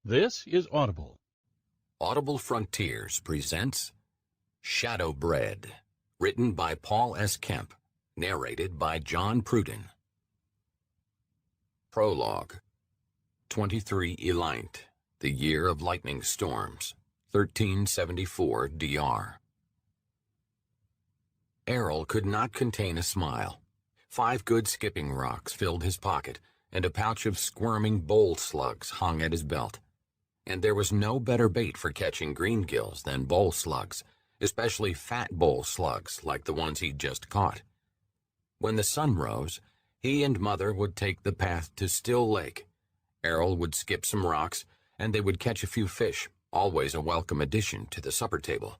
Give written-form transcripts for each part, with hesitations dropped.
This is Audible. Audible Frontiers presents Shadowbred, written by Paul S. Kemp, narrated by John Pruden. Prologue. 23 Elaint, the year of lightning storms, 1374 DR. Errol could not contain a smile. 5 good skipping rocks filled his pocket, and a pouch of squirming bowl slugs hung at his belt. And there was no better bait for catching greengills than bowl slugs, especially fat bowl slugs like the ones he'd just caught. When the sun rose, he and Mother would take the path to Still Lake. Errol would skip some rocks, and they would catch a few fish, always a welcome addition to the supper table.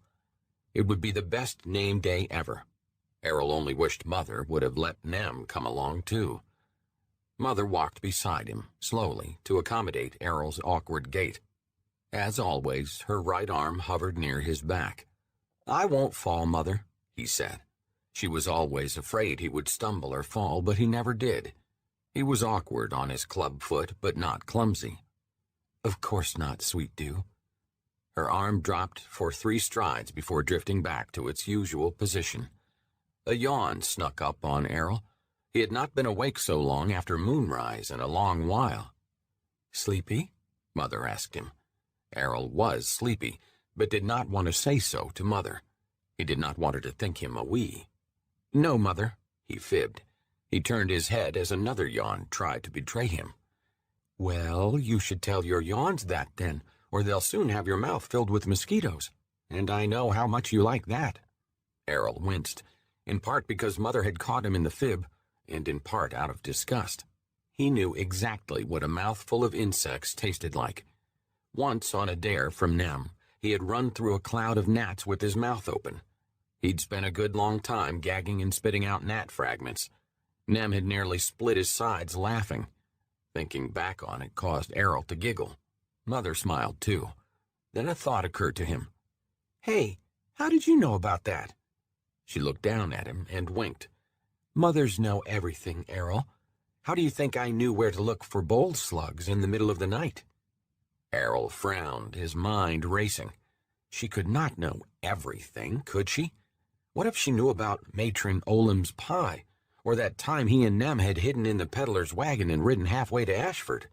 It would be the best name day ever. Errol only wished Mother would have let Nem come along too. Mother walked beside him, slowly, to accommodate Errol's awkward gait. As always, her right arm hovered near his back. "I won't fall, Mother," he said. She was always afraid he would stumble or fall, but he never did. He was awkward on his club foot, but not clumsy. "Of course not, sweet dew." Her arm dropped for 3 strides before drifting back to its usual position. A yawn snuck up on Errol. He had not been awake so long after moonrise in a long while. "Sleepy?" Mother asked him. Errol was sleepy, but did not want to say so to Mother. He did not want her to think him a wee. "No, Mother," he fibbed. He turned his head as another yawn tried to betray him. "Well, you should tell your yawns that then, or they'll soon have your mouth filled with mosquitoes. And I know how much you like that." Errol winced, in part because Mother had caught him in the fib, and in part out of disgust. He knew exactly what a mouthful of insects tasted like. Once on a dare from Nem, he had run through a cloud of gnats with his mouth open. He'd spent a good long time gagging and spitting out gnat fragments. Nem had nearly split his sides laughing. Thinking back on it caused Errol to giggle. Mother smiled too. Then a thought occurred to him. "Hey, how did you know about that?" She looked down at him and winked. "Mothers know everything, Errol. How do you think I knew where to look for bowl slugs in the middle of the night?" Errol frowned, his mind racing. She could not know everything, could she? What if she knew about Matron Olam's pie, or that time he and Nem had hidden in the peddler's wagon and ridden halfway to Ashford?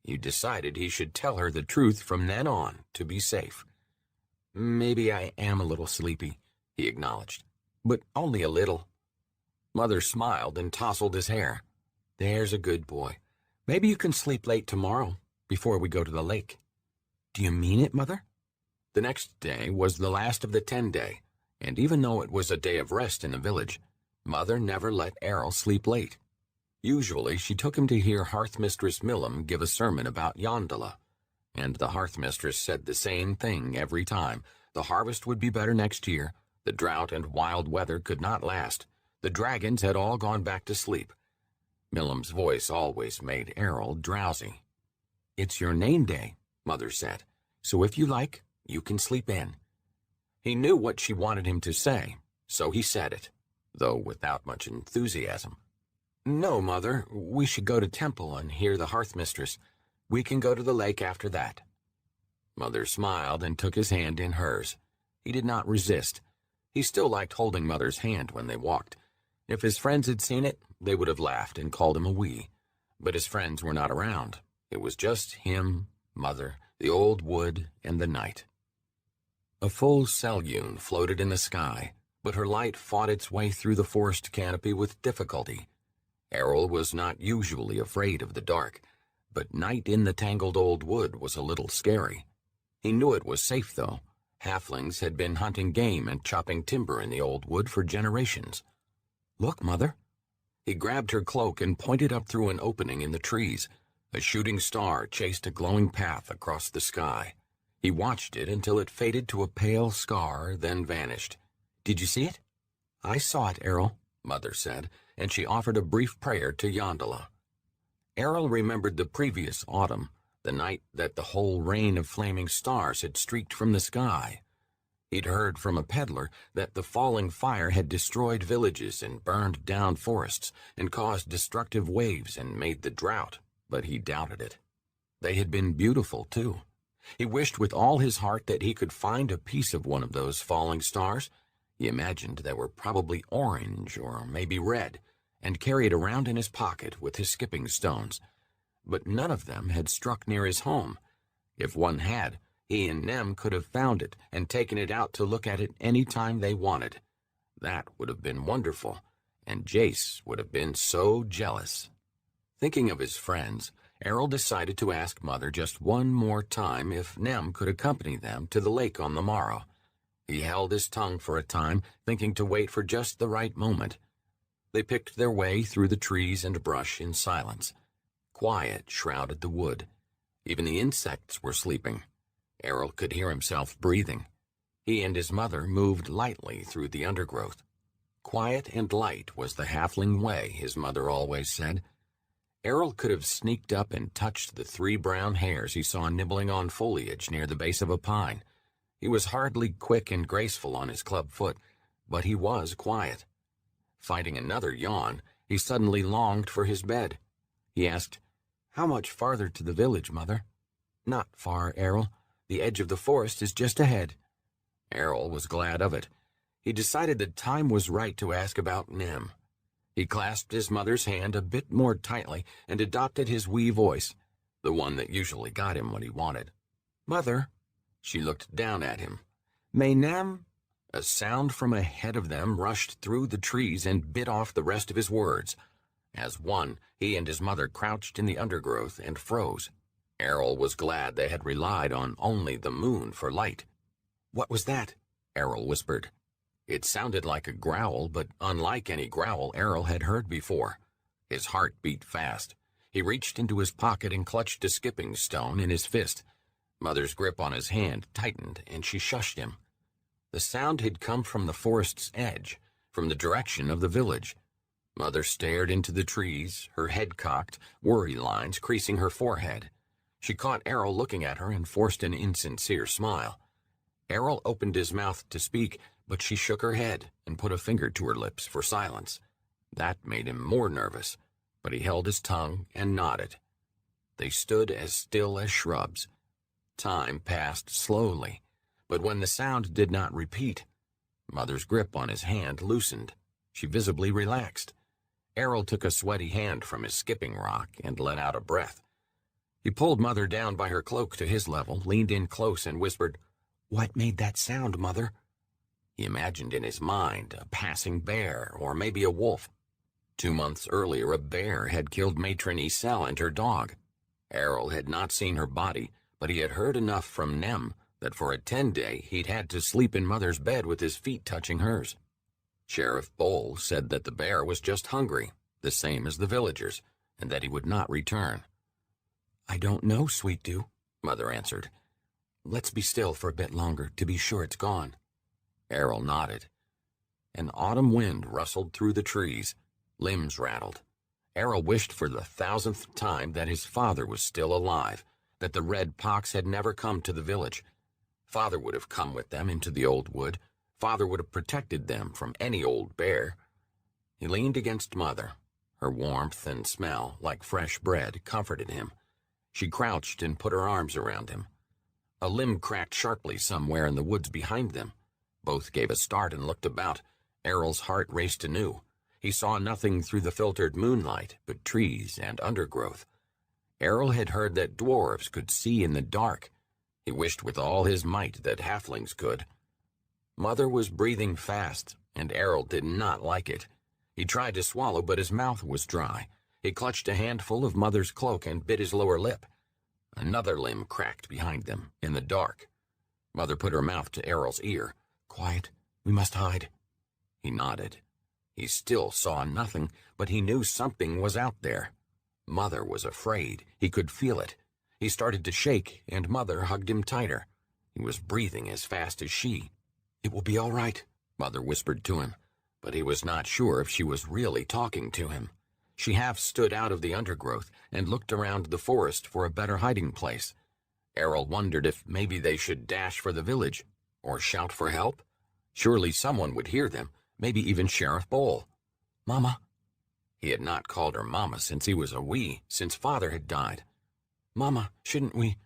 He decided he should tell her the truth from then on, to be safe. "Maybe I am a little sleepy," he acknowledged, "but only a little." Mother smiled and tousled his hair. "There's a good boy. Maybe you can sleep late tomorrow, before we go to the lake." "Do you mean it, Mother?" The next day was the last of the 10-day, and even though it was a day of rest in the village, Mother never let Errol sleep late. Usually she took him to hear Hearth-mistress Millam give a sermon about Yondala, and the Hearth-mistress said the same thing every time. The harvest would be better next year, the drought and wild weather could not last, the dragons had all gone back to sleep. Millam's voice always made Errol drowsy. "It's your name day," Mother said, "so if you like, you can sleep in." He knew what she wanted him to say, so he said it, though without much enthusiasm. "No, Mother, we should go to temple and hear the Hearth-mistress. We can go to the lake after that." Mother smiled and took his hand in hers. He did not resist. He still liked holding Mother's hand when they walked. If his friends had seen it, they would have laughed and called him a wee. But his friends were not around. It was just him, Mother, the old wood, and the night. A full Selyune floated in the sky, but her light fought its way through the forest canopy with difficulty. Errol was not usually afraid of the dark, but night in the tangled old wood was a little scary. He knew it was safe, though. Halflings had been hunting game and chopping timber in the old wood for generations. "Look, Mother." He grabbed her cloak and pointed up through an opening in the trees. A shooting star chased a glowing path across the sky. He watched it until it faded to a pale scar, then vanished. "Did you see it?" "I saw it, Errol," Mother said, and she offered a brief prayer to Yondala. Errol remembered the previous autumn, the night that the whole rain of flaming stars had streaked from the sky. He'd heard from a peddler that the falling fire had destroyed villages and burned down forests and caused destructive waves and made the drought, but he doubted it. They had been beautiful, too. He wished with all his heart that he could find a piece of one of those falling stars. He imagined they were probably orange or maybe red, and carried around in his pocket with his skipping stones. But none of them had struck near his home. If one had, he and Nem could have found it and taken it out to look at it any time they wanted. That would have been wonderful, and Jace would have been so jealous. Thinking of his friends, Errol decided to ask Mother just one more time if Nem could accompany them to the lake on the morrow. He held his tongue for a time, thinking to wait for just the right moment. They picked their way through the trees and brush in silence. Quiet shrouded the wood. Even the insects were sleeping. Errol could hear himself breathing. He and his mother moved lightly through the undergrowth. Quiet and light was the halfling way, his mother always said. Errol could have sneaked up and touched the 3 brown hairs he saw nibbling on foliage near the base of a pine. He was hardly quick and graceful on his club foot, but he was quiet. Fighting another yawn, he suddenly longed for his bed. He asked, "How much farther to the village, Mother?" "Not far, Errol. The edge of the forest is just ahead." Errol was glad of it. He decided that time was right to ask about Nem. He clasped his mother's hand a bit more tightly and adopted his wee voice, the one that usually got him what he wanted. "Mother." She looked down at him. "May Nem—" A sound from ahead of them rushed through the trees and bit off the rest of his words. As one, he and his mother crouched in the undergrowth and froze. Errol was glad they had relied on only the moon for light. "What was that?" Errol whispered. It sounded like a growl, but unlike any growl Errol had heard before. His heart beat fast. He reached into his pocket and clutched a skipping stone in his fist. Mother's grip on his hand tightened, and she shushed him. The sound had come from the forest's edge, from the direction of the village. Mother stared into the trees, her head cocked, worry lines creasing her forehead. She caught Errol looking at her and forced an insincere smile. Errol opened his mouth to speak, but she shook her head and put a finger to her lips for silence. That made him more nervous, but he held his tongue and nodded. They stood as still as shrubs. Time passed slowly, but when the sound did not repeat, Mother's grip on his hand loosened. She visibly relaxed. Errol took a sweaty hand from his skipping rock and let out a breath. He pulled Mother down by her cloak to his level, leaned in close, and whispered, "What made that sound, Mother?" He imagined in his mind a passing bear, or maybe a wolf. 2 months earlier, a bear had killed Matron Iselle and her dog. Errol had not seen her body, but he had heard enough from Nem that for a 10-day he'd had to sleep in Mother's bed with his feet touching hers. Sheriff Bowl said that the bear was just hungry, the same as the villagers, and that he would not return. "I don't know, Sweet Dew," Mother answered. "Let's be still for a bit longer to be sure it's gone." Errol nodded. An autumn wind rustled through the trees. Limbs rattled. Errol wished for the 1,000th time that his father was still alive, that the red pox had never come to the village. Father would have come with them into the old wood. Father would have protected them from any old bear. He leaned against Mother. Her warmth and smell, like fresh bread, comforted him. She crouched and put her arms around him. A limb cracked sharply somewhere in the woods behind them. Both gave a start and looked about. Errol's heart raced anew. He saw nothing through the filtered moonlight but trees and undergrowth. Errol had heard that dwarves could see in the dark. He wished with all his might that halflings could. Mother was breathing fast, and Errol did not like it. He tried to swallow, but his mouth was dry. He clutched a handful of Mother's cloak and bit his lower lip. Another limb cracked behind them, in the dark. Mother put her mouth to Errol's ear. "Quiet. We must hide." He nodded. He still saw nothing, but he knew something was out there. Mother was afraid. He could feel it. He started to shake, and Mother hugged him tighter. He was breathing as fast as she. "It will be all right," Mother whispered to him, but he was not sure if she was really talking to him. She half stood out of the undergrowth and looked around the forest for a better hiding place. Errol wondered if maybe they should dash for the village, or shout for help. Surely someone would hear them, maybe even Sheriff Bowl. "Mama." He had not called her Mama since he was a wee, since Father had died. "Mama, shouldn't we—"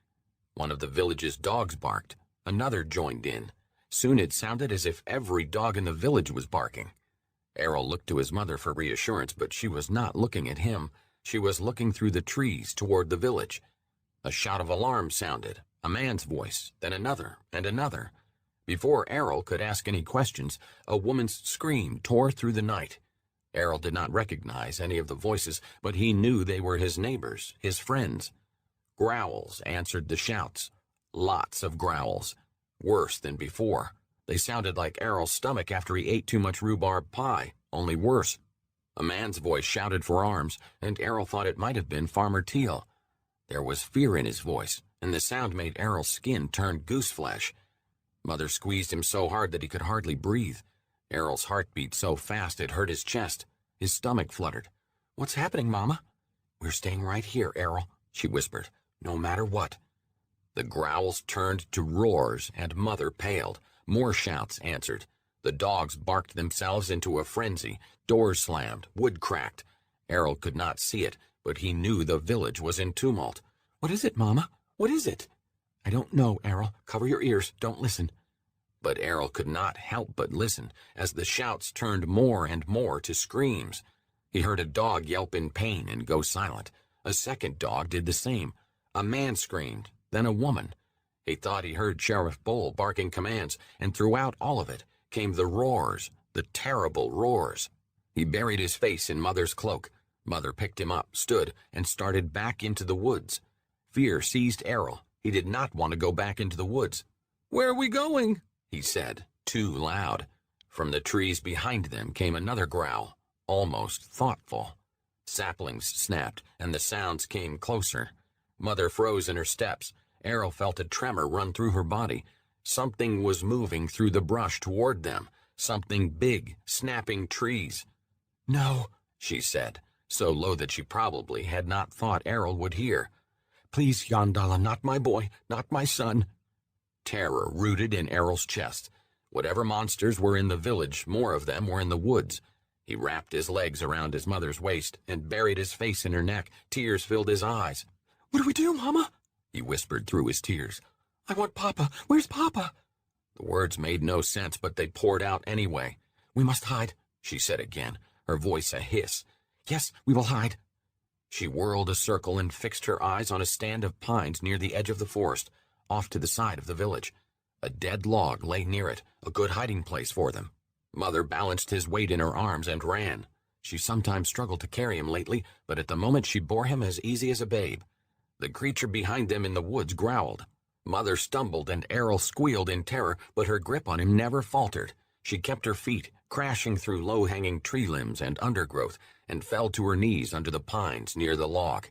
One of the village's dogs barked. Another joined in. Soon it sounded as if every dog in the village was barking. Errol looked to his mother for reassurance, but she was not looking at him. She was looking through the trees toward the village. A shout of alarm sounded, a man's voice, then another and another. Before Errol could ask any questions, a woman's scream tore through the night. Errol did not recognize any of the voices, but he knew they were his neighbors, his friends. Growls answered the shouts. Lots of growls. Worse than before. They sounded like Errol's stomach after he ate too much rhubarb pie, only worse. A man's voice shouted for arms, and Errol thought it might have been Farmer Teal. There was fear in his voice, and the sound made Errol's skin turn gooseflesh. Mother squeezed him so hard that he could hardly breathe. Errol's heart beat so fast it hurt his chest. His stomach fluttered. "What's happening, Mama?" "We're staying right here, Errol," she whispered, "no matter what." The growls turned to roars, and Mother paled. More shouts answered. The dogs barked themselves into a frenzy. Doors slammed, wood cracked. Errol could not see it, but he knew the village was in tumult. "What is it, Mama? What is it?" "I don't know, Errol. Cover your ears. Don't listen." But Errol could not help but listen, as the shouts turned more and more to screams. He heard a dog yelp in pain and go silent. A second dog did the same. A man screamed, then a woman. He thought he heard Sheriff Bull barking commands, and throughout all of it came the roars, the terrible roars. He buried his face in Mother's cloak. Mother picked him up, stood, and started back into the woods. Fear seized Errol. He did not want to go back into the woods. "Where are we going?" he said, too loud. From the trees behind them came another growl, almost thoughtful. Saplings snapped, and the sounds came closer. Mother froze in her steps. Errol felt a tremor run through her body. Something was moving through the brush toward them, something big, snapping trees. "No," she said, so low that she probably had not thought Errol would hear. "Please, Yandala, not my boy, not my son." Terror rooted in Errol's chest. Whatever monsters were in the village, more of them were in the woods. He wrapped his legs around his mother's waist and buried his face in her neck. Tears filled his eyes. "What do we do, Mama?" he whispered through his tears. "I want Papa. Where's Papa?" The words made no sense, but they poured out anyway. "We must hide," she said again, her voice a hiss. "Yes, we will hide." She whirled a circle and fixed her eyes on a stand of pines near the edge of the forest, off to the side of the village. A dead log lay near it, a good hiding place for them. Mother balanced his weight in her arms and ran. She sometimes struggled to carry him lately, but at the moment she bore him as easy as a babe. The creature behind them in the woods growled. Mother stumbled and Errol squealed in terror, but her grip on him never faltered. She kept her feet, crashing through low-hanging tree limbs and undergrowth, and fell to her knees under the pines near the log.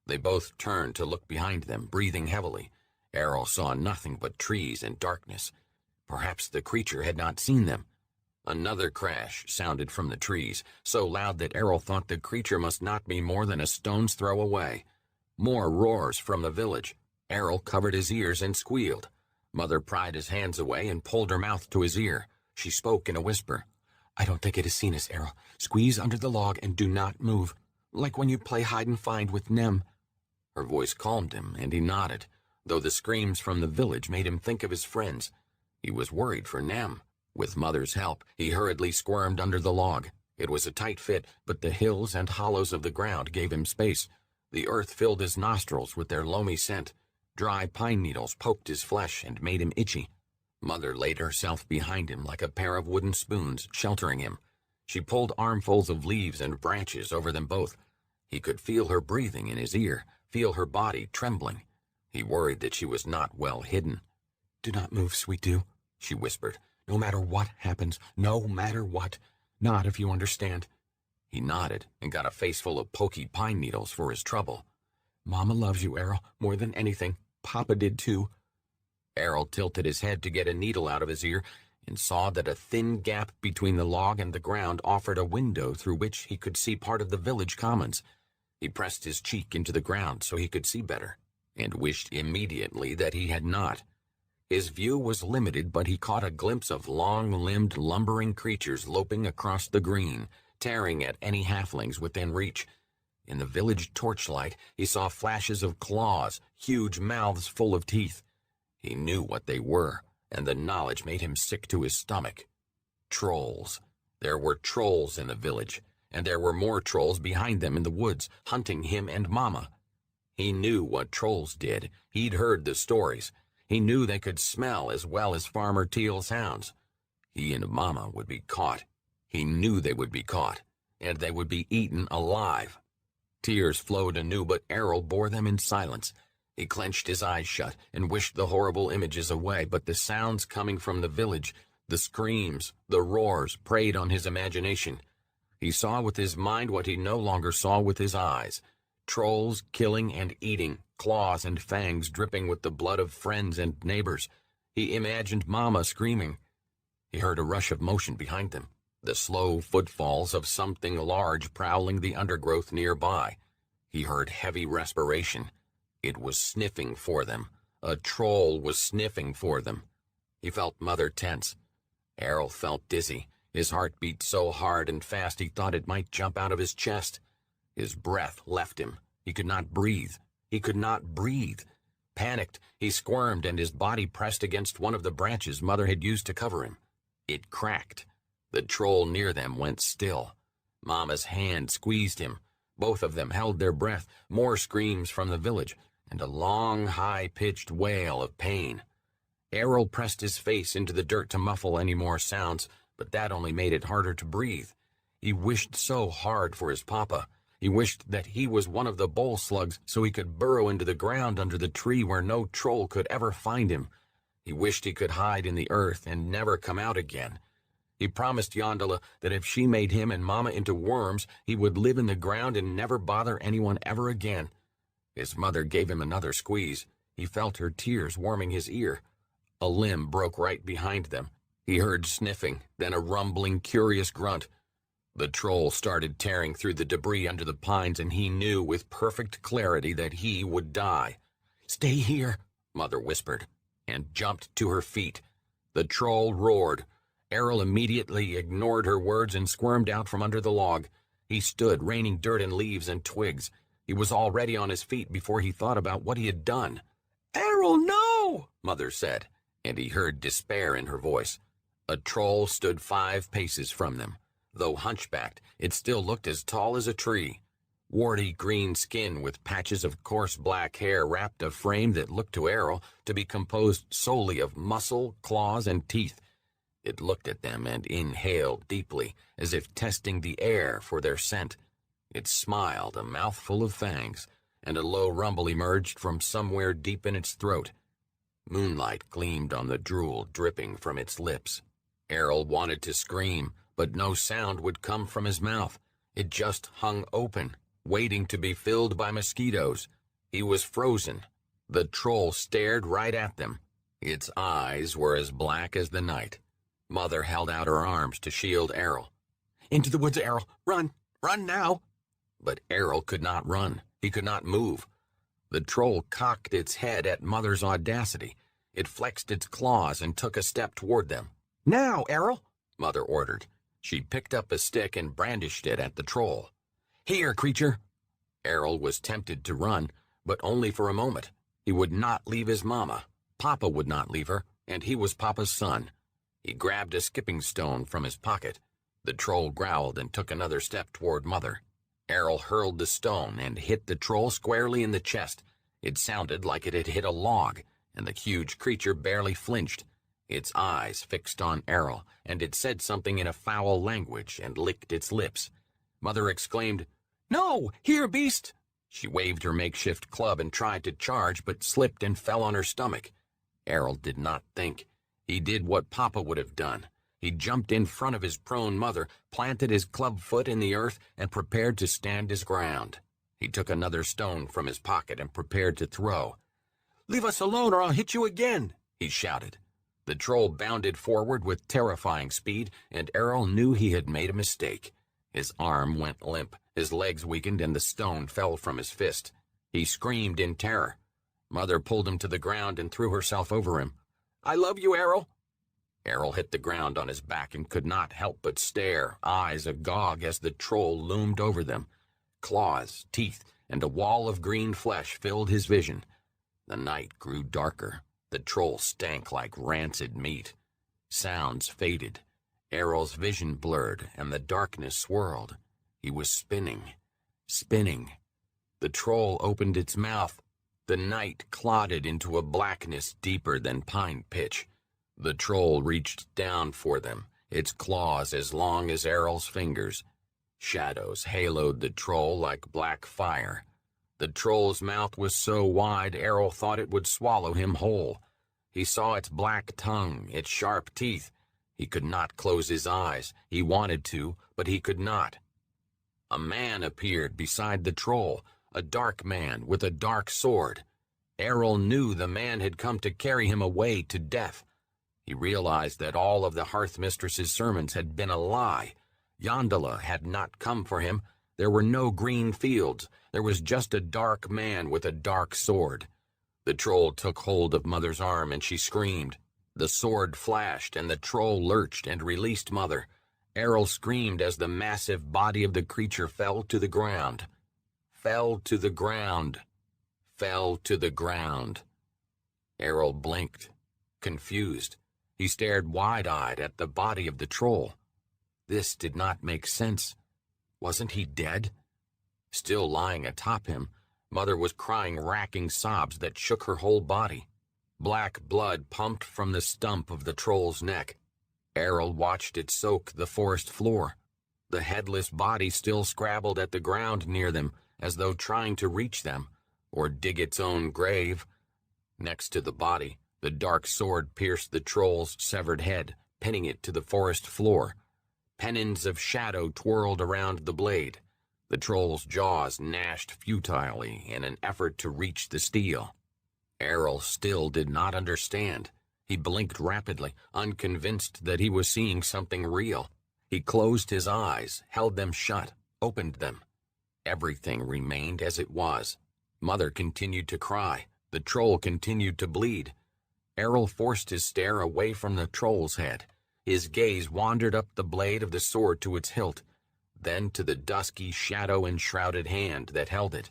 They both turned to look behind them, breathing heavily. Errol saw nothing but trees and darkness. Perhaps the creature had not seen them. Another crash sounded from the trees, so loud that Errol thought the creature must not be more than a stone's throw away. More roars from the village. Errol covered his ears and squealed. Mother pried his hands away and pulled her mouth to his ear. She spoke in a whisper. "I don't think it has seen us, Errol. Squeeze under the log and do not move, like when you play hide and find with Nem." Her voice calmed him, and he nodded, though the screams from the village made him think of his friends. He was worried for Nem. With Mother's help, he hurriedly squirmed under the log. It was a tight fit, but the hills and hollows of the ground gave him space. The earth filled his nostrils with their loamy scent. Dry pine needles poked his flesh and made him itchy. Mother laid herself behind him like a pair of wooden spoons, sheltering him. She pulled armfuls of leaves and branches over them both. He could feel her breathing in his ear, feel her body trembling. He worried that she was not well hidden. "Do not move, sweet dew," she whispered. "No matter what happens, no matter what. Not if you understand." He nodded and got a faceful of pokey pine needles for his trouble. "Mama loves you, Errol, more than anything. Papa did too." Errol tilted his head to get a needle out of his ear and saw that a thin gap between the log and the ground offered a window through which he could see part of the village commons. He pressed his cheek into the ground so he could see better, and wished immediately that he had not. His view was limited, but he caught a glimpse of long-limbed, lumbering creatures loping across the green, tearing at any halflings within reach. In the village torchlight, he saw flashes of claws, huge mouths full of teeth. He knew what they were, and the knowledge made him sick to his stomach. Trolls. There were trolls in the village, and there were more trolls behind them in the woods, hunting him and Mama. He knew what trolls did. He'd heard the stories. He knew they could smell as well as Farmer Teal's hounds. He and Mama would be caught. He knew they would be caught, and they would be eaten alive. Tears flowed anew, but Errol bore them in silence. He clenched his eyes shut and wished the horrible images away, but the sounds coming from the village, the screams, the roars, preyed on his imagination. He saw with his mind what he no longer saw with his eyes. Trolls killing and eating, claws and fangs dripping with the blood of friends and neighbors. He imagined Mama screaming. He heard a rush of motion behind them, the slow footfalls of something large prowling the undergrowth nearby. He heard heavy respiration. It was sniffing for them. A troll was sniffing for them. He felt Mother tense. Errol felt dizzy. His heart beat so hard and fast he thought it might jump out of his chest. His breath left him. He could not breathe. He could not breathe. Panicked, he squirmed and his body pressed against one of the branches Mother had used to cover him. It cracked. The troll near them went still. Mama's hand squeezed him. Both of them held their breath. More screams from the village, and a long, high-pitched wail of pain. Errol pressed his face into the dirt to muffle any more sounds, but that only made it harder to breathe. He wished so hard for his papa. He wished that he was one of the bull slugs so he could burrow into the ground under the tree where no troll could ever find him. He wished he could hide in the earth and never come out again. He promised Yondala that if she made him and Mama into worms, he would live in the ground and never bother anyone ever again. His mother gave him another squeeze. He felt her tears warming his ear. A limb broke right behind them. He heard sniffing, then a rumbling, curious grunt. The troll started tearing through the debris under the pines, and he knew with perfect clarity that he would die. "Stay here," Mother whispered, and jumped to her feet. The troll roared. Errol immediately ignored her words and squirmed out from under the log. He stood, raining dirt and leaves and twigs. He was already on his feet before he thought about what he had done. "Errol, no!" Mother said, and he heard despair in her voice. A troll stood 5 paces from them. Though hunchbacked, it still looked as tall as a tree. Warty green skin with patches of coarse black hair wrapped a frame that looked to Errol to be composed solely of muscle, claws, and teeth. It looked at them and inhaled deeply, as if testing the air for their scent. It smiled, a mouthful of fangs, and a low rumble emerged from somewhere deep in its throat. Moonlight gleamed on the drool dripping from its lips. Errol wanted to scream, but no sound would come from his mouth. It just hung open, waiting to be filled by mosquitoes. He was frozen. The troll stared right at them. Its eyes were as black as the night. Mother held out her arms to shield Errol. "Into the woods, Errol! Run! Run now!" But Errol could not run. He could not move. The troll cocked its head at Mother's audacity. It flexed its claws and took a step toward them. "Now, Errol!" Mother ordered. She picked up a stick and brandished it at the troll. "Here, creature!" Errol was tempted to run, but only for a moment. He would not leave his Mama. Papa would not leave her, and he was Papa's son. He grabbed a skipping stone from his pocket. The troll growled and took another step toward Mother. Errol hurled the stone and hit the troll squarely in the chest. It sounded like it had hit a log, and the huge creature barely flinched. Its eyes fixed on Errol, and it said something in a foul language and licked its lips. Mother exclaimed, "No! Here, beast!" She waved her makeshift club and tried to charge, but slipped and fell on her stomach. Errol did not think. He did what Papa would have done. He jumped in front of his prone mother, planted his club foot in the earth, and prepared to stand his ground. He took another stone from his pocket and prepared to throw. "Leave us alone or I'll hit you again," he shouted. The troll bounded forward with terrifying speed, and Errol knew he had made a mistake. His arm went limp, his legs weakened, and the stone fell from his fist. He screamed in terror. Mother pulled him to the ground and threw herself over him. "I love you, Errol." Errol hit the ground on his back and could not help but stare, eyes agog as the troll loomed over them. claws, teeth, and a wall of green flesh filled his vision. The night grew darker. The troll stank like rancid meat. Sounds faded. Errol's vision blurred, and the darkness swirled. He was spinning. Spinning. The troll opened its mouth. The night clotted into a blackness deeper than pine pitch. The troll reached down for them, its claws as long as Errol's fingers. Shadows haloed the troll like black fire. The troll's mouth was so wide Errol thought it would swallow him whole. He saw its black tongue, its sharp teeth. He could not close his eyes. He wanted to, but he could not. A man appeared beside the troll, a dark man with a dark sword. Errol knew the man had come to carry him away to death. He realized that all of the Hearth-mistress's sermons had been a lie. Yondala had not come for him. There were no green fields. There was just a dark man with a dark sword. The troll took hold of Mother's arm and she screamed. The sword flashed and the troll lurched and released Mother. Errol screamed as the massive body of the creature fell to the ground. Fell to the ground. Fell to the ground. Errol blinked, confused. He stared wide-eyed at the body of the troll. This did not make sense. Wasn't he dead? Still lying atop him, Mother was crying racking sobs that shook her whole body. Black blood pumped from the stump of the troll's neck. Errol watched it soak the forest floor. The headless body still scrabbled at the ground near them, as though trying to reach them, or dig its own grave. Next to the body, the dark sword pierced the troll's severed head, pinning it to the forest floor. Pennons of shadow twirled around the blade. The troll's jaws gnashed futilely in an effort to reach the steel. Errol still did not understand. He blinked rapidly, unconvinced that he was seeing something real. He closed his eyes, held them shut, opened them. Everything remained as it was. Mother continued to cry. The troll continued to bleed. Errol forced his stare away from the troll's head. His gaze wandered up the blade of the sword to its hilt, then to the dusky, shadow-enshrouded hand that held it,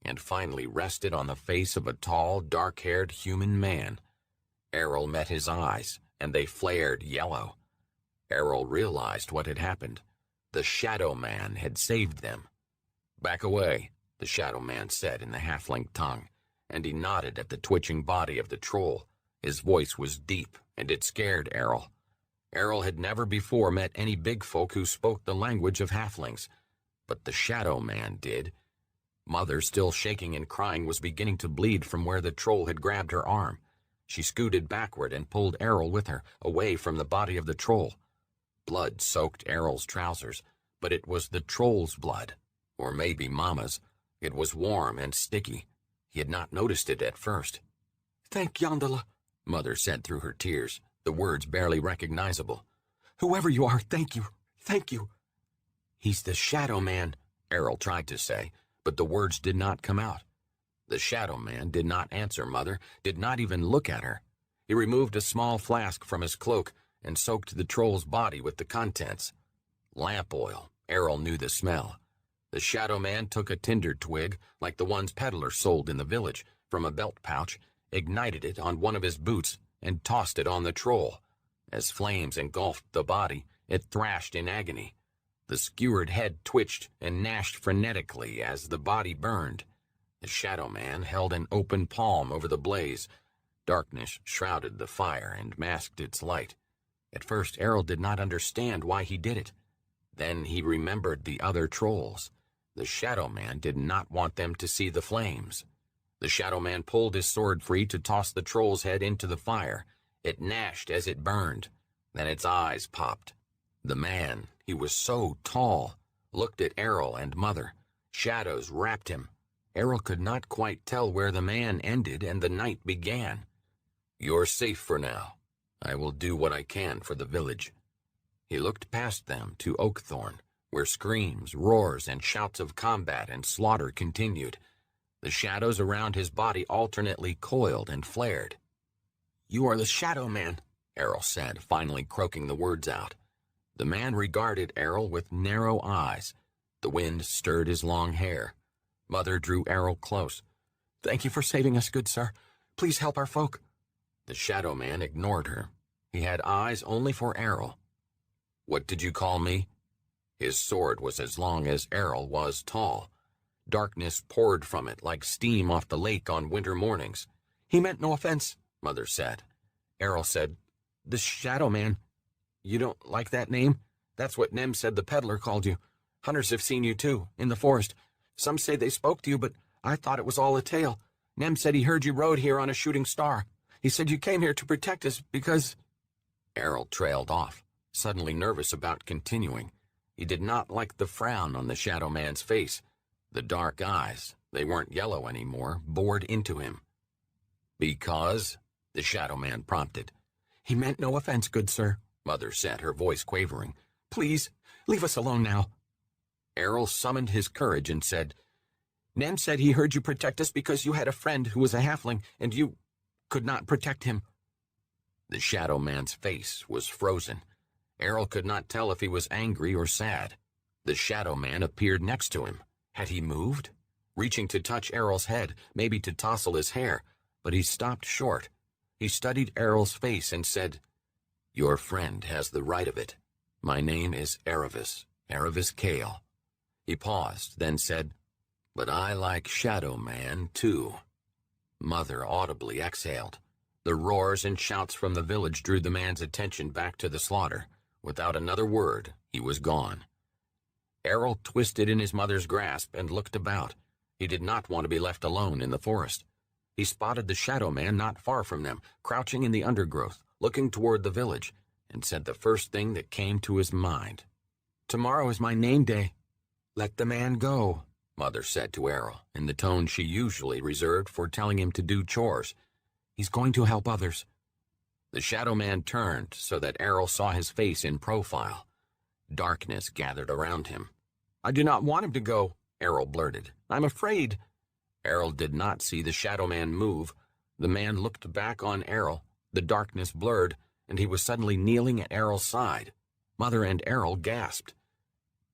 and finally rested on the face of a tall, dark-haired human man. Errol met his eyes, and they flared yellow. Errol realized what had happened. The Shadow Man had saved them. "Back away," the Shadow Man said in the halfling tongue, and he nodded at the twitching body of the troll. His voice was deep, and it scared Errol. Errol had never before met any big folk who spoke the language of halflings, but the Shadow Man did. Mother, still shaking and crying, was beginning to bleed from where the troll had grabbed her arm. She scooted backward and pulled Errol with her, away from the body of the troll. Blood soaked Errol's trousers, but it was the troll's blood, or maybe Mama's. It was warm and sticky. He had not noticed it at first. "Thank Yondala," Mother said through her tears, the words barely recognizable. "Whoever you are, thank you, thank you." "He's the Shadow Man," Errol tried to say, but the words did not come out. The Shadow Man did not answer Mother, did not even look at her. He removed a small flask from his cloak and soaked the troll's body with the contents. Lamp oil. Errol knew the smell. The Shadow Man took a tinder twig, like the ones peddlers sold in the village, from a belt pouch, ignited it on one of his boots, and tossed it on the troll. As flames engulfed the body, it thrashed in agony. The skewered head twitched and gnashed frenetically as the body burned. The Shadow Man held an open palm over the blaze. Darkness shrouded the fire and masked its light. At first, Errol did not understand why he did it. Then he remembered the other trolls. The Shadow Man did not want them to see the flames. The Shadow Man pulled his sword free to toss the troll's head into the fire. It gnashed as it burned. Then its eyes popped. The man, he was so tall, looked at Errol and Mother. Shadows wrapped him. Errol could not quite tell where the man ended and the night began. "You're safe for now. I will do what I can for the village." He looked past them to Oakthorn, where screams, roars, and shouts of combat and slaughter continued. The shadows around his body alternately coiled and flared. "You are the Shadow Man," Errol said, finally croaking the words out. The man regarded Errol with narrow eyes. The wind stirred his long hair. Mother drew Errol close. "Thank you for saving us, good sir. Please help our folk." The shadow man ignored her. He had eyes only for Errol. "What did you call me?" His sword was as long as Errol was tall. Darkness poured from it like steam off the lake on winter mornings. "He meant no offense," Mother said. Errol said, "The shadow man. You don't like that name? That's what Nem said the peddler called you. Hunters have seen you too, in the forest. Some say they spoke to you, but I thought it was all a tale. Nem said he heard you rode here on a shooting star. He said you came here to protect us because—" Errol trailed off, suddenly nervous about continuing. He did not like the frown on the shadow man's face. The dark eyes, they weren't yellow anymore, bored into him. "Because?" the shadow man prompted. "He meant no offense, good sir," Mother said, her voice quavering. "Please, leave us alone now." Errol summoned his courage and said, "Nem said he heard you protect us because you had a friend who was a halfling, and you could not protect him." The shadow man's face was frozen. Errol could not tell if he was angry or sad. The shadow man appeared next to him. Had he moved? Reaching to touch Errol's head, maybe to tousle his hair, but he stopped short. He studied Errol's face and said, "Your friend has the right of it. My name is Aravis Kale." He paused, then said, "But I like Shadow Man, too." Mother audibly exhaled. The roars and shouts from the village drew the man's attention back to the slaughter. Without another word, he was gone. Errol twisted in his mother's grasp and looked about. He did not want to be left alone in the forest. He spotted the shadow man not far from them, crouching in the undergrowth, looking toward the village, and said the first thing that came to his mind. "Tomorrow is my name day. Let the man go," Mother said to Errol, in the tone she usually reserved for telling him to do chores. "He's going to help others." The shadow man turned so that Errol saw his face in profile. Darkness gathered around him. "I do not want him to go," Errol blurted. "I'm afraid." Errol did not see the shadow man move. The man looked back on Errol. The darkness blurred, and he was suddenly kneeling at Errol's side. Mother and Errol gasped.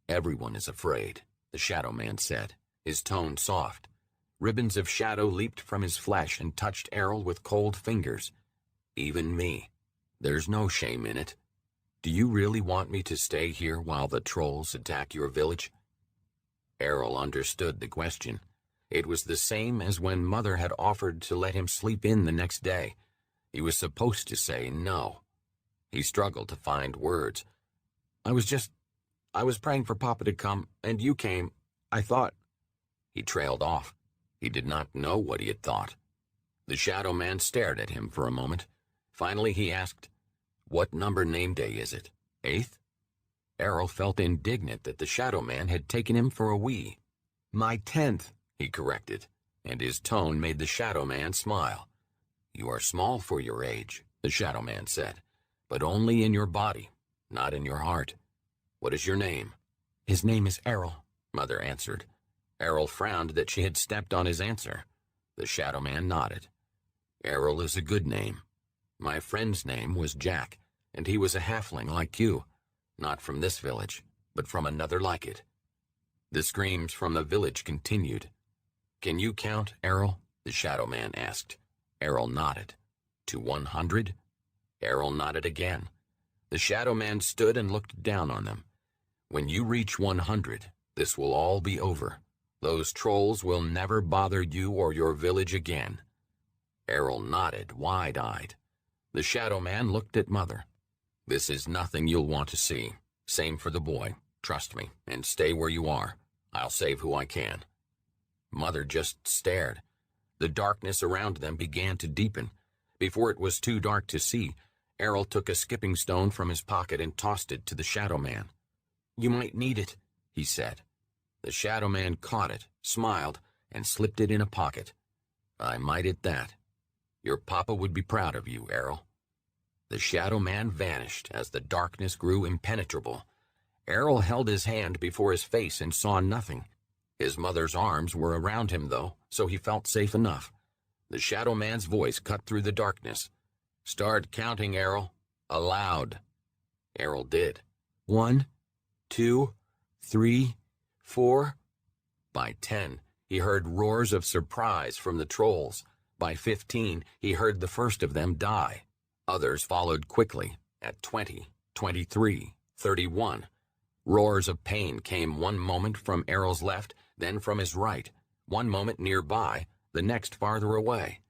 "Everyone is afraid," the shadow man said, his tone soft. Ribbons of shadow leaped from his flesh and touched Errol with cold fingers. "Even me. There's no shame in it. Do you really want me to stay here while the trolls attack your village?" Errol understood the question. It was the same as when Mother had offered to let him sleep in the next day. He was supposed to say no. He struggled to find words. I was praying for Papa to come, and you came. I thought—" He trailed off. He did not know what he had thought. The shadow man stared at him for a moment. Finally he asked, "What number name day is it? 8th?" Errol felt indignant that the shadow man had taken him for a wee. "My 10th, he corrected, and his tone made the shadow man smile. "You are small for your age," the shadow man said, "but only in your body, not in your heart. What is your name?" "His name is Errol," Mother answered. Errol frowned that she had stepped on his answer. The shadow man nodded. "Errol is a good name. My friend's name was Jack, and he was a halfling like you, not from this village, but from another like it." The screams from the village continued. "Can you count, Errol?" the shadow man asked. Errol nodded. "To 100? Errol nodded again. The shadow man stood and looked down on them. "When you reach 100, this will all be over. Those trolls will never bother you or your village again." Errol nodded, wide-eyed. The shadow man looked at Mother. "This is nothing you'll want to see. Same for the boy. Trust me, and stay where you are. I'll save who I can." Mother just stared. The darkness around them began to deepen. Before it was too dark to see, Errol took a skipping stone from his pocket and tossed it to the shadow man. "You might need it," he said. The shadow man caught it, smiled, and slipped it in a pocket. "I might at that. Your papa would be proud of you, Errol." The shadow man vanished as the darkness grew impenetrable. Errol held his hand before his face and saw nothing. His mother's arms were around him, though, so he felt safe enough. The shadow man's voice cut through the darkness. "Start counting, Errol. Aloud." Errol did. 1, 2, 3, 4. By 10, he heard roars of surprise from the trolls. By 15, he heard the first of them die. Others followed quickly at 20, 23, 31. Roars of pain came one moment from Errol's left, then from his right, one moment nearby, the next farther away.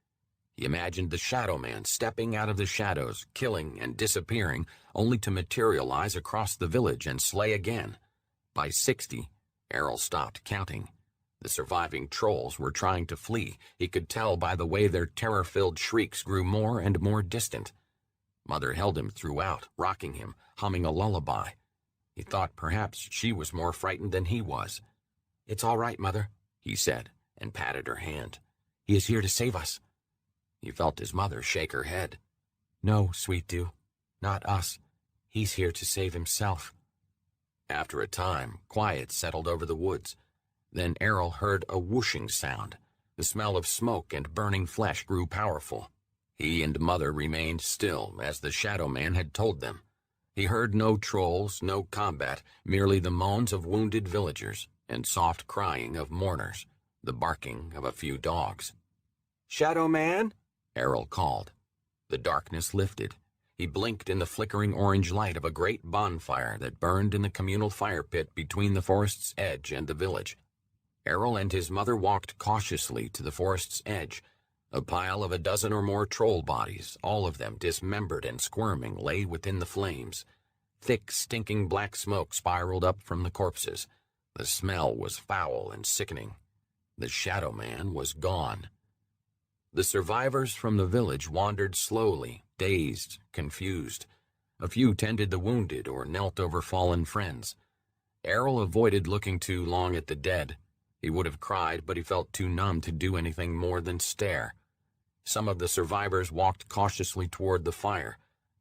He imagined the Shadow Man stepping out of the shadows, killing and disappearing, only to materialize across the village and slay again. By 60, Errol stopped counting. The surviving trolls were trying to flee. He could tell by the way their terror-filled shrieks grew more and more distant. Mother held him throughout, rocking him, humming a lullaby. He thought perhaps she was more frightened than he was. "It's all right, Mother," he said, and patted her hand. "He is here to save us." He felt his mother shake her head. "No, sweet dew, not us. He's here to save himself." After a time, quiet settled over the woods. Then Errol heard a whooshing sound. The smell of smoke and burning flesh grew powerful. He and Mother remained still, as the Shadow Man had told them. He heard no trolls, no combat, merely the moans of wounded villagers and soft crying of mourners, the barking of a few dogs. "Shadow Man?" Errol called. The darkness lifted. He blinked in the flickering orange light of a great bonfire that burned in the communal fire pit between the forest's edge and the village. Errol and his mother walked cautiously to the forest's edge. A pile of a dozen or more troll bodies, all of them dismembered and squirming, lay within the flames. Thick, stinking black smoke spiraled up from the corpses. The smell was foul and sickening. The Shadow Man was gone. The survivors from the village wandered slowly, dazed, confused. A few tended the wounded or knelt over fallen friends. Errol avoided looking too long at the dead. He would have cried, but he felt too numb to do anything more than stare. Some of the survivors walked cautiously toward the fire.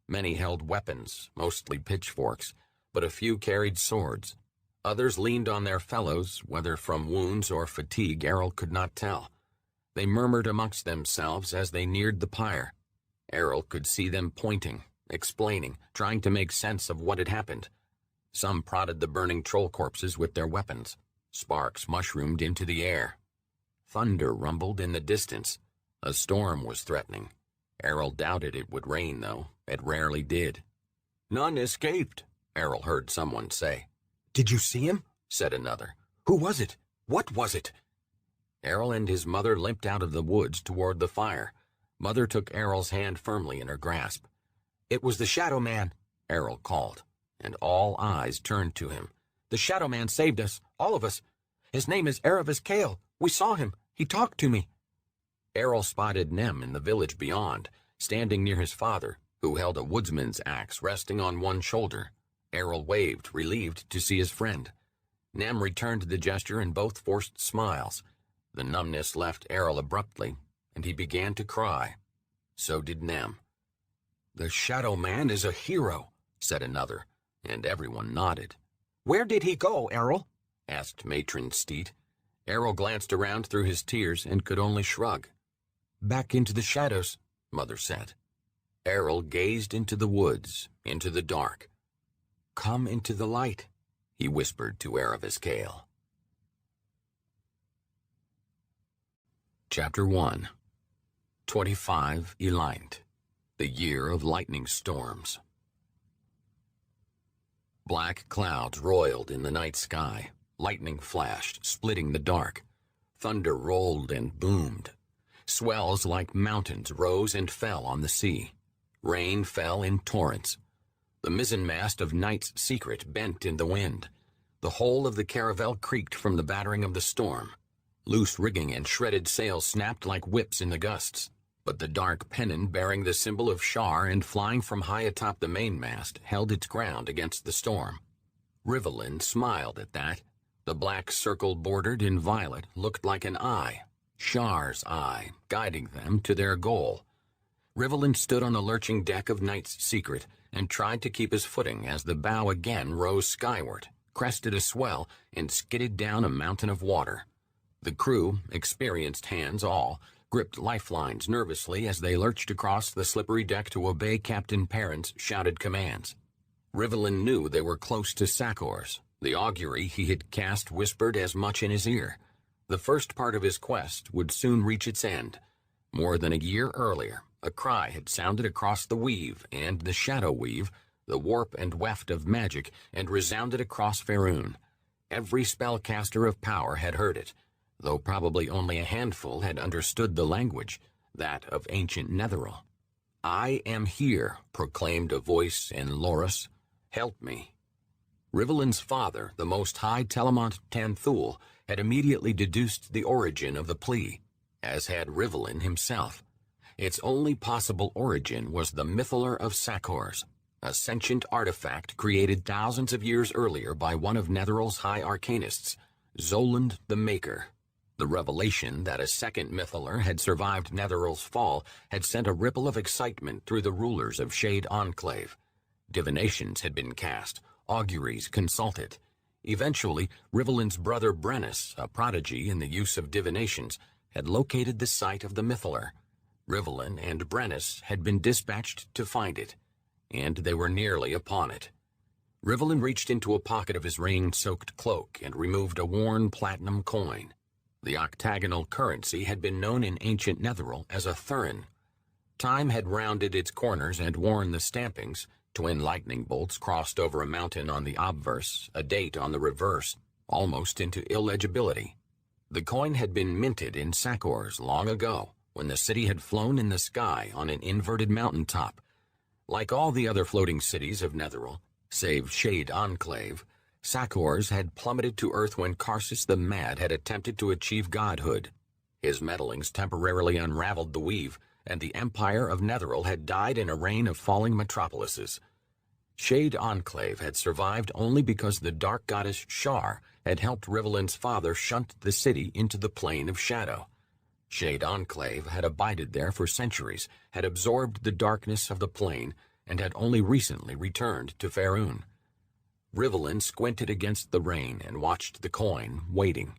Many held weapons, mostly pitchforks, but a few carried swords. Others leaned on their fellows, whether from wounds or fatigue Errol could not tell. They murmured amongst themselves as they neared the pyre. Errol could see them pointing, explaining, trying to make sense of what had happened. Some prodded the burning troll corpses with their weapons. Sparks mushroomed into the air. Thunder rumbled in the distance. A storm was threatening. Errol doubted it would rain, though. It rarely did. "None escaped," Errol heard someone say. "Did you see him?" said another. "Who was it? What was it?" Errol and his mother limped out of the woods toward the fire. Mother took Errol's hand firmly in her grasp. "It was the Shadow Man," Errol called, and all eyes turned to him. "The Shadow Man saved us, all of us. His name is Aravis Kale. We saw him. He talked to me." Errol spotted Nem in the village beyond, standing near his father, who held a woodsman's axe resting on one shoulder. Errol waved, relieved to see his friend. Nem returned the gesture and both forced smiles. The numbness left Errol abruptly, and he began to cry. So did Nem. "The Shadow Man is a hero," said another, and everyone nodded. "Where did he go, Errol?" asked Matron Steet. Errol glanced around through his tears and could only shrug. "Back into the shadows," Mother said. Errol gazed into the woods, into the dark. "Come into the light," he whispered to Aravis Kale. Chapter 1. 25 Elint, the year of lightning storms. Black clouds roiled in the night sky. Lightning flashed, splitting the dark. Thunder rolled and boomed. Swells like mountains rose and fell on the sea. Rain fell in torrents. The mizzenmast of Night's Secret bent in the wind. The whole of the caravel creaked from the battering of the storm. Loose rigging and shredded sails snapped like whips in the gusts. But the dark pennon bearing the symbol of Shar and flying from high atop the mainmast held its ground against the storm. Rivellin smiled at that. The black circle bordered in violet looked like an eye, Shar's eye, guiding them to their goal. Rivellin stood on the lurching deck of Night's Secret and tried to keep his footing as the bow again rose skyward, crested a swell, and skidded down a mountain of water. The crew, experienced hands all, gripped lifelines nervously as they lurched across the slippery deck to obey Captain Perrin's shouted commands. Rivellin knew they were close to Sakors. The augury he had cast whispered as much in his ear. The first part of his quest would soon reach its end. More than a year earlier, a cry had sounded across the weave and the shadow weave, the warp and weft of magic, and resounded across Faerun. Every spellcaster of power had heard it, though probably only a handful had understood the language, that of ancient Netheril. "I am here," proclaimed a voice in Loras. "Help me." Rivelin's father, the Most High Telemont Tanthul, had immediately deduced the origin of the plea, as had Rivelin himself. Its only possible origin was the Mythalar of Sakors, a sentient artifact created thousands of years earlier by one of Netheril's high arcanists, Zoland the Maker. The revelation that a second Mythalar had survived Netheril's fall had sent a ripple of excitement through the rulers of Shade Enclave. Divinations had been cast, auguries consulted. Eventually, Rivelin's brother Brennus, a prodigy in the use of divinations, had located the site of the Mythalar. Rivelin and Brennus had been dispatched to find it, and they were nearly upon it. Rivelin reached into a pocket of his rain-soaked cloak and removed a worn platinum coin. The octagonal currency had been known in ancient Netheril as a thurin. Time had rounded its corners and worn the stampings. Twin lightning bolts crossed over a mountain on the obverse, a date on the reverse, almost into illegibility. The coin had been minted in Sakors long ago, when the city had flown in the sky on an inverted mountaintop. Like all the other floating cities of Netheril, save Shade Enclave, Sakors had plummeted to earth when Karsus the Mad had attempted to achieve godhood. His meddlings temporarily unraveled the weave, and the empire of Netheril had died in a rain of falling metropolises. Shade Enclave had survived only because the dark goddess Shar had helped Rivelin's father shunt the city into the plane of shadow. Shade Enclave had abided there for centuries, had absorbed the darkness of the plane, and had only recently returned to Faerun. Rivelin squinted against the rain and watched the coin, waiting.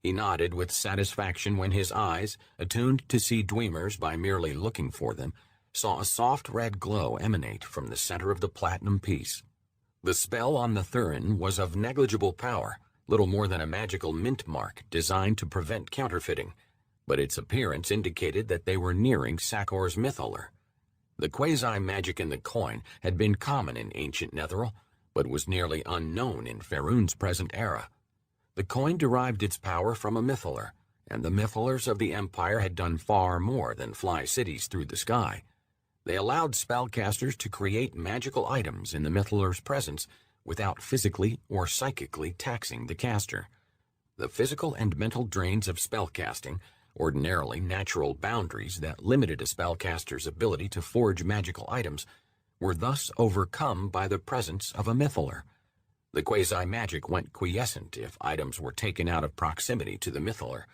He nodded with satisfaction when his eyes, attuned to see Dweemers by merely looking for them, saw a soft red glow emanate from the center of the platinum piece. The spell on the thurin was of negligible power, little more than a magical mint mark designed to prevent counterfeiting, but its appearance indicated that they were nearing Sakor's Mythalar. The quasi-magic in the coin had been common in ancient Netheril, but was nearly unknown in Faerun's present era. The coin derived its power from a Mythalar, and the Mythalars of the Empire had done far more than fly cities through the sky. They allowed spellcasters to create magical items in the Mythalar's presence without physically or psychically taxing the caster. The physical and mental drains of spellcasting, ordinarily natural boundaries that limited a spellcaster's ability to forge magical items, were thus overcome by the presence of a Mythalar. The quasi-magic went quiescent if items were taken out of proximity to the Mythalar,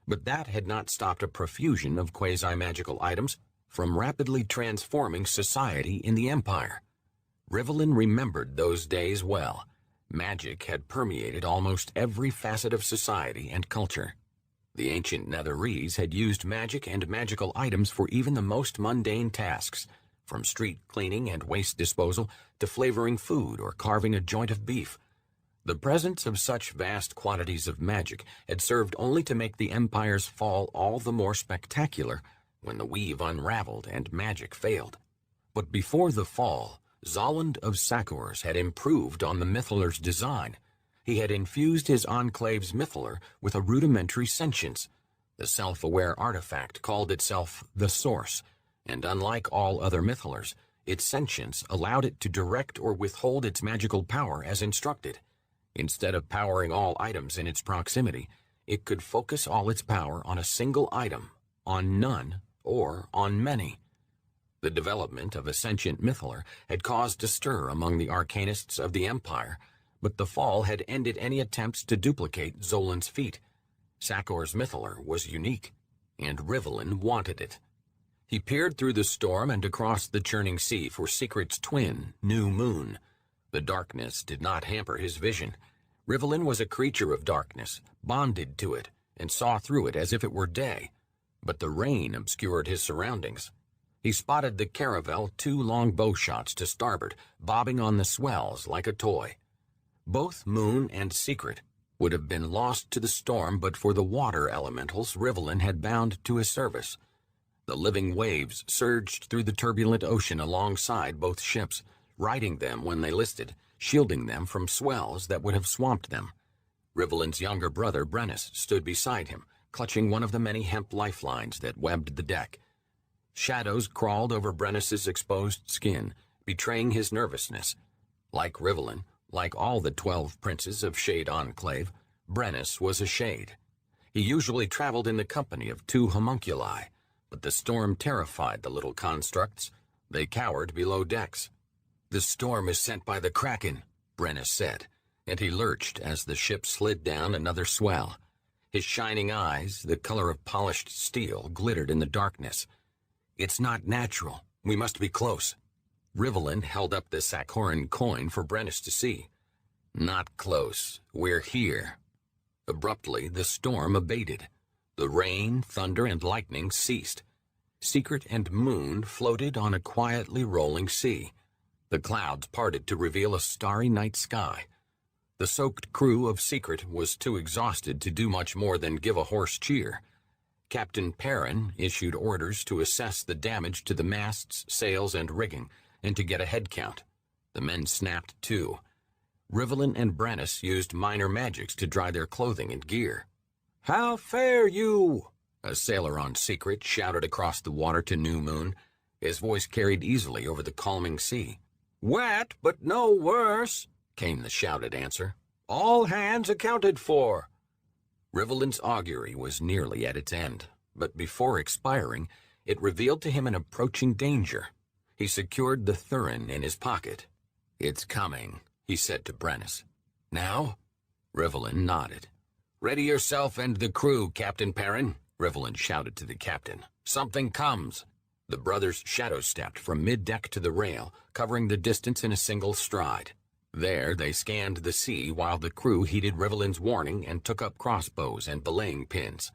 but that had not stopped a profusion of quasi-magical items from rapidly transforming society in the Empire. Rivelin remembered those days well. Magic had permeated almost every facet of society and culture. The ancient Netherese had used magic and magical items for even the most mundane tasks, from street cleaning and waste disposal to flavoring food or carving a joint of beef. The presence of such vast quantities of magic had served only to make the Empire's fall all the more spectacular when the weave unraveled and magic failed. But before the fall, Zoland of Sakors had improved on the Mythalar's design. He had infused his enclave's Mythalar with a rudimentary sentience. The self-aware artifact called itself the Source, and unlike all other Mythalars, its sentience allowed it to direct or withhold its magical power as instructed. Instead of powering all items in its proximity, it could focus all its power on a single item, on none, or on many. The development of a sentient Mythalar had caused a stir among the arcanists of the Empire, but the fall had ended any attempts to duplicate Zolan's feat. Sakor's Mythalar was unique, and Rivelin wanted it. He peered through the storm and across the churning sea for Secret's twin, New Moon. The darkness did not hamper his vision. Rivelin was a creature of darkness, bonded to it, and saw through it as if it were day. But the rain obscured his surroundings. He spotted the caravel 2 long bow shots to starboard, bobbing on the swells like a toy. Both Moon and Secret would have been lost to the storm but for the water elementals Rivellin had bound to his service. The living waves surged through the turbulent ocean alongside both ships, righting them when they listed, shielding them from swells that would have swamped them. Rivellin's younger brother, Brennus, stood beside him, clutching one of the many hemp lifelines that webbed the deck. Shadows crawled over Brennus's exposed skin, betraying his nervousness. Like Rivellin, like all the 12 princes of Shade Enclave, Brennus was a Shade. He usually traveled in the company of 2 homunculi, but the storm terrified the little constructs. They cowered below decks. "The storm is sent by the Kraken," Brennus said, and he lurched as the ship slid down another swell. His shining eyes, the color of polished steel, glittered in the darkness. "It's not natural. We must be close." Rivellin held up the Sakhoran coin for Brennus to see. "Not close. We're here." Abruptly, the storm abated. The rain, thunder, and lightning ceased. Secret and Moon floated on a quietly rolling sea. The clouds parted to reveal a starry night sky. The soaked crew of Secret was too exhausted to do much more than give a hoarse cheer. Captain Perrin issued orders to assess the damage to the masts, sails, and rigging, and to get a head count. The men snapped to. Rivellin and Brennus used minor magics to dry their clothing and gear. "How fare you?" a sailor on Secret shouted across the water to New Moon. His voice carried easily over the calming sea. "Wet, but no worse," came the shouted answer. "All hands accounted for." Rivellin's augury was nearly at its end, but before expiring, it revealed to him an approaching danger. He secured the Thurin in his pocket. "It's coming," he said to Brennus. "Now?" Rivellin nodded. "Ready yourself and the crew, Captain Perrin," Rivellin shouted to the captain. "Something comes." The brothers shadow-stepped from mid-deck to the rail, covering the distance in a single stride. There they scanned the sea while the crew heeded Rivellin's warning and took up crossbows and belaying pins.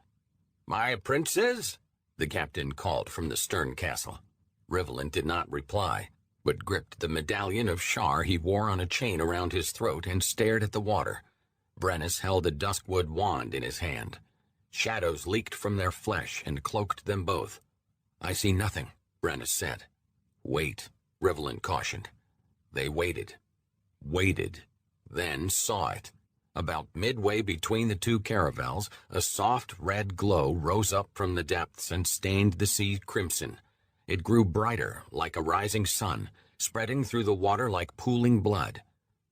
"My princes?" the captain called from the stern castle. Rivellin did not reply, but gripped the medallion of Shar he wore on a chain around his throat and stared at the water. Brennus held a duskwood wand in his hand. Shadows leaked from their flesh and cloaked them both. "I see nothing," Brennus said. "Wait," Rivellin cautioned. They waited, then saw it. About midway between the 2 caravels, a soft red glow rose up from the depths and stained the sea crimson. It grew brighter, like a rising sun, spreading through the water like pooling blood.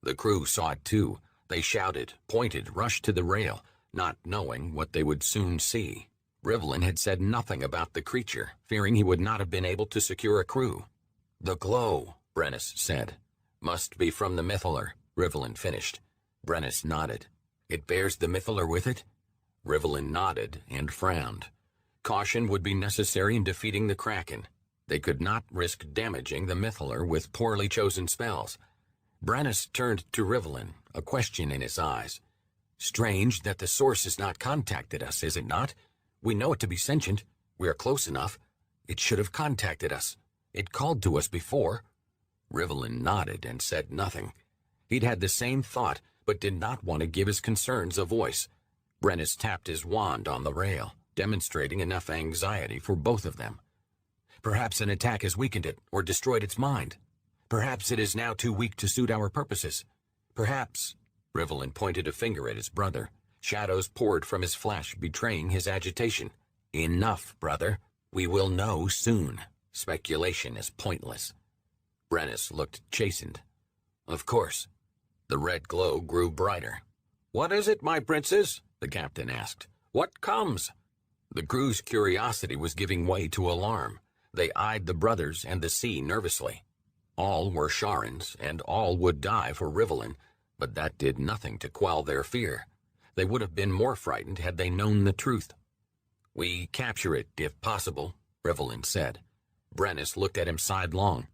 The crew saw it too. They shouted, pointed, rushed to the rail, not knowing what they would soon see. Rivellin had said nothing about the creature, fearing he would not have been able to secure a crew. "The glow," Brennus said. "Must be from the Mythaler," Rivellin finished. Brennus nodded. "It bears the Mythaler with it?" Rivellin nodded and frowned. Caution would be necessary in defeating the Kraken. They could not risk damaging the Mythaler with poorly chosen spells. Brennus turned to Rivellin, a question in his eyes. "Strange that the source has not contacted us, is it not? We know it to be sentient. We are close enough. It should have contacted us. It called to us before." Rivellin nodded and said nothing. He'd had the same thought, but did not want to give his concerns a voice. Brennus tapped his wand on the rail, demonstrating enough anxiety for both of them. "Perhaps an attack has weakened it, or destroyed its mind. Perhaps it is now too weak to suit our purposes. Perhaps—" Rivellin pointed a finger at his brother. Shadows poured from his flesh, betraying his agitation. "Enough, brother. We will know soon. Speculation is pointless." Brennus looked chastened. "Of course." The red glow grew brighter. "What is it, my princes?" the captain asked. "What comes?" The crew's curiosity was giving way to alarm. They eyed the brothers and the sea nervously. All were Sharans, and all would die for Rivellin, but that did nothing to quell their fear. They would have been more frightened had they known the truth. "We capture it, if possible," Rivellin said. Brennus looked at him sidelong.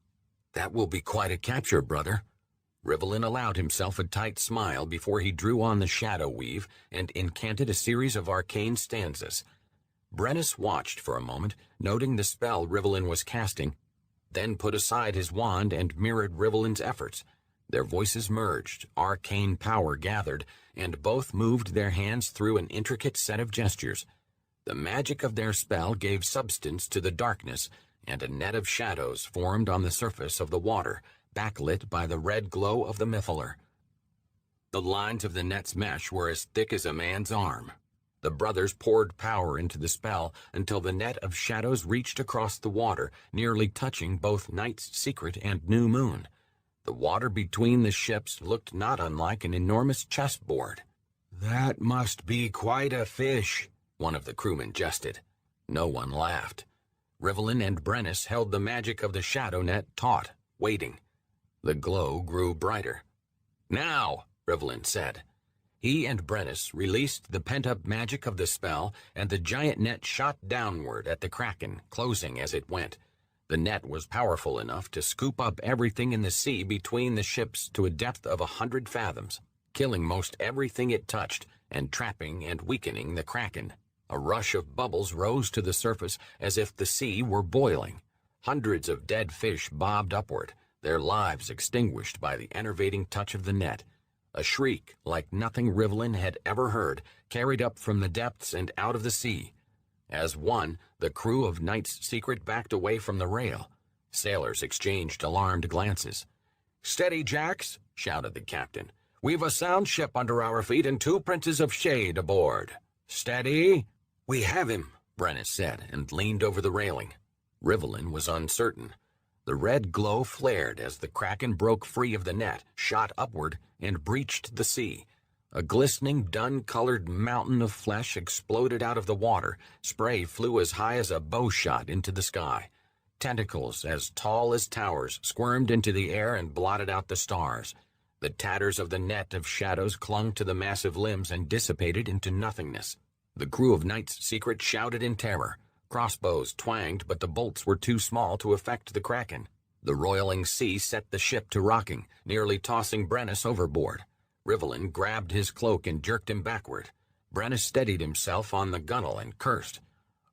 "That will be quite a capture, brother." Rivellin allowed himself a tight smile before he drew on the shadow weave and incanted a series of arcane stanzas. Brennus watched for a moment, noting the spell Rivellin was casting, then put aside his wand and mirrored Rivellin's efforts. Their voices merged, arcane power gathered, and both moved their hands through an intricate set of gestures. The magic of their spell gave substance to the darkness, and a net of shadows formed on the surface of the water, backlit by the red glow of the mythaler. The lines of the net's mesh were as thick as a man's arm. The brothers poured power into the spell until the net of shadows reached across the water, nearly touching both Night's Secret and New Moon. The water between the ships looked not unlike an enormous chessboard. "That must be quite a fish," one of the crewmen jested. No one laughed. Rivellin and Brennus held the magic of the shadow net taut, waiting. The glow grew brighter. "Now," Rivellin said. He and Brennus released the pent-up magic of the spell, and the giant net shot downward at the Kraken, closing as it went. The net was powerful enough to scoop up everything in the sea between the ships to a depth of 100 fathoms, killing most everything it touched, and trapping and weakening the Kraken. A rush of bubbles rose to the surface as if the sea were boiling. Hundreds of dead fish bobbed upward, their lives extinguished by the enervating touch of the net. A shriek, like nothing Rivellin had ever heard, carried up from the depths and out of the sea. As one, the crew of Night's Secret backed away from the rail. Sailors exchanged alarmed glances. "Steady, Jacks!" shouted the captain. "We've a sound ship under our feet and 2 princes of shade aboard. Steady!" "We have him," Brennus said, and leaned over the railing. Rivellin was uncertain. The red glow flared as the Kraken broke free of the net, shot upward, and breached the sea. A glistening, dun-colored mountain of flesh exploded out of the water. Spray flew as high as a bow shot into the sky. Tentacles as tall as towers squirmed into the air and blotted out the stars. The tatters of the net of shadows clung to the massive limbs and dissipated into nothingness. The crew of Night's Secret shouted in terror. Crossbows twanged, but the bolts were too small to affect the Kraken. The roiling sea set the ship to rocking, nearly tossing Brennus overboard. Rivellin grabbed his cloak and jerked him backward. Brennus steadied himself on the gunwale and cursed.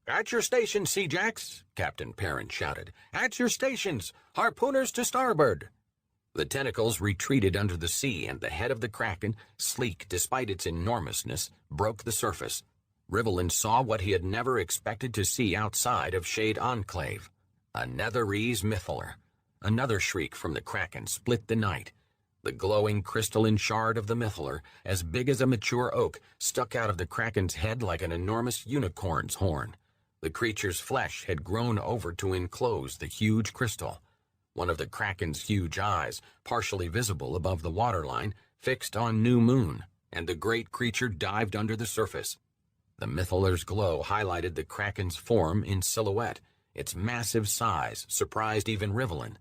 "At your stations, Sea-Jacks!" Captain Perrin shouted. "At your stations! Harpooners to starboard!" The tentacles retreated under the sea, and the head of the Kraken, sleek despite its enormousness, broke the surface. Rivellin saw what he had never expected to see outside of Shade Enclave. A Netherese mythaler. Another shriek from the Kraken split the night. The glowing crystalline shard of the mythaler, as big as a mature oak, stuck out of the Kraken's head like an enormous unicorn's horn. The creature's flesh had grown over to enclose the huge crystal. One of the Kraken's huge eyes, partially visible above the waterline, fixed on New Moon, and the great creature dived under the surface. The mythaler's glow highlighted the Kraken's form in silhouette. Its massive size surprised even Rivellin.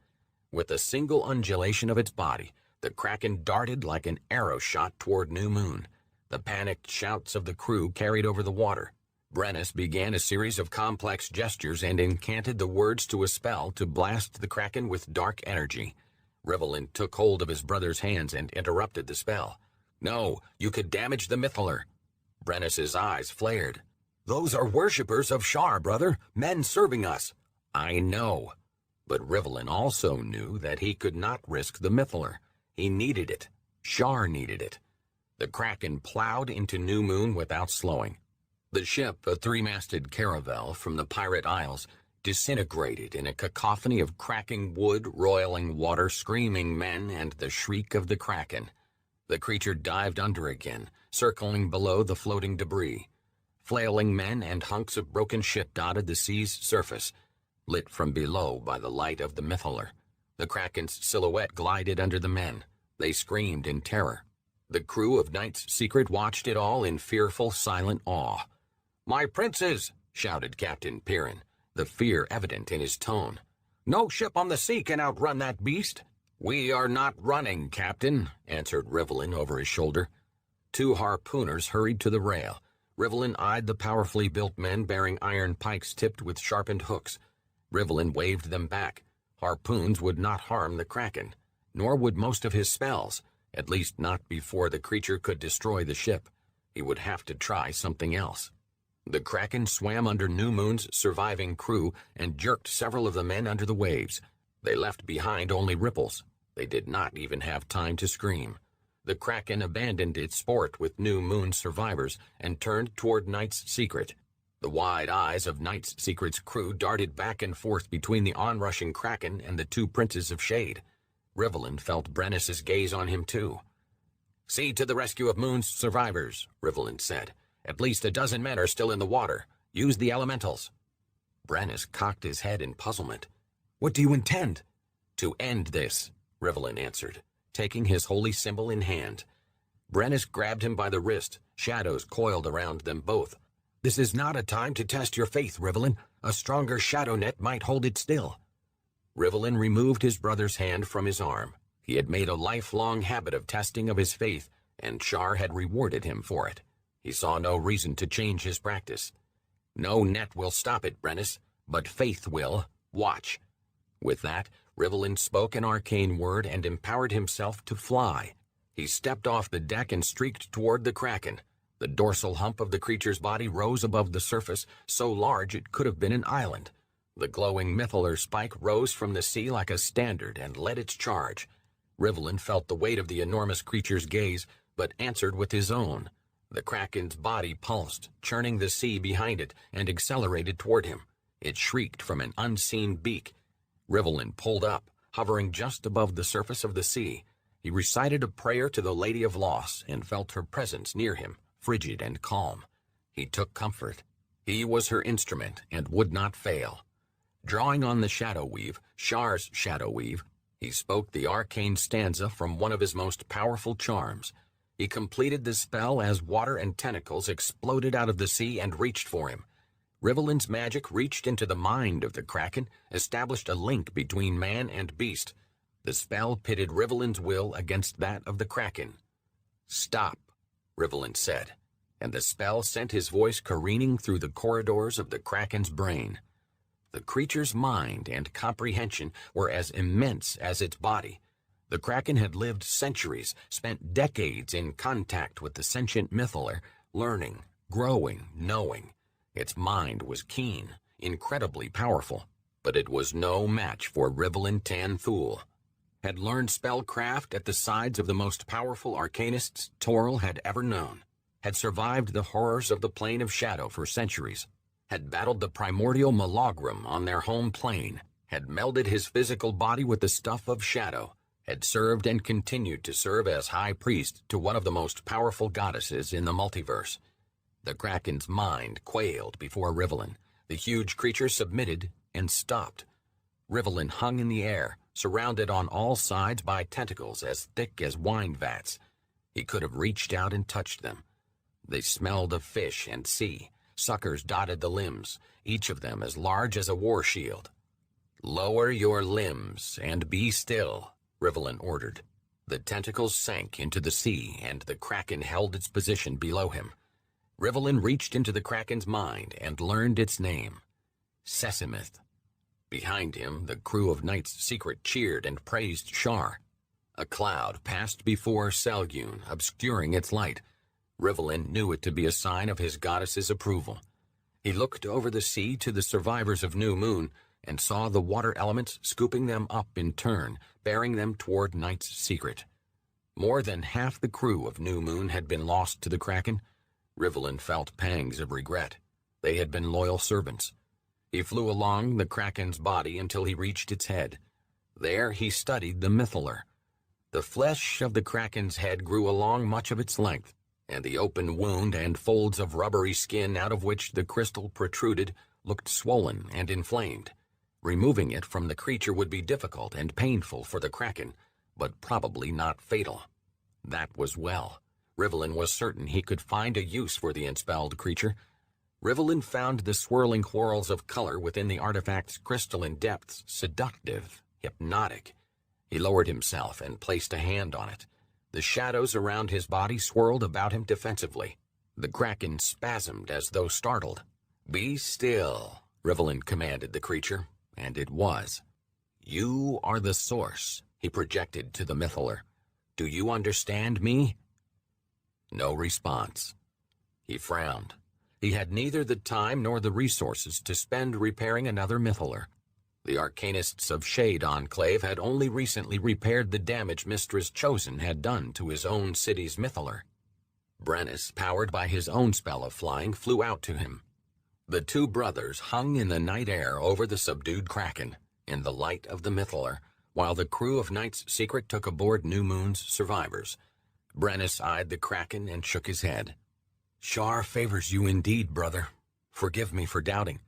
With a single undulation of its body, the Kraken darted like an arrow shot toward New Moon. The panicked shouts of the crew carried over the water. Brennus began a series of complex gestures and incanted the words to a spell to blast the Kraken with dark energy. Rivellin took hold of his brother's hands and interrupted the spell. "No, you could damage the mythaler." Brennus's eyes flared. "Those are worshippers of Shar, brother, men serving us." "I know." But Rivellin also knew that he could not risk the mythaler. He needed it. Shar needed it. The Kraken plowed into New Moon without slowing. The ship, a 3-masted caravel from the Pirate Isles, disintegrated in a cacophony of cracking wood, roiling water, screaming men, and the shriek of the Kraken. The creature dived under again, circling below the floating debris. Flailing men and hunks of broken ship dotted the sea's surface, lit from below by the light of the mythaler. The Kraken's silhouette glided under the men. They screamed in terror. The crew of Night's Secret watched it all in fearful, silent awe. "My princes!" shouted Captain Perrin, the fear evident in his tone. "No ship on the sea can outrun that beast." "We are not running, Captain," answered Rivellin over his shoulder. 2 harpooners hurried to the rail. Rivellin eyed the powerfully built men bearing iron pikes tipped with sharpened hooks. Rivellin waved them back. Harpoons would not harm the Kraken, nor would most of his spells, at least not before the creature could destroy the ship. He would have to try something else. The Kraken swam under New Moon's surviving crew and jerked several of the men under the waves. They left behind only ripples. They did not even have time to scream. The Kraken abandoned its sport with New Moon survivors and turned toward Night's Secret. The wide eyes of Night's Secret's crew darted back and forth between the onrushing Kraken and the two Princes of Shade. Rivelin felt Brennus's gaze on him too. "See to the rescue of Moon's survivors," Rivelin said. "At least a dozen men are still in the water. Use the elementals." Brennus cocked his head in puzzlement. "What do you intend?" "To end this," Rivelin answered, taking his holy symbol in hand. Brennus grabbed him by the wrist. Shadows coiled around them both. "This is not a time to test your faith, Rivelin. A stronger shadow net might hold it still." Rivelin removed his brother's hand from his arm. He had made a lifelong habit of testing of his faith, and Shar had rewarded him for it. He saw no reason to change his practice. "No net will stop it, Brennus, but faith will. Watch." With that, Rivelin spoke an arcane word and empowered himself to fly. He stepped off the deck and streaked toward the Kraken. The dorsal hump of the creature's body rose above the surface, so large it could have been an island. The glowing mithallar spike rose from the sea like a standard and led its charge. Rivelin felt the weight of the enormous creature's gaze, but answered with his own. The Kraken's body pulsed, churning the sea behind it, and accelerated toward him. It shrieked from an unseen beak. Rivelin pulled up, hovering just above the surface of the sea. He recited a prayer to the Lady of Loss and felt her presence near him, frigid and calm. He took comfort. He was her instrument and would not fail. Drawing on the shadow weave, Shar's shadow weave, he spoke the arcane stanza from one of his most powerful charms. He completed the spell as water and tentacles exploded out of the sea and reached for him. Rivelin's magic reached into the mind of the Kraken, established a link between man and beast. The spell pitted Rivelin's will against that of the Kraken. "Stop," Rivelin said, and the spell sent his voice careening through the corridors of the Kraken's brain. The creature's mind and comprehension were as immense as its body. The Kraken had lived centuries, spent decades in contact with the sentient mythallar, learning, growing, knowing. Its mind was keen, incredibly powerful, but it was no match for Rivelin Tanthul. Had learned spellcraft at the sides of the most powerful arcanists Toril had ever known. Had survived the horrors of the Plane of Shadow for centuries. Had battled the primordial Malagrum on their home plane. Had melded his physical body with the stuff of shadow. Had served and continued to serve as high priest to one of the most powerful goddesses in the multiverse. The Kraken's mind quailed before Rivelin. The huge creature submitted and stopped. Rivelin hung in the air, surrounded on all sides by tentacles as thick as wine vats. He could have reached out and touched them. They smelled of fish and sea. Suckers dotted the limbs, each of them as large as a war shield. "Lower your limbs and be still," Rivelin ordered. The tentacles sank into the sea, and the Kraken held its position below him. Rivelin reached into the Kraken's mind and learned its name. Sesamith. Behind him, the crew of Night's Secret cheered and praised Shar. A cloud passed before Selgun, obscuring its light. Rivelin knew it to be a sign of his goddess's approval. He looked over the sea to the survivors of New Moon and saw the water elements scooping them up in turn, bearing them toward Night's Secret. More than half the crew of New Moon had been lost to the Kraken. Rivelin felt pangs of regret. They had been loyal servants. He flew along the Kraken's body until he reached its head. There he studied the mythallar. The flesh of the Kraken's head grew along much of its length, and the open wound and folds of rubbery skin out of which the crystal protruded looked swollen and inflamed. Removing it from the creature would be difficult and painful for the Kraken, but probably not fatal. That was well. Rivelin was certain he could find a use for the enspelled creature. Rivelin found the swirling whorls of color within the artifact's crystalline depths seductive, hypnotic. He lowered himself and placed a hand on it. The shadows around his body swirled about him defensively. The Kraken spasmed as though startled. "Be still," Rivelin commanded the creature, and it was. "You are the source," he projected to the mythallar. "Do you understand me?" No response. He frowned. He had neither the time nor the resources to spend repairing another mythallar. The arcanists of Shade Enclave had only recently repaired the damage Mistress Chosen had done to his own city's mythaler. Brennus, powered by his own spell of flying, flew out to him. The two brothers hung in the night air over the subdued kraken, in the light of the mythaler, while the crew of Night's Secret took aboard New Moon's survivors. Brennus eyed the kraken and shook his head. "Shar favors you indeed, brother. Forgive me for doubting."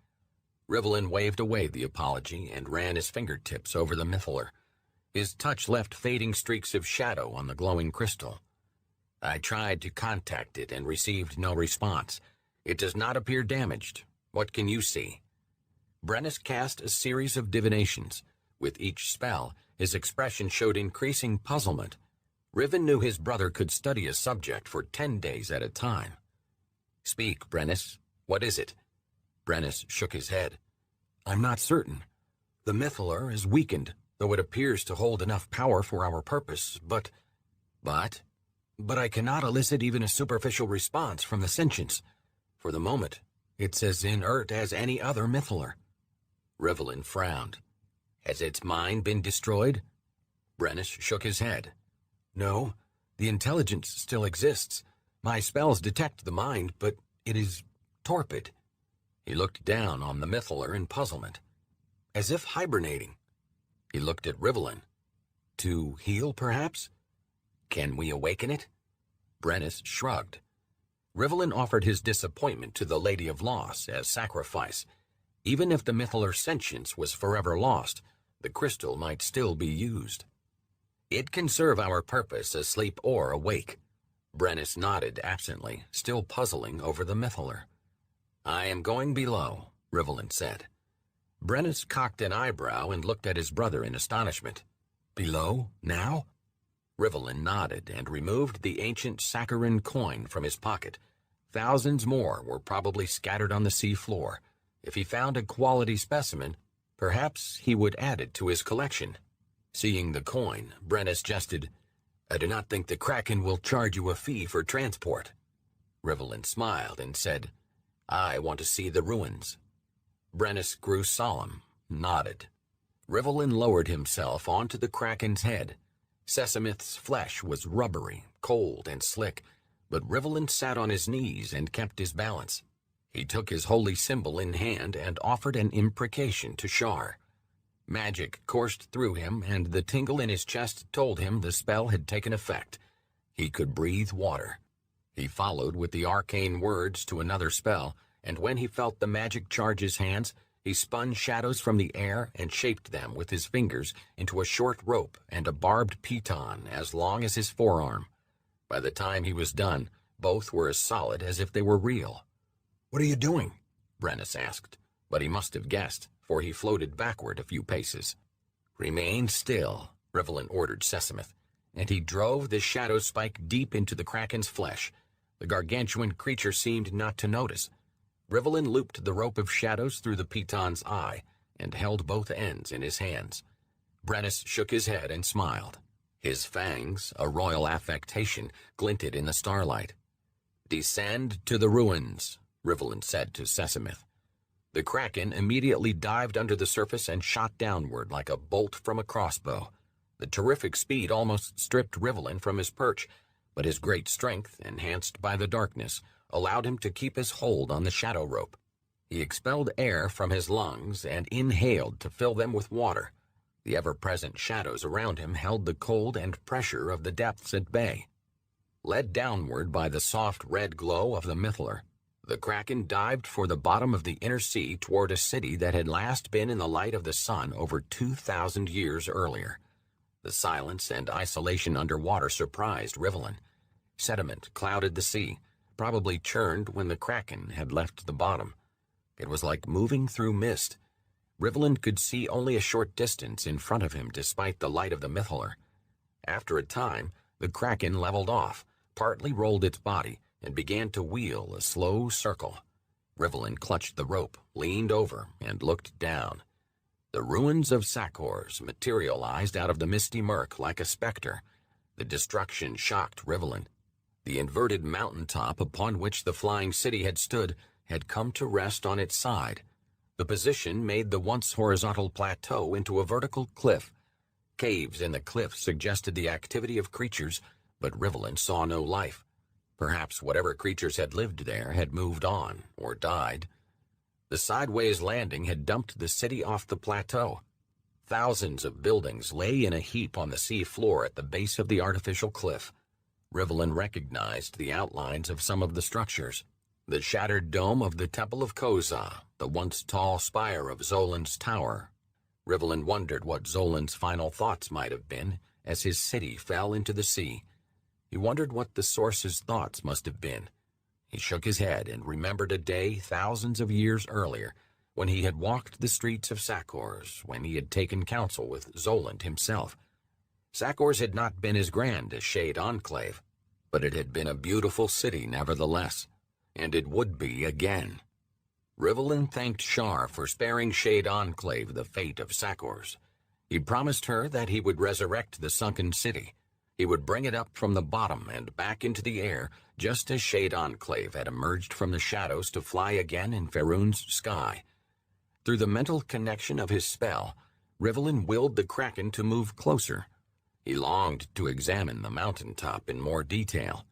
Rivelin waved away the apology and ran his fingertips over the mythaler. His touch left fading streaks of shadow on the glowing crystal. "I tried to contact it and received no response. It does not appear damaged. What can you see?" Brennus cast a series of divinations. With each spell, his expression showed increasing puzzlement. Riven knew his brother could study a subject for 10 days at a time. "Speak, Brennus. What is it?" Brennus shook his head. "I'm not certain. The mythaler is weakened, though it appears to hold enough power for our purpose, but I cannot elicit even a superficial response from the sentients. For the moment, it's as inert as any other mythaler." Rivelin frowned. "Has its mind been destroyed?" Brennus shook his head. "No, the intelligence still exists. My spells detect the mind, but it is torpid." He looked down on the mythaler in puzzlement. "As if hibernating." He looked at Rivelin. "To heal, perhaps? Can we awaken it?" Brennus shrugged. Rivelin offered his disappointment to the Lady of Loss as sacrifice. Even if the mythaler's sentience was forever lost, the crystal might still be used. "It can serve our purpose asleep or awake." Brennus nodded absently, still puzzling over the mythaler. "I am going below," Rivelin said. Brennus cocked an eyebrow and looked at his brother in astonishment. "Below? Now?" Rivelin nodded and removed the ancient saccharine coin from his pocket. Thousands more were probably scattered on the sea floor. If he found a quality specimen, perhaps he would add it to his collection. Seeing the coin, Brennus jested, "I do not think the Kraken will charge you a fee for transport." Rivelin smiled and said, "I want to see the ruins." Brennus grew solemn, nodded. Rivelin lowered himself onto the Kraken's head. Sesamith's flesh was rubbery, cold, and slick, but Rivelin sat on his knees and kept his balance. He took his holy symbol in hand and offered an imprecation to Shar. Magic coursed through him, and the tingle in his chest told him the spell had taken effect. He could breathe water. He followed with the arcane words to another spell, and when he felt the magic charge his hands, he spun shadows from the air and shaped them with his fingers into a short rope and a barbed piton as long as his forearm. By the time he was done, both were as solid as if they were real. "What are you doing?" Brennus asked, but he must have guessed, for he floated backward a few paces. "Remain still," Rivelin ordered Sesamith, and he drove the shadow spike deep into the Kraken's flesh. The gargantuan creature seemed not to notice. Rivelin looped the rope of shadows through the piton's eye and held both ends in his hands. Brennus shook his head and smiled. His fangs, a royal affectation, glinted in the starlight. "Descend to the ruins," Rivelin said to Sesamith. The Kraken immediately dived under the surface and shot downward like a bolt from a crossbow. The terrific speed almost stripped Rivelin from his perch, but his great strength, enhanced by the darkness, allowed him to keep his hold on the shadow rope. He expelled air from his lungs and inhaled to fill them with water. The ever-present shadows around him held the cold and pressure of the depths at bay. Led downward by the soft red glow of the mythaler, the Kraken dived for the bottom of the inner sea toward a city that had last been in the light of the sun over 2,000 years earlier. The silence and isolation underwater surprised Rivelin. Sediment clouded the sea, probably churned when the Kraken had left the bottom. It was like moving through mist. Rivelin could see only a short distance in front of him despite the light of the mythaler. After a time, the Kraken leveled off, partly rolled its body, and began to wheel a slow circle. Rivelin clutched the rope, leaned over, and looked down. The ruins of Sakors materialized out of the misty murk like a specter. The destruction shocked Rivelin. The inverted mountaintop upon which the flying city had stood had come to rest on its side. The position made the once horizontal plateau into a vertical cliff. Caves in the cliff suggested the activity of creatures, but Rivlin saw no life. Perhaps whatever creatures had lived there had moved on or died. The sideways landing had dumped the city off the plateau. Thousands of buildings lay in a heap on the sea floor at the base of the artificial cliff. Rivlin recognized the outlines of some of the structures. The shattered dome of the Temple of Koza, the once tall spire of Zolan's tower. Rivlin wondered what Zolan's final thoughts might have been as his city fell into the sea. He wondered what the source's thoughts must have been. He shook his head and remembered a day thousands of years earlier when he had walked the streets of Sakors, when he had taken counsel with Zoland himself. Sakors had not been as grand as Shade Enclave, but it had been a beautiful city nevertheless, and it would be again. Rivlin thanked Shar for sparing Shade Enclave the fate of Sakors. He promised her that he would resurrect the sunken city. He would bring it up from the bottom and back into the air, just as Shade Enclave had emerged from the shadows to fly again in Faerun's sky. Through the mental connection of his spell, Rivlin willed the Kraken to move closer. He longed to examine the mountaintop in more detail.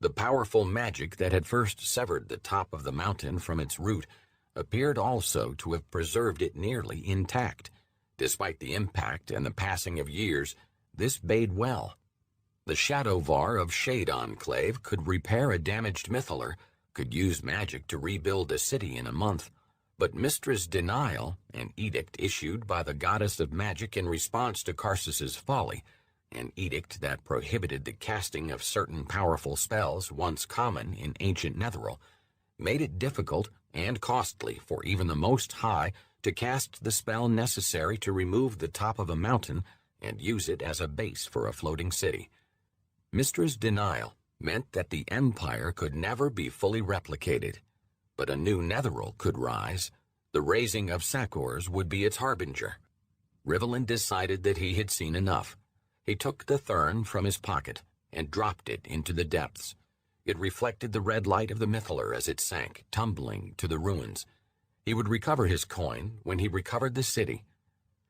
The powerful magic that had first severed the top of the mountain from its root appeared also to have preserved it nearly intact. Despite the impact and the passing of years, this bade well. The Shadowvar of Shade Enclave could repair a damaged mythaler, could use magic to rebuild a city in a month, but Mistress Denial, an edict issued by the goddess of magic in response to Karsus's folly, an edict that prohibited the casting of certain powerful spells once common in ancient Netheril, made it difficult and costly for even the Most High to cast the spell necessary to remove the top of a mountain and use it as a base for a floating city. Mistress Denial meant that the Empire could never be fully replicated, but a new Netheril could rise. The raising of Sakors would be its harbinger. Rivlin decided that he had seen enough. He took the thurn from his pocket and dropped it into the depths. It reflected the red light of the mythaler as it sank, tumbling to the ruins. He would recover his coin when he recovered the city.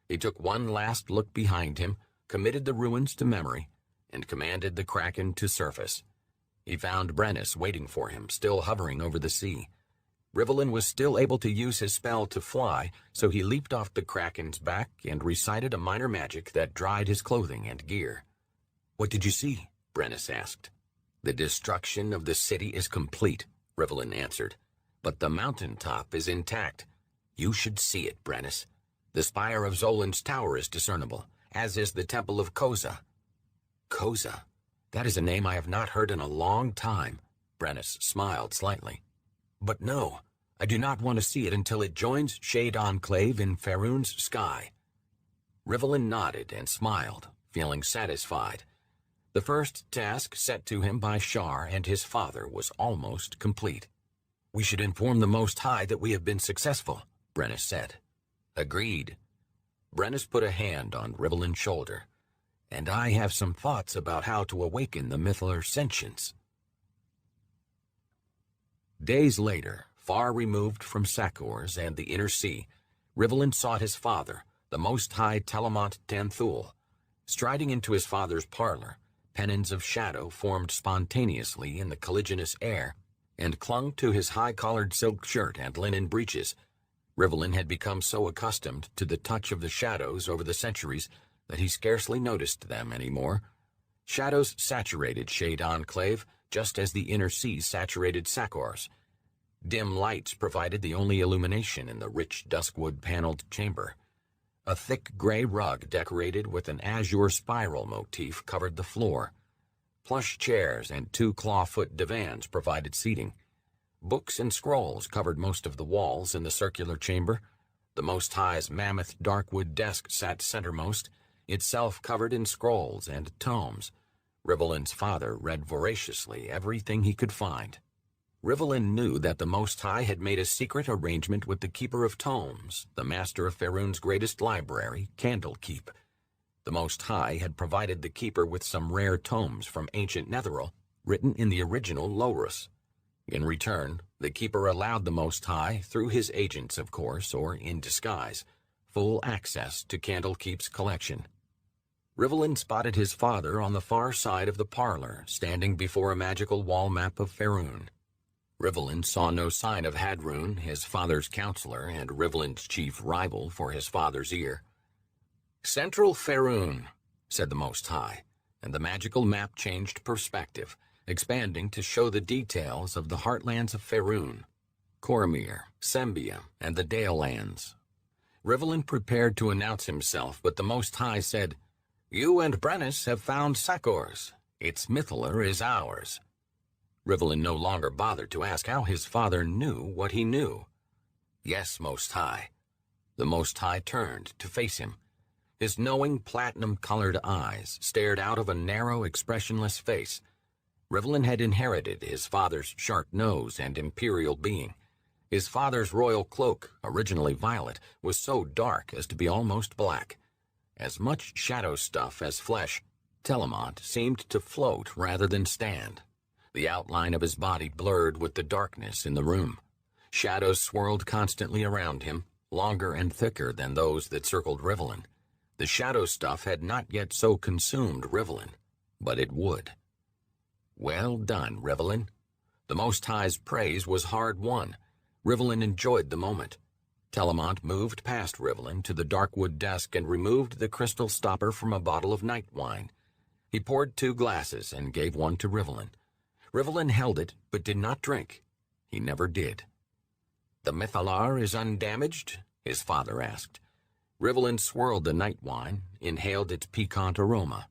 He took one last look behind him, committed the ruins to memory, and commanded the Kraken to surface. He found Brennus waiting for him, still hovering over the sea. Rivlin was still able to use his spell to fly, so he leaped off the Kraken's back and recited a minor magic that dried his clothing and gear. "What did you see?" Brennus asked. "The destruction of the city is complete," Rivlin answered, "but the mountaintop is intact. You should see it, Brennus. The spire of Zolan's tower is discernible, as is the Temple of Koza." "Koza? That is a name I have not heard in a long time." Brennus smiled slightly. "But no, I do not want to see it until it joins Shade Enclave in Faerun's sky." Rivlin nodded and smiled, feeling satisfied. The first task set to him by Shar and his father was almost complete. "We should inform the Most High that we have been successful," Brennus said. "Agreed." Brennus put a hand on Rivlin's shoulder. "And I have some thoughts about how to awaken the mythaler sentience." Days later, far removed from Sakors and the inner sea, Rivlin sought his father, the Most High Telemont Tanthul. Striding into his father's parlor, pennons of shadow formed spontaneously in the colliginous air and clung to his high-collared silk shirt and linen breeches. Rivlin had become so accustomed to the touch of the shadows over the centuries that he scarcely noticed them anymore. Shadows saturated Shade Enclave, just as the inner sea saturated Sakors. Dim lights provided the only illumination in the rich duskwood-paneled chamber. A thick gray rug decorated with an azure spiral motif covered the floor. Plush chairs and 2 clawfoot divans provided seating. Books and scrolls covered most of the walls in the circular chamber. The Most High's mammoth darkwood desk sat centermost, itself covered in scrolls and tomes. Rivlin's father read voraciously everything he could find. Rivlin knew that the Most High had made a secret arrangement with the Keeper of Tomes, the master of Faerun's greatest library, Candlekeep. The Most High had provided the Keeper with some rare tomes from ancient Netheril, written in the original Lorus. In return, the Keeper allowed the Most High, through his agents of course, or in disguise, full access to Candlekeep's collection. Rivellin spotted his father on the far side of the parlor, standing before a magical wall map of Faerun. Rivellin saw no sign of Hadrun, his father's counselor and Rivellin's chief rival for his father's ear. "Central Faerun," said the Most High, and the magical map changed perspective, expanding to show the details of the heartlands of Faerun, Cormyr, Sembia, and the Dale Lands. Rivellin prepared to announce himself, but the Most High said, "You and Brennus have found Sakors. Its Mythaler is ours." Rivellin no longer bothered to ask how his father knew what he knew. "Yes, Most High." The Most High turned to face him. His knowing, platinum-colored eyes stared out of a narrow, expressionless face. Rivellin had inherited his father's sharp nose and imperial being. His father's royal cloak, originally violet, was so dark as to be almost black. As much shadow stuff as flesh, Telemont seemed to float rather than stand. The outline of his body blurred with the darkness in the room. Shadows swirled constantly around him, longer and thicker than those that circled Rivellin. The shadow stuff had not yet so consumed Rivellin, but it would. "Well done, Rivellin." The Most High's praise was hard-won. Rivellin enjoyed the moment. Telemont moved past Rivellin to the darkwood desk and removed the crystal stopper from a bottle of night wine. He poured 2 glasses and gave one to Rivellin. Rivellin held it, but did not drink. He never did. "The Mythalar is undamaged?" his father asked. Rivellin swirled the night wine, inhaled its piquant aroma.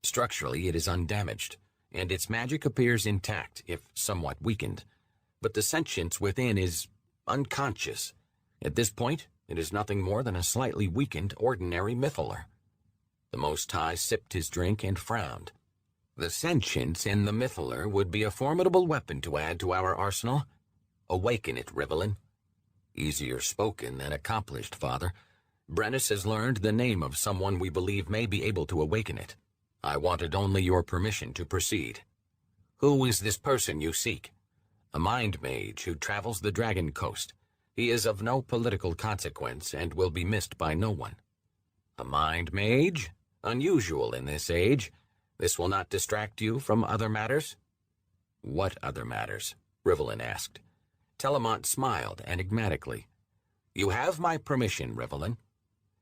"Structurally, it is undamaged, and its magic appears intact, if somewhat weakened. But the sentience within is unconscious. At this point, it is nothing more than a slightly weakened ordinary Mythaler." The Most High sipped his drink and frowned. "The sentience in the Mythaler would be a formidable weapon to add to our arsenal. Awaken it, Rivellin." "Easier spoken than accomplished, Father. Brennus has learned the name of someone we believe may be able to awaken it. I wanted only your permission to proceed." "Who is this person you seek?" "A mind mage who travels the Dragon Coast. He is of no political consequence and will be missed by no one." "A mind mage? Unusual in this age. This will not distract you from other matters?" "What other matters?" Rivellin asked. Telemont smiled enigmatically. "You have my permission, Rivellin."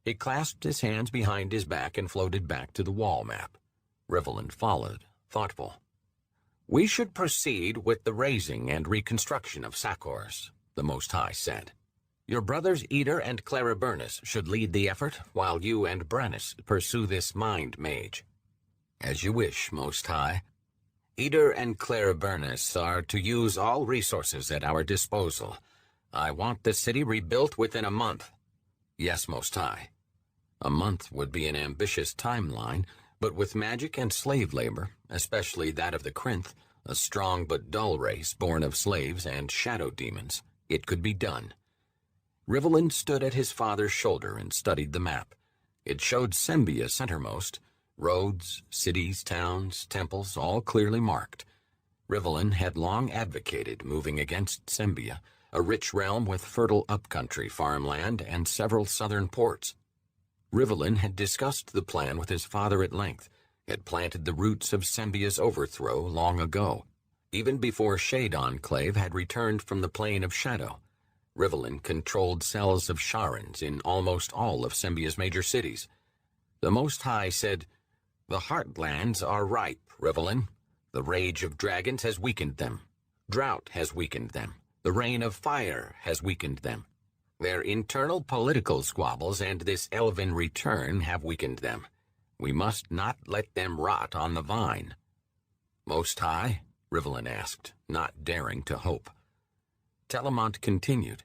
He clasped his hands behind his back and floated back to the wall map. Rivellin followed, thoughtful. "We should proceed with the raising and reconstruction of Sakors," the Most High said. "Your brothers Eder and Clariburnus should lead the effort, while you and Brennus pursue this mind mage." "As you wish, Most High." "Eder and Clariburnus are to use all resources at our disposal. I want the city rebuilt within a month." "Yes, Most High." A month would be an ambitious timeline, but with magic and slave labor, especially that of the Krynth, a strong but dull race born of slaves and shadow demons, it could be done. Rivellin stood at his father's shoulder and studied the map. It showed Sembia centermost, roads, cities, towns, temples, all clearly marked. Rivellin had long advocated moving against Sembia, a rich realm with fertile upcountry farmland and several southern ports. Rivellin had discussed the plan with his father at length, had planted the roots of Sembia's overthrow long ago, even before Shade Enclave had returned from the Plane of Shadow. Rivellin controlled cells of Sharans in almost all of Sembia's major cities. The Most High said, "The Heartlands are ripe, Rivellin. The rage of dragons has weakened them. Drought has weakened them. The rain of fire has weakened them. Their internal political squabbles and this elven return have weakened them. We must not let them rot on the vine." "Most High?" Rivellin asked, not daring to hope. Telemont continued,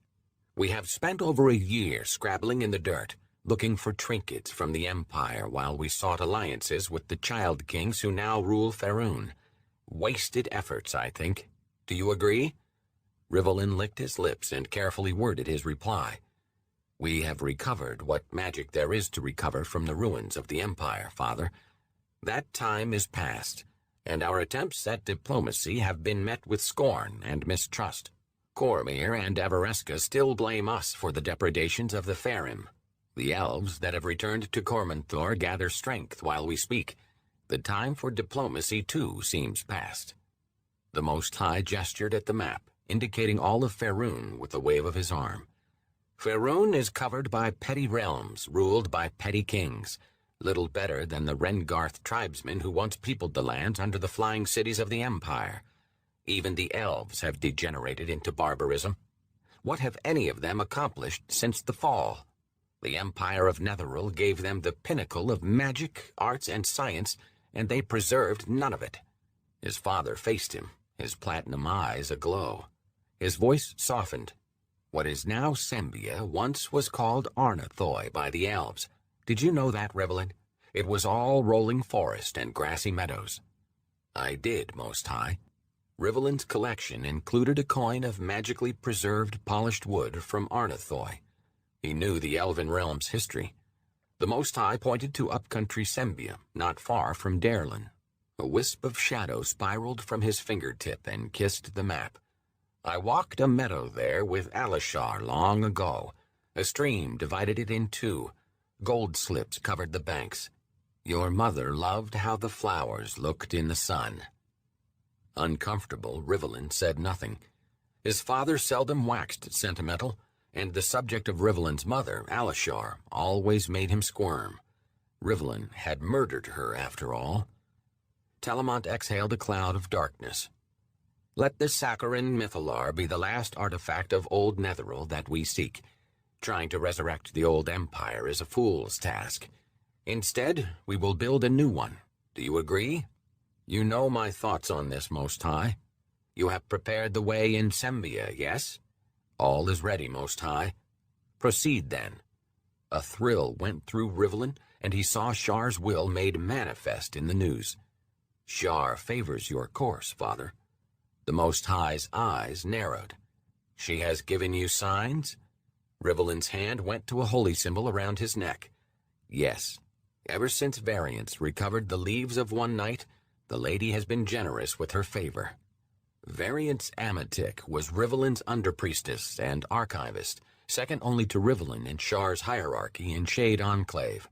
"We have spent over a year scrabbling in the dirt, looking for trinkets from the Empire while we sought alliances with the Child Kings who now rule Faerun. Wasted efforts, I think. Do you agree?" Rivellin licked his lips and carefully worded his reply. "We have recovered what magic there is to recover from the ruins of the Empire, Father. That time is past, and our attempts at diplomacy have been met with scorn and mistrust. Cormyr and Avareska still blame us for the depredations of the Farim. The elves that have returned to Cormanthor gather strength while we speak. The time for diplomacy, too, seems past." The Most High gestured at the map, indicating all of Faerun with a wave of his arm. "Faerun is covered by petty realms ruled by petty kings, little better than the Rengarth tribesmen who once peopled the lands under the flying cities of the Empire. Even the elves have degenerated into barbarism. What have any of them accomplished since the fall? The Empire of Netheril gave them the pinnacle of magic, arts, and science, and they preserved none of it." His father faced him, his platinum eyes aglow. His voice softened. "What is now Sembia once was called Arnathoi by the elves. Did you know that, Revelin? It was all rolling forest and grassy meadows." "I did, Most High." Rivelin's collection included a coin of magically preserved polished wood from Arnathoi. He knew the Elven realm's history. The Most High pointed to upcountry Sembia, not far from Daerlin. A wisp of shadow spiraled from his fingertip and kissed the map. "I walked a meadow there with Alishar long ago. A stream divided it in two. Gold slips covered the banks. Your mother loved how the flowers looked in the sun." Uncomfortable, Rivelin said nothing. His father seldom waxed sentimental, and the subject of Rivelin's mother, Alishar, always made him squirm. Rivelin had murdered her, after all. Telemont exhaled a cloud of darkness. "Let the Sakharin Mythalar be the last artifact of old Netheril that we seek. Trying to resurrect the old empire is a fool's task. Instead, we will build a new one. Do you agree? You know my thoughts on this, Most High. You have prepared the way in Sembia, yes? All is ready, Most High. Proceed, then." A thrill went through Rivelin, and he saw Shar's will made manifest in the news. "Shar favors your course, Father." The Most High's eyes narrowed. "She has given you signs?" Rivelin's hand went to a holy symbol around his neck. "Yes. Ever since Variance recovered the leaves of one night, the lady has been generous with her favor." Variance Amatik was Rivelin's underpriestess and archivist, second only to Rivelin in Shar's hierarchy in Shade Enclave.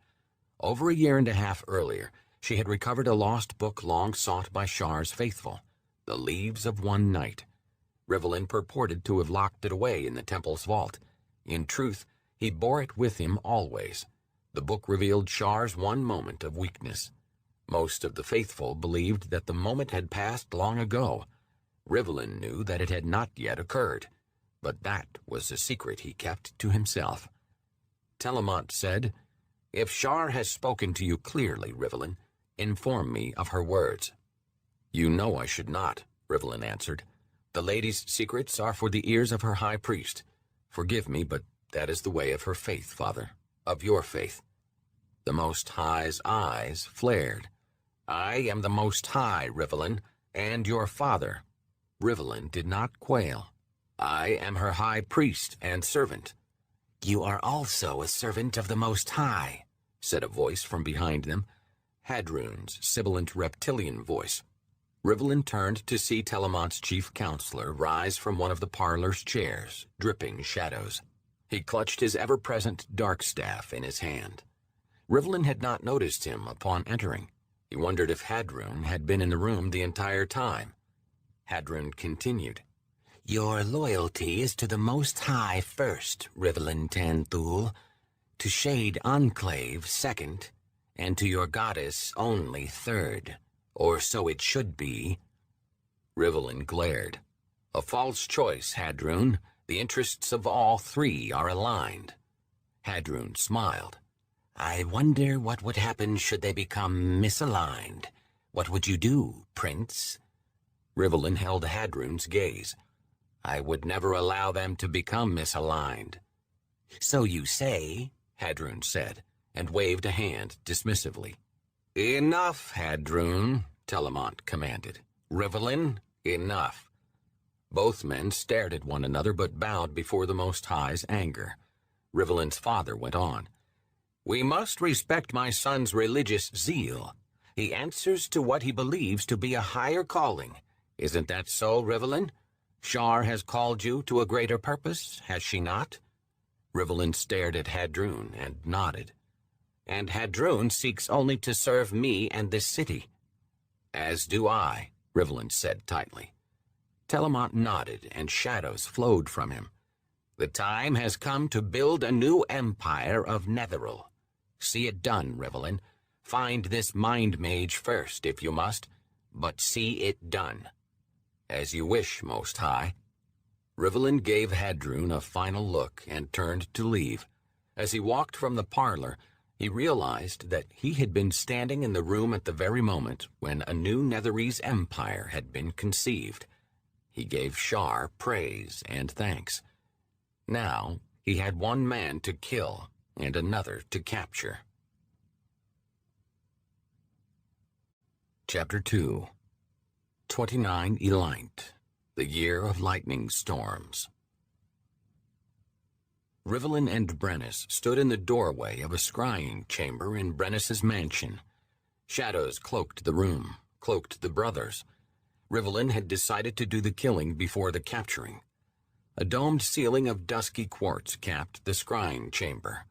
Over a year and a half earlier, she had recovered a lost book long sought by Shar's faithful, The Leaves of One Night. Rivelin purported to have locked it away in the temple's vault. In truth, he bore it with him always. The book revealed Shar's one moment of weakness. Most of the faithful believed that the moment had passed long ago. Rivelin knew that it had not yet occurred, but that was a secret he kept to himself. Telemont said, "If Shar has spoken to you clearly, Rivelin, inform me of her words." "You know I should not," Rivelin answered. "The lady's secrets are for the ears of her high priest. Forgive me, but that is the way of her faith, Father, of your faith." The Most High's eyes flared. "I am the Most High, Rivelin, and your father." Rivelin did not quail. "I am her high priest and servant." "You are also a servant of the Most High," said a voice from behind them, Hadrun's sibilant reptilian voice. Rivelin turned to see Telemont's chief counselor rise from one of the parlor's chairs, dripping shadows. He clutched his ever-present dark staff in his hand. Rivelin had not noticed him upon entering. He wondered if Hadrun had been in the room the entire time. Hadrun continued, "Your loyalty is to the Most High first, Rivelin Tanthul, to Shade Enclave second, and to your goddess only third, or so it should be." Rivelin glared. "A false choice, Hadrun. The interests of all three are aligned." Hadrun smiled. "I wonder what would happen should they become misaligned. What would you do, Prince?" Rivelin held Hadrun's gaze. "I would never allow them to become misaligned." "So you say," Hadrun said, and waved a hand dismissively. "Enough, Hadrun," Telemont commanded. "Rivelin, enough." Both men stared at one another but bowed before the Most High's anger. Rivelin's father went on. "We must respect my son's religious zeal. He answers to what he believes to be a higher calling. Isn't that so, Rivellin? Shar has called you to a greater purpose, has she not?" Rivellin stared at Hadrun and nodded. "And Hadrun seeks only to serve me and this city." "As do I," Rivellin said tightly. Telemont nodded, and shadows flowed from him. "The time has come to build a new empire of Netheril. See it done, Rivellin. Find this mind mage first, if you must, but see it done." "As you wish, Most High." Rivellin gave Hadrun a final look and turned to leave. As he walked from the parlor, he realized that he had been standing in the room at the very moment when a new Netherese empire had been conceived. He gave Shar praise and thanks. Now he had one man to kill and another to capture. Chapter 2. 29 Elint, the Year of Lightning Storms. Rivellin and Brennus stood in the doorway of a scrying chamber in Brennus's mansion. Shadows cloaked the room, cloaked the brothers. Rivellin had decided to do the killing before the capturing. A domed ceiling of dusky quartz capped the scrying chamber,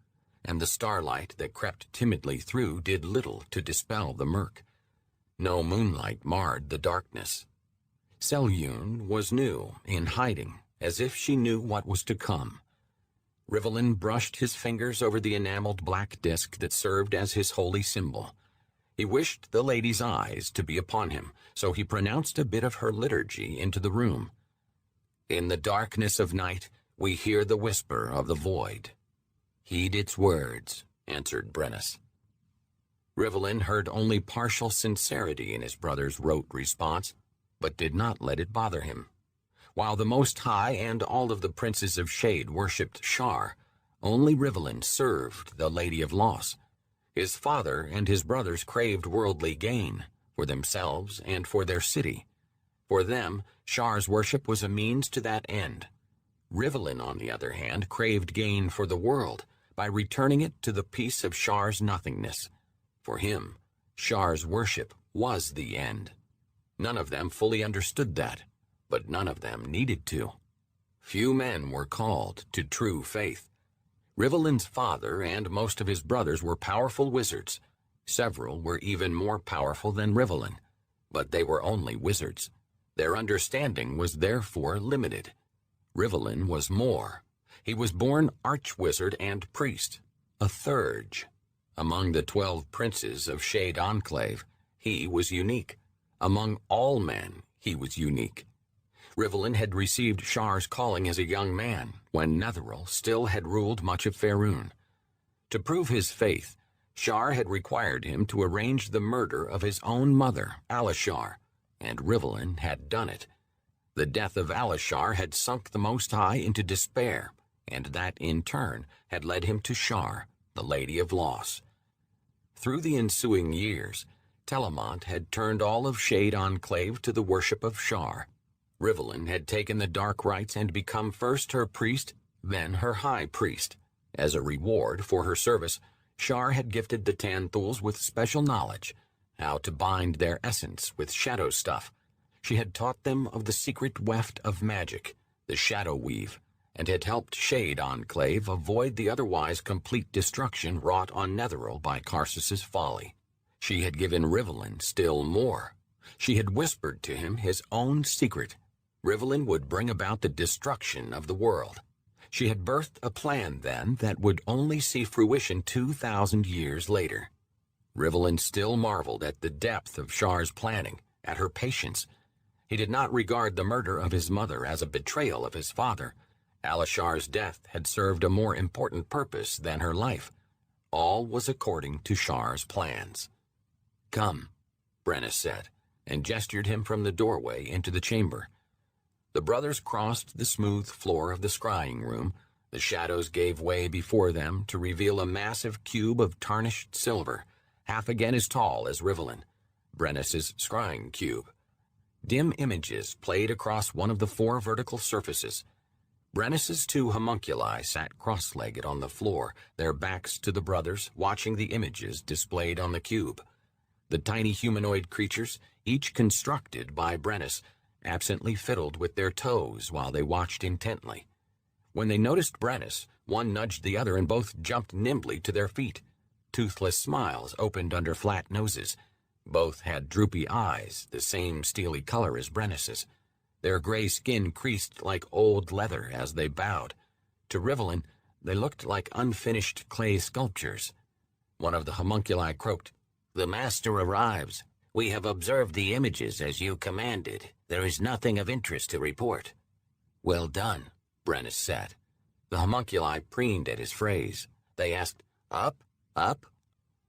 and the starlight that crept timidly through did little to dispel the murk. No moonlight marred the darkness. Selyun was new, in hiding, as if she knew what was to come. Rivellin brushed his fingers over the enameled black disk that served as his holy symbol. He wished the lady's eyes to be upon him, so he pronounced a bit of her liturgy into the room. "In the darkness of night, we hear the whisper of the void. Heed its words," answered Brennus. Rivellin heard only partial sincerity in his brother's rote response, but did not let it bother him. While the Most High and all of the princes of Shade worshipped Shar, only Rivellin served the Lady of Loss. His father and his brothers craved worldly gain, for themselves and for their city. For them, Shar's worship was a means to that end. Rivellin, on the other hand, craved gain for the world by returning it to the peace of Shar's nothingness. For him, Shar's worship was the end. None of them fully understood that, but none of them needed to. Few men were called to true faith. Rivellin's father and most of his brothers were powerful wizards. Several were even more powerful than Rivellin, but they were only wizards. Their understanding was therefore limited. Rivellin was more. He was born archwizard and priest, a thurge. Among the 12 princes of Shade Enclave, he was unique. Among all men, he was unique. Rivellin had received Shar's calling as a young man, when Netheril still had ruled much of Faerun. To prove his faith, Shar had required him to arrange the murder of his own mother, Alishar, and Rivellin had done it. The death of Alishar had sunk the Most High into despair, and that, in turn, had led him to Shar, the Lady of Loss. Through the ensuing years, Telemont had turned all of Shade Enclave to the worship of Shar. Rivellin had taken the dark rites and become first her priest, then her high priest. As a reward for her service, Shar had gifted the Tanthuls with special knowledge, how to bind their essence with shadow stuff. She had taught them of the secret weft of magic, the shadow weave, and had helped Shade Enclave avoid the otherwise complete destruction wrought on Netheril by Karsus's folly. She had given Rivellin still more. She had whispered to him his own secret. Rivellin would bring about the destruction of the world. She had birthed a plan then that would only see fruition 2,000 years later. Rivellin still marveled at the depth of Shar's planning, at her patience. He did not regard the murder of his mother as a betrayal of his father. Alishar's death had served a more important purpose than her life. All was according to Shar's plans. "Come," Brennus said, and gestured him from the doorway into the chamber. The brothers crossed the smooth floor of the scrying room. The shadows gave way before them to reveal a massive cube of tarnished silver, half again as tall as Rivellin, Brennus's scrying cube. Dim images played across one of the 4 vertical surfaces. Brennus's 2 homunculi sat cross-legged on the floor, their backs to the brothers, watching the images displayed on the cube. The tiny humanoid creatures, each constructed by Brennus, absently fiddled with their toes while they watched intently. When they noticed Brennus, one nudged the other and both jumped nimbly to their feet. Toothless smiles opened under flat noses. Both had droopy eyes, the same steely color as Brennus's. Their gray skin creased like old leather as they bowed. To Rivellin, they looked like unfinished clay sculptures. One of the homunculi croaked, "The master arrives. We have observed the images as you commanded. There is nothing of interest to report." "Well done," Brennus said. The homunculi preened at his phrase. They asked, "Up? Up?"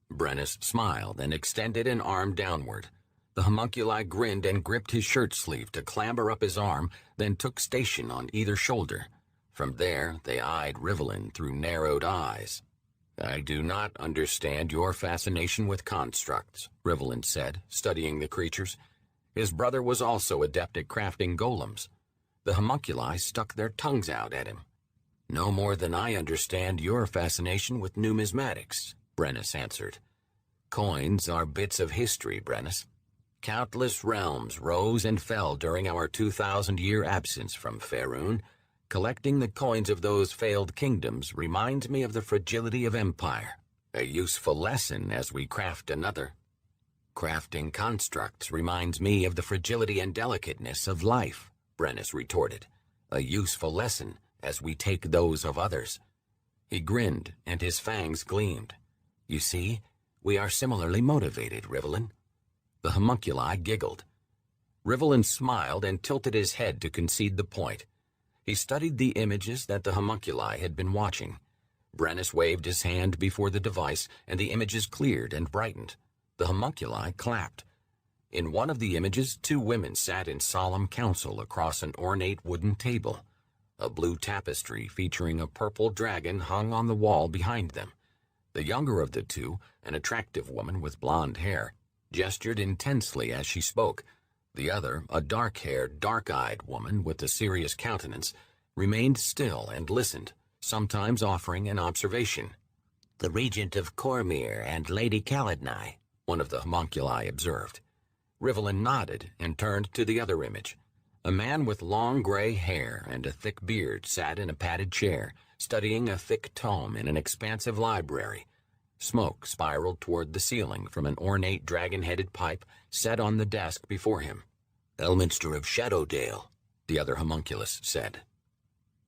Brennus smiled and extended an arm downward. The homunculi grinned and gripped his shirt sleeve to clamber up his arm, then took station on either shoulder. From there, they eyed Rivellin through narrowed eyes. "I do not understand your fascination with constructs," Rivellin said, studying the creatures. His brother was also adept at crafting golems. The homunculi stuck their tongues out at him. "No more than I understand your fascination with numismatics," Brennus answered. "Coins are bits of history, Brennus. Countless realms rose and fell during our 2,000-year absence from Faerun. Collecting the coins of those failed kingdoms reminds me of the fragility of empire, a useful lesson as we craft another. Crafting constructs reminds me of the fragility and delicateness of life," Brennus retorted. "A useful lesson as we take those of others." He grinned, and his fangs gleamed. "You see, we are similarly motivated, Rivellin." The homunculi giggled. Rivellin smiled and tilted his head to concede the point. He studied the images that the homunculi had been watching. Brennus waved his hand before the device, and the images cleared and brightened. The homunculi clapped. In one of the images, two women sat in solemn council across an ornate wooden table. A blue tapestry featuring a purple dragon hung on the wall behind them. The younger of the two, an attractive woman with blonde hair, gestured intensely as she spoke. The other, a dark-haired, dark-eyed woman with a serious countenance, remained still and listened, sometimes offering an observation. "The Regent of Cormyr and Lady Caledni," one of the homunculi observed. Rivellin nodded and turned to the other image. A man with long gray hair and a thick beard sat in a padded chair, studying a thick tome in an expansive library. Smoke spiraled toward the ceiling from an ornate dragon-headed pipe set on the desk before him. "Elminster of Shadowdale," the other homunculus said.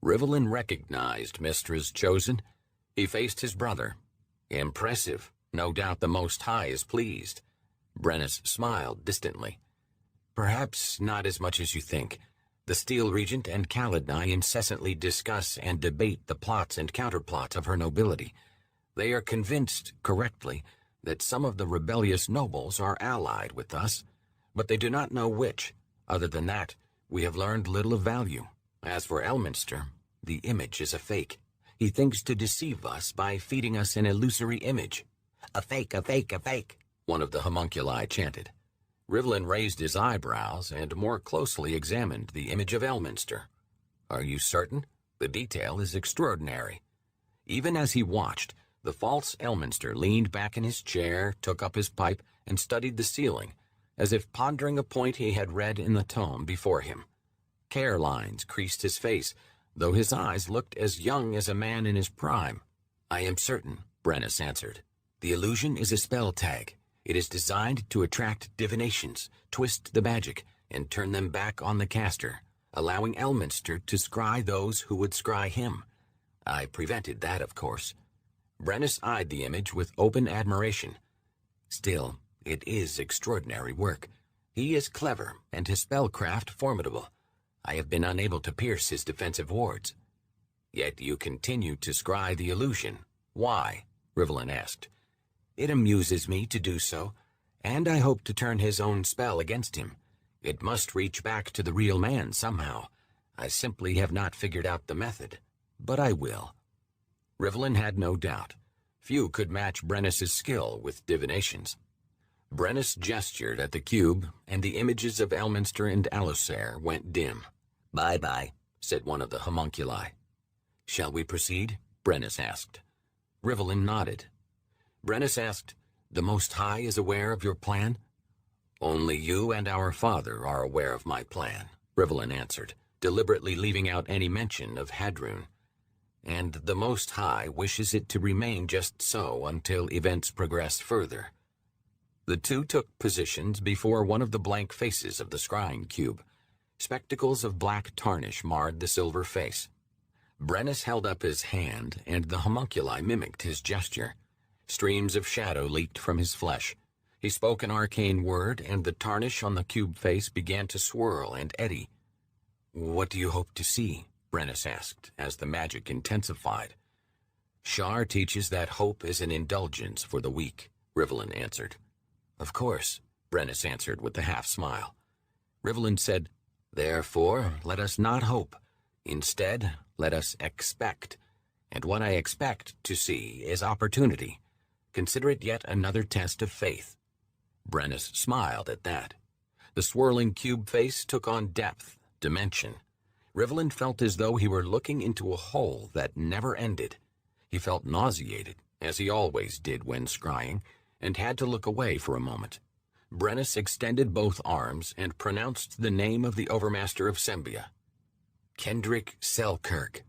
Rivellin recognized Mistress Chosen. He faced his brother. "Impressive. No doubt the Most High is pleased." Brennus smiled distantly. "Perhaps not as much as you think. The Steel Regent and Caledni incessantly discuss and debate the plots and counterplots of her nobility. They are convinced, correctly, that some of the rebellious nobles are allied with us, but they do not know which. Other than that, we have learned little of value. As for Elminster, the image is a fake. He thinks to deceive us by feeding us an illusory image." "A fake, a fake, a fake," one of the homunculi chanted. Rivellin raised his eyebrows and more closely examined the image of Elminster. "Are you certain? The detail is extraordinary." Even as he watched, the false Elminster leaned back in his chair, took up his pipe, and studied the ceiling, as if pondering a point he had read in the tome before him. Care lines creased his face, though his eyes looked as young as a man in his prime. "I am certain," Brennus answered. "The illusion is a spell tag. It is designed to attract divinations, twist the magic, and turn them back on the caster, allowing Elminster to scry those who would scry him. I prevented that, of course." Brennus eyed the image with open admiration. "Still, it is extraordinary work. He is clever, and his spellcraft formidable. I have been unable to pierce his defensive wards." "Yet you continue to scry the illusion. Why?" Rivellin asked. "It amuses me to do so, and I hope to turn his own spell against him. It must reach back to the real man somehow. I simply have not figured out the method, but I will." Rivellin had no doubt. Few could match Brennus's skill with divinations. Brennus gestured at the cube, and the images of Elminster and Alusair went dim. "Bye-bye," said one of the homunculi. "Shall we proceed?" Brennus asked. Rivellin nodded. Brennus asked, The Most High is aware of your plan?" "Only you and our father are aware of my plan," Rivlin answered, deliberately leaving out any mention of Hadrun. "And the Most High wishes it to remain just so until events progress further." The two took positions before one of the blank faces of the scrying cube. Spectacles of black tarnish marred the silver face. Brennus held up his hand, and the homunculi mimicked his gesture. Streams of shadow leaked from his flesh. He spoke an arcane word, and the tarnish on the cube face began to swirl and eddy. "What do you hope to see?" Brennus asked, as the magic intensified. "Shar teaches that hope is an indulgence for the weak," Rivlin answered. "Of course," Brennus answered with a half-smile. Rivlin said, "Therefore, let us not hope. Instead, let us expect. And what I expect to see is opportunity. Consider it yet another test of faith." Brennus smiled at that. The swirling cube face took on depth, dimension. Rivlin felt as though he were looking into a hole that never ended. He felt nauseated, as he always did when scrying, and had to look away for a moment. Brennus extended both arms and pronounced the name of the Overmaster of Sembia. "Kendrick Selkirk."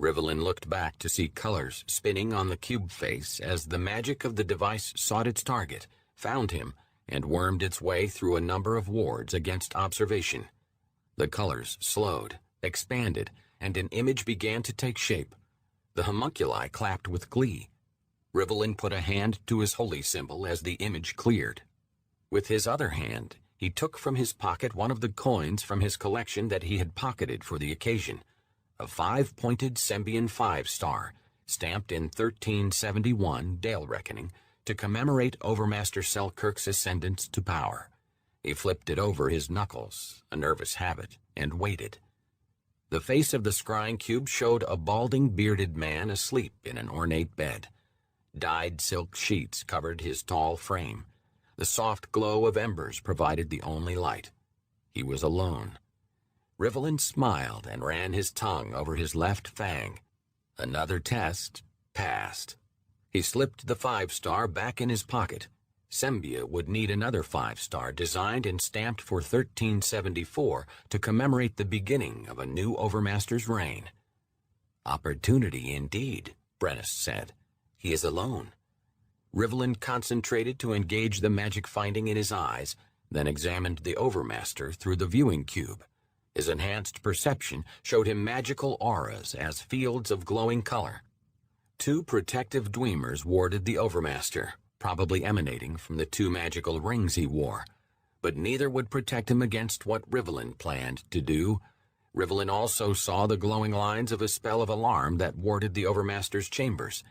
Rivlin looked back to see colors spinning on the cube face as the magic of the device sought its target, found him, and wormed its way through a number of wards against observation. The colors slowed, expanded, and an image began to take shape. The homunculi clapped with glee. Rivlin put a hand to his holy symbol as the image cleared. With his other hand, he took from his pocket one of the coins from his collection that he had pocketed for the occasion, a 5-pointed Sembian 5-star, stamped in 1371 Dale reckoning, to commemorate Overmaster Selkirk's ascendance to power. He flipped it over his knuckles, a nervous habit, and waited. The face of the scrying cube showed a balding, bearded man asleep in an ornate bed. Dyed silk sheets covered his tall frame. The soft glow of embers provided the only light. He was alone. Rivlin smiled and ran his tongue over his left fang. Another test passed. He slipped the 5-star back in his pocket. Sembia would need another 5-star designed and stamped for 1374 to commemorate the beginning of a new Overmaster's reign. "Opportunity indeed," Brennus said. "He is alone." Rivlin concentrated to engage the magic finding in his eyes, then examined the Overmaster through the viewing cube. His enhanced perception showed him magical auras as fields of glowing color. 2 protective dweemers warded the Overmaster, probably emanating from the 2 magical rings he wore. But neither would protect him against what Rivlin planned to do. Rivlin also saw the glowing lines of a spell of alarm that warded the Overmaster's chambers.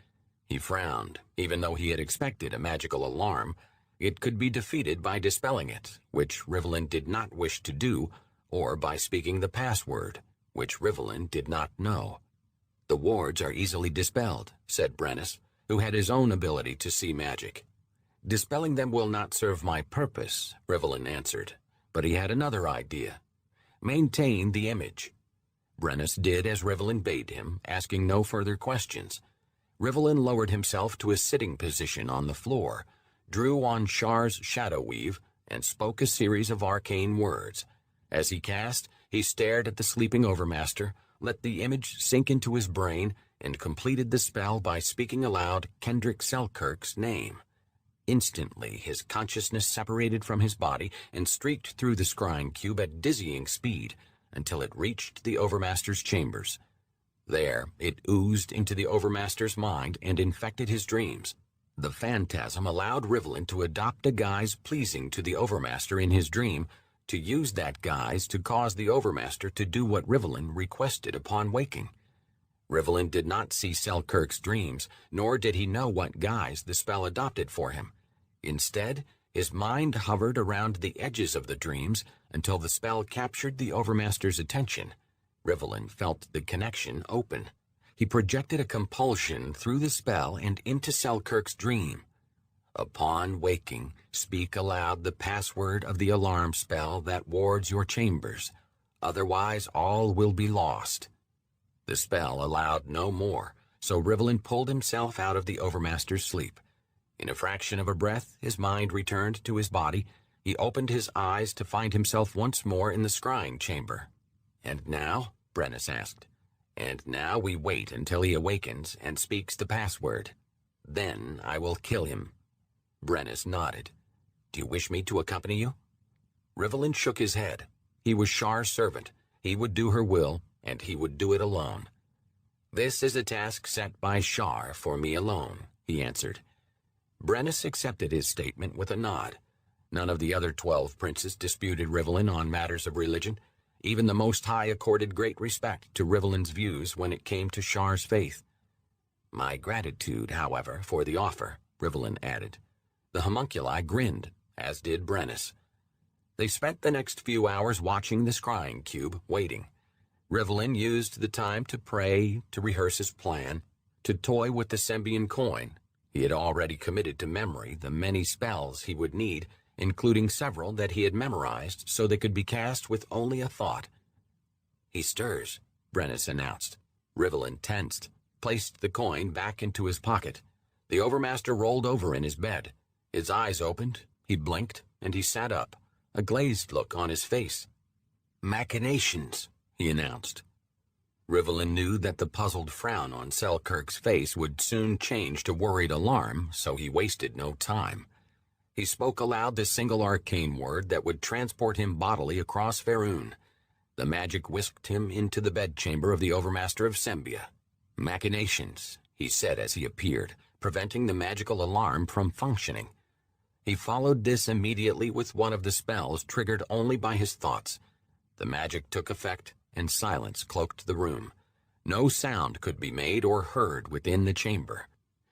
He frowned, even though he had expected a magical alarm. It could be defeated by dispelling it, which Rivlin did not wish to do, or by speaking the password, which Rivlin did not know. "The wards are easily dispelled," said Brennus, who had his own ability to see magic. "Dispelling them will not serve my purpose," Rivlin answered, but he had another idea. "Maintain the image." Brennus did as Rivlin bade him, asking no further questions. Rivlin lowered himself to a sitting position on the floor, drew on Shar's shadow weave, and spoke a series of arcane words. As he cast, he stared at the sleeping Overmaster, let the image sink into his brain, and completed the spell by speaking aloud Kendrick Selkirk's name. Instantly, his consciousness separated from his body and streaked through the scrying cube at dizzying speed until it reached the Overmaster's chambers. There, it oozed into the Overmaster's mind and infected his dreams. The phantasm allowed Rivlin to adopt a guise pleasing to the Overmaster in his dream, to use that guise to cause the Overmaster to do what Rivlin requested upon waking. Rivlin did not see Selkirk's dreams, nor did he know what guise the spell adopted for him. Instead, his mind hovered around the edges of the dreams until the spell captured the Overmaster's attention. Rivlin felt the connection open. He projected a compulsion through the spell and into Selkirk's dream. "Upon waking, speak aloud the password of the alarm spell that wards your chambers. Otherwise, all will be lost." The spell allowed no more, so Rivlin pulled himself out of the Overmaster's sleep. In a fraction of a breath, his mind returned to his body. He opened his eyes to find himself once more in the scrying chamber. "And now?" Brennus asked. "And now we wait until he awakens and speaks the password. Then I will kill him." Brennus nodded. "Do you wish me to accompany you?" Rivellin shook his head. He was Shar's servant. He would do her will, and he would do it alone. "This is a task set by Shar for me alone," he answered. Brennus accepted his statement with a nod. None of the other 12 princes disputed Rivellin on matters of religion. Even the Most High accorded great respect to Rivellin's views when it came to Shar's faith. "My gratitude, however, for the offer," Rivellin added. The homunculi grinned, as did Brennus. They spent the next few hours watching the scrying cube, waiting. Rivellin used the time to pray, to rehearse his plan, to toy with the Sembian coin. He had already committed to memory the many spells he would need, including several that he had memorized so they could be cast with only a thought. "He stirs," Brennus announced. Rivellin tensed, placed the coin back into his pocket. The Overmaster rolled over in his bed. His eyes opened, he blinked, and he sat up, a glazed look on his face. "Machinations," he announced. Rivellin knew that the puzzled frown on Selkirk's face would soon change to worried alarm, so he wasted no time. He spoke aloud the single arcane word that would transport him bodily across Faerun. The magic whisked him into the bedchamber of the Overmaster of Sembia. "Machinations," he said as he appeared, preventing the magical alarm from functioning. He followed this immediately with one of the spells triggered only by his thoughts. The magic took effect, and silence cloaked the room. No sound could be made or heard within the chamber.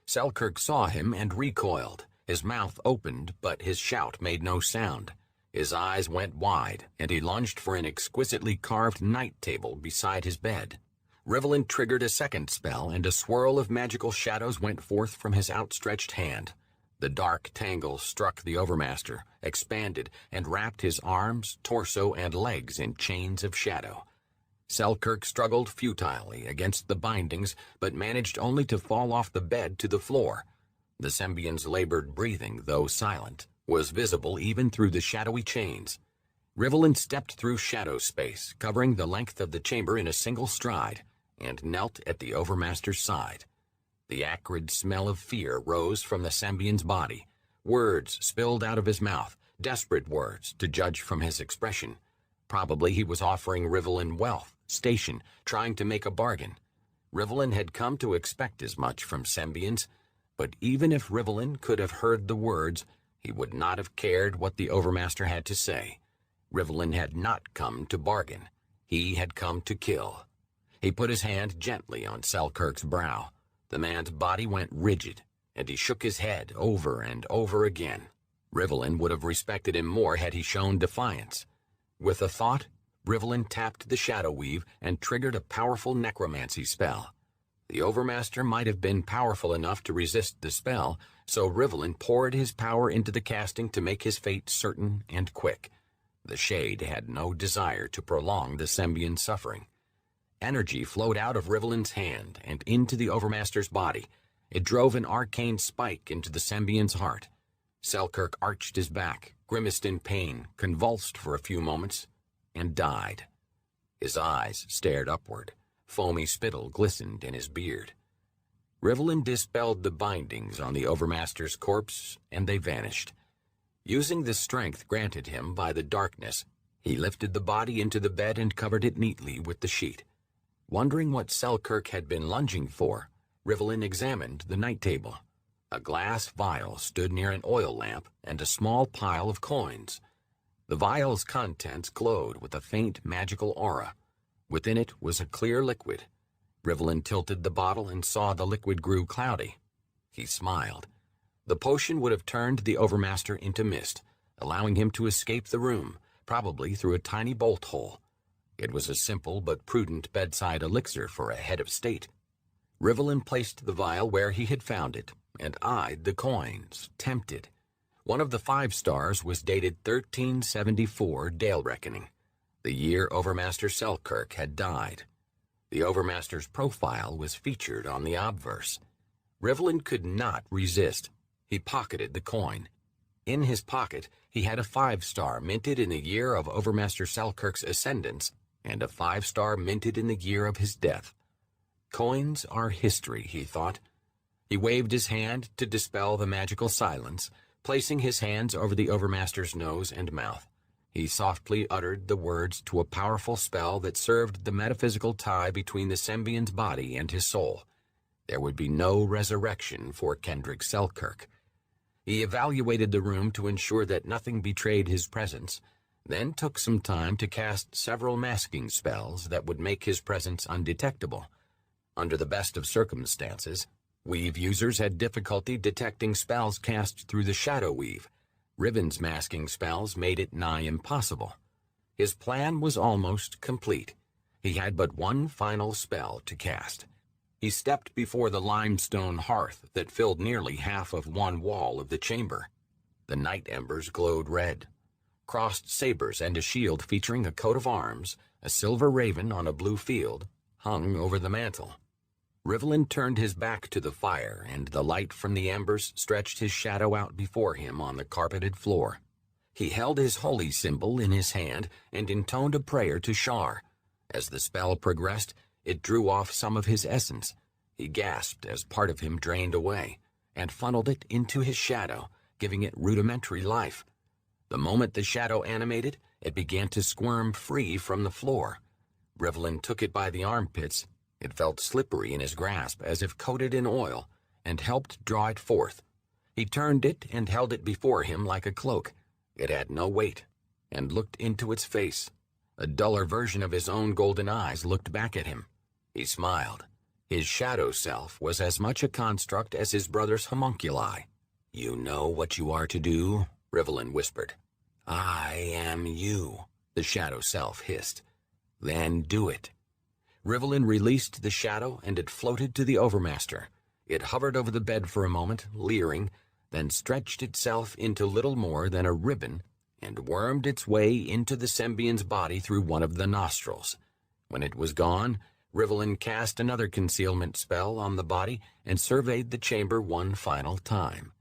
Selkirk saw him and recoiled. His mouth opened, but his shout made no sound. His eyes went wide, and he lunged for an exquisitely carved night table beside his bed. Rivellin triggered a second spell, and a swirl of magical shadows went forth from his outstretched hand. The dark tangle struck the Overmaster, expanded, and wrapped his arms, torso, and legs in chains of shadow. Selkirk struggled futilely against the bindings, but managed only to fall off the bed to the floor. The Sembian's labored breathing, though silent, was visible even through the shadowy chains. Rivellin stepped through shadow space, covering the length of the chamber in a single stride, and knelt at the Overmaster's side. The acrid smell of fear rose from the Sembian's body. Words spilled out of his mouth, desperate words, to judge from his expression. Probably he was offering Rivellin wealth, station, trying to make a bargain. Rivellin had come to expect as much from Sembians, but even if Rivellin could have heard the words, he would not have cared what the Overmaster had to say. Rivellin had not come to bargain. He had come to kill. He put his hand gently on Selkirk's brow. The man's body went rigid, and he shook his head over and over again. Rivellin would have respected him more had he shown defiance. With a thought, Rivellin tapped the shadow weave and triggered a powerful necromancy spell. The Overmaster might have been powerful enough to resist the spell, so Rivellin poured his power into the casting to make his fate certain and quick. The Shade had no desire to prolong the Sembian suffering. Energy flowed out of Rivellin's hand and into the Overmaster's body. It drove an arcane spike into the Sembian's heart. Selkirk arched his back, grimaced in pain, convulsed for a few moments, and died. His eyes stared upward. Foamy spittle glistened in his beard. Rivellin dispelled the bindings on the Overmaster's corpse, and they vanished. Using the strength granted him by the darkness, he lifted the body into the bed and covered it neatly with the sheet. Wondering what Selkirk had been lunging for, Rivellin examined the night table. A glass vial stood near an oil lamp and a small pile of coins. The vial's contents glowed with a faint magical aura. Within it was a clear liquid. Rivellin tilted the bottle and saw the liquid grew cloudy. He smiled. The potion would have turned the Overmaster into mist, allowing him to escape the room, probably through a tiny bolt hole. It was a simple but prudent bedside elixir for a head of state. Rivellin placed the vial where he had found it, and eyed the coins, tempted. One of the 5 stars was dated 1374 Dale Reckoning, the year Overmaster Selkirk had died. The Overmaster's profile was featured on the obverse. Rivellin could not resist. He pocketed the coin. In his pocket, he had a 5-star minted in the year of Overmaster Selkirk's ascendance and a 5-star minted in the year of his death. Coins are history, he thought. He waved his hand to dispel the magical silence, placing his hands over the Overmaster's nose and mouth. He softly uttered the words to a powerful spell that served the metaphysical tie between the Sembian's body and his soul. There would be no resurrection for Kendrick Selkirk. He evaluated the room to ensure that nothing betrayed his presence, then took some time to cast several masking spells that would make his presence undetectable. Under the best of circumstances, Weave users had difficulty detecting spells cast through the Shadow Weave. Riven's masking spells made it nigh impossible. His plan was almost complete. He had but one final spell to cast. He stepped before the limestone hearth that filled nearly half of one wall of the chamber. The night embers glowed red. Crossed sabers and a shield featuring a coat of arms, a silver raven on a blue field, hung over the mantel. Rivlin turned his back to the fire, and the light from the embers stretched his shadow out before him on the carpeted floor. He held his holy symbol in his hand and intoned a prayer to Shar. As the spell progressed, it drew off some of his essence. He gasped as part of him drained away, and funneled it into his shadow, giving it rudimentary life. The moment the shadow animated, it began to squirm free from the floor. Rivlin took it by the armpits. It felt slippery in his grasp, as if coated in oil, and helped draw it forth. He turned it and held it before him like a cloak. It had no weight, and looked into its face. A duller version of his own golden eyes looked back at him. He smiled. His shadow self was as much a construct as his brother's homunculi. "You know what you are to do?" Rivlin whispered. "I am you," the shadow self hissed. "Then do it." Rivlin released the shadow, and it floated to the Overmaster. It hovered over the bed for a moment, leering, then stretched itself into little more than a ribbon and wormed its way into the Sembian's body through one of the nostrils. When it was gone, Rivlin cast another concealment spell on the body and surveyed the chamber one final time.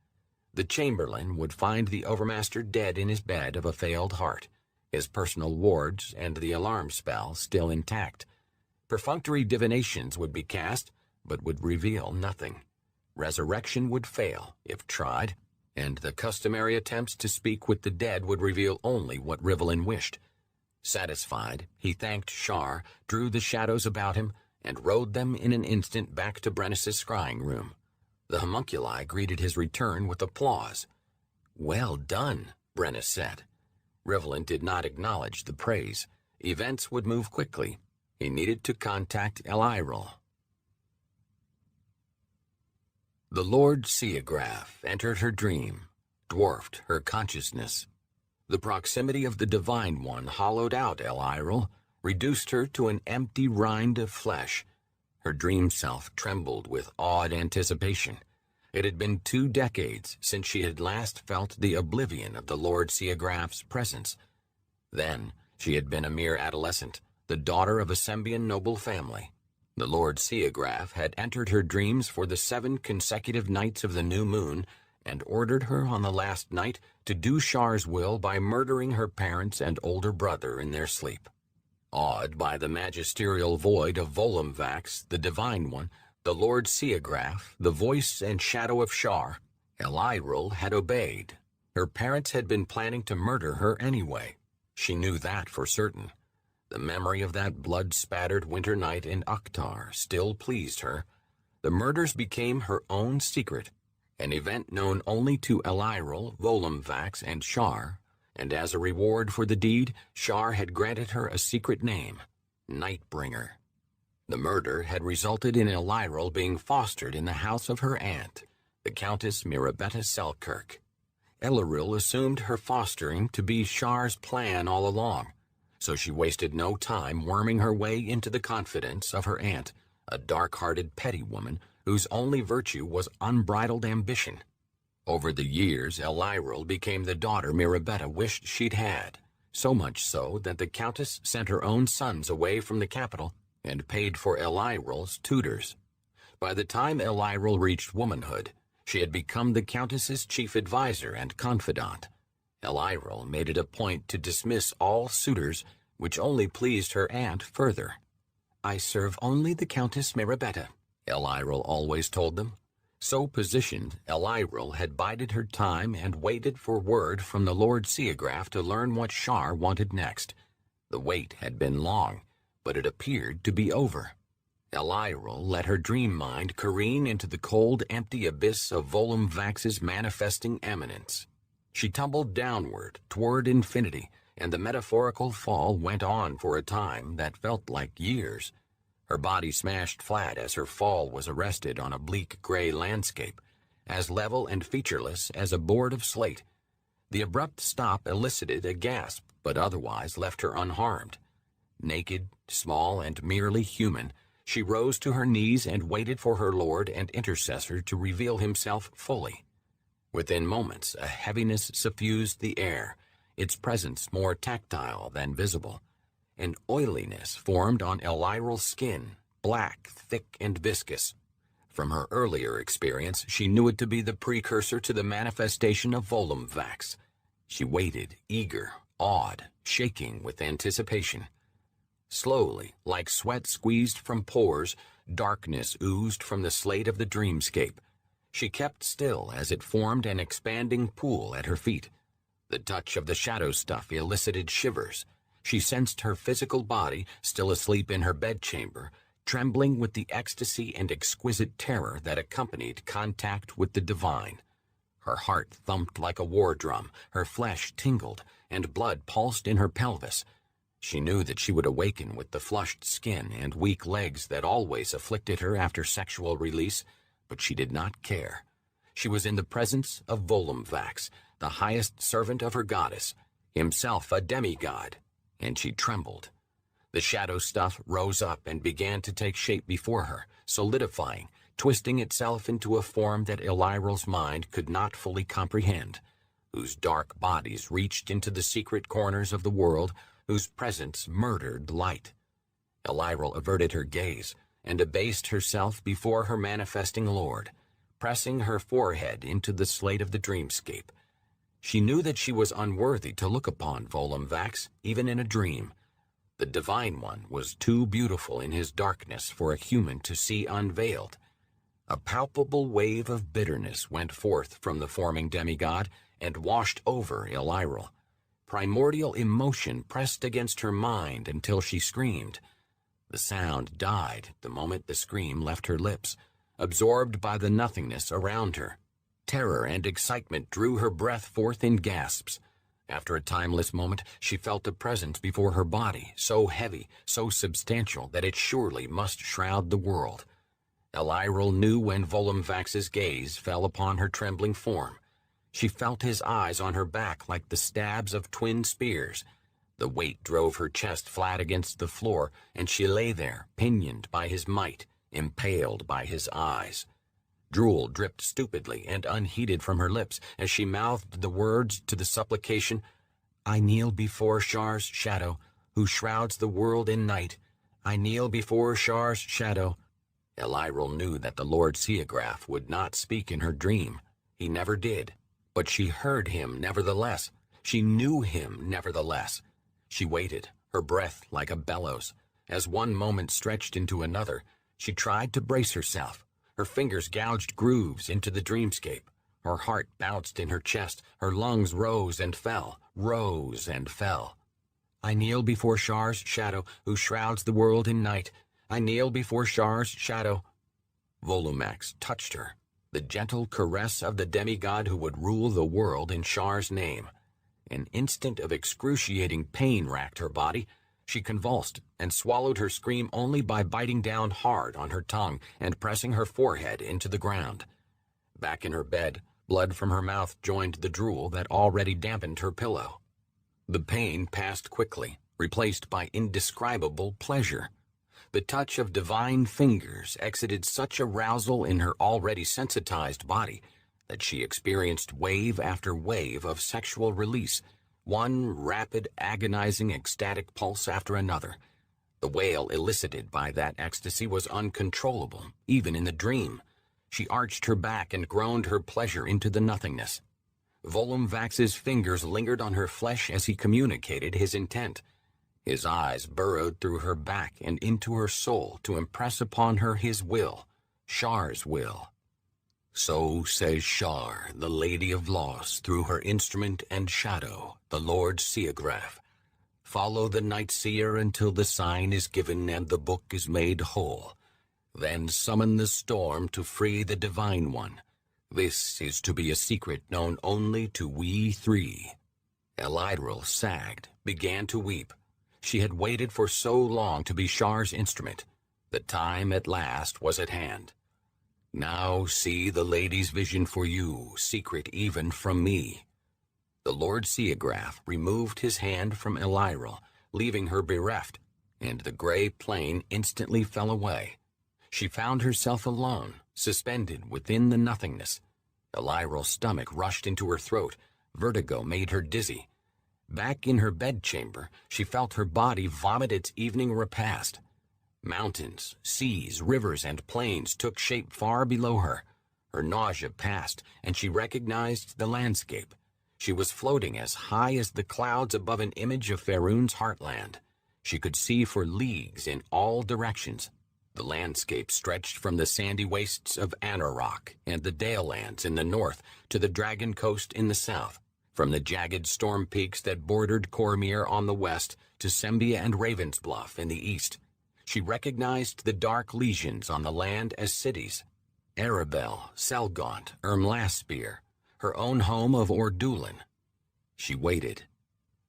The Chamberlain would find the Overmaster dead in his bed of a failed heart, his personal wards and the alarm spell still intact. Perfunctory divinations would be cast, but would reveal nothing. Resurrection would fail, if tried, and the customary attempts to speak with the dead would reveal only what Rivlin wished. Satisfied, he thanked Shar, drew the shadows about him, and rode them in an instant back to Brennus's scrying room. The homunculi greeted his return with applause. "Well done," Brennus said. Rivlin did not acknowledge the praise. Events would move quickly. He needed to contact Eliril. The Lord Seagraph entered her dream, dwarfed her consciousness. The proximity of the Divine One hollowed out Eliril, reduced her to an empty rind of flesh. Her dream self trembled with awed anticipation. It had been 2 decades since she had last felt the oblivion of the Lord Seagraph's presence. Then she had been a mere adolescent, the daughter of a Sembian noble family. The Lord Seagraph had entered her dreams for the 7 consecutive nights of the new moon, and ordered her on the last night to do Shar's will by murdering her parents and older brother in their sleep. Awed by the magisterial void of Volumvax, the Divine One, the Lord Seagraph, the voice and shadow of Shar, Eliril had obeyed. Her parents had been planning to murder her anyway. She knew that for certain. The memory of that blood-spattered winter night in Ukhtar still pleased her. The murders became her own secret, an event known only to Eliril, Volumvax, and Shar, and as a reward for the deed, Shar had granted her a secret name, Nightbringer. The murder had resulted in Eliril being fostered in the house of her aunt, the Countess Mirabetta Selkirk. Eliril assumed her fostering to be Shar's plan all along, so she wasted no time worming her way into the confidence of her aunt, a dark-hearted petty woman whose only virtue was unbridled ambition. Over the years, Eliril became the daughter Mirabetta wished she'd had, so much so that the Countess sent her own sons away from the capital and paid for Eliril's tutors. By the time Eliril reached womanhood, She had become the Countess's chief advisor and confidant. Elyril made it a point to dismiss all suitors, which only pleased her aunt further. "I serve only the Countess Mirabetta," Elyril always told them. So positioned, Elyril had bided her time and waited for word from the Lord Seagraph to learn what Shar wanted next. The wait had been long, but it appeared to be over. Elyril let her dream mind careen into the cold, empty abyss of Volum Vax's manifesting eminence. She tumbled downward, toward infinity, and the metaphorical fall went on for a time that felt like years. Her body smashed flat as her fall was arrested on a bleak gray landscape, as level and featureless as a board of slate. The abrupt stop elicited a gasp, but otherwise left her unharmed. Naked, small, and merely human, she rose to her knees and waited for her lord and intercessor to reveal himself fully. Within moments, a heaviness suffused the air, its presence more tactile than visible. An oiliness formed on Elyril's skin, black, thick, and viscous. From her earlier experience, she knew it to be the precursor to the manifestation of Volum Vax. She waited, eager, awed, shaking with anticipation. Slowly, like sweat squeezed from pores, darkness oozed from the slate of the dreamscape. She kept still as it formed an expanding pool at her feet. The touch of the shadow stuff elicited shivers. She sensed her physical body, still asleep in her bedchamber, trembling with the ecstasy and exquisite terror that accompanied contact with the divine. Her heart thumped like a war drum, her flesh tingled, and blood pulsed in her pelvis. She knew that she would awaken with the flushed skin and weak legs that always afflicted her after sexual release, but she did not care. She was in the presence of Volum Vax, the highest servant of her goddess, himself a demigod, and she trembled. The shadow stuff rose up and began to take shape before her, solidifying, twisting itself into a form that Elyril's mind could not fully comprehend, whose dark bodies reached into the secret corners of the world, whose presence murdered light. Elyril averted her gaze and abased herself before her manifesting lord, pressing her forehead into the slate of the dreamscape. She knew that she was unworthy to look upon Volum Vax, even in a dream. The Divine One was too beautiful in his darkness for a human to see unveiled. A palpable wave of bitterness went forth from the forming demigod and washed over Elyril. Primordial emotion pressed against her mind until she screamed. The sound died the moment the scream left her lips, absorbed by the nothingness around her. Terror and excitement drew her breath forth in gasps. After a timeless moment, she felt a presence before her body, so heavy, so substantial that it surely must shroud the world. Elyril knew when Volum Vax's gaze fell upon her trembling form. She felt his eyes on her back like the stabs of twin spears. The weight drove her chest flat against the floor, and she lay there, pinioned by his might, impaled by his eyes. Drool dripped stupidly and unheeded from her lips as she mouthed the words to the supplication, "I kneel before Shar's shadow, who shrouds the world in night. I kneel before Shar's shadow." Elyril knew that the Lord Seagraph would not speak in her dream. He never did. But she heard him nevertheless. She knew him nevertheless. She waited, her breath like a bellows. As one moment stretched into another, she tried to brace herself. Her fingers gouged grooves into the dreamscape. Her heart bounced in her chest. Her lungs rose and fell, rose and fell. "I kneel before Shar's shadow, who shrouds the world in night. I kneel before Shar's shadow." Volumax touched her, the gentle caress of the demigod who would rule the world in Shar's name. An instant of excruciating pain racked her body. She convulsed and swallowed her scream only by biting down hard on her tongue and pressing her forehead into the ground. Back in her bed, blood from her mouth joined the drool that already dampened her pillow. The pain passed quickly, replaced by indescribable pleasure. The touch of divine fingers excited such arousal in her already sensitized body that she experienced wave after wave of sexual release, one rapid, agonizing, ecstatic pulse after another. The wail elicited by that ecstasy was uncontrollable, even in the dream. She arched her back and groaned her pleasure into the nothingness. Volumvax's fingers lingered on her flesh as he communicated his intent. His eyes burrowed through her back and into her soul to impress upon her his will, Shar's will. So says Shar, the Lady of Loss, through her instrument and shadow, the Lord Seagraph. Follow the Night Seer until the sign is given and the book is made whole. Then summon the storm to free the Divine One. This is to be a secret known only to we three. Elidril sagged, began to weep. She had waited for so long to be Shar's instrument. The time at last was at hand. Now see the lady's vision for you, secret even from me. The Lord Seagraph removed his hand from Elidril, leaving her bereft, and the gray plane instantly fell away. She found herself alone, suspended within the nothingness. Elidril's stomach rushed into her throat. Vertigo made her dizzy. Back in her bedchamber, she felt her body vomit its evening repast. Mountains, seas, rivers, and plains took shape far below her. Her nausea passed, and she recognized the landscape. She was floating as high as the clouds above an image of Faerun's heartland. She could see for leagues in all directions. The landscape stretched from the sandy wastes of Anarok and the Dale Lands in the north to the Dragon Coast in the south, from the jagged storm peaks that bordered Cormyr on the west to Sembia and Ravensbluff in the east. She recognized the dark legions on the land as cities: Arabel, Selgaunt, Ermlaspir, her own home of Ordulan. She waited.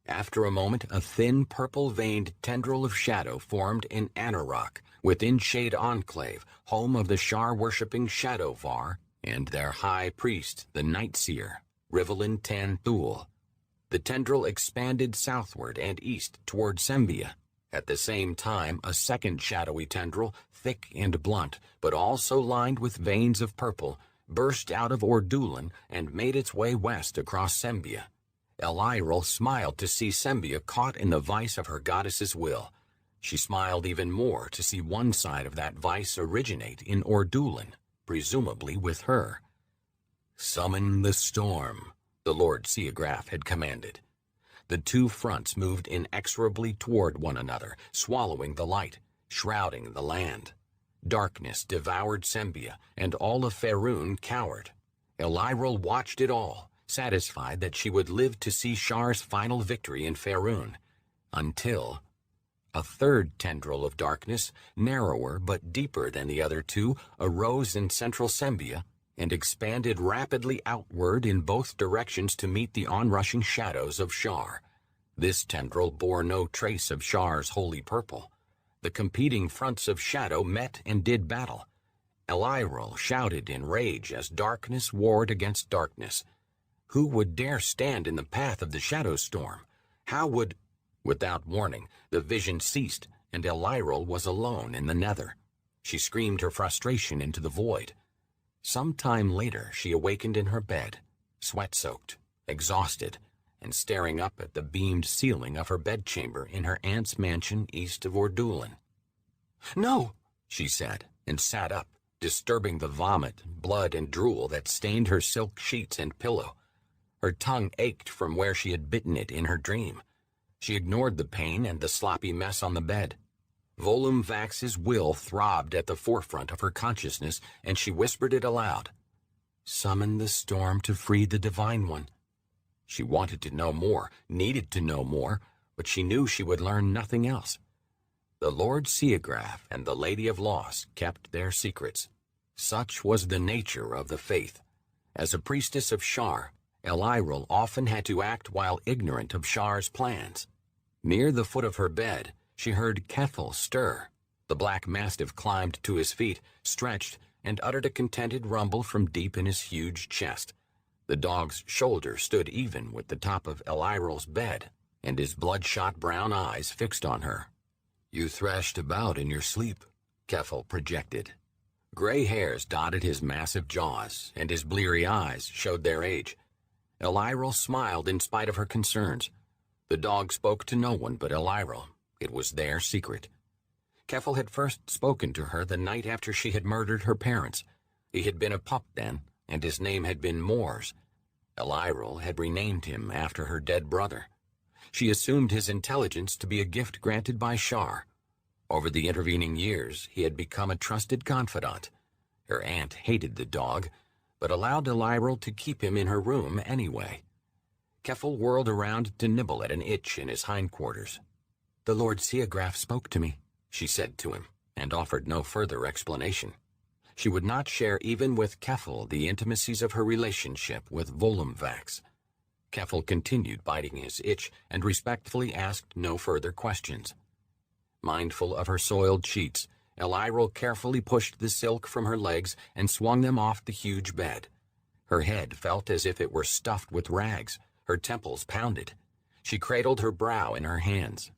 After a moment, a thin, purple-veined tendril of shadow formed in Anarok, within Shade Enclave, home of the Shar-worshipping Shadowvar and their high priest, the Night Seer, Rivelin Tan Thul. The tendril expanded southward and east toward Sembia. At the same time, a second shadowy tendril, thick and blunt, but also lined with veins of purple, burst out of Ordulan and made its way west across Sembia. Elidril smiled to see Sembia caught in the vice of her goddess's will. She smiled even more to see one side of that vice originate in Ordulan, presumably with her. "Summon the storm," the Lord Seagraph had commanded. The two fronts moved inexorably toward one another, swallowing the light, shrouding the land. Darkness devoured Sembia, and all of Faerun cowered. Elidril watched it all, satisfied that she would live to see Shar's final victory in Faerun, until a third tendril of darkness, narrower but deeper than the other two, arose in central Sembia and expanded rapidly outward in both directions to meet the onrushing shadows of Shar. This tendril bore no trace of Shar's holy purple. The competing fronts of shadow met and did battle. Elidril shouted in rage as darkness warred against darkness. Who would dare stand in the path of the shadow storm? How would... Without warning, the vision ceased, and Elidril was alone in the nether. She screamed her frustration into the void. Some time later, she awakened in her bed, sweat-soaked, exhausted, and staring up at the beamed ceiling of her bedchamber in her aunt's mansion east of Ordulan. "No," she said, and sat up, disturbing the vomit, blood, and drool that stained her silk sheets and pillow. Her tongue ached from where she had bitten it in her dream. She ignored the pain and the sloppy mess on the bed. Volumvax's will throbbed at the forefront of her consciousness, and she whispered it aloud. "Summon the storm to free the Divine One." She wanted to know more, needed to know more, but she knew she would learn nothing else. The Lord Seagraph and the Lady of Loss kept their secrets. Such was the nature of the faith. As a priestess of Shar, Elidril often had to act while ignorant of Shar's plans. Near the foot of her bed, she heard Kethel stir. The black mastiff climbed to his feet, stretched, and uttered a contented rumble from deep in his huge chest. The dog's shoulder stood even with the top of Elidril's bed, and his bloodshot brown eyes fixed on her. "You thrashed about in your sleep," Kethel projected. Gray hairs dotted his massive jaws, and his bleary eyes showed their age. Elidril smiled in spite of her concerns. The dog spoke to no one but Elidril. It was their secret. Kethel had first spoken to her the night after she had murdered her parents. He had been a pup then, and his name had been Moors. Elyril had renamed him after her dead brother. She assumed his intelligence to be a gift granted by Shar. Over the intervening years, he had become a trusted confidant. Her aunt hated the dog, but allowed Elyril to keep him in her room anyway. Keffel whirled around to nibble at an itch in his hindquarters. "The Lord Seagraph spoke to me," she said to him, and offered no further explanation. She would not share even with Keffel the intimacies of her relationship with Volumvax. Keffel continued biting his itch and respectfully asked no further questions. Mindful of her soiled sheets, Elyril carefully pushed the silk from her legs and swung them off the huge bed. Her head felt as if it were stuffed with rags. Her temples pounded. She cradled her brow in her hands.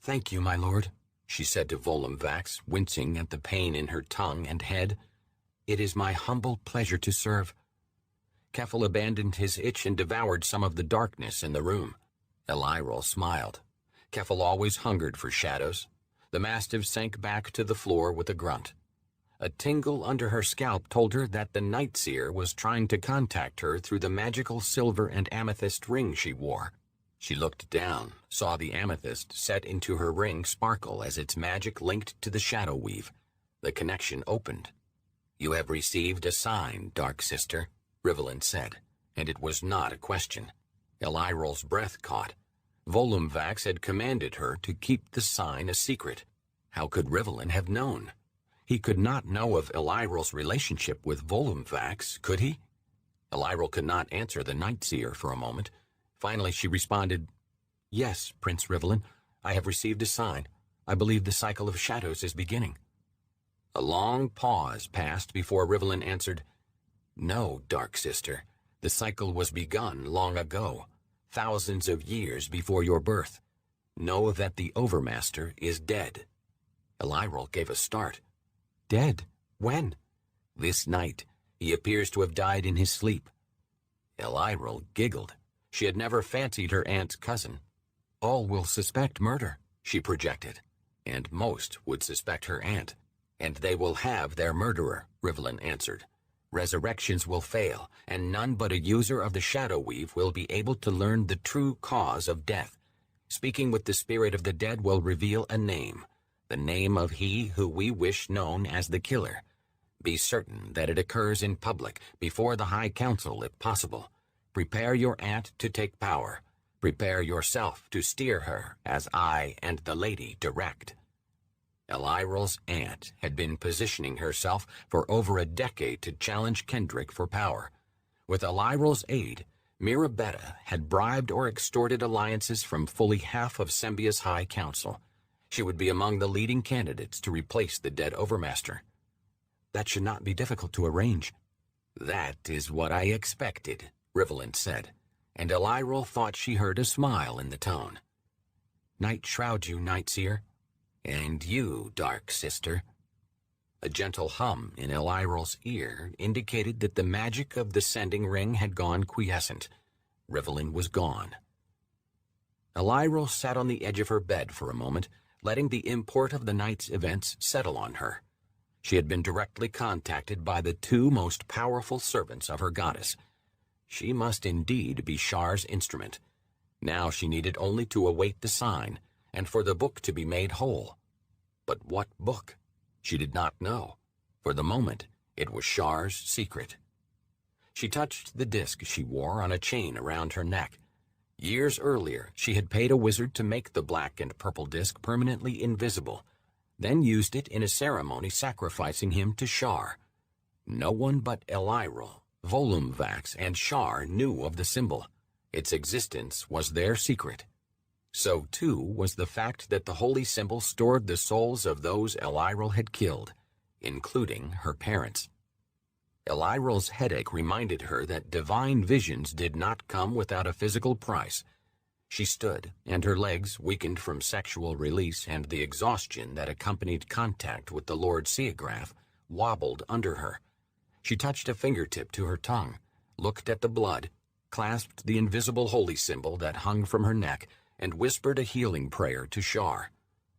"Thank you, my lord," she said to Volumvax, wincing at the pain in her tongue and head. "It is my humble pleasure to serve." Keffel abandoned his itch and devoured some of the darkness in the room. Elyril smiled. Keffel always hungered for shadows. The mastiff sank back to the floor with a grunt. A tingle under her scalp told her that the Night Seer was trying to contact her through the magical silver and amethyst ring she wore. She looked down, saw the amethyst set into her ring sparkle as its magic linked to the shadow weave. The connection opened. "You have received a sign, Dark Sister," Rivellin said, and it was not a question. Elyril's breath caught. Volumvax had commanded her to keep the sign a secret. How could Rivellin have known? He could not know of Elyril's relationship with Volumvax, could he? Elyril could not answer the Night Seer for a moment. Finally she responded, "Yes, Prince Rivellin, I have received a sign. I believe the cycle of shadows is beginning." A long pause passed before Rivellin answered, "No, Dark Sister, the cycle was begun long ago, thousands of years before your birth. Know that the Overmaster is dead." Elyril gave a start. "Dead? When?" "This night. He appears to have died in his sleep." Elyril giggled. She had never fancied her aunt's cousin. "All will suspect murder," she projected, "and most would suspect her aunt. And they will have their murderer," Rivellin answered. "Resurrections will fail, and none but a user of the Shadow Weave will be able to learn the true cause of death. Speaking with the spirit of the dead will reveal a name, the name of he who we wish known as the killer. Be certain that it occurs in public, before the High Council if possible. Prepare your aunt to take power. Prepare yourself to steer her as I and the lady direct." Elyril's aunt had been positioning herself for over a decade to challenge Kendrick for power. With Elyril's aid, Mirabetta had bribed or extorted alliances from fully half of Sembia's High Council. She would be among the leading candidates to replace the dead Overmaster. "That should not be difficult to arrange." "That is what I expected," Rivellin said, and Elyril thought she heard a smile in the tone. "Night shroud you, Night Seer." "And you, Dark Sister." A gentle hum in Elyril's ear indicated that the magic of the sending ring had gone quiescent. Rivellin was gone. Elyril sat on the edge of her bed for a moment, letting the import of the night's events settle on her. She had been directly contacted by the two most powerful servants of her goddess. She must indeed be Shar's instrument. Now she needed only to await the sign, and for the book to be made whole. But what book? She did not know. For the moment, it was Shar's secret. She touched the disc she wore on a chain around her neck. Years earlier, she had paid a wizard to make the black and purple disc permanently invisible, then used it in a ceremony sacrificing him to Shar. No one but Elyril, Volumvax, and Shar knew of the symbol. Its existence was their secret. So, too, was the fact that the holy symbol stored the souls of those Elyril had killed, including her parents. Elyril's headache reminded her that divine visions did not come without a physical price. She stood, and her legs, weakened from sexual release and the exhaustion that accompanied contact with the Lord Seagraph, wobbled under her. She touched a fingertip to her tongue, looked at the blood, clasped the invisible holy symbol that hung from her neck, and whispered a healing prayer to Shar.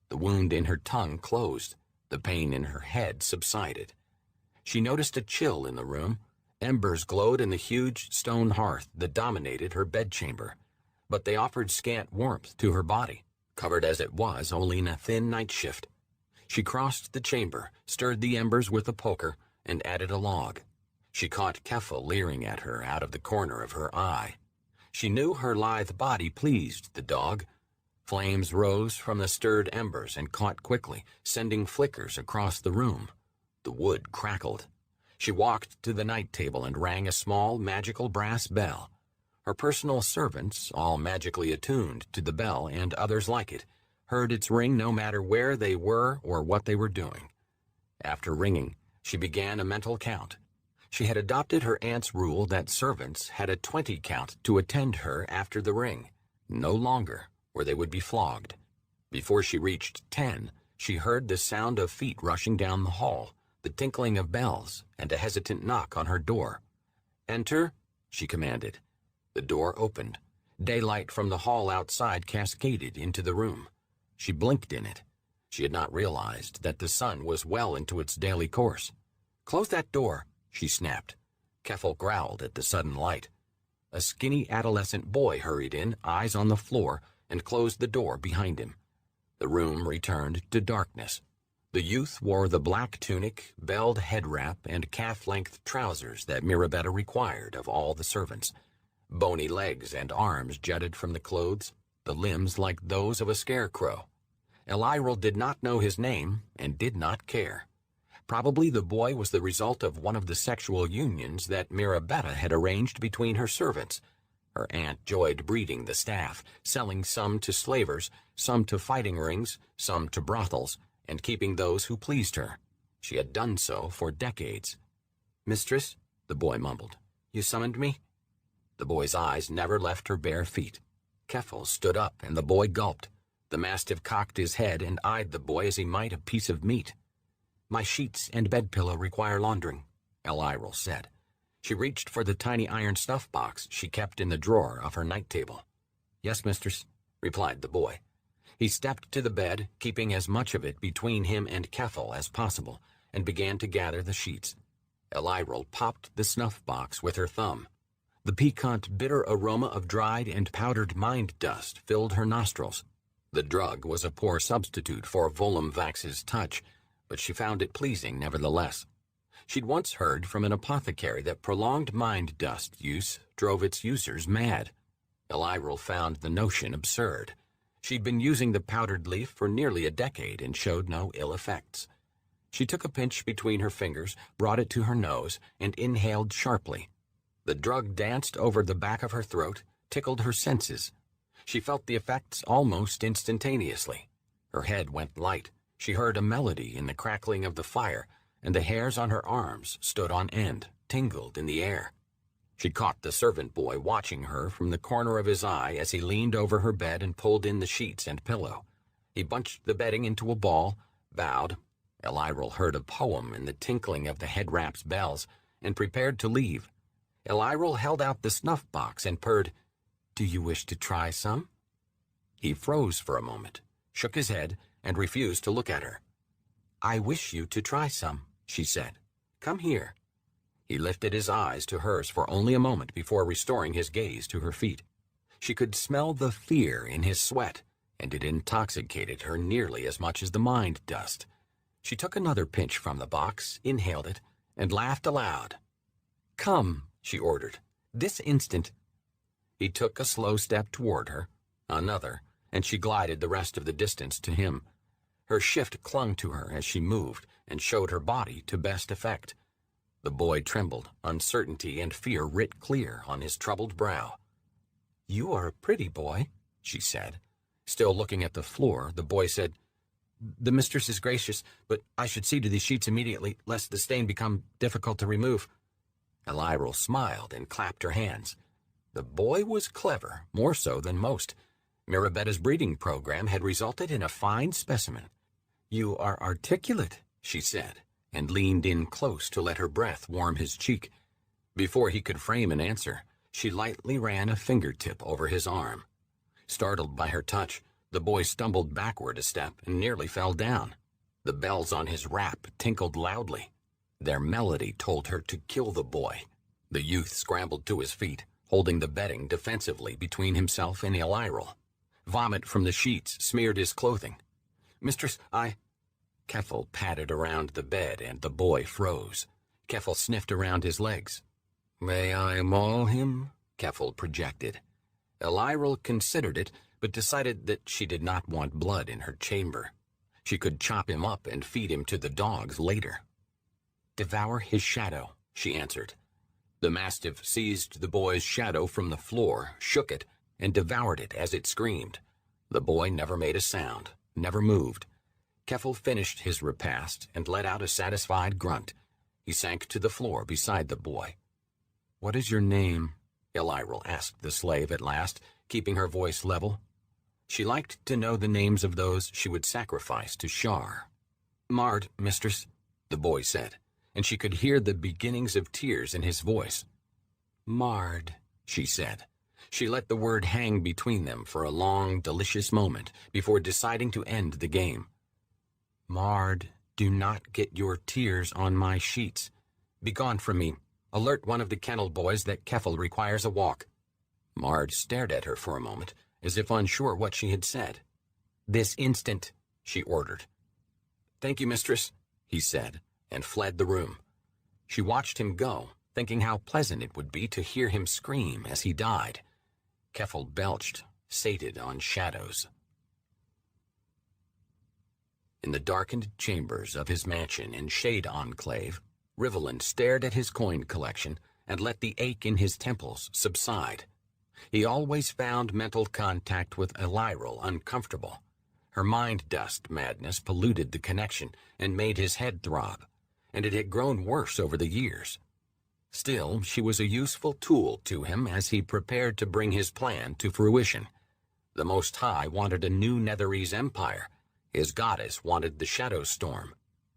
The wound in her tongue closed. The pain in her head subsided. She noticed a chill in the room. Embers glowed in the huge stone hearth that dominated her bedchamber, but they offered scant warmth to her body, covered as it was only in a thin night shift. She crossed the chamber, stirred the embers with a poker, and added a log. She caught Keffel leering at her out of the corner of her eye. She knew her lithe body pleased the dog. Flames rose from the stirred embers and caught quickly, sending flickers across the room. The wood crackled. She walked to the night table and rang a small, magical brass bell. Her personal servants, all magically attuned to the bell and others like it, heard its ring no matter where they were or what they were doing. After ringing, she began a mental count. She had adopted her aunt's rule that servants had a 20 count to attend her after the ring, no longer, or they would be flogged. Before she reached 10, she heard the sound of feet rushing down the hall, the tinkling of bells, and a hesitant knock on her door. "Enter," she commanded. The door opened. Daylight from the hall outside cascaded into the room. She blinked in it. She had not realized that the sun was well into its daily course. "Close that door," she snapped. Keffel growled at the sudden light. A skinny adolescent boy hurried in, eyes on the floor, and closed the door behind him. The room returned to darkness. The youth wore the black tunic, belled head wrap, and calf-length trousers that Mirabetta required of all the servants. Bony legs and arms jutted from the clothes, the limbs like those of a scarecrow. Elirel did not know his name and did not care. Probably the boy was the result of one of the sexual unions that Mirabetta had arranged between her servants. Her aunt enjoyed breeding the staff, selling some to slavers, some to fighting rings, some to brothels, and keeping those who pleased her. She had done so for decades. "Mistress," the boy mumbled, "you summoned me?" The boy's eyes never left her bare feet. Keffel stood up, and the boy gulped. The mastiff cocked his head and eyed the boy as he might a piece of meat. "My sheets and bed-pillow require laundering," Elirel said. She reached for the tiny iron snuff box she kept in the drawer of her night table. "Yes, mistress," replied the boy. He stepped to the bed, keeping as much of it between him and Keffel as possible, and began to gather the sheets. Elirel popped the snuff box with her thumb. The piquant, bitter aroma of dried and powdered mind dust filled her nostrils. The drug was a poor substitute for Volumvax's touch, but she found it pleasing nevertheless. She'd once heard from an apothecary that prolonged mind dust use drove its users mad. Elirel found the notion absurd. She'd been using the powdered leaf for nearly a decade and showed no ill effects. She took a pinch between her fingers, brought it to her nose, and inhaled sharply. The drug danced over the back of her throat, tickled her senses. She felt the effects almost instantaneously. Her head went light. She heard a melody in the crackling of the fire, and the hairs on her arms stood on end, tingled in the air. She caught the servant boy watching her from the corner of his eye as he leaned over her bed and pulled in the sheets and pillow. He bunched the bedding into a ball, bowed. Elirel heard a poem in the tinkling of the head wrap's bells, and prepared to leave. Elirel held out the snuff box and purred, "Do you wish to try some?" He froze for a moment, shook his head, and refused to look at her. "I wish you to try some," she said. "Come here." He lifted his eyes to hers for only a moment before restoring his gaze to her feet. She could smell the fear in his sweat, and it intoxicated her nearly as much as the mind dust. She took another pinch from the box, inhaled it, and laughed aloud. "Come," she ordered, "this instant." He took a slow step toward her, another, and she glided the rest of the distance to him. Her shift clung to her as she moved and showed her body to best effect. The boy trembled, uncertainty and fear writ clear on his troubled brow. "You are a pretty boy," she said. Still looking at the floor, the boy said, "The mistress is gracious, but I should see to these sheets immediately, lest the stain become difficult to remove." Elirel smiled and clapped her hands. The boy was clever, more so than most. Mirabetta's breeding program had resulted in a fine specimen. "You are articulate," she said, and leaned in close to let her breath warm his cheek. Before he could frame an answer, she lightly ran a fingertip over his arm. Startled by her touch, the boy stumbled backward a step and nearly fell down. The bells on his wrap tinkled loudly. Their melody told her to kill the boy. The youth scrambled to his feet, holding the bedding defensively between himself and Elyril. Vomit from the sheets smeared his clothing. "Mistress, Keffel patted around the bed and the boy froze. Keffel sniffed around his legs. "May I maul him?" Keffel projected. Elyril considered it, but decided that she did not want blood in her chamber. She could chop him up and feed him to the dogs later. "Devour his shadow," she answered. The mastiff seized the boy's shadow from the floor, shook it, and devoured it as it screamed. The boy never made a sound, never moved. Keffel finished his repast and let out a satisfied grunt. He sank to the floor beside the boy. "What is your name?" Elyril asked the slave at last, keeping her voice level. She liked to know the names of those she would sacrifice to Shar. "Mard, mistress," the boy said, and she could hear the beginnings of tears in his voice. "Mard," she said. She let the word hang between them for a long, delicious moment before deciding to end the game. "Mard, do not get your tears on my sheets. Begone from me. Alert one of the kennel boys that Keffel requires a walk." Mard stared at her for a moment, as if unsure what she had said. "This instant," she ordered. "Thank you, mistress," he said, and fled the room. She watched him go, thinking how pleasant it would be to hear him scream as he died. Keffel belched, sated on shadows. In the darkened chambers of his mansion in Shade Enclave, Rivellin stared at his coin collection and let the ache in his temples subside. He always found mental contact with Elyril uncomfortable. Her mind-dust madness polluted the connection and made his head throb, and it had grown worse over the years. Still, she was a useful tool to him as he prepared to bring his plan to fruition. The Most High wanted a new Netherese empire. His goddess wanted the Shadow Storm.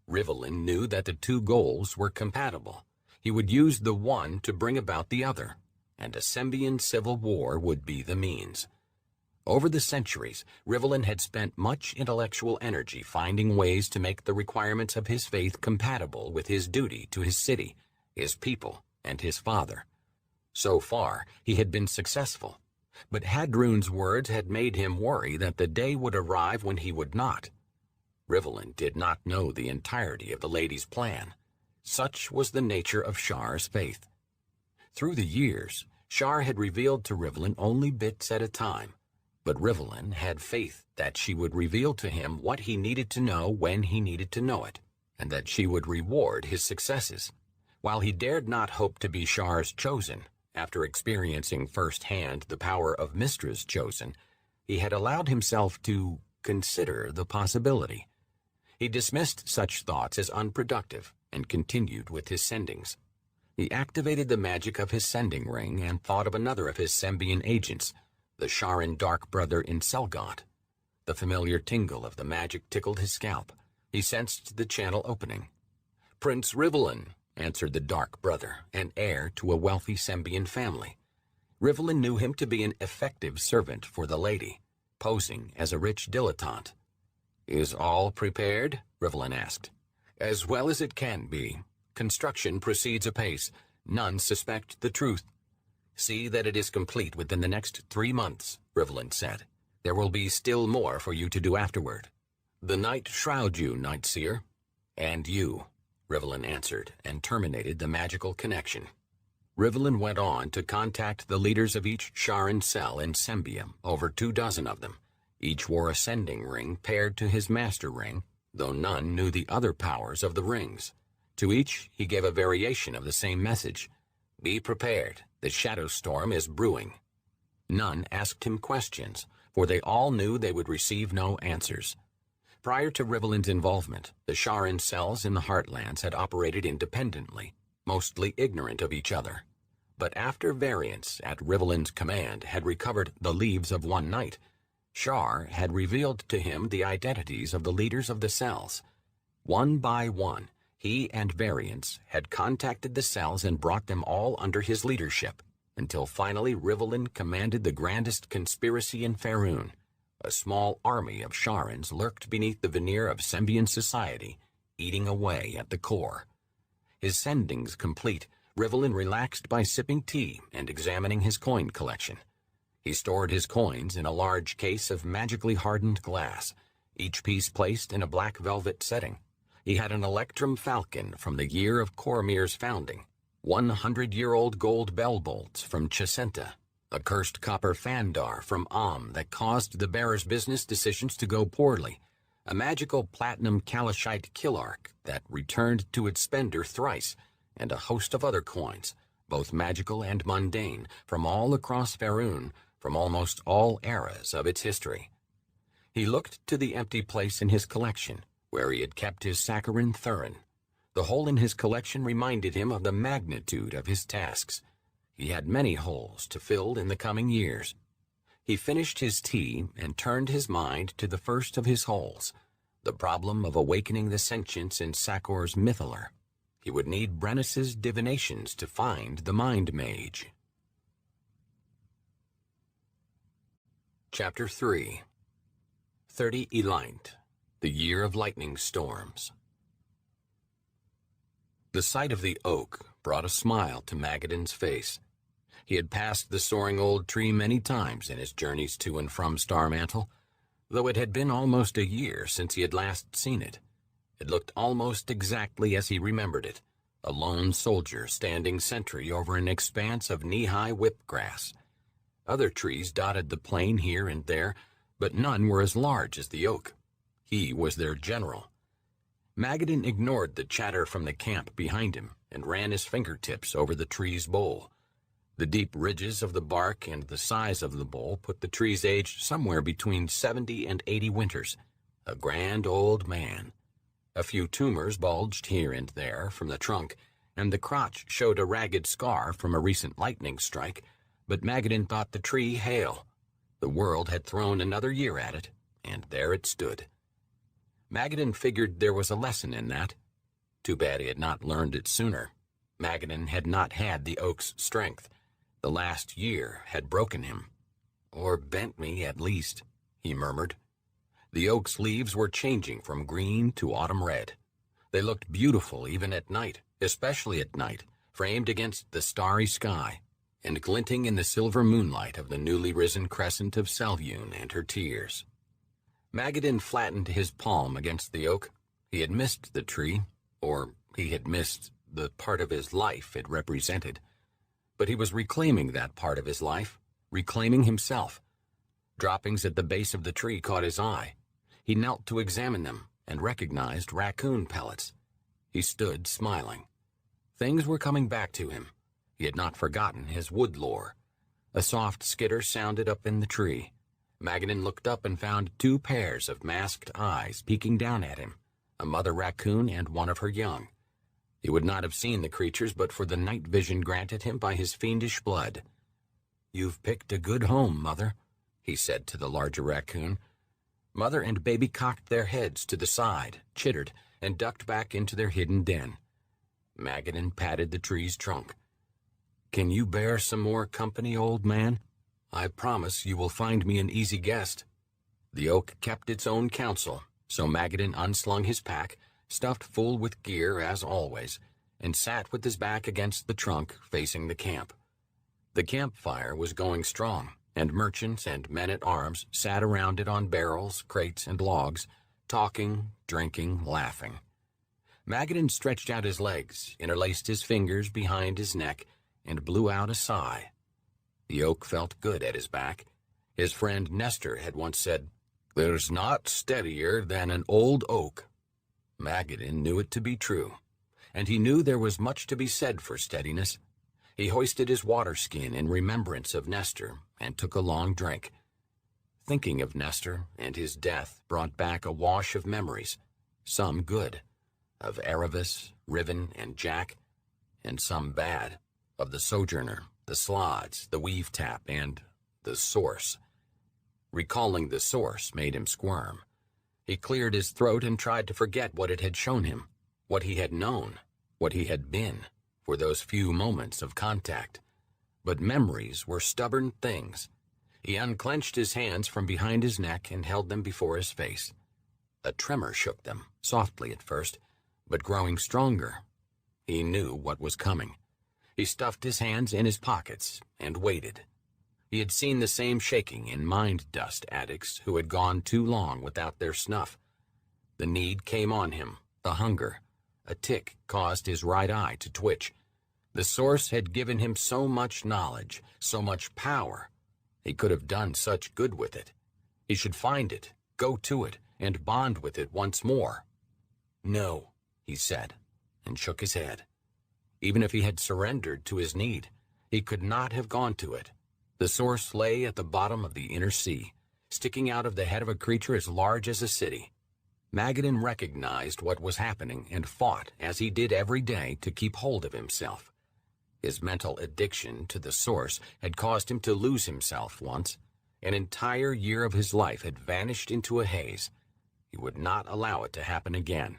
Rivellin knew that the two goals were compatible. He would use the one to bring about the other, and a Sembian civil war would be the means. Over the centuries, Rivellin had spent much intellectual energy finding ways to make the requirements of his faith compatible with his duty to his city, his people, and his father. So far, he had been successful, but Hadrun's words had made him worry that the day would arrive when he would not. Rivellin did not know the entirety of the lady's plan. Such was the nature of Shar's faith. Through the years, Shar had revealed to Rivellin only bits at a time, but Rivellin had faith that she would reveal to him what he needed to know when he needed to know it, and that she would reward his successes. While he dared not hope to be Shar's chosen, after experiencing firsthand the power of Mistra's chosen, he had allowed himself to consider the possibility. He dismissed such thoughts as unproductive and continued with his sendings. He activated the magic of his sending ring and thought of another of his Sembian agents, the Sharan dark brother in Selgaunt. The familiar tingle of the magic tickled his scalp. He sensed the channel opening. "Prince Rivellin," answered the dark brother, an heir to a wealthy Sembian family. Rivellin knew him to be an effective servant for the lady, posing as a rich dilettante. "Is all prepared?" Rivellin asked. "As well as it can be. Construction proceeds apace. None suspect the truth." "See that it is complete within the next 3 months," Rivellin said. "There will be still more for you to do afterward." "The night shroud you, Night Seer." "And you," Rivellin answered, and terminated the magical connection. Rivellin went on to contact the leaders of each Sharan cell in Sembia, over 24 of them. Each wore a sending ring paired to his master ring, though none knew the other powers of the rings. To each he gave a variation of the same message. "Be prepared, the shadow storm is brewing." None asked him questions, for they all knew they would receive no answers. Prior to Rivellin's involvement, the Sharan cells in the Heartlands had operated independently, mostly ignorant of each other. But after Variance, at Rivellin's command, had recovered the Leaves of One Night, Shar had revealed to him the identities of the leaders of the cells. One by one, he and Variance had contacted the cells and brought them all under his leadership, until finally Rivellin commanded the grandest conspiracy in Faerun. A small army of Sharans lurked beneath the veneer of Sembian society, eating away at the core. His sendings complete, Rivellin relaxed by sipping tea and examining his coin collection. He stored his coins in a large case of magically hardened glass, each piece placed in a black velvet setting. He had an electrum falcon from the year of Coromir's founding, 100-year-old gold bell bolts from Chesenta, a cursed copper fandar from that caused the bearer's business decisions to go poorly, a magical platinum calishite killark that returned to its spender thrice, and a host of other coins, both magical and mundane, from all across Faerun, from almost all eras of its history. He looked to the empty place in his collection, where he had kept his saccharine thurin. The hole in his collection reminded him of the magnitude of his tasks. He had many holes to fill in the coming years. He finished his tea and turned his mind to the first of his holes, the problem of awakening the sentience in Sakor's mythaler. He would need Brennus's divinations to find the Mind Mage. Chapter 3. 30 Elaint, the Year of Lightning Storms. The sight of the oak brought a smile to Magadan's face. He had passed the soaring old tree many times in his journeys to and from Starmantle, though it had been almost a year since he had last seen it. It looked almost exactly as he remembered it, a lone soldier standing sentry over an expanse of knee-high whipgrass. Other trees dotted the plain here and there, but none were as large as the oak. He was their general. Magadan ignored the chatter from the camp behind him and ran his fingertips over the tree's bole. The deep ridges of the bark and the size of the bole put the tree's age somewhere between 70 and 80 winters. A grand old man. A few tumors bulged here and there from the trunk, and the crotch showed a ragged scar from a recent lightning strike, but Magadan thought the tree hale. The world had thrown another year at it, and there it stood. Magadan figured there was a lesson in that. Too bad he had not learned it sooner. Magadan had not had the oak's strength. The last year had broken him. Or bent me, at least, he murmured. The oak's leaves were changing from green to autumn red. They looked beautiful even at night, especially at night, framed against the starry sky, and glinting in the silver moonlight of the newly risen crescent of Selvyun and her tears. Magadan flattened his palm against the oak. He had missed the tree, or he had missed the part of his life it represented. But he was reclaiming that part of his life, reclaiming himself. Droppings at the base of the tree caught his eye. He knelt to examine them and recognized raccoon pellets. He stood smiling. Things were coming back to him. He had not forgotten his wood lore. A soft skitter sounded up in the tree. Magadan looked up and found two pairs of masked eyes peeking down at him, a mother raccoon and one of her young. He would not have seen the creatures but for the night vision granted him by his fiendish blood. "You've picked a good home, Mother," he said to the larger raccoon. Mother and baby cocked their heads to the side, chittered, and ducked back into their hidden den. Magadan patted the tree's trunk. "Can you bear some more company, old man? I promise you will find me an easy guest." The oak kept its own counsel, so Magadan unslung his pack, stuffed full with gear as always, and sat with his back against the trunk facing the camp. The campfire was going strong, and merchants and men-at-arms sat around it on barrels, crates, and logs, talking, drinking, laughing. Magadan stretched out his legs, interlaced his fingers behind his neck, and blew out a sigh. The oak felt good at his back. His friend Nestor had once said, "There's naught steadier than an old oak." Magadan knew it to be true, and he knew there was much to be said for steadiness. He hoisted his water skin in remembrance of Nestor and took a long drink. Thinking of Nestor and his death brought back a wash of memories, some good, of Erebus, Riven, and Jack, and some bad, of the Sojourner, the Slods, the Weave Tap, and the Source. Recalling the Source made him squirm. He cleared his throat and tried to forget what it had shown him, what he had known, what he had been, for those few moments of contact. But memories were stubborn things. He unclenched his hands from behind his neck and held them before his face. A tremor shook them, softly at first, but growing stronger. He knew what was coming. He stuffed his hands in his pockets and waited. He had seen the same shaking in mind-dust addicts who had gone too long without their snuff. The need came on him, the hunger. A tic caused his right eye to twitch. The source had given him so much knowledge, so much power. He could have done such good with it. He should find it, go to it, and bond with it once more. No, he said, and shook his head. Even if he had surrendered to his need, he could not have gone to it. The source lay at the bottom of the inner sea, sticking out of the head of a creature as large as a city. Magadan recognized what was happening and fought, as he did every day, to keep hold of himself. His mental addiction to the source had caused him to lose himself once. An entire year of his life had vanished into a haze. He would not allow it to happen again.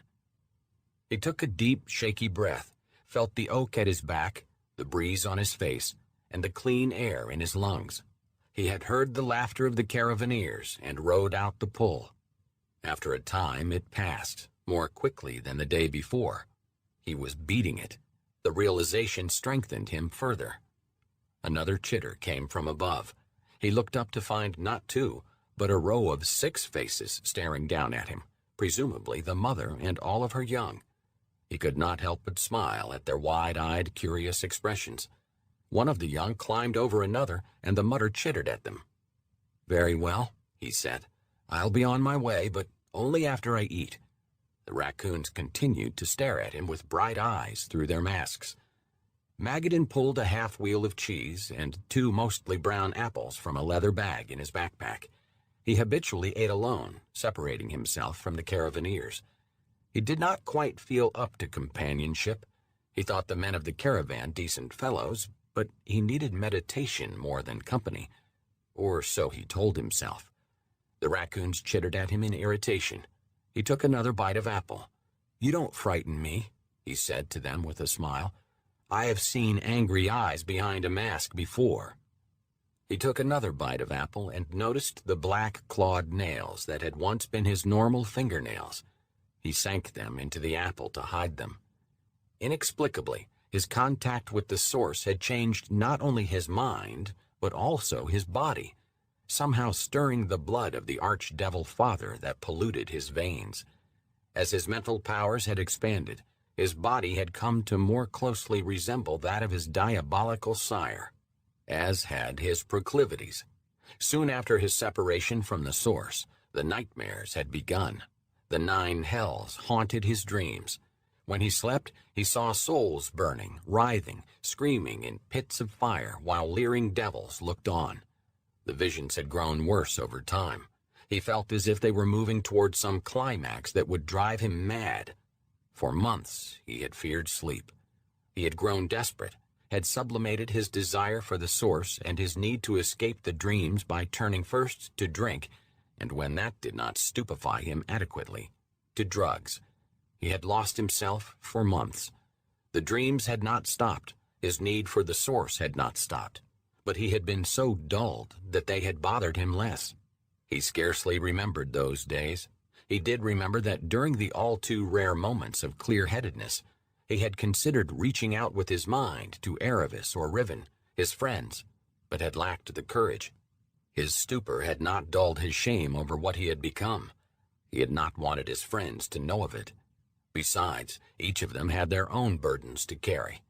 He took a deep, shaky breath, felt the oak at his back, the breeze on his face, and the clean air in his lungs. He had heard the laughter of the caravaneers and rode out the pull. After a time, it passed, more quickly than the day before. He was beating it. The realization strengthened him further. Another chitter came from above. He looked up to find not two, but a row of 6 faces staring down at him, presumably the mother and all of her young. He could not help but smile at their wide-eyed, curious expressions. One of the young climbed over another, and the mother chittered at them. "Very well," he said. "I'll be on my way, but only after I eat." The raccoons continued to stare at him with bright eyes through their masks. Magadan pulled a half-wheel of cheese and 2 mostly brown apples from a leather bag in his backpack. He habitually ate alone, separating himself from the caravaneers. He did not quite feel up to companionship. He thought the men of the caravan decent fellows, but he needed meditation more than company, or so he told himself. The raccoons chittered at him in irritation. He took another bite of apple. "You don't frighten me," he said to them with a smile. "I have seen angry eyes behind a mask before." He took another bite of apple and noticed the black clawed nails that had once been his normal fingernails. He sank them into the apple to hide them. Inexplicably, his contact with the source had changed not only his mind, but also his body, somehow stirring the blood of the archdevil father that polluted his veins. As his mental powers had expanded, his body had come to more closely resemble that of his diabolical sire, as had his proclivities. Soon after his separation from the source, the nightmares had begun. The 9 hells haunted his dreams. When he slept, he saw souls burning, writhing, screaming in pits of fire while leering devils looked on. The visions had grown worse over time. He felt as if they were moving toward some climax that would drive him mad. For months, he had feared sleep. He had grown desperate, had sublimated his desire for the source and his need to escape the dreams by turning first to drink, and when that did not stupefy him adequately, to drugs. He had lost himself for months. The dreams had not stopped. His need for the source had not stopped. But he had been so dulled that they had bothered him less. He scarcely remembered those days. He did remember that during the all-too-rare moments of clear-headedness, he had considered reaching out with his mind to Erebus or Riven, his friends, but had lacked the courage. His stupor had not dulled his shame over what he had become. He had not wanted his friends to know of it. Besides, each of them had their own burdens to carry.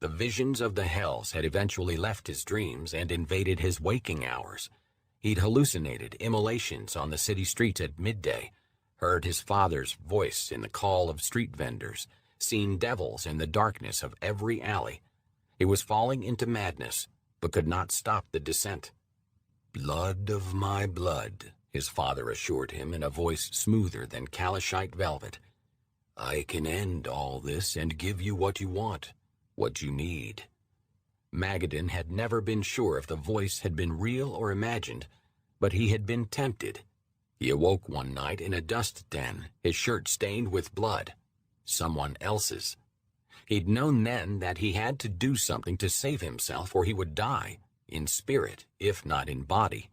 The visions of the hells had eventually left his dreams and invaded his waking hours. He'd hallucinated immolations on the city streets at midday, heard his father's voice in the call of street vendors, seen devils in the darkness of every alley. He was falling into madness, but could not stop the descent. "Blood of my blood," his father assured him in a voice smoother than Calishite velvet. "I can end all this and give you what you want, what you need." Magadan had never been sure if the voice had been real or imagined, but he had been tempted. He awoke one night in a dust den, his shirt stained with blood. Someone else's. He'd known then that he had to do something to save himself or he would die, in spirit, if not in body.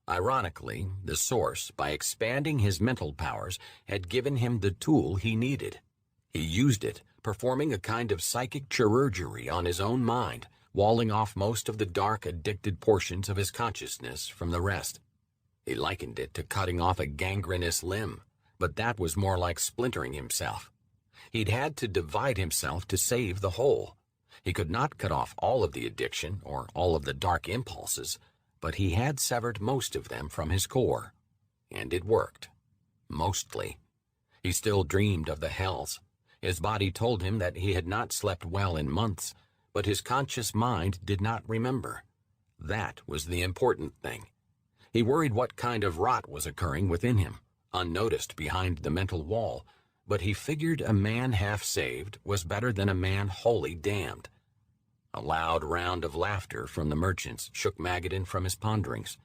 Ironically, the source, by expanding his mental powers, had given him the tool he needed. He used it, performing a kind of psychic chirurgery on his own mind, walling off most of the dark, addicted portions of his consciousness from the rest. He likened it to cutting off a gangrenous limb, but that was more like splintering himself. He'd had to divide himself to save the whole. He could not cut off all of the addiction or all of the dark impulses, but he had severed most of them from his core. And it worked. Mostly. He still dreamed of the hells. His body told him that he had not slept well in months, but his conscious mind did not remember. That was the important thing. He worried what kind of rot was occurring within him, unnoticed behind the mental wall, but he figured a man half saved was better than a man wholly damned. A loud round of laughter from the merchants shook Magadan from his ponderings.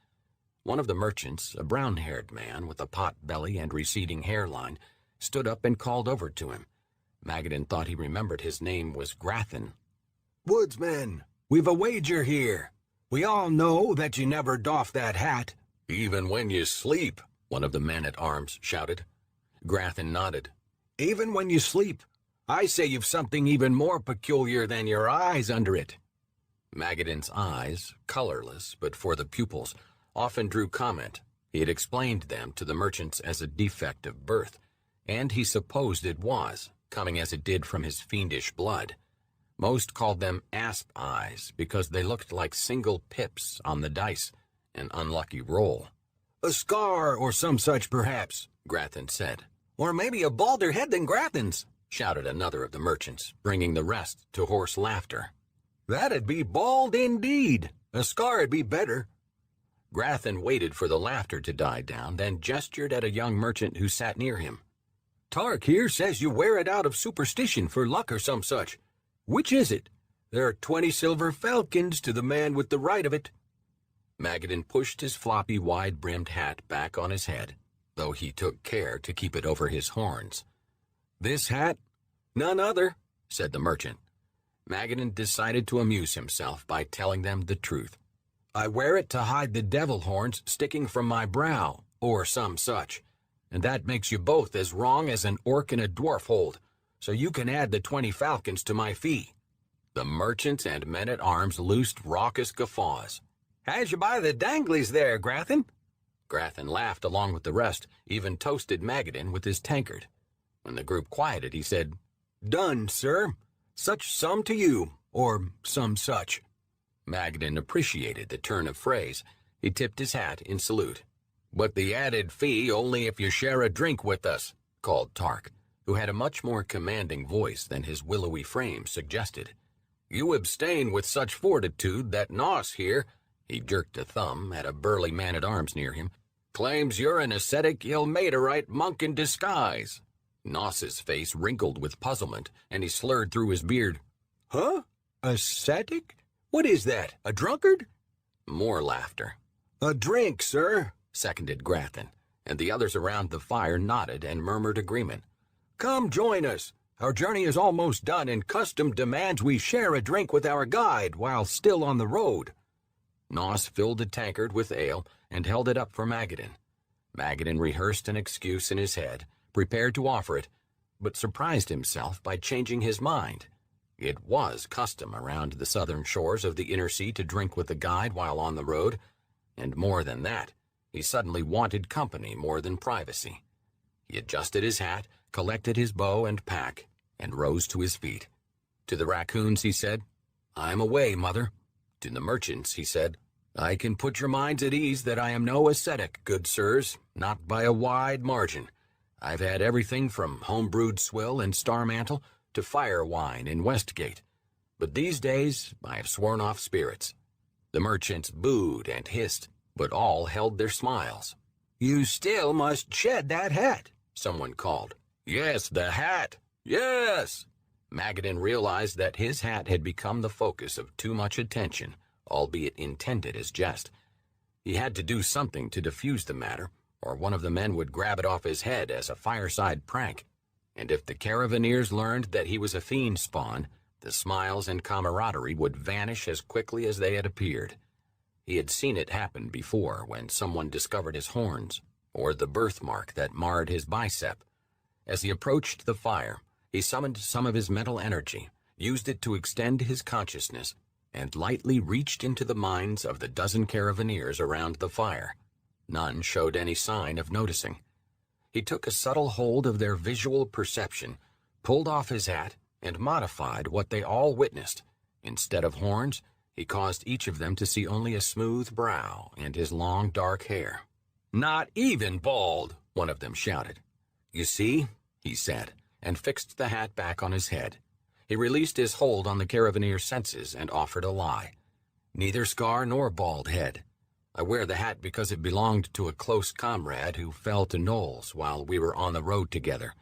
One of the merchants, a brown-haired man with a pot belly and receding hairline, stood up and called over to him. Magadan thought he remembered his name was Grathan. "Woodsman, we've a wager here. We all know that you never doff that hat." "Even when you sleep," one of the men-at-arms shouted. Grathan nodded. "Even when you sleep. I say you've something even more peculiar than your eyes under it." Magadan's eyes, colorless but for the pupils, often drew comment. He had explained them to the merchants as a defect of birth, and he supposed it was, coming as it did from his fiendish blood. Most called them asp eyes because they looked like single pips on the dice, an unlucky roll. "A scar or some such, perhaps," Grathan said. "Or maybe a balder head than Grathan's," shouted another of the merchants, bringing the rest to hoarse laughter. "That'd be bald indeed. A scar'd be better." Grathan waited for the laughter to die down, then gestured at a young merchant who sat near him. "Tark here says you wear it out of superstition for luck or some such. Which is it? There are 20 silver falcons to the man with the right of it." Magadan pushed his floppy, wide-brimmed hat back on his head, though he took care to keep it over his horns. "This hat? None other," said the merchant. Magadan decided to amuse himself by telling them the truth. "I wear it to hide the devil horns sticking from my brow, or some such. And that makes you both as wrong as an orc and a dwarf hold, so you can add the 20 falcons to my fee." The merchants and men-at-arms loosed raucous guffaws. "Has you by the danglies there, Grathan?" Grathan laughed along with the rest, even toasted Magadan with his tankard. When the group quieted, he said, "Done, sir. Such sum to you, or some such." Magadan appreciated the turn of phrase. He tipped his hat in salute. "But the added fee only if you share a drink with us," called Tark, who had a much more commanding voice than his willowy frame suggested. "You abstain with such fortitude that Nos here," he jerked a thumb at a burly man-at-arms near him, "claims you're an ascetic Ilmaterite monk in disguise." Nos's face wrinkled with puzzlement, and he slurred through his beard. "Huh? Ascetic? What is that, a drunkard?" More laughter. "A drink, sir," seconded Grathan, and the others around the fire nodded and murmured agreement. "Come join us. Our journey is almost done, and custom demands we share a drink with our guide while still on the road." Nos filled a tankard with ale and held it up for Magadan. Magadan rehearsed an excuse in his head, prepared to offer it, but surprised himself by changing his mind. It was custom around the southern shores of the inner sea to drink with the guide while on the road, and more than that, he suddenly wanted company more than privacy. He adjusted his hat, collected his bow and pack, and rose to his feet. To the raccoons he said, "I'm away, mother." To the merchants he said, "I can put your minds at ease that I am no ascetic, good sirs, not by a wide margin. I've had everything from home-brewed swill and Starmantle to fire wine in Westgate, but these days I have sworn off spirits." The merchants booed and hissed, but all held their smiles. "You still must shed that hat," someone called. "Yes, the hat! Yes!" Magadan realized that his hat had become the focus of too much attention, albeit intended as jest. He had to do something to defuse the matter, or one of the men would grab it off his head as a fireside prank. And if the caravaneers learned that he was a fiend spawn, the smiles and camaraderie would vanish as quickly as they had appeared. He had seen it happen before when someone discovered his horns, or the birthmark that marred his bicep. As he approached the fire, He summoned some of his mental energy, used it to extend his consciousness, and lightly reached into the minds of the dozen caravaneers around the fire. None showed any sign of noticing. He took a subtle hold of their visual perception, pulled off his hat, and modified what they all witnessed. Instead of horns, he caused each of them to see only a smooth brow and his long dark hair. "Not even bald," one of them shouted. "You see," he said, and fixed the hat back on his head. He released his hold on the caravanier's senses and offered a lie. "Neither scar nor bald head. I wear the hat because it belonged to a close comrade who fell to Knowles while we were on the road together.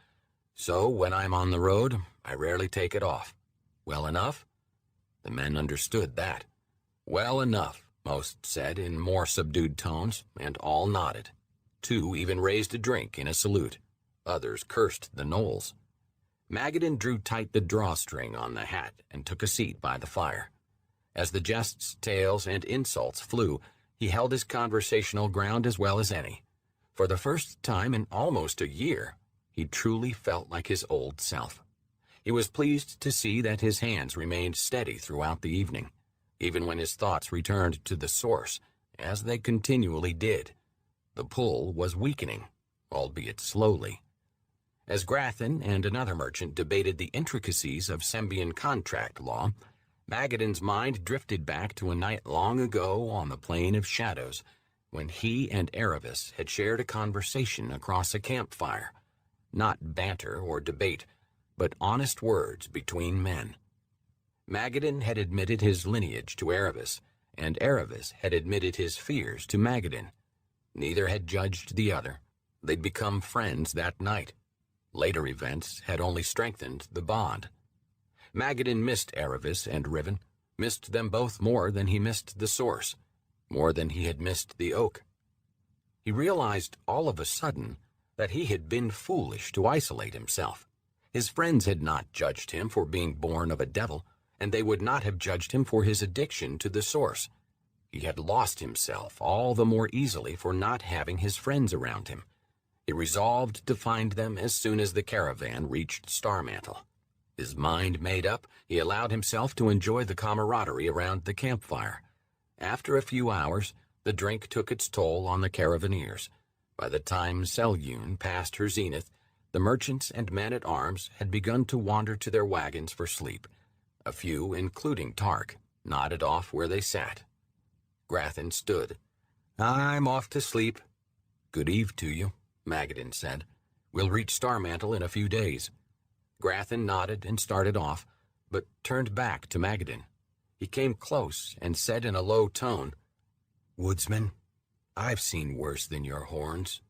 So when I'm on the road, I rarely take it off. Well enough?" The men understood that. "Well enough," most said in more subdued tones, and all nodded. Two even raised a drink in a salute. Others cursed the Knowles. Magadan drew tight the drawstring on the hat and took a seat by the fire. As the jests, tales, and insults flew, he held his conversational ground as well as any. For the first time in almost a year, he truly felt like his old self. He was pleased to see that his hands remained steady throughout the evening, even when his thoughts returned to the source, as they continually did. The pull was weakening, albeit slowly. As Grathan and another merchant debated the intricacies of Sembian contract law, Magadan's mind drifted back to a night long ago on the Plain of Shadows, when he and Erebus had shared a conversation across a campfire. Not banter or debate, but honest words between men. Magadan had admitted his lineage to Erebus, and Erebus had admitted his fears to Magadan. Neither had judged the other. They'd become friends that night. Later events had only strengthened the bond. Magadan missed Erebus and Riven, missed them both more than he missed the source, more than he had missed the oak. He realized all of a sudden that he had been foolish to isolate himself. His friends had not judged him for being born of a devil, and they would not have judged him for his addiction to the source. He had lost himself all the more easily for not having his friends around him. He resolved to find them as soon as the caravan reached Starmantle. His mind made up, he allowed himself to enjoy the camaraderie around the campfire. After a few hours, the drink took its toll on the caravaneers. By the time Selyun passed her zenith, the merchants and men-at-arms had begun to wander to their wagons for sleep. A few, including Tark, nodded off where they sat. Grathan stood. "I'm off to sleep." "Good eve to you," Magadan said. "We'll reach Starmantle in a few days." Grathan nodded and started off, but turned back to Magadan. He came close and said in a low tone, "Woodsman, I've seen worse than your horns."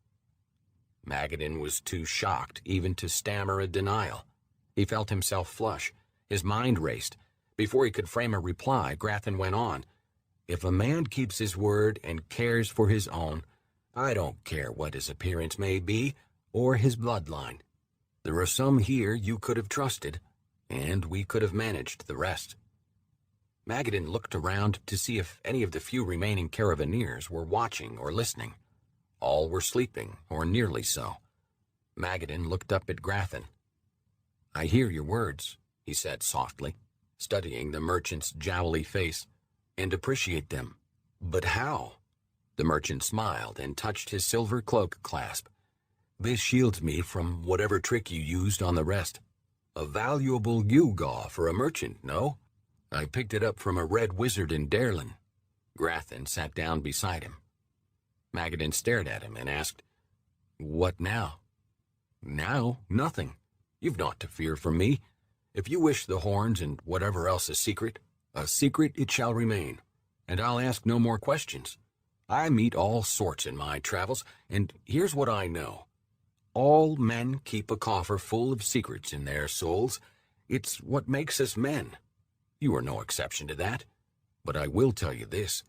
Magadan was too shocked even to stammer a denial. He felt himself flush. His mind raced. Before he could frame a reply, Grathan went on, "If a man keeps his word and cares for his own, I don't care what his appearance may be or his bloodline. There are some here you could have trusted, and we could have managed the rest." Magadan looked around to see if any of the few remaining caravaneers were watching or listening. All were sleeping, or nearly so. Magadan looked up at Grathan. "I hear your words," he said softly, studying the merchant's jowly face, "and appreciate them. But how?" The merchant smiled and touched his silver cloak clasp. "This shields me from whatever trick you used on the rest. A valuable gewgaw for a merchant, no? I picked it up from a red wizard in Darlin." Grathan sat down beside him. Magadan stared at him and asked, "What now?" "Now, nothing. You've naught to fear from me. If you wish the horns and whatever else a secret it shall remain, and I'll ask no more questions. I meet all sorts in my travels, and here's what I know. All men keep a coffer full of secrets in their souls. It's what makes us men. You are no exception to that. But I will tell you this.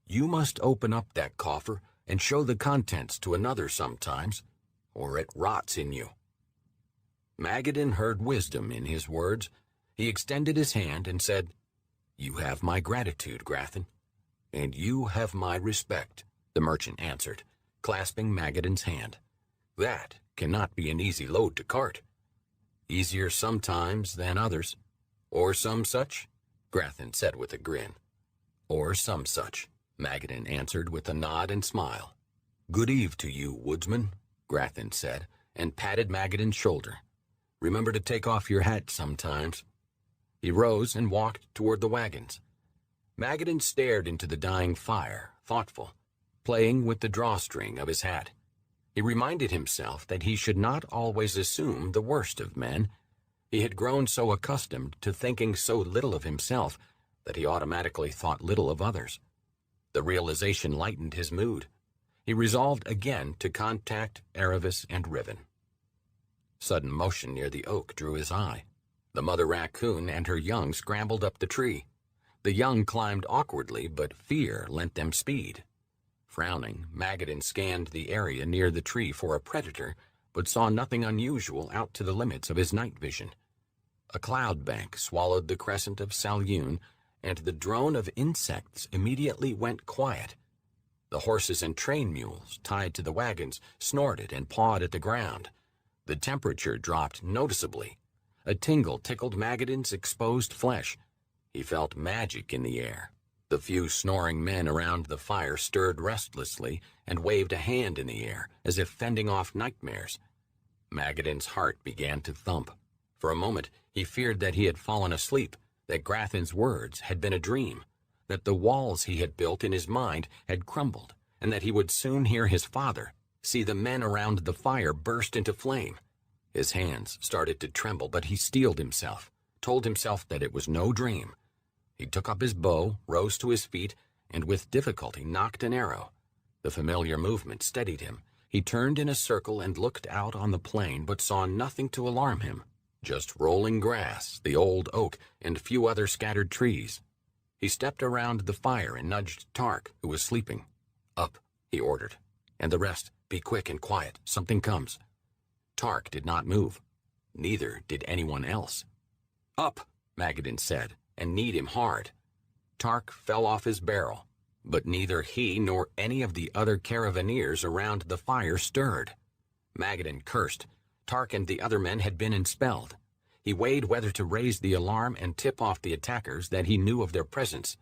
You must open up that coffer and show the contents to another sometimes, or it rots in you." Magadan heard wisdom in his words. He extended his hand and said, "You have my gratitude, Grathan." "And you have my respect," the merchant answered, clasping Magadan's hand. "That cannot be an easy load to cart." Easier sometimes than others. Or some such, Grathen said with a grin. Or some such, Magadan answered with a nod and smile. Good eve to you, woodsman, Grathen said, and patted Magadan's shoulder. Remember to take off your hat sometimes. He rose and walked toward the wagons. Magadan stared into the dying fire, thoughtful, playing with the drawstring of his hat. He reminded himself that he should not always assume the worst of men. He had grown so accustomed to thinking so little of himself that he automatically thought little of others. The realization lightened his mood. He resolved again to contact Aravis and Riven. Sudden motion near the oak drew his eye. The mother raccoon and her young scrambled up the tree. The young climbed awkwardly, but fear lent them speed. Frowning, Magadan scanned the area near the tree for a predator, but saw nothing unusual out to the limits of his night vision. A cloud bank swallowed the crescent of Salyun, and the drone of insects immediately went quiet. The horses and train mules, tied to the wagons, snorted and pawed at the ground. The temperature dropped noticeably. A tingle tickled Magadan's exposed flesh. He felt magic in the air. The few snoring men around the fire stirred restlessly and waved a hand in the air, as if fending off nightmares. Magadan's heart began to thump. For a moment, he feared that he had fallen asleep, that Grathen's words had been a dream, that the walls he had built in his mind had crumbled, and that he would soon hear his father, see the men around the fire burst into flame. His hands started to tremble, but he steeled himself, told himself that it was no dream. He took up his bow, rose to his feet, and with difficulty knocked an arrow. The familiar movement steadied him. He turned in a circle and looked out on the plain, but saw nothing to alarm him. Just rolling grass, the old oak, and few other scattered trees. He stepped around the fire and nudged Tark, who was sleeping. Up, he ordered. And the rest, be quick and quiet. Something comes. Tark did not move. Neither did anyone else. Up, Magadan said, and kneed him hard. Tark fell off his barrel, but neither he nor any of the other caravaneers around the fire stirred. Magadan cursed. Tark and the other men had been enspelled. He weighed whether to raise the alarm and tip off the attackers that he knew of their presence.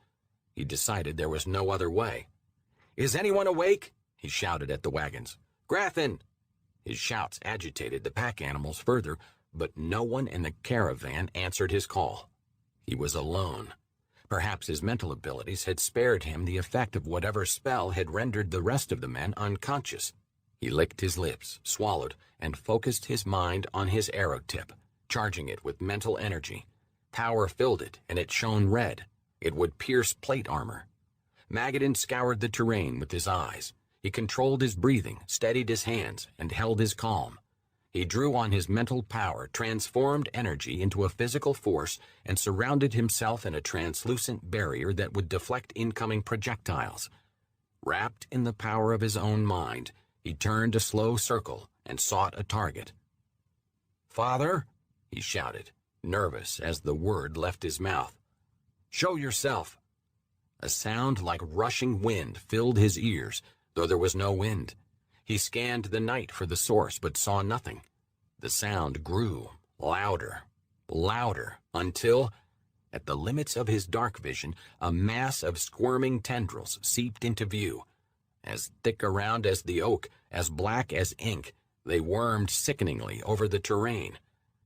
He decided there was no other way. "Is anyone awake?" he shouted at the wagons. "Grathen!" His shouts agitated the pack animals further, but no one in the caravan answered his call. He was alone. Perhaps his mental abilities had spared him the effect of whatever spell had rendered the rest of the men unconscious. He licked his lips, swallowed, and focused his mind on his arrow tip, charging it with mental energy. Power filled it, and it shone red. It would pierce plate armor. Magadan scoured the terrain with his eyes. He controlled his breathing, steadied his hands, and held his calm. He drew on his mental power, transformed energy into a physical force, and surrounded himself in a translucent barrier that would deflect incoming projectiles. Wrapped in the power of his own mind, he turned a slow circle and sought a target. "Father," he shouted, nervous as the word left his mouth. "Show yourself." A sound like rushing wind filled his ears, though there was no wind. He scanned the night for the source, but saw nothing. The sound grew, louder, louder, until, at the limits of his dark vision, a mass of squirming tendrils seeped into view. As thick around as the oak, as black as ink, they wormed sickeningly over the terrain.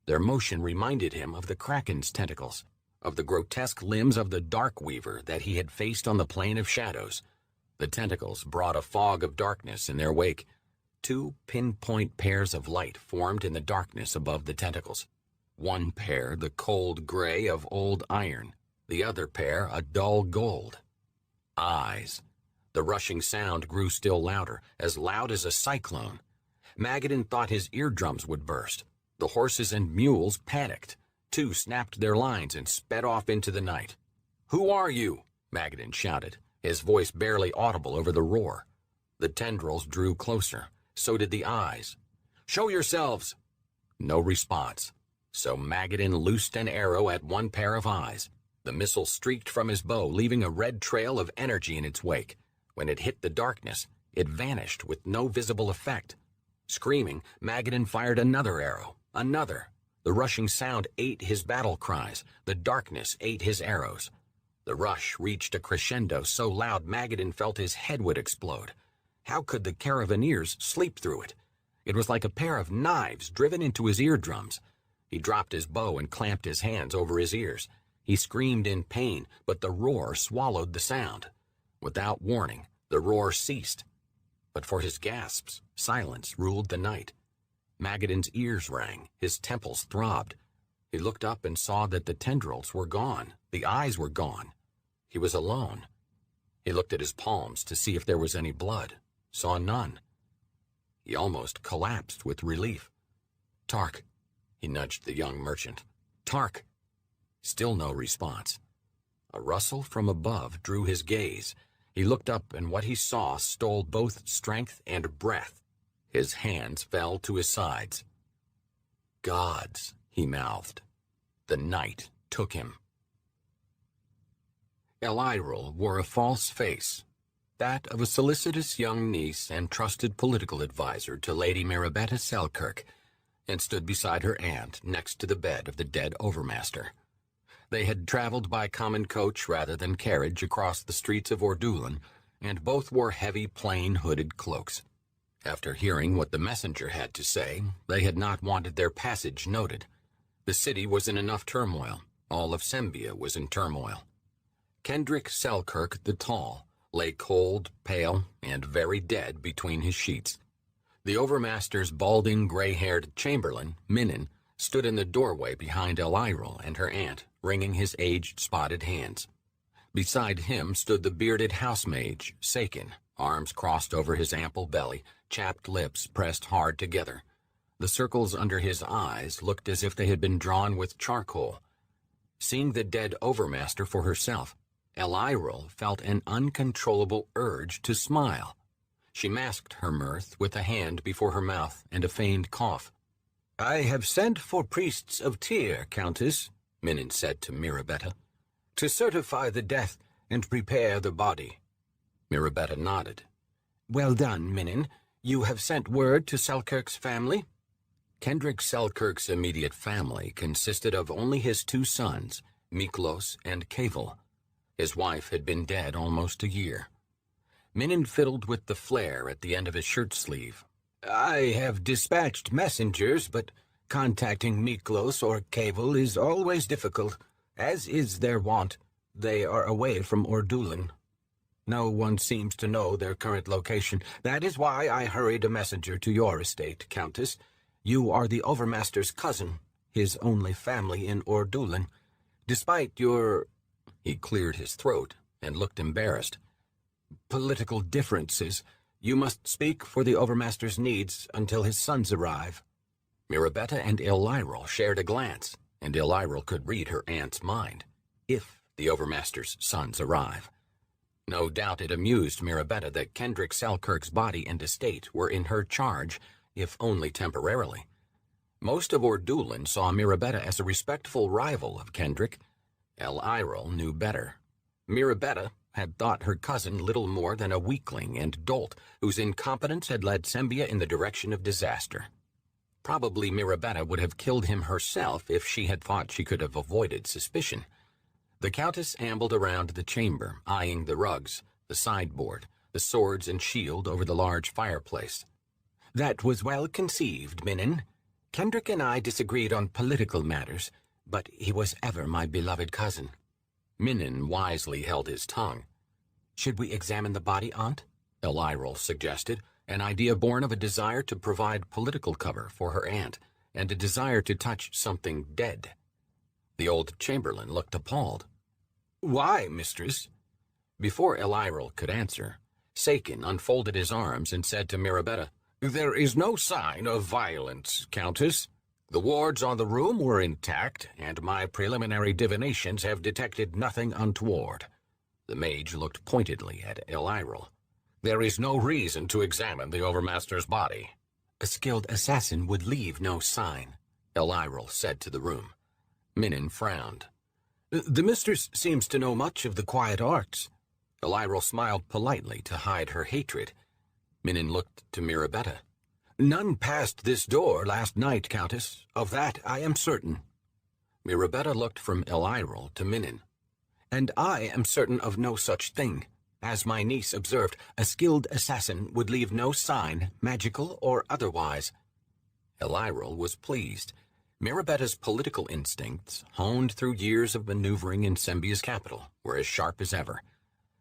Their motion reminded him of the kraken's tentacles, of the grotesque limbs of the dark weaver that he had faced on the plane of shadows. The tentacles brought a fog of darkness in their wake. Two pinpoint pairs of light formed in the darkness above the tentacles. One pair the cold gray of old iron, the other pair a dull gold. Eyes. The rushing sound grew still louder, as loud as a cyclone. Magadan thought his eardrums would burst. The horses and mules panicked. Two snapped their lines and sped off into the night. "Who are you?" Magadan shouted, his voice barely audible over the roar. The tendrils drew closer. So did the eyes. "Show yourselves!" No response. So Magadan loosed an arrow at one pair of eyes. The missile streaked from his bow, leaving a red trail of energy in its wake. When it hit the darkness, it vanished with no visible effect. Screaming, Magadan fired another arrow, another. The rushing sound ate his battle cries. The darkness ate his arrows. The rush reached a crescendo so loud Magadan felt his head would explode. How could the Caravansers sleep through it? It was like a pair of knives driven into his eardrums. He dropped his bow and clamped his hands over his ears. He screamed in pain, but the roar swallowed the sound. Without warning, the roar ceased. But for his gasps, silence ruled the night. Magadan's ears rang, his temples throbbed. He looked up and saw that the tendrils were gone, the eyes were gone. He was alone. He looked at his palms to see if there was any blood, saw none. He almost collapsed with relief. "Tark," he nudged the young merchant. "Tark." Still no response. A rustle from above drew his gaze. He looked up, and what he saw stole both strength and breath. His hands fell to his sides. "Gods," he mouthed. The night took him. Eliril wore a false face, that of a solicitous young niece and trusted political adviser to Lady Mirabetta Selkirk, and stood beside her aunt next to the bed of the dead overmaster. They had traveled by common coach rather than carriage across the streets of Ordulan, and both wore heavy, plain, hooded cloaks. After hearing what the messenger had to say, they had not wanted their passage noted. The city was in enough turmoil. All of Sembia was in turmoil. Kendrick Selkirk the Tall lay cold, pale, and very dead between his sheets. The overmaster's balding, gray-haired chamberlain, Minin, stood in the doorway behind Eliril and her aunt, wringing his age-spotted hands. Beside him stood the bearded housemage, Sakin, arms crossed over his ample belly, chapped lips pressed hard together. The circles under his eyes looked as if they had been drawn with charcoal. Seeing the dead overmaster for herself, Eliril felt an uncontrollable urge to smile. She masked her mirth with a hand before her mouth and a feigned cough. "I have sent for priests of Tyr, Countess," Minin said to Mirabetta, "to certify the death and prepare the body." Mirabetta nodded. "Well done, Minin. You have sent word to Selkirk's family?" Kendrick Selkirk's immediate family consisted of only his 2 sons, Miklos and Kavel. His wife had been dead almost a year. Minin fiddled with the flare at the end of his shirt sleeve. "I have dispatched messengers, but contacting Miklos or Kavel is always difficult, as is their wont. They are away from Ordulan. No one seems to know their current location. That is why I hurried a messenger to your estate, Countess. You are the Overmaster's cousin, his only family in Ordulan. Despite your—" He cleared his throat and looked embarrassed. "Political differences. You must speak for the Overmaster's needs until his sons arrive." Mirabetta and Eliril shared a glance, and Eliril could read her aunt's mind. If the Overmaster's sons arrive. No doubt it amused Mirabetta that Kendrick Selkirk's body and estate were in her charge, if only temporarily. Most of Ordulan saw Mirabetta as a respectful rival of Kendrick. Eliril knew better. Mirabetta had thought her cousin little more than a weakling and dolt whose incompetence had led Sembia in the direction of disaster. Probably Mirabetta would have killed him herself if she had thought she could have avoided suspicion. The Countess ambled around the chamber, eyeing the rugs, the sideboard, the swords and shield over the large fireplace. "That was well conceived, Minin. Kendrick and I disagreed on political matters, but he was ever my beloved cousin." Minin wisely held his tongue. "Should we examine the body, Aunt?" Eliril suggested, an idea born of a desire to provide political cover for her aunt, and a desire to touch something dead. The old chamberlain looked appalled. "Why, mistress?" Before Eliril could answer, Sakin unfolded his arms and said to Mirabetta, "There is no sign of violence, Countess. The wards on the room were intact, and my preliminary divinations have detected nothing untoward." The mage looked pointedly at Eliril. "There is no reason to examine the Overmaster's body." "A skilled assassin would leave no sign," Eliril said to the room. Minin frowned. "The mistress seems to know much of the quiet arts." Eliril smiled politely to hide her hatred. Minin looked to Mirabetta. None passed this door last night, Countess. Of that I am certain. Mirabetta looked from Elirel to Minin. And I am certain of no such thing. As my niece observed, a skilled assassin would leave no sign, magical or otherwise. Elirel was pleased. Mirabetta's political instincts, honed through years of maneuvering in Sembia's capital, were as sharp as ever.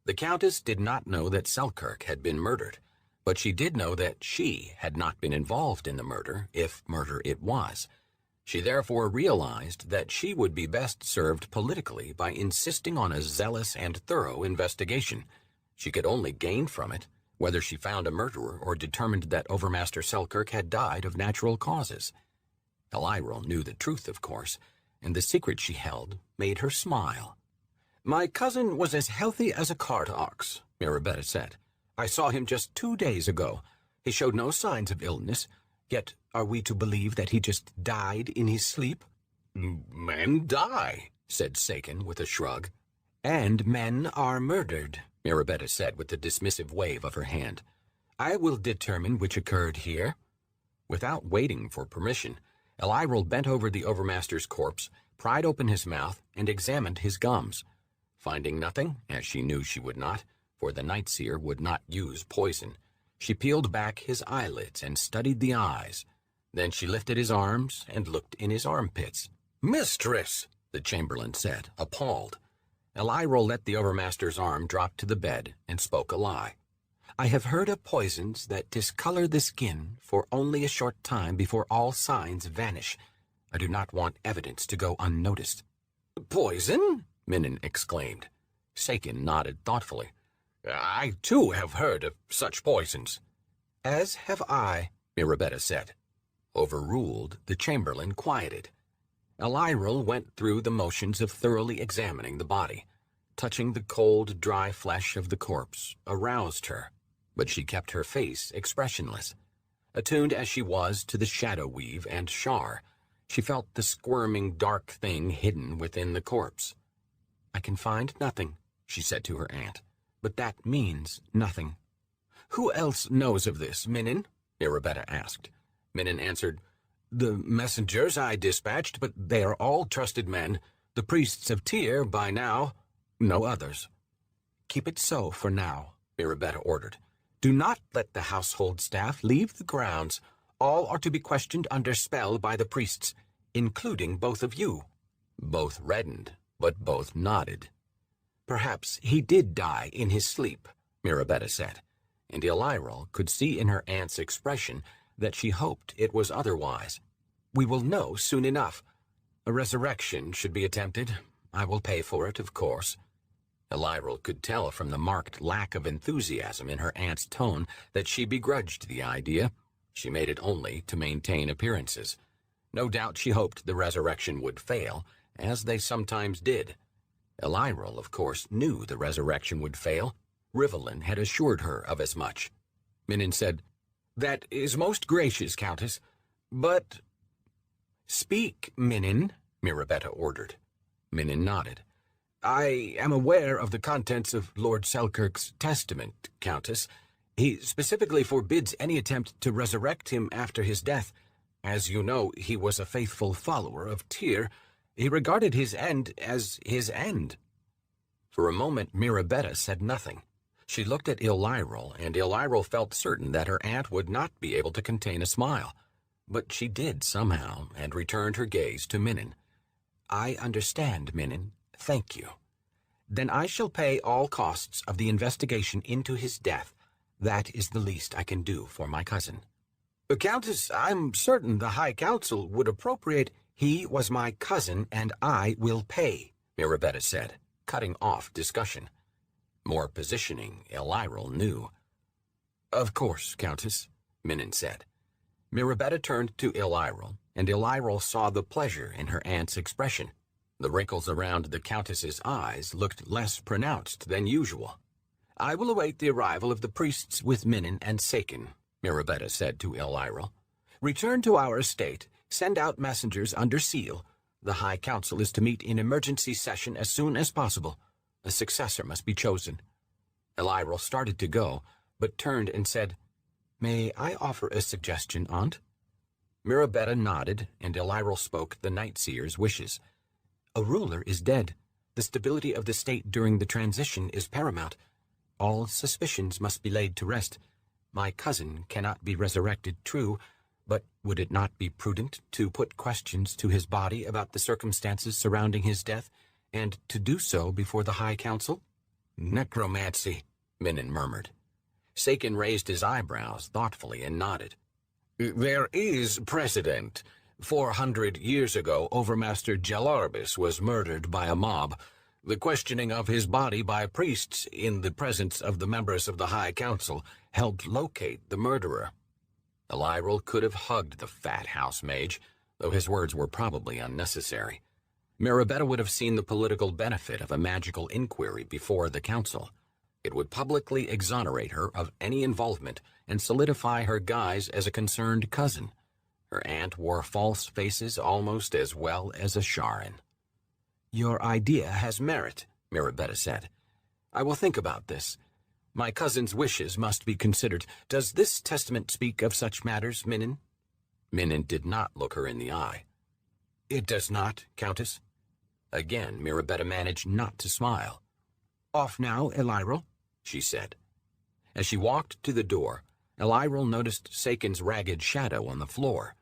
The Countess did not know that Selkirk had been murdered, but she did know that she had not been involved in the murder, if murder it was. She therefore realized that she would be best served politically by insisting on a zealous and thorough investigation. She could only gain from it, whether she found a murderer or determined that Overmaster Selkirk had died of natural causes. Elirel knew the truth, of course, and the secret she held made her smile. My cousin was as healthy as a cart ox, Mirabetta said. I saw him just 2 days ago. He showed no signs of illness. Yet are we to believe that he just died in his sleep? Men die, said Sakin with a shrug. And men are murdered, Mirabetta said with a dismissive wave of her hand. I will determine which occurred here. Without waiting for permission, Elirel bent over the Overmaster's corpse, pried open his mouth, and examined his gums. Finding nothing, as she knew she would not, for the Night Seer would not use poison, she peeled back his eyelids and studied the eyes. Then she lifted his arms and looked in his armpits. Mistress, the Chamberlain said, appalled. Elirel let the Overmaster's arm drop to the bed and spoke a lie. I have heard of poisons that discolor the skin for only a short time before all signs vanish. I do not want evidence to go unnoticed. Poison? Minin exclaimed. Sakin nodded thoughtfully. I, too, have heard of such poisons. As have I, Mirabetta said. Overruled, the Chamberlain quieted. Elirel went through the motions of thoroughly examining the body. Touching the cold, dry flesh of the corpse aroused her, but she kept her face expressionless. Attuned as she was to the shadow weave and Shar, she felt the squirming dark thing hidden within the corpse. I can find nothing, she said to her aunt. But that means nothing. Who else knows of this, Minin? Mirabetta asked. Minin answered, The messengers I dispatched, but they are all trusted men. The priests of Tyr, by now. No others. Keep it so for now, Mirabetta ordered. Do not let the household staff leave the grounds. All are to be questioned under spell by the priests, including both of you. Both reddened, but both nodded. Perhaps he did die in his sleep, Mirabetta said, and Elirel could see in her aunt's expression that she hoped it was otherwise. We will know soon enough. A resurrection should be attempted. I will pay for it, of course. Elirel could tell from the marked lack of enthusiasm in her aunt's tone that she begrudged the idea. She made it only to maintain appearances. No doubt she hoped the resurrection would fail, as they sometimes did. Elirel, of course, knew the resurrection would fail. Rivellin had assured her of as much. Minin said, That is most gracious, Countess, but— Speak, Minin, Mirabetta ordered. Minin nodded. I am aware of the contents of Lord Selkirk's testament, Countess. He specifically forbids any attempt to resurrect him after his death. As you know, he was a faithful follower of Tyr. He regarded his end as his end. For a moment, Mirabetta said nothing. She looked at Elirel, and Elirel felt certain that her aunt would not be able to contain a smile. But she did somehow, and returned her gaze to Minin. I understand, Minin. Thank you. Then I shall pay all costs of the investigation into his death. That is the least I can do for my cousin. Countess, I'm certain the High Council would appropriate— He was my cousin, and I will pay, Mirabetta said, cutting off discussion. More positioning, Elirel knew. Of course, Countess, Minin said. Mirabetta turned to Elirel, and Elirel saw the pleasure in her aunt's expression. The wrinkles around the Countess's eyes looked less pronounced than usual. I will await the arrival of the priests with Minin and Sakin, Mirabetta said to Elirel. Return to our estate. Send out messengers under seal. The High Council is to meet in emergency session as soon as possible. A successor must be chosen. Elirel started to go, but turned and said, May I offer a suggestion, Aunt? Mirabetta nodded, and Elyril spoke the Night Seer's wishes. A ruler is dead. The stability of the state during the transition is paramount. All suspicions must be laid to rest. My cousin cannot be resurrected, true, but would it not be prudent to put questions to his body about the circumstances surrounding his death, and to do so before the High Council? Necromancy, Minnan murmured. Saken raised his eyebrows thoughtfully and nodded. There is precedent. 400 years ago, Overmaster Jelarbus was murdered by a mob. The questioning of his body by priests in the presence of the members of the High Council helped locate the murderer. Elyril could have hugged the fat house mage, though his words were probably unnecessary. Mirabetta would have seen the political benefit of a magical inquiry before the council. It would publicly exonerate her of any involvement and solidify her guise as a concerned cousin. Her aunt wore false faces almost as well as a Sharan. Your idea has merit, Mirabetta said. I will think about this. My cousin's wishes must be considered. Does this testament speak of such matters, Minnan? Minnan did not look her in the eye. It does not, Countess. Again, Mirabetta managed not to smile. Off now, Elyril, she said. As she walked to the door, Elyril noticed Saken's ragged shadow on the floor.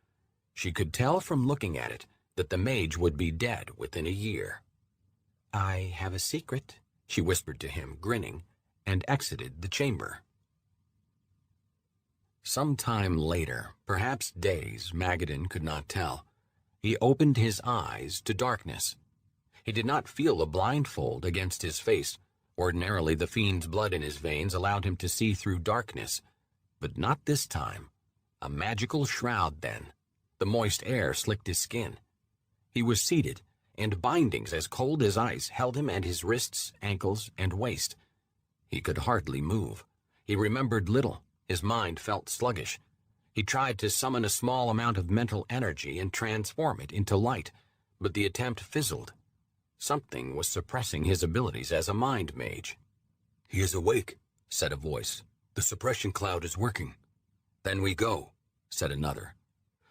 She could tell from looking at it that the mage would be dead within a year. I have a secret, she whispered to him, grinning, and exited the chamber. Some time later, perhaps days, Magadan could not tell, he opened his eyes to darkness. He did not feel a blindfold against his face. Ordinarily, the fiend's blood in his veins allowed him to see through darkness. But not this time. A magical shroud, then. The moist air slicked his skin. He was seated, and bindings as cold as ice held him at his wrists, ankles, and waist. He could hardly move. He remembered little. His mind felt sluggish. He tried to summon a small amount of mental energy and transform it into light, but the attempt fizzled. Something was suppressing his abilities as a mind mage. He is awake, said a voice. The suppression cloud is working. Then we go, said another.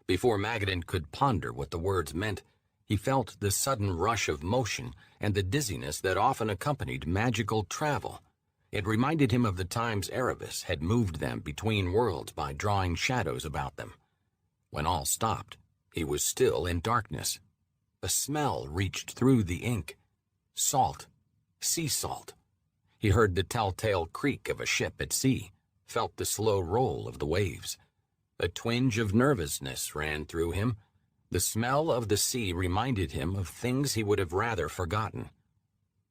Before Magadan could ponder what the words meant, he felt the sudden rush of motion and the dizziness that often accompanied magical travel. It reminded him of the times Erebus had moved them between worlds by drawing shadows about them. When all stopped, he was still in darkness. A smell reached through the ink. Salt. Sea salt. He heard the telltale creak of a ship at sea, felt the slow roll of the waves. A twinge of nervousness ran through him. The smell of the sea reminded him of things he would have rather forgotten.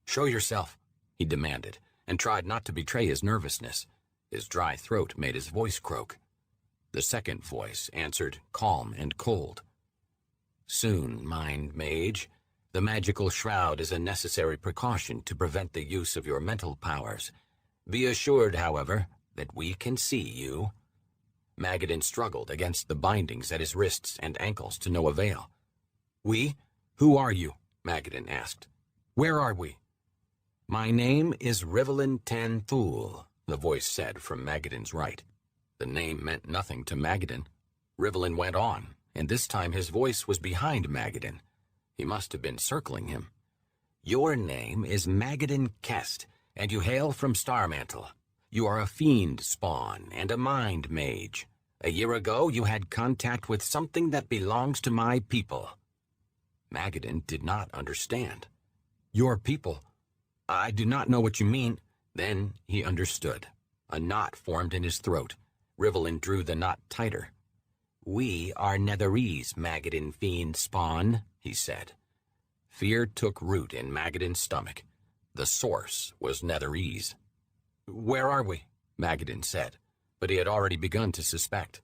"Show yourself," he demanded, and tried not to betray his nervousness. His dry throat made his voice croak. The second voice answered, calm and cold. "Soon, mind mage. The magical shroud is a necessary precaution to prevent the use of your mental powers. Be assured, however, that we can see you." Magadan struggled against the bindings at his wrists and ankles to no avail. "We? Who are you?" Magadan asked. "Where are we?" "My name is Rivelin Ten Thul," the voice said from Magadan's right. The name meant nothing to Magadan. Rivelin went on, and this time his voice was behind Magadan. He must have been circling him. "Your name is Magadan Kest, and you hail from Starmantle. You are a fiend spawn and a mind mage. A year ago, you had contact with something that belongs to my people." Magadan did not understand. "Your people? I do not know what you mean." Then he understood. A knot formed in his throat. Rivelin drew the knot tighter. "We are Netherese, Magadan fiend spawn," he said. Fear took root in Magadan's stomach. The source was Netherese. "Where are we?" Magadan said, but he had already begun to suspect.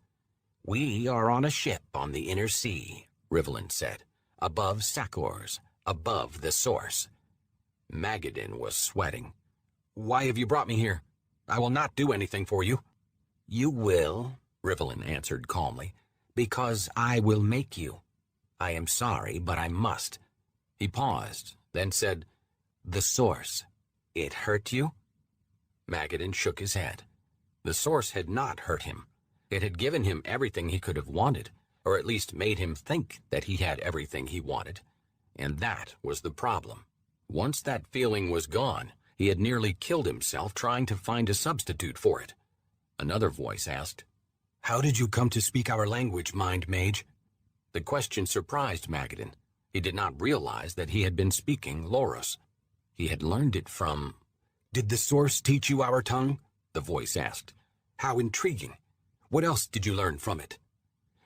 "We are on a ship on the inner sea," Rivelin said, "above Sakors, above the source." Magadan was sweating. "Why have you brought me here? I will not do anything for you." "You will," Rivelin answered calmly, "because I will make you. I am sorry, but I must." He paused, then said, "The source. It hurt you?" Magadan shook his head. The source had not hurt him. It had given him everything he could have wanted, or at least made him think that he had everything he wanted. And that was the problem. Once that feeling was gone, he had nearly killed himself trying to find a substitute for it. Another voice asked, "How did you come to speak our language, Mind Mage?" The question surprised Magadan. He did not realize that he had been speaking Loros. He had learned it from... "Did the source teach you our tongue?" the voice asked. "How intriguing. What else did you learn from it?"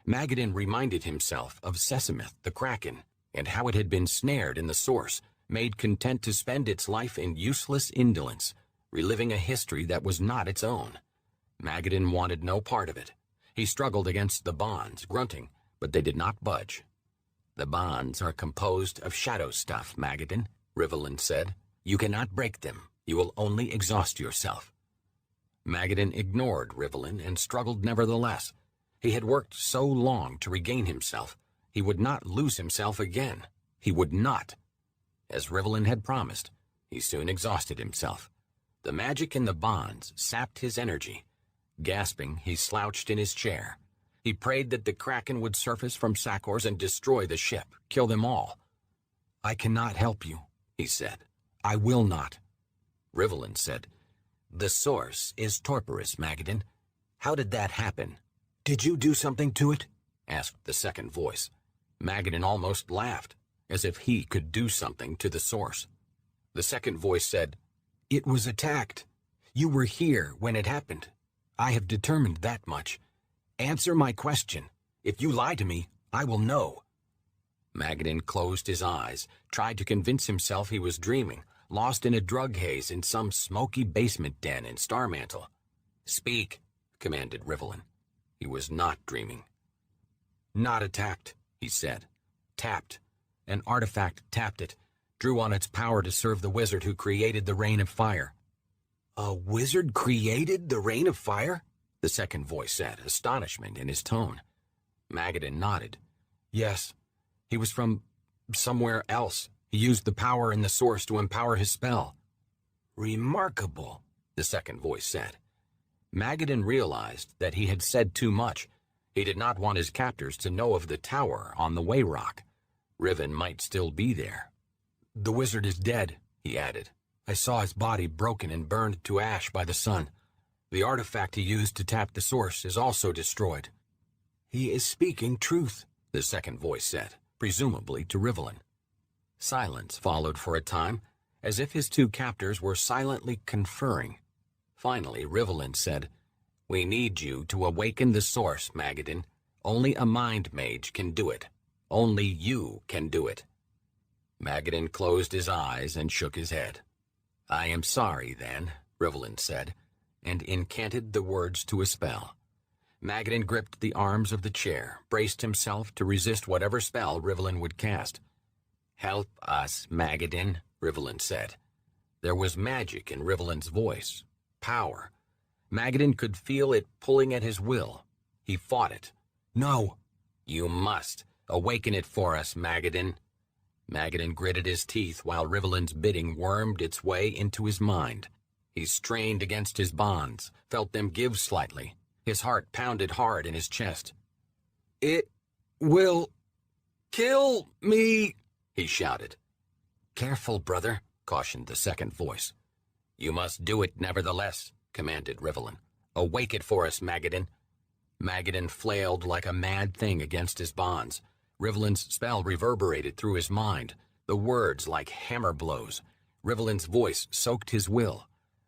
Magadan reminded himself of Sesamith, the Kraken, and how it had been snared in the source, made content to spend its life in useless indolence, reliving a history that was not its own. Magadan wanted no part of it. He struggled against the bonds, grunting, but they did not budge. "The bonds are composed of shadow stuff, Magadan," Rivelin said. "You cannot break them. You will only exhaust yourself." Magadan ignored Rivelin and struggled nevertheless. He had worked so long to regain himself. He would not lose himself again. He would not. As Rivelin had promised, he soon exhausted himself. The magic in the bonds sapped his energy. Gasping, he slouched in his chair. He prayed that the Kraken would surface from Sakors and destroy the ship, kill them all. "I cannot help you," he said. "I will not." Rivelin said, "The source is Torporous, Magadan. How did that happen?" "Did you do something to it?" asked the second voice. Magadan almost laughed, as if he could do something to the source. The second voice said, "It was attacked. You were here when it happened. I have determined that much. Answer my question. If you lie to me, I will know." Magadan closed his eyes, tried to convince himself he was dreaming, lost in a drug haze in some smoky basement den in Starmantle. "Speak," commanded Rivelin. He was not dreaming. "Not attacked," he said. "Tapped. An artifact tapped it, drew on its power to serve the wizard who created the Rain of Fire." "A wizard created the Rain of Fire?" the second voice said, astonishment in his tone. Magadan nodded. "Yes. He was from somewhere else. He used the power in the source to empower his spell." "Remarkable," the second voice said. Magadan realized that he had said too much. He did not want his captors to know of the tower on the Wayrock. Riven might still be there. "The wizard is dead," he added. "I saw his body broken and burned to ash by the sun. The artifact he used to tap the source is also destroyed." "He is speaking truth," the second voice said, presumably to Rivelin. Silence followed for a time, as if his two captors were silently conferring. Finally, Rivelin said, "We need you to awaken the source, Magadan. Only a mind mage can do it. Only you can do it." Magadan closed his eyes and shook his head. "I am sorry, then," Rivelin said, and incanted the words to a spell. Magadan gripped the arms of the chair, braced himself to resist whatever spell Rivelin would cast. "Help us, Magadan," Rivelin said. There was magic in Rivelin's voice. Power. Magadan could feel it pulling at his will. He fought it. "No." "You must. Awaken it for us, Magadan." Magadan gritted his teeth while Rivelin's bidding wormed its way into his mind. He strained against his bonds, felt them give slightly. His heart pounded hard in his chest. "It will kill me," he shouted. "Careful, brother," cautioned the second voice. "You must do it nevertheless," commanded Rivelin. "Awake it for us, Magadan." Magadan flailed like a mad thing against his bonds. Rivelin's spell reverberated through his mind, the words like hammer blows. Rivelin's voice soaked his will.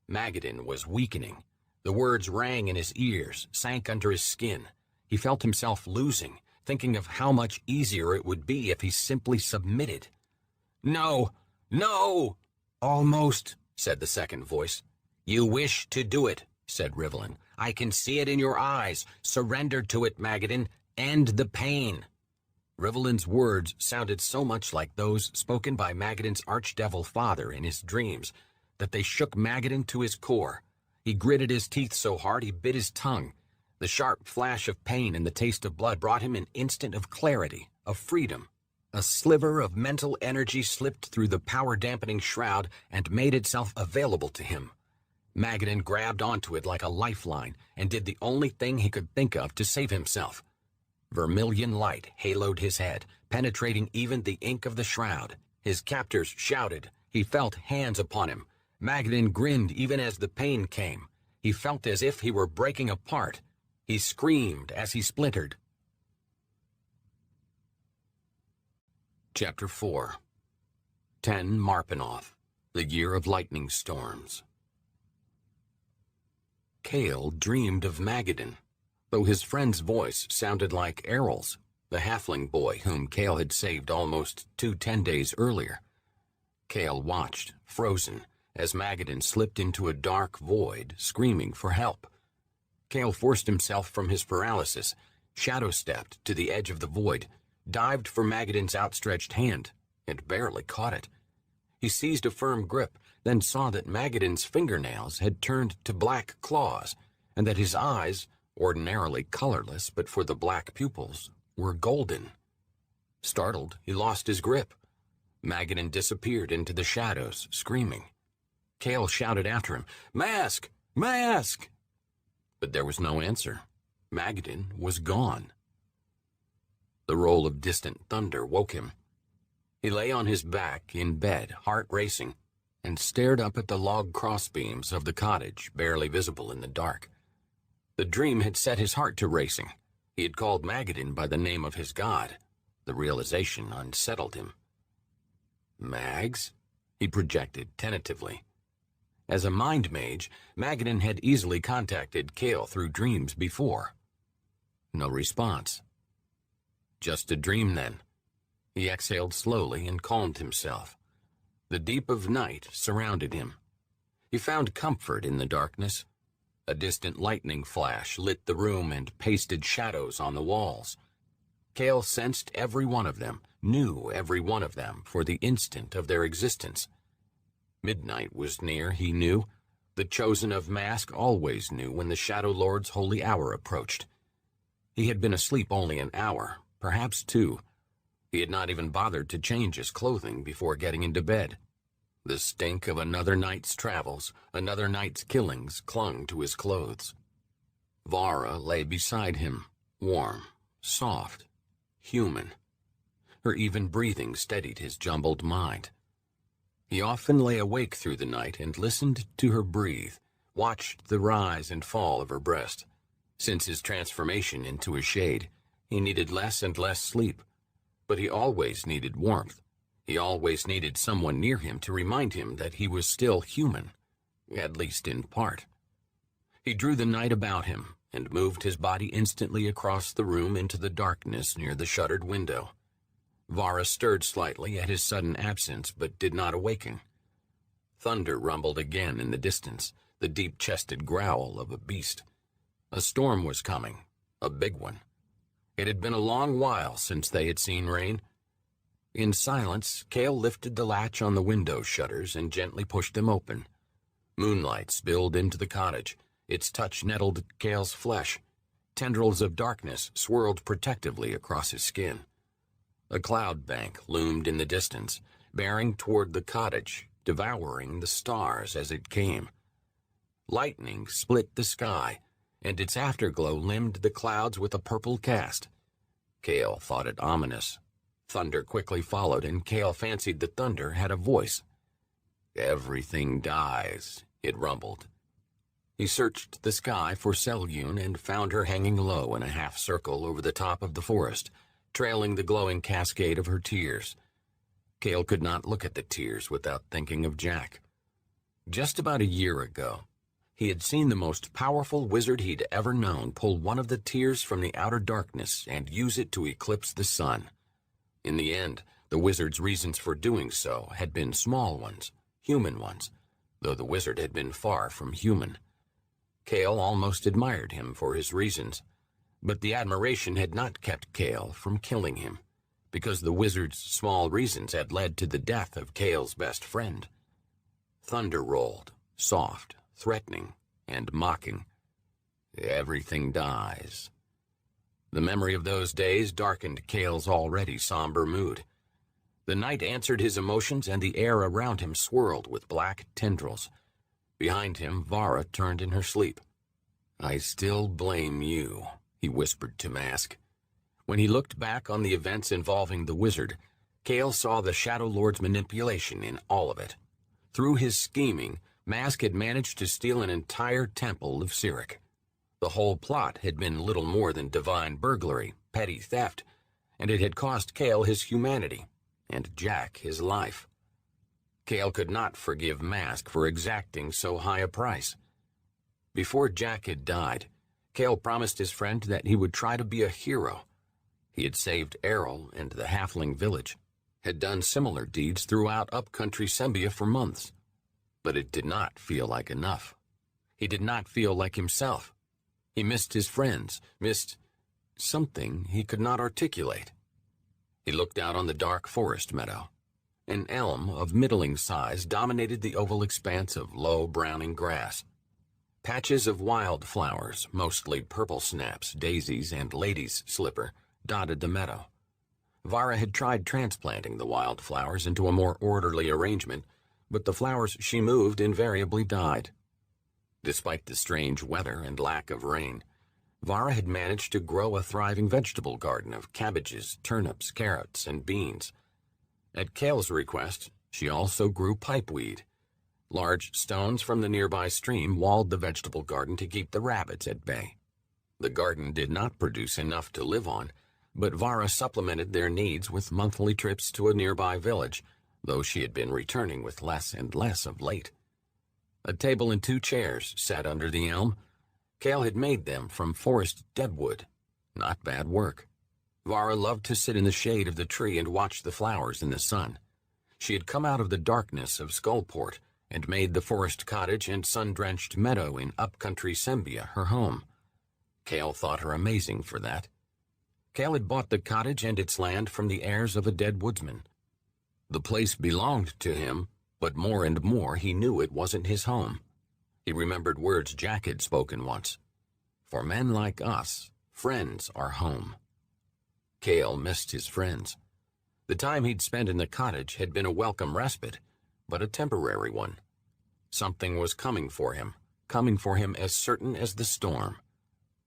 Magadan was weakening. The words rang in his ears, sank under his skin. He felt himself losing, thinking of how much easier it would be if he simply submitted. "No, no!" "Almost," said the second voice. "You wish to do it," said Rivelin. "I can see it in your eyes. Surrender to it, Magadan. End the pain." Rivelin's words sounded so much like those spoken by Magadan's archdevil father in his dreams that they shook Magadan to his core. He gritted his teeth so hard he bit his tongue. The sharp flash of pain and the taste of blood brought him an instant of clarity, of freedom. A sliver of mental energy slipped through the power-dampening shroud and made itself available to him. Magadan grabbed onto it like a lifeline and did the only thing he could think of to save himself. Vermilion light haloed his head, penetrating even the ink of the shroud. His captors shouted. He felt hands upon him. Magadan grinned even as the pain came. He felt as if he were breaking apart. He screamed as he splintered. Chapter 4. 10 Marpenoth, the Year of Lightning Storms. Cale dreamed of Magadan, though his friend's voice sounded like Errol's, the halfling boy whom Cale had saved almost 10 days earlier. Cale watched, frozen, as Magadan slipped into a dark void, screaming for help. Cale forced himself from his paralysis, shadow-stepped to the edge of the void, dived for Magadan's outstretched hand, and barely caught it. He seized a firm grip, then saw that Magadan's fingernails had turned to black claws, and that his eyes, ordinarily colorless but for the black pupils, were golden. Startled, he lost his grip. Magadan disappeared into the shadows, screaming. Cale shouted after him, "Mask! Mask!" But there was no answer. Magadan was gone. The roll of distant thunder woke him. He lay on his back in bed, heart racing, and stared up at the log crossbeams of the cottage, barely visible in the dark. The dream had set his heart to racing. He had called Magadan by the name of his god. The realization unsettled him. Mags? He projected tentatively. As a mind mage, Magadan had easily contacted Cale through dreams before. No response. Just a dream, then. He exhaled slowly and calmed himself. The deep of night surrounded him. He found comfort in the darkness. A distant lightning flash lit the room and pasted shadows on the walls. Cale sensed every one of them, knew every one of them for the instant of their existence. Midnight was near, he knew. The Chosen of Mask always knew when the Shadow Lord's holy hour approached. He had been asleep only an hour, perhaps 2. He had not even bothered to change his clothing before getting into bed. The stink of another night's travels, another night's killings, clung to his clothes. Vara lay beside him, warm, soft, human. Her even breathing steadied his jumbled mind. He often lay awake through the night and listened to her breathe, watched the rise and fall of her breast. Since his transformation into a shade, he needed less and less sleep, but he always needed warmth. He always needed someone near him to remind him that he was still human, at least in part. He drew the night about him and moved his body instantly across the room into the darkness near the shuttered window. Vara stirred slightly at his sudden absence, but did not awaken. Thunder rumbled again in the distance, the deep-chested growl of a beast. A storm was coming, a big one. It had been a long while since they had seen rain. In silence, Cale lifted the latch on the window shutters and gently pushed them open. Moonlight spilled into the cottage. Its touch nettled Cale's flesh. Tendrils of darkness swirled protectively across his skin. A cloud bank loomed in the distance, bearing toward the cottage, devouring the stars as it came. Lightning split the sky, and its afterglow limned the clouds with a purple cast. Cale thought it ominous. Thunder quickly followed, and Cale fancied the thunder had a voice. "Everything dies," it rumbled. He searched the sky for Selune and found her hanging low in a half-circle over the top of the forest, trailing the glowing cascade of her tears. Cale could not look at the tears without thinking of Jack. Just about a year ago, he had seen the most powerful wizard he'd ever known pull one of the tears from the outer darkness and use it to eclipse the sun. In the end, the wizard's reasons for doing so had been small ones, human ones, though the wizard had been far from human. Cale almost admired him for his reasons, but the admiration had not kept Cale from killing him, because the wizard's small reasons had led to the death of Cale's best friend. Thunder rolled, soft, threatening, and mocking. Everything dies. The memory of those days darkened Cale's already somber mood. The night answered his emotions, and the air around him swirled with black tendrils. Behind him, Vara turned in her sleep. "I still blame you," he whispered to Mask. When he looked back on the events involving the wizard, Cale saw the Shadow Lord's manipulation in all of it. Through his scheming, Mask had managed to steal an entire temple of Cyric. The whole plot had been little more than divine burglary, petty theft, and it had cost Cale his humanity, and Jack his life. Cale could not forgive Mask for exacting so high a price. Before Jack had died, Cale promised his friend that he would try to be a hero. He had saved Errol and the halfling village, had done similar deeds throughout upcountry Sembia for months. But it did not feel like enough. He did not feel like himself. He missed his friends, missed something he could not articulate. He looked out on the dark forest meadow. An elm of middling size dominated the oval expanse of low browning grass. Patches of wildflowers, mostly purple snaps, daisies, and lady's slipper, dotted the meadow. Vara had tried transplanting the wildflowers into a more orderly arrangement, but the flowers she moved invariably died. Despite the strange weather and lack of rain, Vara had managed to grow a thriving vegetable garden of cabbages, turnips, carrots, and beans. At Cale's request, she also grew pipeweed. Large stones from the nearby stream walled the vegetable garden to keep the rabbits at bay. The garden did not produce enough to live on, but Vara supplemented their needs with monthly trips to a nearby village, though she had been returning with less and less of late. A table and 2 chairs sat under the elm. Cale had made them from forest deadwood. Not bad work. Vara loved to sit in the shade of the tree and watch the flowers in the sun. She had come out of the darkness of Skullport and made the forest cottage and sun-drenched meadow in upcountry Sembia her home. Cale thought her amazing for that. Cale had bought the cottage and its land from the heirs of a dead woodsman. The place belonged to him, but more and more he knew it wasn't his home. He remembered words Jack had spoken once. "For men like us, friends are home." Cale missed his friends. The time he'd spent in the cottage had been a welcome respite, but a temporary one. Something was coming for him as certain as the storm.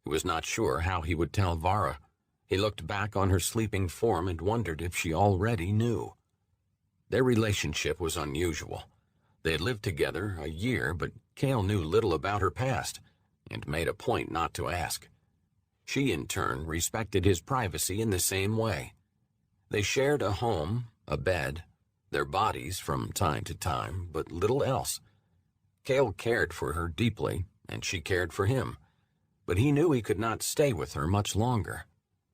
He was not sure how he would tell Vara. He looked back on her sleeping form and wondered if she already knew. Their relationship was unusual. They had lived together a year, but Cale knew little about her past, and made a point not to ask. She, in turn, respected his privacy in the same way. They shared a home, a bed, their bodies from time to time, but little else. Cale cared for her deeply, and she cared for him, but he knew he could not stay with her much longer.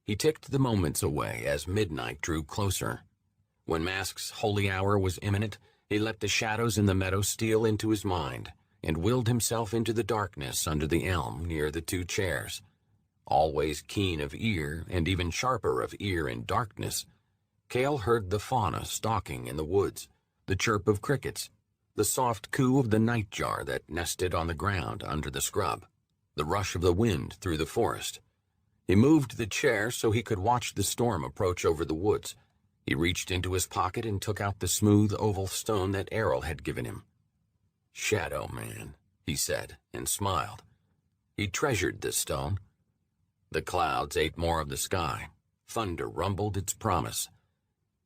He ticked the moments away as midnight drew closer. When Mask's holy hour was imminent, he let the shadows in the meadow steal into his mind, and willed himself into the darkness under the elm near the 2 chairs. Always keen of ear, and even sharper of ear in darkness, Cale heard the fauna stalking in the woods, the chirp of crickets, the soft coo of the nightjar that nested on the ground under the scrub, the rush of the wind through the forest. He moved the chair so he could watch the storm approach over the woods. He reached into his pocket and took out the smooth oval stone that Errol had given him. "Shadow Man," he said, and smiled. He treasured this stone. The clouds ate more of the sky. Thunder rumbled its promise.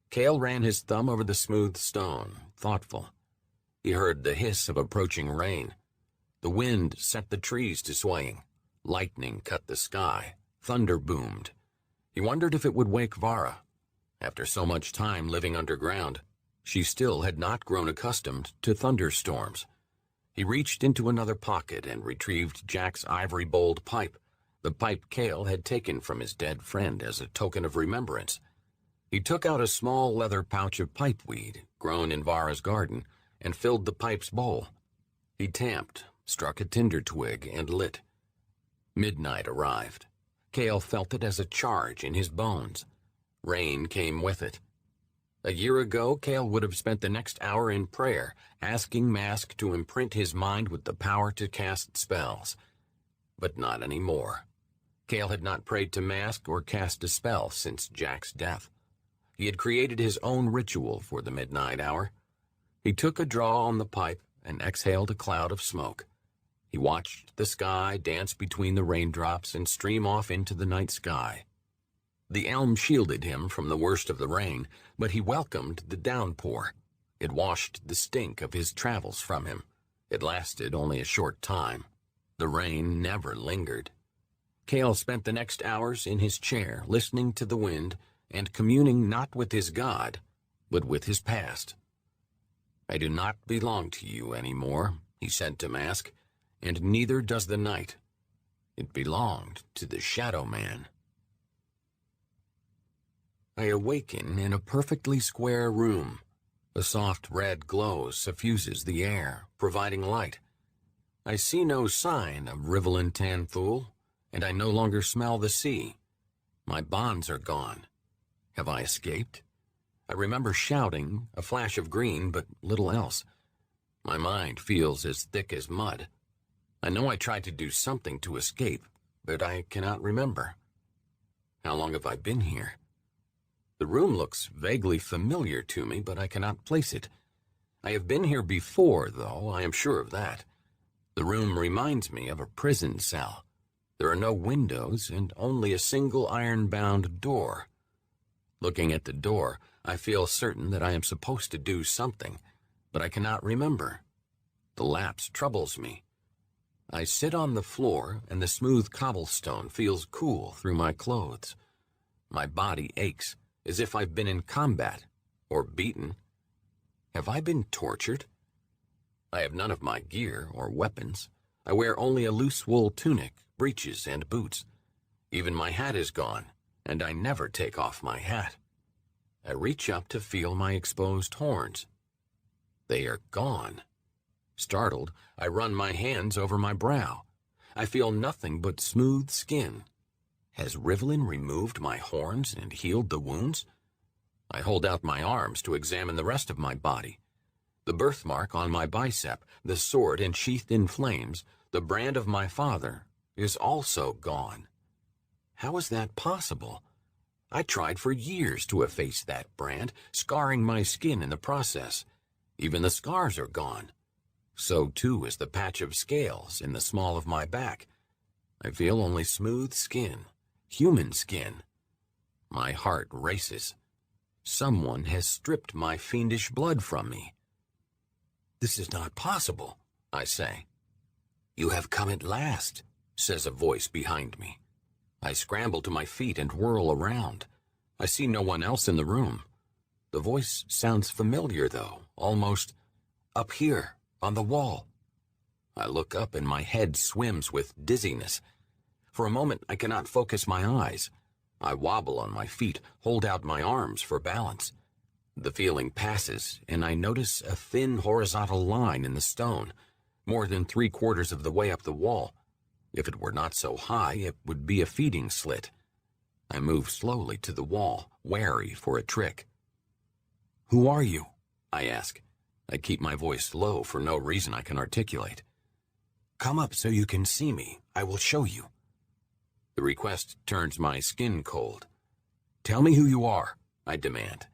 Cale ran his thumb over the smooth stone, thoughtful. He heard the hiss of approaching rain. The wind set the trees to swaying. Lightning cut the sky. Thunder boomed. He wondered if it would wake Vara. After so much time living underground, she still had not grown accustomed to thunderstorms. He reached into another pocket and retrieved Jack's ivory-bowled pipe, the pipe Cale had taken from his dead friend as a token of remembrance. He took out a small leather pouch of pipeweed, grown in Vara's garden, and filled the pipe's bowl. He tamped, struck a tinder twig, and lit. Midnight arrived. Cale felt it as a charge in his bones. Rain came with it. A year ago, Cale would have spent the next hour in prayer, asking Mask to imprint his mind with the power to cast spells. But not anymore. Cale had not prayed to Mask or cast a spell since Jack's death. He had created his own ritual for the midnight hour. He took a draw on the pipe and exhaled a cloud of smoke. He watched the sky dance between the raindrops and stream off into the night sky. The elm shielded him from the worst of the rain, but he welcomed the downpour. It washed the stink of his travels from him. It lasted only a short time. The rain never lingered. Cale spent the next hours in his chair, listening to the wind and communing not with his God, but with his past. "I do not belong to you anymore," he said to Mask, "and neither does the night. It belonged to the Shadow Man." I awaken in a perfectly square room. A soft red glow suffuses the air, providing light. I see no sign of Rivelin Tanfool, and I no longer smell the sea. My bonds are gone. Have I escaped? I remember shouting, a flash of green, but little else. My mind feels as thick as mud. I know I tried to do something to escape, but I cannot remember. How long have I been here? The room looks vaguely familiar to me, but I cannot place it. I have been here before, though, I am sure of that. The room reminds me of a prison cell. There are no windows and only a single iron-bound door. Looking at the door, I feel certain that I am supposed to do something, but I cannot remember. The lapse troubles me. I sit on the floor, and the smooth cobblestone feels cool through my clothes. My body aches, as if I've been in combat, or beaten. Have I been tortured? I have none of my gear or weapons. I wear only a loose wool tunic, breeches, and boots. Even my hat is gone, and I never take off my hat. I reach up to feel my exposed horns. They are gone. Startled, I run my hands over my brow. I feel nothing but smooth skin. Has Rivelin removed my horns and healed the wounds? I hold out my arms to examine the rest of my body. The birthmark on my bicep, the sword ensheathed in flames, the brand of my father, is also gone. How is that possible? I tried for years to efface that brand, scarring my skin in the process. Even the scars are gone. So too is the patch of scales in the small of my back. I feel only smooth skin, human skin. My heart races. Someone has stripped my fiendish blood from me. "This is not possible," I say. "You have come at last," says a voice behind me. I scramble to my feet and whirl around. I see no one else in the room. The voice sounds familiar, though, almost up here, on the wall. I look up and my head swims with dizziness. For a moment, I cannot focus my eyes. I wobble on my feet, hold out my arms for balance. The feeling passes, and I notice a thin horizontal line in the stone, more than 3/4 of the way up the wall. If it were not so high, it would be a feeding slit. I move slowly to the wall, wary for a trick. "Who are you?" I ask. I keep my voice low for no reason I can articulate. "Come up so you can see me. I will show you." The request turns my skin cold. "Tell me who you are," I demand.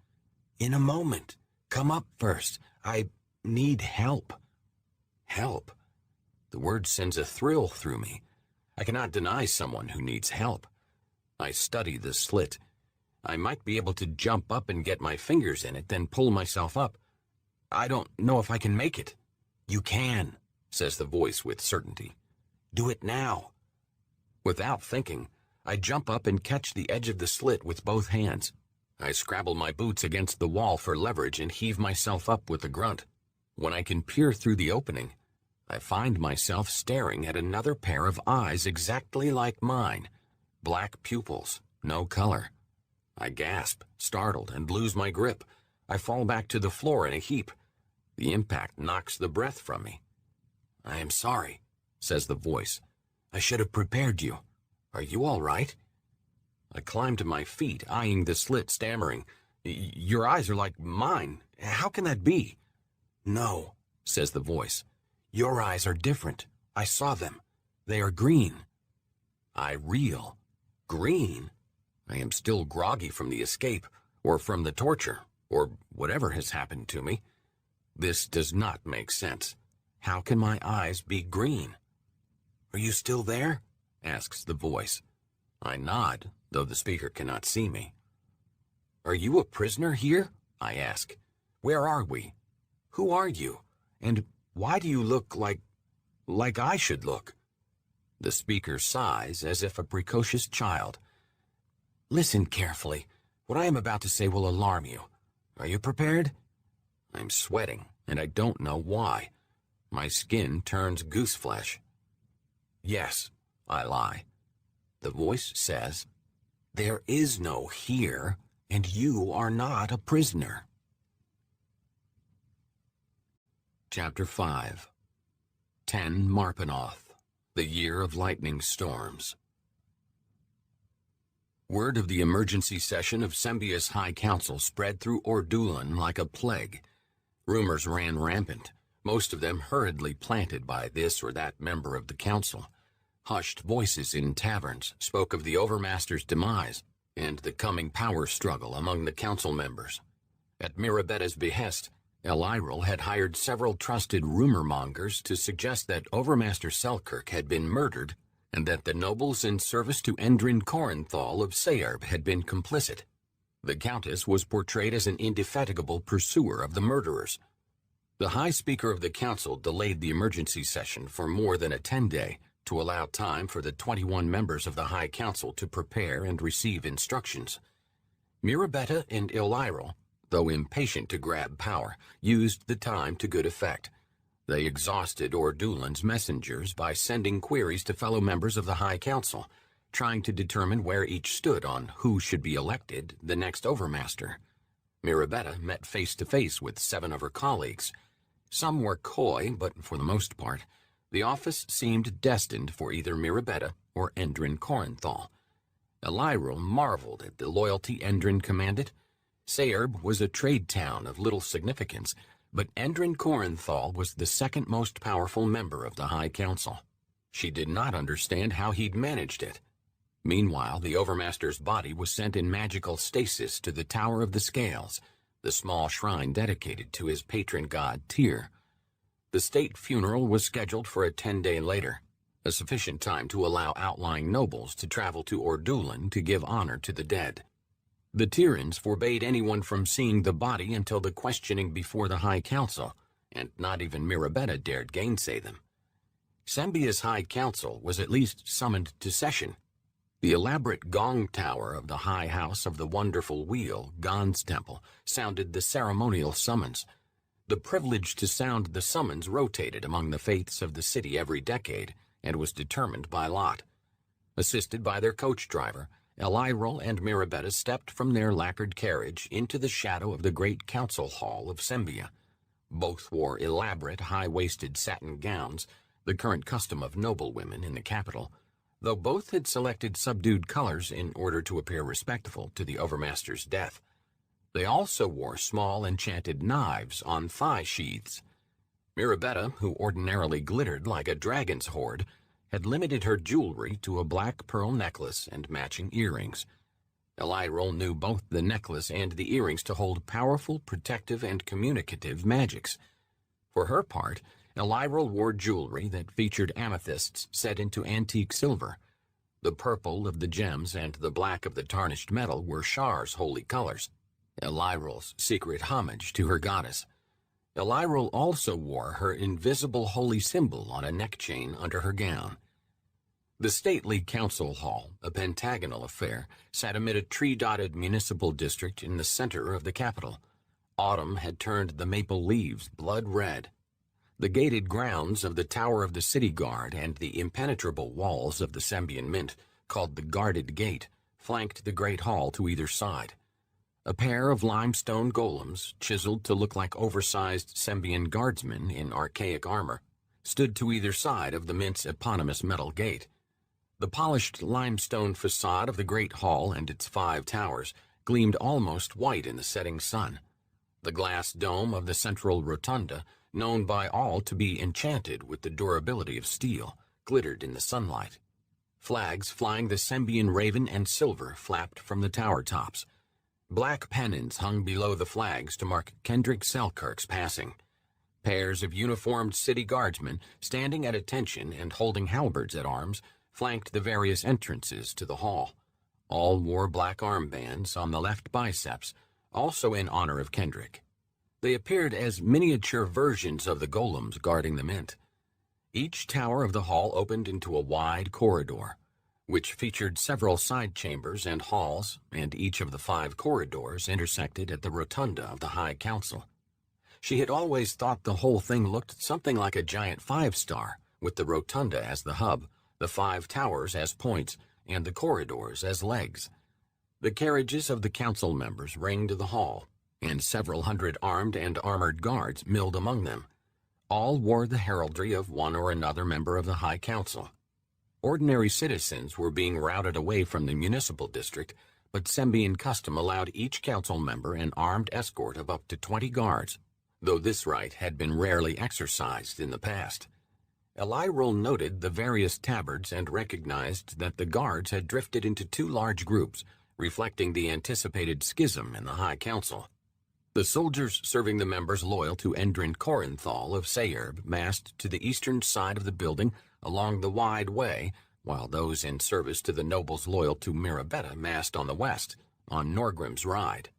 "In a moment. Come up first. I need help." Help? The word sends a thrill through me. I cannot deny someone who needs help. I study the slit. I might be able to jump up and get my fingers in it, then pull myself up. I don't know if I can make it. "You can," says the voice with certainty. "Do it now." Without thinking, I jump up and catch the edge of the slit with both hands. I scrabble my boots against the wall for leverage and heave myself up with a grunt. When I can peer through the opening, I find myself staring at another pair of eyes exactly like mine. Black pupils, no color. I gasp, startled, and lose my grip. I fall back to the floor in a heap. The impact knocks the breath from me. "I am sorry," says the voice. "I should have prepared you. Are you all right?" I climb to my feet, eyeing the slit, stammering. "Your eyes are like mine. How can that be?" "No," says the voice. "Your eyes are different. I saw them. They are green." I reel. Green? I am still groggy from the escape, or from the torture, or whatever has happened to me. This does not make sense. How can my eyes be green? "Are you still there?" asks the voice. I nod, though the speaker cannot see me. "Are you a prisoner here?" I ask. "Where are we? Who are you? And why do you look like I should look?" The speaker sighs as if a precocious child. "Listen carefully. What I am about to say will alarm you. Are you prepared?" I'm sweating, and I don't know why. My skin turns gooseflesh. "Yes," I lie. The voice says, "There is no here, and you are not a prisoner." Chapter 5. 10 Marpenoth, the Year of Lightning Storms. Word of the emergency session of Sembia's High Council spread through Ordulan like a plague. Rumors ran rampant, most of them hurriedly planted by this or that member of the council. Hushed voices in taverns spoke of the Overmaster's demise and the coming power struggle among the council members. At Mirabetta's behest, Eliril had hired several trusted rumor-mongers to suggest that Overmaster Selkirk had been murdered and that the nobles in service to Endrin Corinthal of Sayerb had been complicit. The Countess was portrayed as an indefatigable pursuer of the murderers. The High Speaker of the Council delayed the emergency session for more than a 10-day to allow time for the 21 members of the High Council to prepare and receive instructions. Mirabetta and Eliril, though impatient to grab power, used the time to good effect. They exhausted Ordulan's messengers by sending queries to fellow members of the High Council, trying to determine where each stood on who should be elected the next Overmaster. Mirabetta met face-to-face with 7 of her colleagues. Some were coy, but for the most part, the office seemed destined for either Mirabetta or Endrin Corinthal. Eliril marveled at the loyalty Endrin commanded. Sayerb was a trade town of little significance, but Endrin Corinthal was the second most powerful member of the High Council. She did not understand how he'd managed it. Meanwhile, the Overmaster's body was sent in magical stasis to the Tower of the Scales, the small shrine dedicated to his patron god Tyr. The state funeral was scheduled for a 10-day later, a sufficient time to allow outlying nobles to travel to Ordulan to give honor to the dead. The Tyrans forbade anyone from seeing the body until the questioning before the High Council, and not even Mirabetta dared gainsay them. Sembia's High Council was at least summoned to session. The elaborate gong tower of the High House of the Wonderful Wheel, Gon's Temple, sounded the ceremonial summons. The privilege to sound the summons rotated among the faiths of the city every decade and was determined by lot. Assisted by their coach driver, Eliril and Mirabetta stepped from their lacquered carriage into the shadow of the great council hall of Sembia. Both wore elaborate, high-waisted satin gowns, the current custom of noble women in the capital, though both had selected subdued colors in order to appear respectful to the Overmaster's death. They also wore small enchanted knives on thigh sheaths. Mirabetta, who ordinarily glittered like a dragon's hoard, had limited her jewelry to a black pearl necklace and matching earrings. Eliril knew both the necklace and the earrings to hold powerful, protective, and communicative magics. For her part, Eliril wore jewelry that featured amethysts set into antique silver. The purple of the gems and the black of the tarnished metal were Shar's holy colors, Eliril's secret homage to her goddess. Eliril also wore her invisible holy symbol on a neck chain under her gown. The stately council hall, a pentagonal affair, sat amid a tree-dotted municipal district in the center of the capital. Autumn had turned the maple leaves blood red. The gated grounds of the Tower of the City Guard and the impenetrable walls of the Sembian Mint, called the Guarded Gate, flanked the great hall to either side. A pair of limestone golems, chiseled to look like oversized Sembian guardsmen in archaic armor, stood to either side of the Mint's eponymous metal gate. The polished limestone facade of the great hall and its 5 towers gleamed almost white in the setting sun. The glass dome of the central rotunda, known by all to be enchanted with the durability of steel, glittered in the sunlight. Flags flying the Sembian raven and silver flapped from the tower tops. Black pennons hung below the flags to mark Kendrick Selkirk's passing. Pairs of uniformed city guardsmen, standing at attention and holding halberds at arms, flanked the various entrances to the hall. All wore black armbands on the left biceps, also in honor of Kendrick. They appeared as miniature versions of the golems guarding the mint. Each tower of the hall opened into a wide corridor, which featured several side chambers and halls, and each of the 5 corridors intersected at the rotunda of the High Council. She had always thought the whole thing looked something like a giant 5-star, with the rotunda as the hub, the 5 towers as points, and the corridors as legs. The carriages of the council members ringed the hall, and several hundred armed and armored guards milled among them. All wore the heraldry of one or another member of the High Council. Ordinary citizens were being routed away from the municipal district, but Sembian custom allowed each council member an armed escort of up to 20 guards, though this right had been rarely exercised in the past. Elyril noted the various tabards and recognized that the guards had drifted into 2 large groups, reflecting the anticipated schism in the High Council. The soldiers serving the members loyal to Endrin Corinthal of Sayerb massed to the eastern side of the building along the wide way, while those in service to the nobles loyal to Mirabetta massed on the west, on Norgrim's Ride.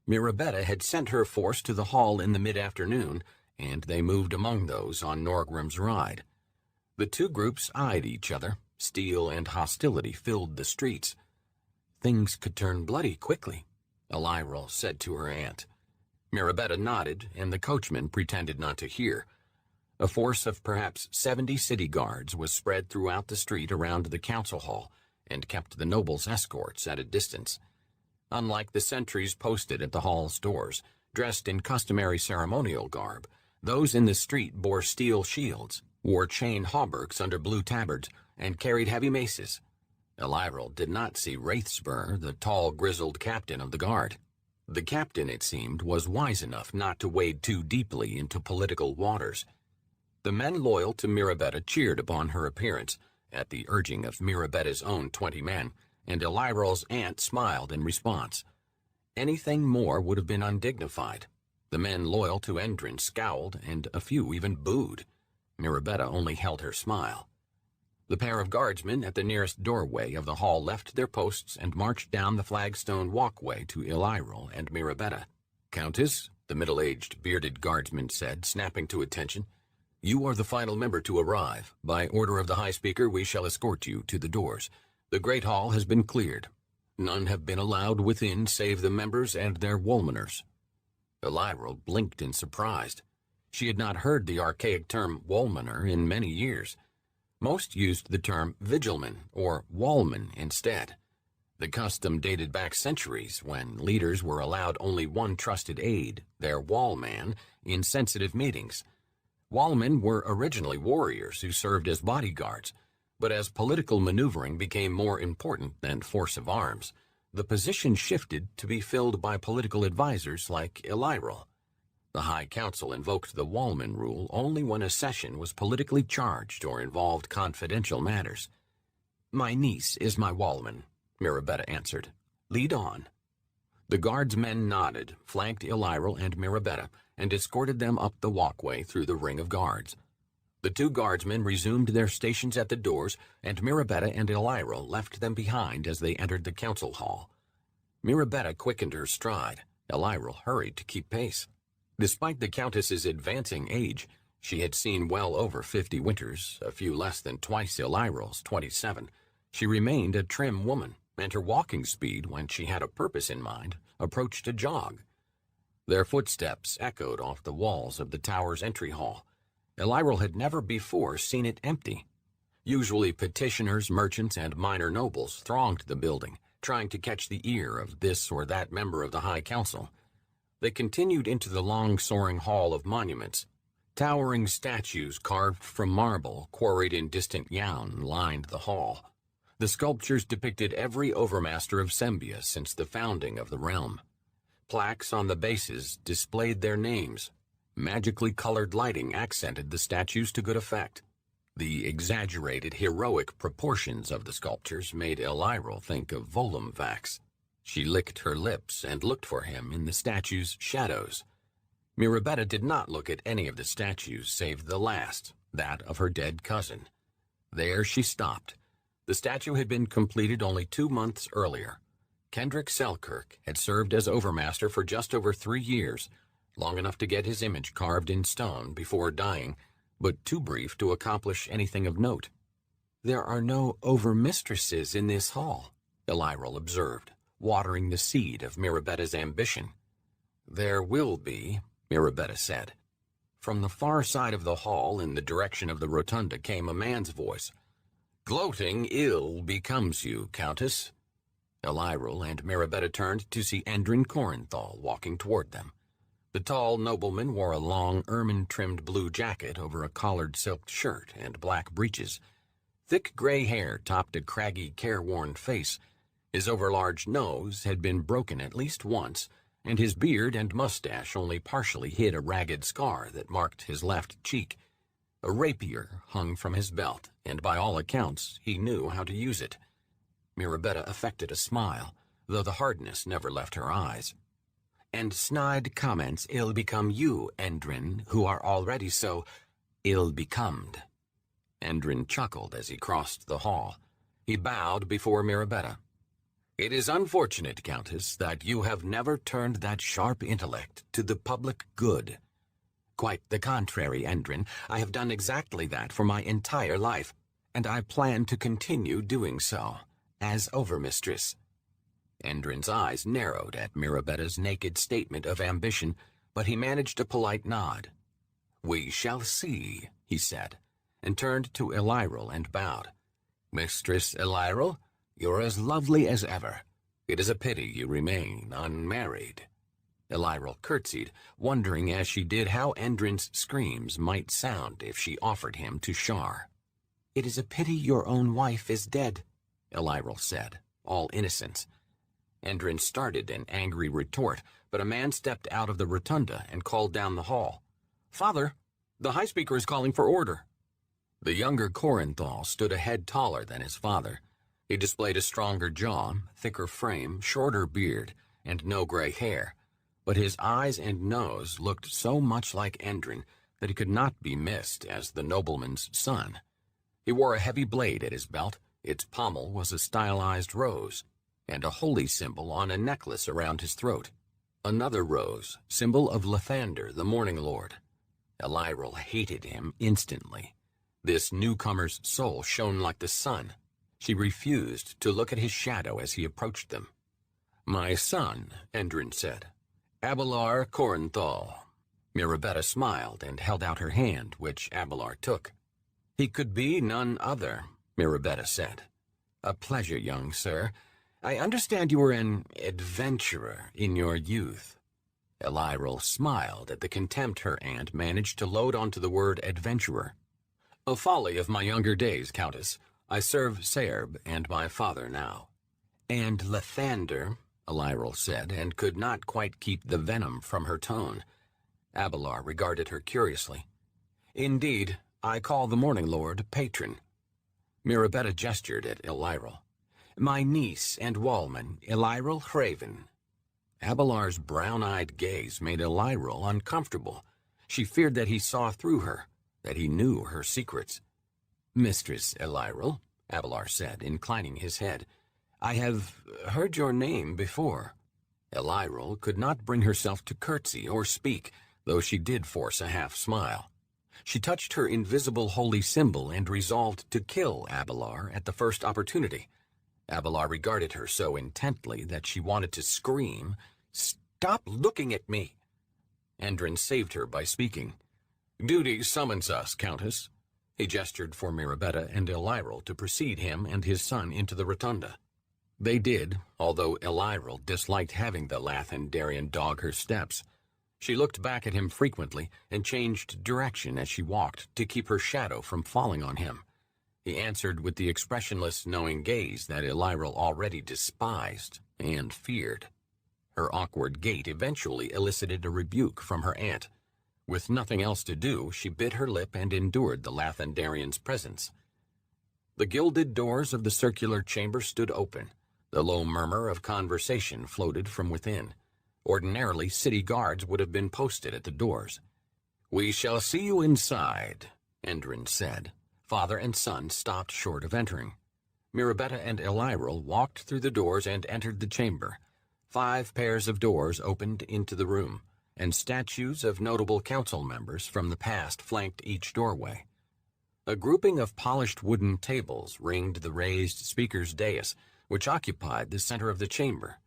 Mirabetta had sent her force to the hall in the mid-afternoon, and they moved among those on Norgrim's Ride. The 2 groups eyed each other. Steel and hostility filled the streets. "Things could turn bloody quickly," Elyril said to her aunt. Mirabetta nodded, and the coachman pretended not to hear. A force of perhaps 70 city guards was spread throughout the street around the council hall, and kept the nobles' escorts at a distance. Unlike the sentries posted at the hall's doors, dressed in customary ceremonial garb, those in the street bore steel shields, wore chain hauberks under blue tabards, and carried heavy maces. Elyril did not see Wraithspur, the tall, grizzled captain of the guard. The captain, it seemed, was wise enough not to wade too deeply into political waters. The men loyal to Mirabetta cheered upon her appearance, at the urging of Mirabetta's own 20 men, and Eliril's aunt smiled in response. Anything more would have been undignified. The men loyal to Endrin scowled, and a few even booed. Mirabetta only held her smile. The pair of guardsmen at the nearest doorway of the hall left their posts and marched down the flagstone walkway to Elyril and Mirabetta. "Countess," the middle-aged, bearded guardsman said, snapping to attention, "you are the final member to arrive. By order of the High Speaker, we shall escort you to the doors. The Great Hall has been cleared. None have been allowed within save the members and their woolmaners." Elyril blinked in surprise. She had not heard the archaic term woolmaner in many years. Most used the term vigilman or wallman instead. The custom dated back centuries when leaders were allowed only one trusted aide, their wallman, in sensitive meetings. Wallmen were originally warriors who served as bodyguards, but as political maneuvering became more important than force of arms, the position shifted to be filled by political advisors like Elyril. The High Council invoked the Wallman rule only when a session was politically charged or involved confidential matters. "My niece is my Wallman," Mirabetta answered. "Lead on." The guardsmen nodded, flanked Elyril and Mirabetta, and escorted them up the walkway through the ring of guards. The 2 guardsmen resumed their stations at the doors, and Mirabetta and Elyril left them behind as they entered the council hall. Mirabetta quickened her stride. Elyril hurried to keep pace. Despite the Countess's advancing age, she had seen well over 50 winters, a few less than twice Eliril's 27. She remained a trim woman, and her walking speed, when she had a purpose in mind, approached a jog. Their footsteps echoed off the walls of the tower's entry hall. Elyril had never before seen it empty. Usually petitioners, merchants, and minor nobles thronged the building, trying to catch the ear of this or that member of the High Council. They continued into the long, soaring hall of monuments. Towering statues carved from marble, quarried in distant Yaun, lined the hall. The sculptures depicted every overmaster of Sembia since the founding of the realm. Plaques on the bases displayed their names. Magically colored lighting accented the statues to good effect. The exaggerated, heroic proportions of the sculptures made Elyril think of Volumvax. She licked her lips and looked for him in the statue's shadows. Mirabetta did not look at any of the statues save the last, that of her dead cousin. There she stopped. The statue had been completed only 2 months earlier. Kendrick Selkirk had served as overmaster for just over 3 years, long enough to get his image carved in stone before dying, but too brief to accomplish anything of note. "There are no overmistresses in this hall," Elyril observed, watering the seed of Mirabetta's ambition. "There will be," Mirabetta said. From the far side of the hall in the direction of the rotunda came a man's voice. "Gloating ill becomes you, Countess." Elyril and Mirabetta turned to see Endrin Corinthal walking toward them. The tall nobleman wore a long, ermine-trimmed blue jacket over a collared silk shirt and black breeches. Thick gray hair topped a craggy, careworn face. His overlarge nose had been broken at least once, and his beard and mustache only partially hid a ragged scar that marked his left cheek. A rapier hung from his belt, and by all accounts, he knew how to use it. Mirabetta affected a smile, though the hardness never left her eyes. "And snide comments ill-become you, Endrin, who are already so ill-becomed." Endrin chuckled as he crossed the hall. He bowed before Mirabetta. "It is unfortunate, Countess, that you have never turned that sharp intellect to the public good." "Quite the contrary, Endrin. I have done exactly that for my entire life, and I plan to continue doing so, as overmistress." Endrin's eyes narrowed at Mirabetta's naked statement of ambition, but he managed a polite nod. "We shall see," he said, and turned to Elyril and bowed. "Mistress Elyril, you're as lovely as ever. It is a pity you remain unmarried." Elyril curtsied, wondering as she did how Endrin's screams might sound if she offered him to Shar. "It is a pity your own wife is dead," Elyril said, all innocence. Endrin started an angry retort, but a man stepped out of the rotunda and called down the hall. "Father, the High Speaker is calling for order." The younger Corinthal stood a head taller than his father. He displayed a stronger jaw, thicker frame, shorter beard, and no gray hair, but his eyes and nose looked so much like Endrin that he could not be missed as the nobleman's son. He wore a heavy blade at his belt. Its pommel was a stylized rose, and a holy symbol on a necklace around his throat. Another rose, symbol of Lathander, the Morning Lord. Elyril hated him instantly. This newcomer's soul shone like the sun. She refused to look at his shadow as he approached them. "My son," Endrin said. "Abelard Corinthal." Mirabetta smiled and held out her hand, which Abelard took. "He could be none other," Mirabetta said. "A pleasure, young sir. I understand you were an adventurer in your youth." Elyril smiled at the contempt her aunt managed to load onto the word adventurer. "A folly of my younger days, Countess. I serve Serb and my father now." "And Lathander," Elyril said, and could not quite keep the venom from her tone. Abelard regarded her curiously. "Indeed, I call the Morning Lord patron." Mirabetta gestured at Elyril. "My niece and Wallman, Elyril Hraven." Abelard's brown-eyed gaze made Elyril uncomfortable. She feared that he saw through her, that he knew her secrets. "Mistress Elyril," Abelard said, inclining his head, "I have heard your name before." Elyril could not bring herself to curtsy or speak, though she did force a half-smile. She touched her invisible holy symbol and resolved to kill Abelard at the first opportunity. Abelard regarded her so intently that she wanted to scream, "Stop looking at me!" Endrin saved her by speaking. "Duty summons us, Countess." He gestured for Mirabetta and Elyril to precede him and his son into the rotunda. They did, although Elyril disliked having the Lathandarian dog her steps. She looked back at him frequently and changed direction as she walked to keep her shadow from falling on him. He answered with the expressionless, knowing gaze that Elyril already despised and feared. Her awkward gait eventually elicited a rebuke from her aunt. With nothing else to do, she bit her lip and endured the Lathandarian's presence. The gilded doors of the circular chamber stood open. The low murmur of conversation floated from within. Ordinarily, city guards would have been posted at the doors. "We shall see you inside," Endrin said. Father and son stopped short of entering. Mirabetta and Elyril walked through the doors and entered the chamber. 5 pairs of doors opened into the room, and statues of notable council members from the past flanked each doorway. A grouping of polished wooden tables ringed the raised speaker's dais, which occupied the center of the chamber.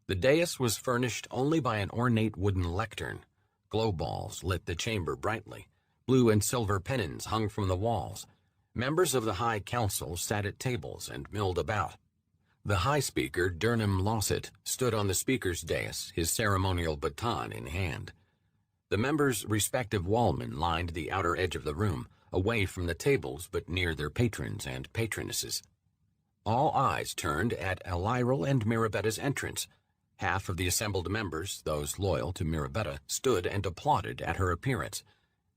The dais was furnished only by an ornate wooden lectern. Glow balls lit the chamber brightly. Blue and silver pennons hung from the walls. Members of the High Council sat at tables and milled about. The High Speaker, Durnham Lawsett, stood on the speaker's dais, his ceremonial baton in hand. The members' respective wallmen lined the outer edge of the room, away from the tables but near their patrons and patronesses. All eyes turned at Elyril and Mirabetta's entrance. Half of the assembled members, those loyal to Mirabetta, stood and applauded at her appearance.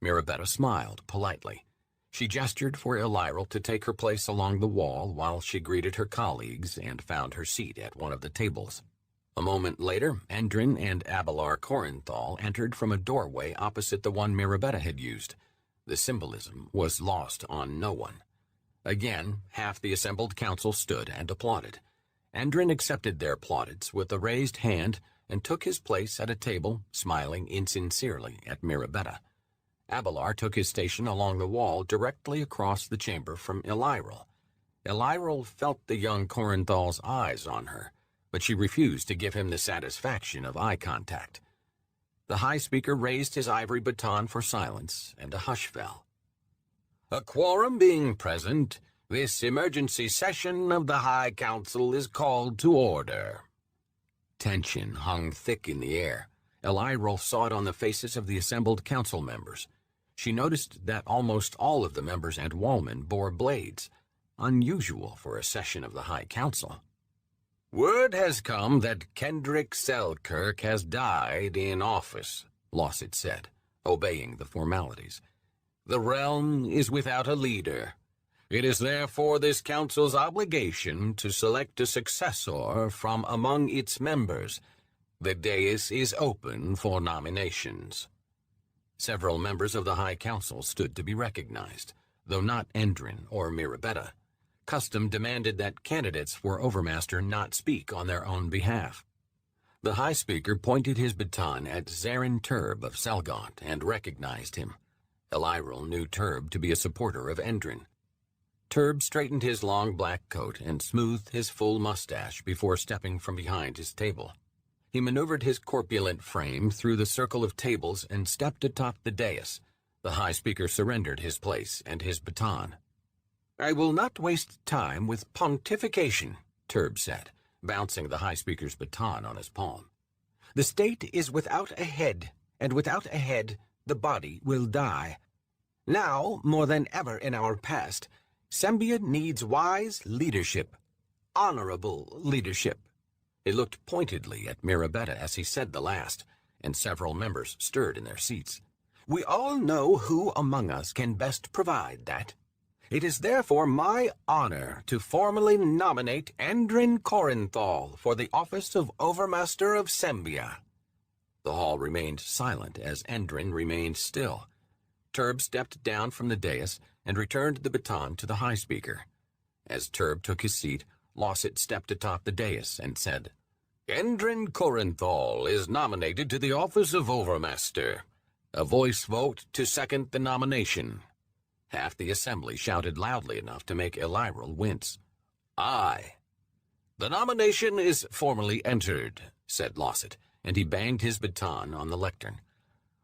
Mirabetta smiled politely. She gestured for Elyril to take her place along the wall while she greeted her colleagues and found her seat at one of the tables. A moment later, Endrin and Abelard Corinthal entered from a doorway opposite the one Mirabetta had used. The symbolism was lost on no one. Again, half the assembled council stood and applauded. Endrin accepted their plaudits with a raised hand and took his place at a table, smiling insincerely at Mirabetta. Abelard took his station along the wall directly across the chamber from Elyril. Elyril felt the young Corinthal's eyes on her, but she refused to give him the satisfaction of eye contact. The High Speaker raised his ivory baton for silence, and a hush fell. "A quorum being present, this emergency session of the High Council is called to order." Tension hung thick in the air. Elyril saw it on the faces of the assembled council members. She noticed that almost all of the members and wallmen bore blades, unusual for a session of the High Council. "Word has come that Kendrick Selkirk has died in office," Lawsett said, obeying the formalities. "The realm is without a leader. It is therefore this council's obligation to select a successor from among its members. The dais is open for nominations." Several members of the High Council stood to be recognized, though not Endrin or Mirabetta. Custom demanded that candidates for Overmaster not speak on their own behalf. The High Speaker pointed his baton at Zarin Turb of Selgaunt and recognized him. Elyril knew Turb to be a supporter of Endrin. Turb straightened his long black coat and smoothed his full mustache before stepping from behind his table. He maneuvered his corpulent frame through the circle of tables and stepped atop the dais. The High Speaker surrendered his place and his baton. "I will not waste time with pontification," Turb said, bouncing the High Speaker's baton on his palm. "The state is without a head, and without a head, the body will die. Now, more than ever in our past, Sembia needs wise leadership, honorable leadership." He looked pointedly at Mirabetta as he said the last, and several members stirred in their seats. "We all know who among us can best provide that. It is therefore my honor to formally nominate Endrin Corinthal for the office of Overmaster of Sembia." The hall remained silent as Endrin remained still. Turb stepped down from the dais and returned the baton to the High Speaker. As Turb took his seat, Lawsett stepped atop the dais and said, "Endrin Corinthal is nominated to the office of Overmaster. A voice vote to second the nomination." Half the assembly shouted loudly enough to make Elyril wince. "Aye." "The nomination is formally entered," said Lawsett, and he banged his baton on the lectern.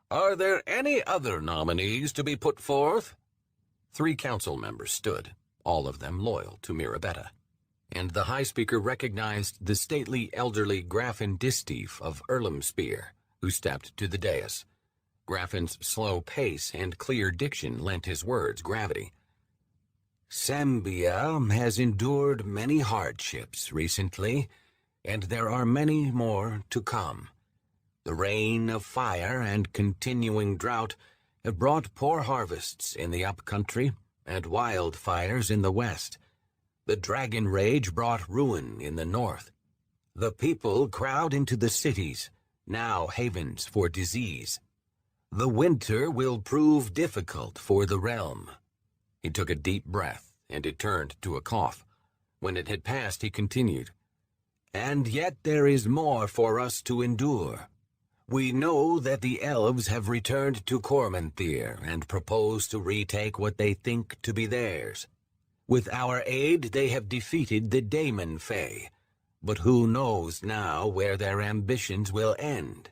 "Are there any other nominees to be put forth?" 3 council members stood, all of them loyal to Mirabetta, and the High Speaker recognized the stately elderly Grafin Distief of Erlemspear, who stepped to the dais. Graffin's slow pace and clear diction lent his words gravity. "Sembia has endured many hardships recently, and there are many more to come. The rain of fire and continuing drought have brought poor harvests in the upcountry and wildfires in the west. The dragon rage brought ruin in the north. The people crowd into the cities, now havens for disease. The winter will prove difficult for the realm." He took a deep breath, and it turned to a cough. When it had passed, he continued, "And yet there is more for us to endure. We know that the elves have returned to Cormanthir and propose to retake what they think to be theirs. With our aid, they have defeated the Daemon Fae, but who knows now where their ambitions will end?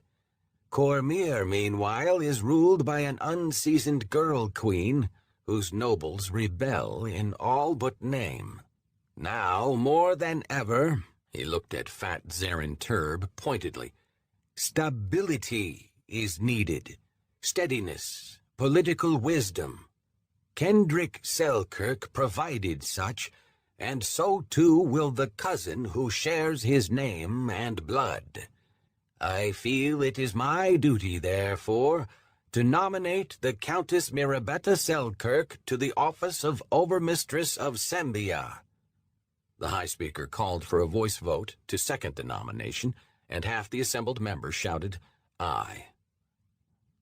Cormyr, meanwhile, is ruled by an unseasoned girl queen whose nobles rebel in all but name. Now, more than ever," he looked at fat Zarin Turb pointedly, "stability is needed, steadiness, political wisdom. Kendrick Selkirk provided such, and so too will the cousin who shares his name and blood. I feel it is my duty, therefore, to nominate the Countess Mirabetta Selkirk to the office of Overmistress of Sembia." The High Speaker called for a voice vote to second the nomination, and half the assembled members shouted, "Aye."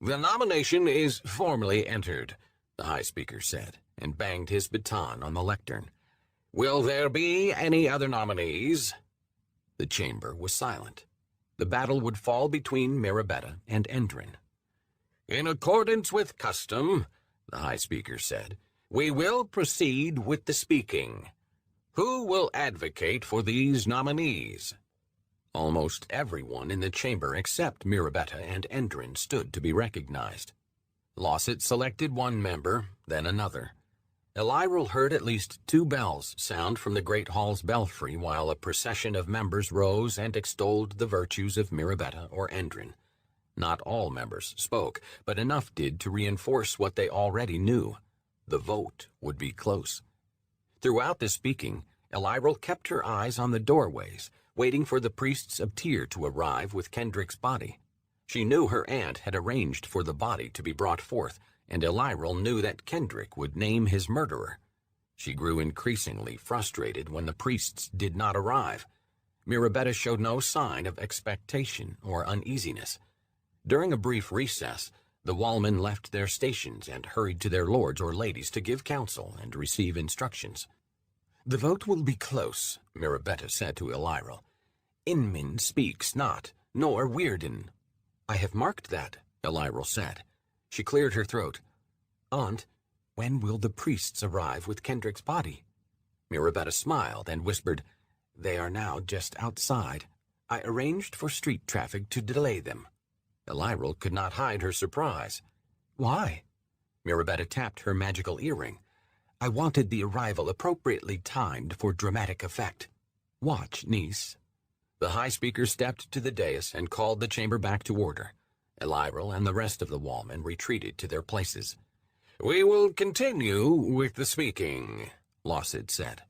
"The nomination is formally entered," the High Speaker said, and banged his baton on the lectern. "Will there be any other nominees?" The chamber was silent. The battle would fall between Mirabetta and Endrin. "In accordance with custom," the High Speaker said, "we will proceed with the speaking. Who will advocate for these nominees?" Almost everyone in the chamber except Mirabetta and Endrin stood to be recognized. Lawsett selected one member, then another. Elyril heard at least 2 bells sound from the great hall's belfry while a procession of members rose and extolled the virtues of Mirabetta or Endrin. Not all members spoke, but enough did to reinforce what they already knew. The vote would be close. Throughout the speaking, Elyril kept her eyes on the doorways, waiting for the priests of Tyr to arrive with Kendrick's body. She knew her aunt had arranged for the body to be brought forth, and Elyril knew that Kendrick would name his murderer. She grew increasingly frustrated when the priests did not arrive. Mirabetta showed no sign of expectation or uneasiness. During a brief recess, the wallmen left their stations and hurried to their lords or ladies to give counsel and receive instructions. "The vote will be close," Mirabetta said to Elyril. "Inmyn speaks not, nor Weirden." "I have marked that," Elyril said. She cleared her throat. "Aunt, when will the priests arrive with Kendrick's body?" Mirabetta smiled and whispered, "They are now just outside. I arranged for street traffic to delay them." Elyril could not hide her surprise. "Why?" Mirabetta tapped her magical earring. "I wanted the arrival appropriately timed for dramatic effect. Watch, niece." The High Speaker stepped to the dais and called the chamber back to order. Elyril and the rest of the wallmen retreated to their places. "We will continue with the speaking," Lawsett said.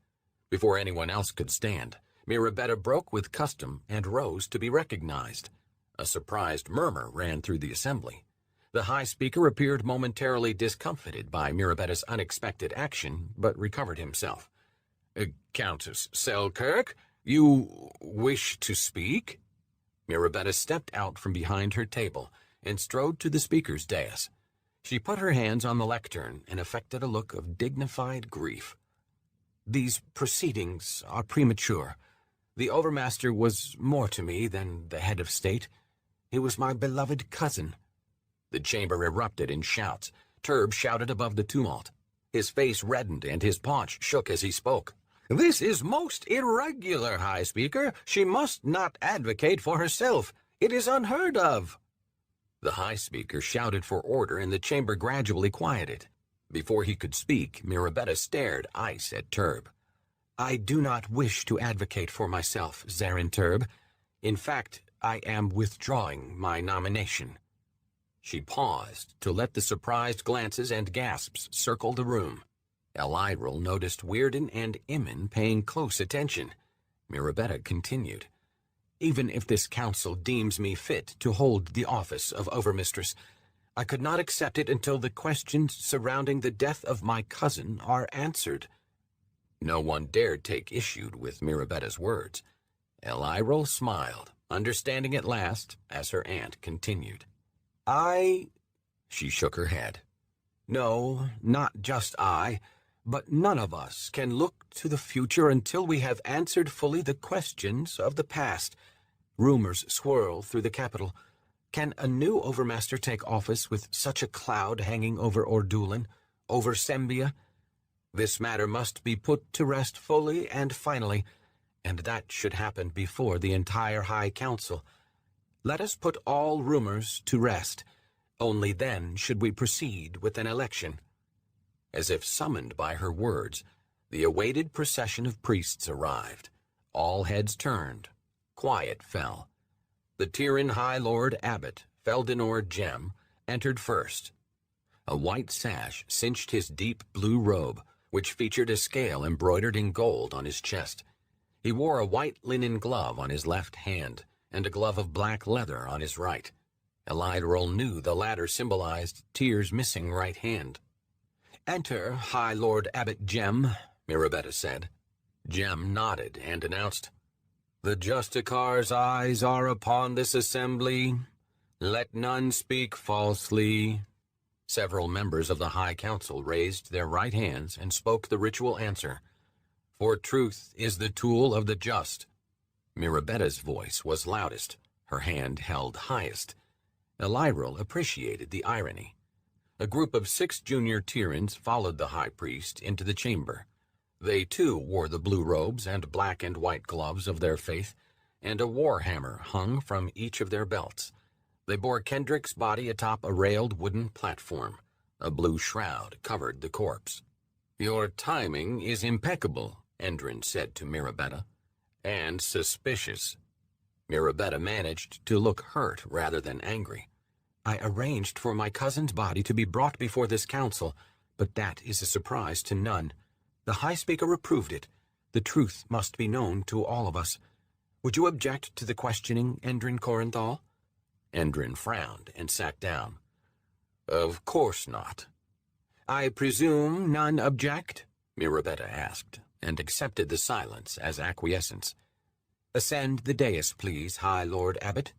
Before anyone else could stand, Mirabetta broke with custom and rose to be recognized. A surprised murmur ran through the assembly. The High Speaker appeared momentarily discomfited by Mirabetta's unexpected action, but recovered himself. "Countess Selkirk, you wish to speak?" Mirabetta stepped out from behind her table and strode to the speaker's dais. She put her hands on the lectern and affected a look of dignified grief. "These proceedings are premature. The Overmaster was more to me than the head of state. He was my beloved cousin." The chamber erupted in shouts. Turb shouted above the tumult. His face reddened and his paunch shook as he spoke. "This is most irregular, High Speaker. She must not advocate for herself. It is unheard of." The High Speaker shouted for order and the chamber gradually quieted. Before he could speak, Mirabetta stared ice at Turb. "I do not wish to advocate for myself, Zarin Turb. In fact, I am withdrawing my nomination." She paused to let the surprised glances and gasps circle the room. Elyril noticed Weirden and Immin paying close attention. Mirabetta continued, "Even if this council deems me fit to hold the office of Overmistress, I could not accept it until the questions surrounding the death of my cousin are answered." No one dared take issue with Mirabetta's words. Elyril smiled. understanding at last as her aunt continued. She shook her head. No, not just I, but none of us can look to the future until we have answered fully the questions of the past. Rumors swirl through the capital. Can a new overmaster take office with such a cloud hanging over Ordulan, over Sembia? This matter must be put to rest fully and finally, and that should happen before the entire High Council. Let us put all rumors to rest. Only then should we proceed with an election. As if summoned by her words, the awaited procession of priests arrived. All heads turned. Quiet fell. The Tyran High Lord Abbot, Feldenor Gem, entered first. A white sash cinched his deep blue robe, which featured a scale embroidered in gold on his chest. He wore a white linen glove on his left hand, and a glove of black leather on his right. Elidril knew the latter symbolized Tyr's missing right hand. "Enter, High Lord Abbot Gem," Mirabetta said. Gem nodded and announced, "The Justicar's eyes are upon this assembly. Let none speak falsely." Several members of the High Council raised their right hands and spoke the ritual answer. "For truth is the tool of the just." Mirabetta's voice was loudest, her hand held highest. Elidril appreciated the irony. A group of 6 junior Tyrans followed the high priest into the chamber. They too wore the blue robes and black and white gloves of their faith, and a war hammer hung from each of their belts. They bore Kendrick's body atop a railed wooden platform. A blue shroud covered the corpse. "Your timing is impeccable," Endrin said to Mirabetta, "and suspicious." Mirabetta managed to look hurt rather than angry. "I arranged for my cousin's body to be brought before this council, but that is a surprise to none. The High Speaker approved it. The truth must be known to all of us. Would you object to the questioning, Endrin Corinthal?" Endrin frowned and sat down. "Of course not." "I presume none object?" Mirabetta asked, and accepted the silence as acquiescence. "Ascend the dais, please, High Lord Abbot."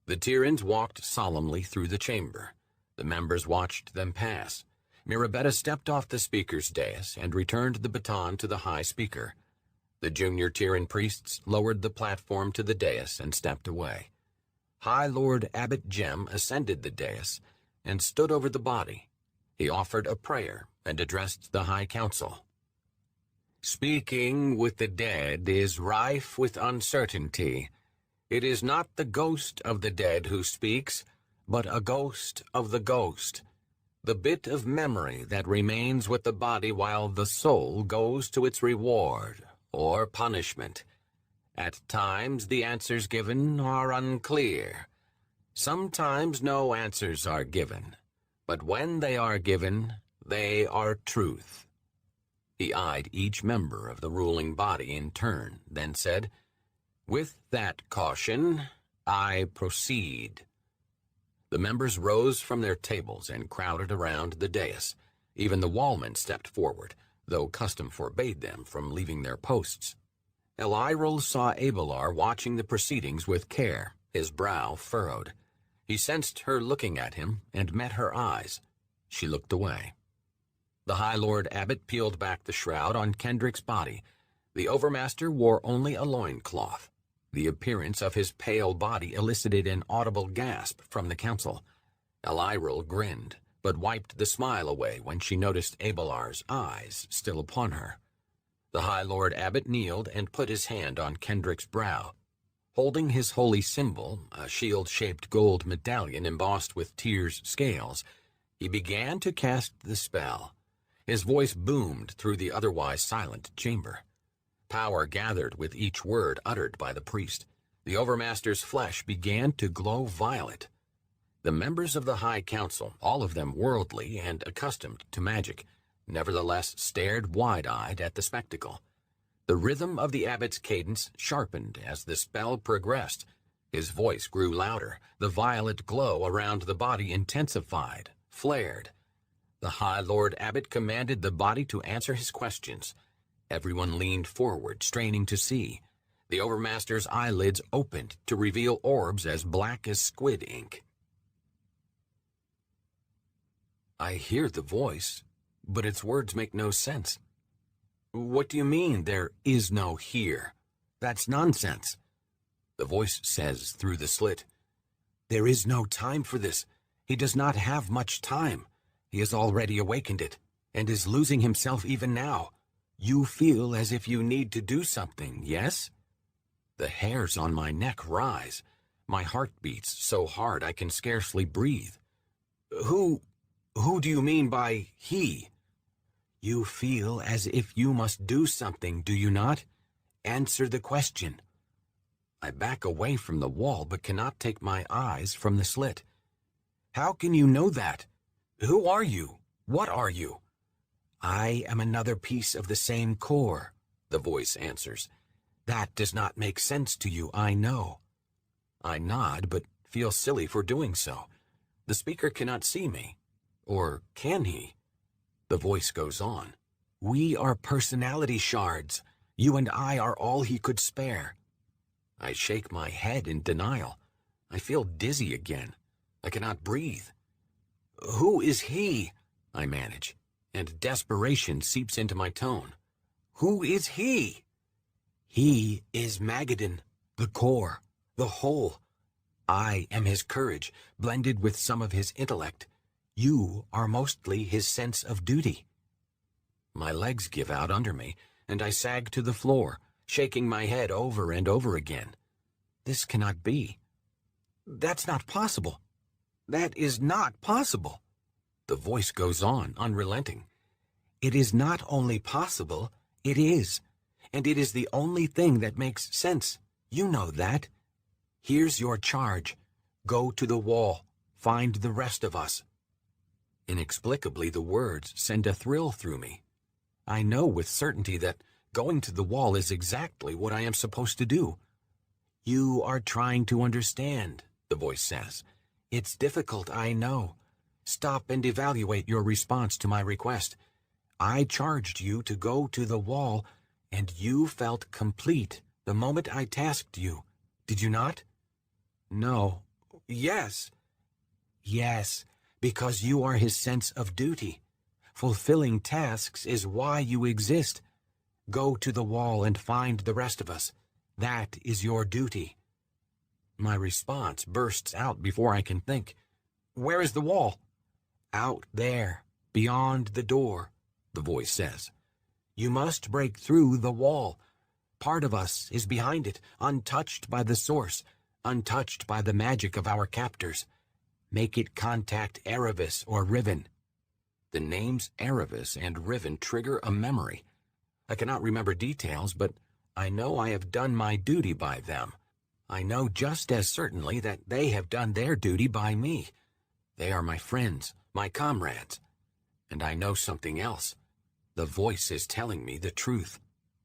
The Tyrans walked solemnly through the chamber. The members watched them pass. Mirabetta stepped off the speaker's dais and returned the baton to the High Speaker. The junior Tyran priests lowered the platform to the dais and stepped away. High Lord Abbot Gem ascended the dais and stood over the body. He offered a prayer and addressed the High Council. "Speaking with the dead is rife with uncertainty. It is not the ghost of the dead who speaks, but a ghost of the ghost. The bit of memory that remains with the body while the soul goes to its reward or punishment. At times the answers given are unclear. Sometimes no answers are given, but when they are given, they are truth." He eyed each member of the ruling body in turn, then said, "With that caution, I proceed." The members rose from their tables and crowded around the dais. Even the wallmen stepped forward, though custom forbade them from leaving their posts. Elidril saw Abelar watching the proceedings with care, his brow furrowed. He sensed her looking at him and met her eyes. She looked away. The High Lord Abbot peeled back the shroud on Kendrick's body. The Overmaster wore only a loincloth. The appearance of his pale body elicited an audible gasp from the council. Elidril grinned, but wiped the smile away when she noticed Abelar's eyes still upon her. The High Lord Abbot kneeled and put his hand on Kendrick's brow. Holding his holy symbol, a shield-shaped gold medallion embossed with Tyr's scales, he began to cast the spell. His voice boomed through the otherwise silent chamber. Power gathered with each word uttered by the priest. The Overmaster's flesh began to glow violet. The members of the High Council, all of them worldly and accustomed to magic, nevertheless stared wide-eyed at the spectacle. The rhythm of the abbot's cadence sharpened as the spell progressed. His voice grew louder. The violet glow around the body intensified, flared. The High Lord Abbot commanded the body to answer his questions. Everyone leaned forward, straining to see. The Overmaster's eyelids opened to reveal orbs as black as squid ink. I hear the voice, but its words make no sense. What do you mean, there is no here? That's nonsense. The voice says through the slit, There is no time for this. He does not have much time. He has already awakened it, and is losing himself even now. You feel as if you need to do something, yes? The hairs on my neck rise. My heart beats so hard I can scarcely breathe. Who do you mean by he? You feel as if you must do something, do you not? Answer the question. I back away from the wall but cannot take my eyes from the slit. How can you know that? Who are you? What are you? I am another piece of the same core, the voice answers. That does not make sense to you, I know. I nod, but feel silly for doing so. The speaker cannot see me. Or can he? The voice goes on. We are personality shards. You and I are all he could spare. I shake my head in denial. I feel dizzy again. I cannot breathe. Who is he? I manage, and desperation seeps into my tone. Who is he? He is Magadan, the core, the whole. I am his courage, blended with some of his intellect. You are mostly his sense of duty. My legs give out under me, and I sag to the floor, shaking my head over and over again. This cannot be. That's not possible. That is not possible. The voice goes on, unrelenting. It is not only possible, it is. And it is the only thing that makes sense. You know that. Here's your charge. Go to the wall. Find the rest of us. Inexplicably, the words send a thrill through me. I know with certainty that going to the wall is exactly what I am supposed to do. You are trying to understand, the voice says. It's difficult, I know. Stop and evaluate your response to my request. I charged you to go to the wall, and you felt complete the moment I tasked you. Did you not? No. Yes. Yes, because you are his sense of duty. Fulfilling tasks is why you exist. Go to the wall and find the rest of us. That is your duty. My response bursts out before I can think. Where is the wall? Out there, beyond the door, the voice says. You must break through the wall. Part of us is behind it, untouched by the source, untouched by the magic of our captors. Make it contact Erebus or Riven. The names Erebus and Riven trigger a memory. I cannot remember details, but I know I have done my duty by them. I know just as certainly that they have done their duty by me. They are my friends, my comrades. And I know something else. The voice is telling me the truth.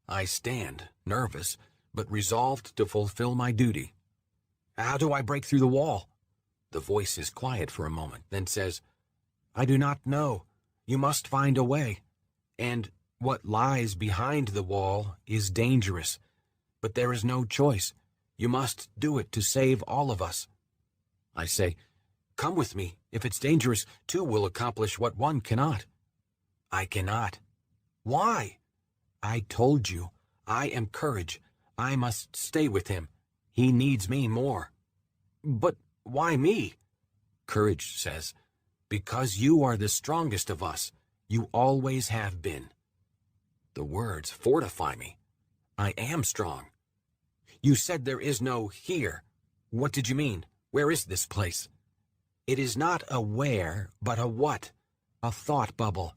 I stand, nervous, but resolved to fulfill my duty. How do I break through the wall? The voice is quiet for a moment, then says, I do not know. You must find a way. And what lies behind the wall is dangerous. But there is no choice. You must do it to save all of us. I say, come with me. If it's dangerous, two will accomplish what one cannot. I cannot. Why? I told you. I am courage. I must stay with him. He needs me more. But why me? Courage says, because you are the strongest of us. You always have been. The words fortify me. I am strong. You said there is no here. What did you mean? Where is this place? It is not a where, but a what. A thought bubble.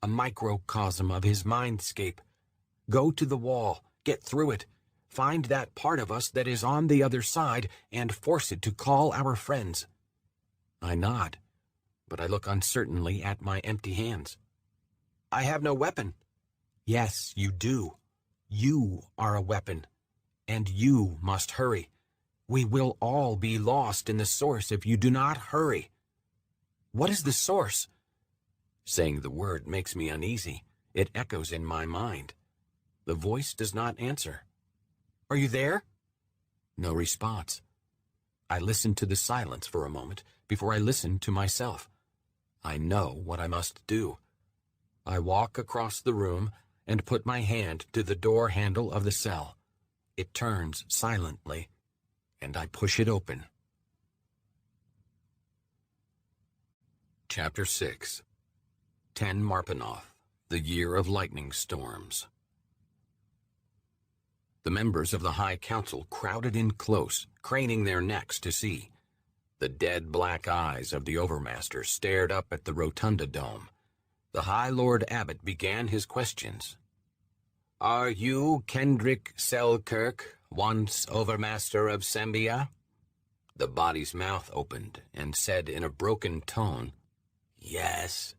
A microcosm of his mindscape. Go to the wall. Get through it. Find that part of us that is on the other side and force it to call our friends. I nod, but I look uncertainly at my empty hands. I have no weapon. Yes, you do. You are a weapon. And you must hurry. We will all be lost in the source if you do not hurry. What is the source? Saying the word makes me uneasy. It echoes in my mind. The voice does not answer. Are you there?" No response. I listened to the silence for a moment before I listened to myself. I know what I must do. I walk across the room and put my hand to the door handle of the cell. It turns silently, and I push it open. Chapter 6. 10 Marpanoth, the Year of Lightning Storms. The members of the High Council crowded in close, craning their necks to see. The dead black eyes of the Overmaster stared up at the Rotunda Dome. The High Lord Abbot began his questions. "Are you Kendrick Selkirk, once Overmaster of Sembia?" The body's mouth opened and said in a broken tone, "Yes."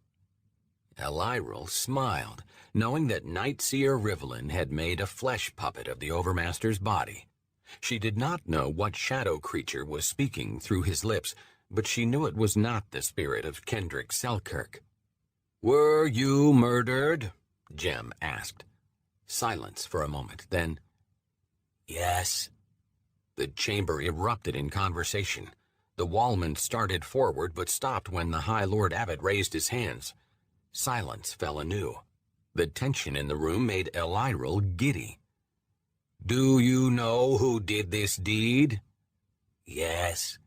Elyril smiled, knowing that Nightseer Rivelin had made a flesh puppet of the Overmaster's body. She did not know what shadow creature was speaking through his lips, but she knew it was not the spirit of Kendrick Selkirk. "Were you murdered?" Jem asked. Silence for a moment, then, "Yes." The chamber erupted in conversation. The wallman started forward but stopped when the High Lord Abbot raised his hands. Silence fell anew. The tension in the room made Elyril giddy. "Do you know who did this deed?" "Yes."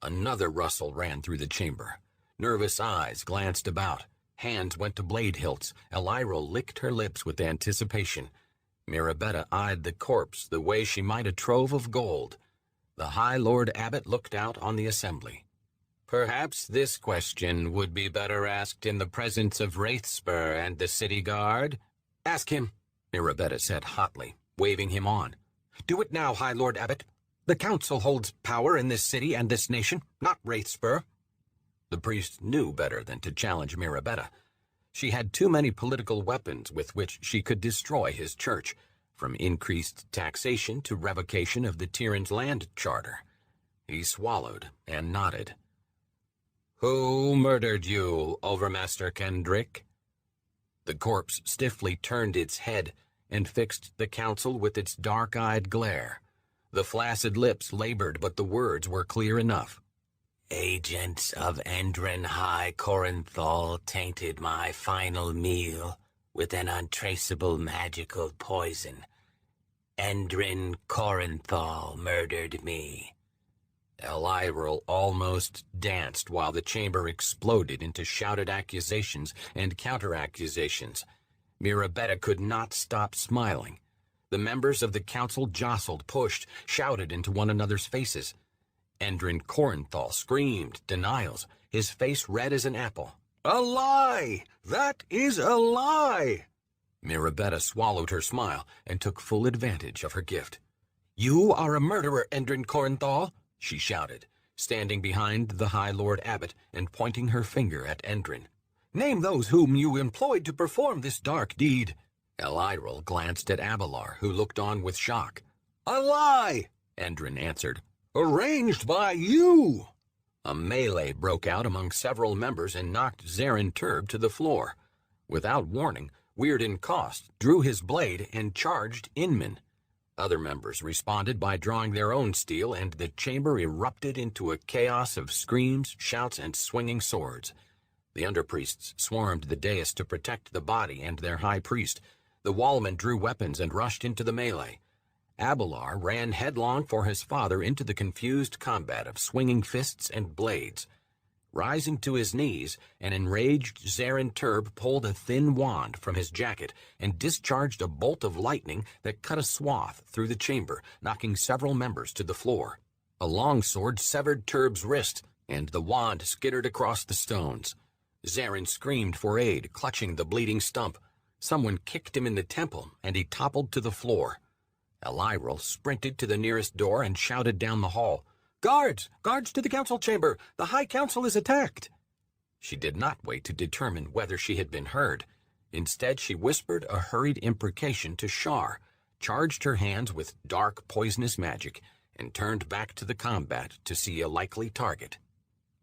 Another rustle ran through the chamber. Nervous eyes glanced about. Hands went to blade hilts. Elyril licked her lips with anticipation. Mirabetta eyed the corpse the way she might a trove of gold. The High Lord Abbot looked out on the assembly. "Perhaps this question would be better asked in the presence of Wraithspur and the city guard." "Ask him," Mirabetta said hotly, waving him on. "Do it now, High Lord Abbot. The council holds power in this city and this nation, not Wraithspur." The priest knew better than to challenge Mirabetta. She had too many political weapons with which she could destroy his church, from increased taxation to revocation of the Tyrann's land charter. He swallowed and nodded. "Who murdered you, Overmaster Kendrick?" The corpse stiffly turned its head and fixed the council with its dark-eyed glare. The flaccid lips labored, but the words were clear enough. "Agents of Endrin High Corinthal tainted my final meal with an untraceable magical poison. Endrin Corinthal murdered me." Elyril almost danced while the chamber exploded into shouted accusations and counter-accusations. Mirabetta could not stop smiling. The members of the council jostled, pushed, shouted into one another's faces. Endrin Corinthal screamed denials, his face red as an apple. "A lie! That is a lie!" Mirabetta swallowed her smile and took full advantage of her gift. "You are a murderer, Endrin Corinthal," she shouted, standing behind the High Lord Abbot and pointing her finger at Endrin. "Name those whom you employed to perform this dark deed." Elyril glanced at Abelard, who looked on with shock. "A lie!" Endrin answered. "Arranged by you!" A melee broke out among several members and knocked Zarin Turb to the floor. Without warning, Weirden Cost drew his blade and charged Inman. Other members responded by drawing their own steel, and the chamber erupted into a chaos of screams, shouts, and swinging swords. The underpriests swarmed the dais to protect the body and their high priest. The wallmen drew weapons and rushed into the melee. Abelard ran headlong for his father into the confused combat of swinging fists and blades. Rising to his knees, an enraged Zarin Turb pulled a thin wand from his jacket and discharged a bolt of lightning that cut a swath through the chamber, knocking several members to the floor. A longsword severed Turb's wrist, and the wand skittered across the stones. Zarin screamed for aid, clutching the bleeding stump. Someone kicked him in the temple, and he toppled to the floor. Elyril sprinted to the nearest door and shouted down the hall, "Guards! Guards to the council chamber! The High Council is attacked!" She did not wait to determine whether she had been heard. Instead, she whispered a hurried imprecation to Shar, charged her hands with dark, poisonous magic, and turned back to the combat to see a likely target.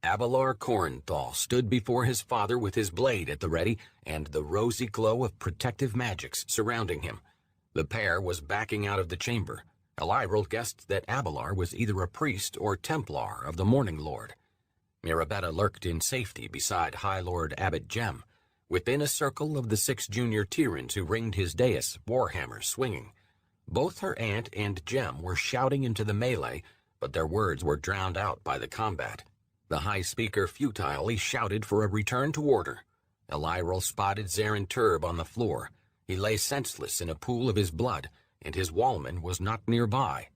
Abelard Corinthal stood before his father with his blade at the ready and the rosy glow of protective magics surrounding him. The pair was backing out of the chamber. Elyril guessed that Abelar was either a priest or Templar of the Morning Lord. Mirabetta lurked in safety beside High Lord Abbot Jem, within a circle of the 6 junior Tyrans who ringed his dais, warhammers swinging. Both her aunt and Jem were shouting into the melee, but their words were drowned out by the combat. The High Speaker futilely shouted for a return to order. Elyril spotted Zarin Turb on the floor. He lay senseless in a pool of his blood, and his wallman was not nearby.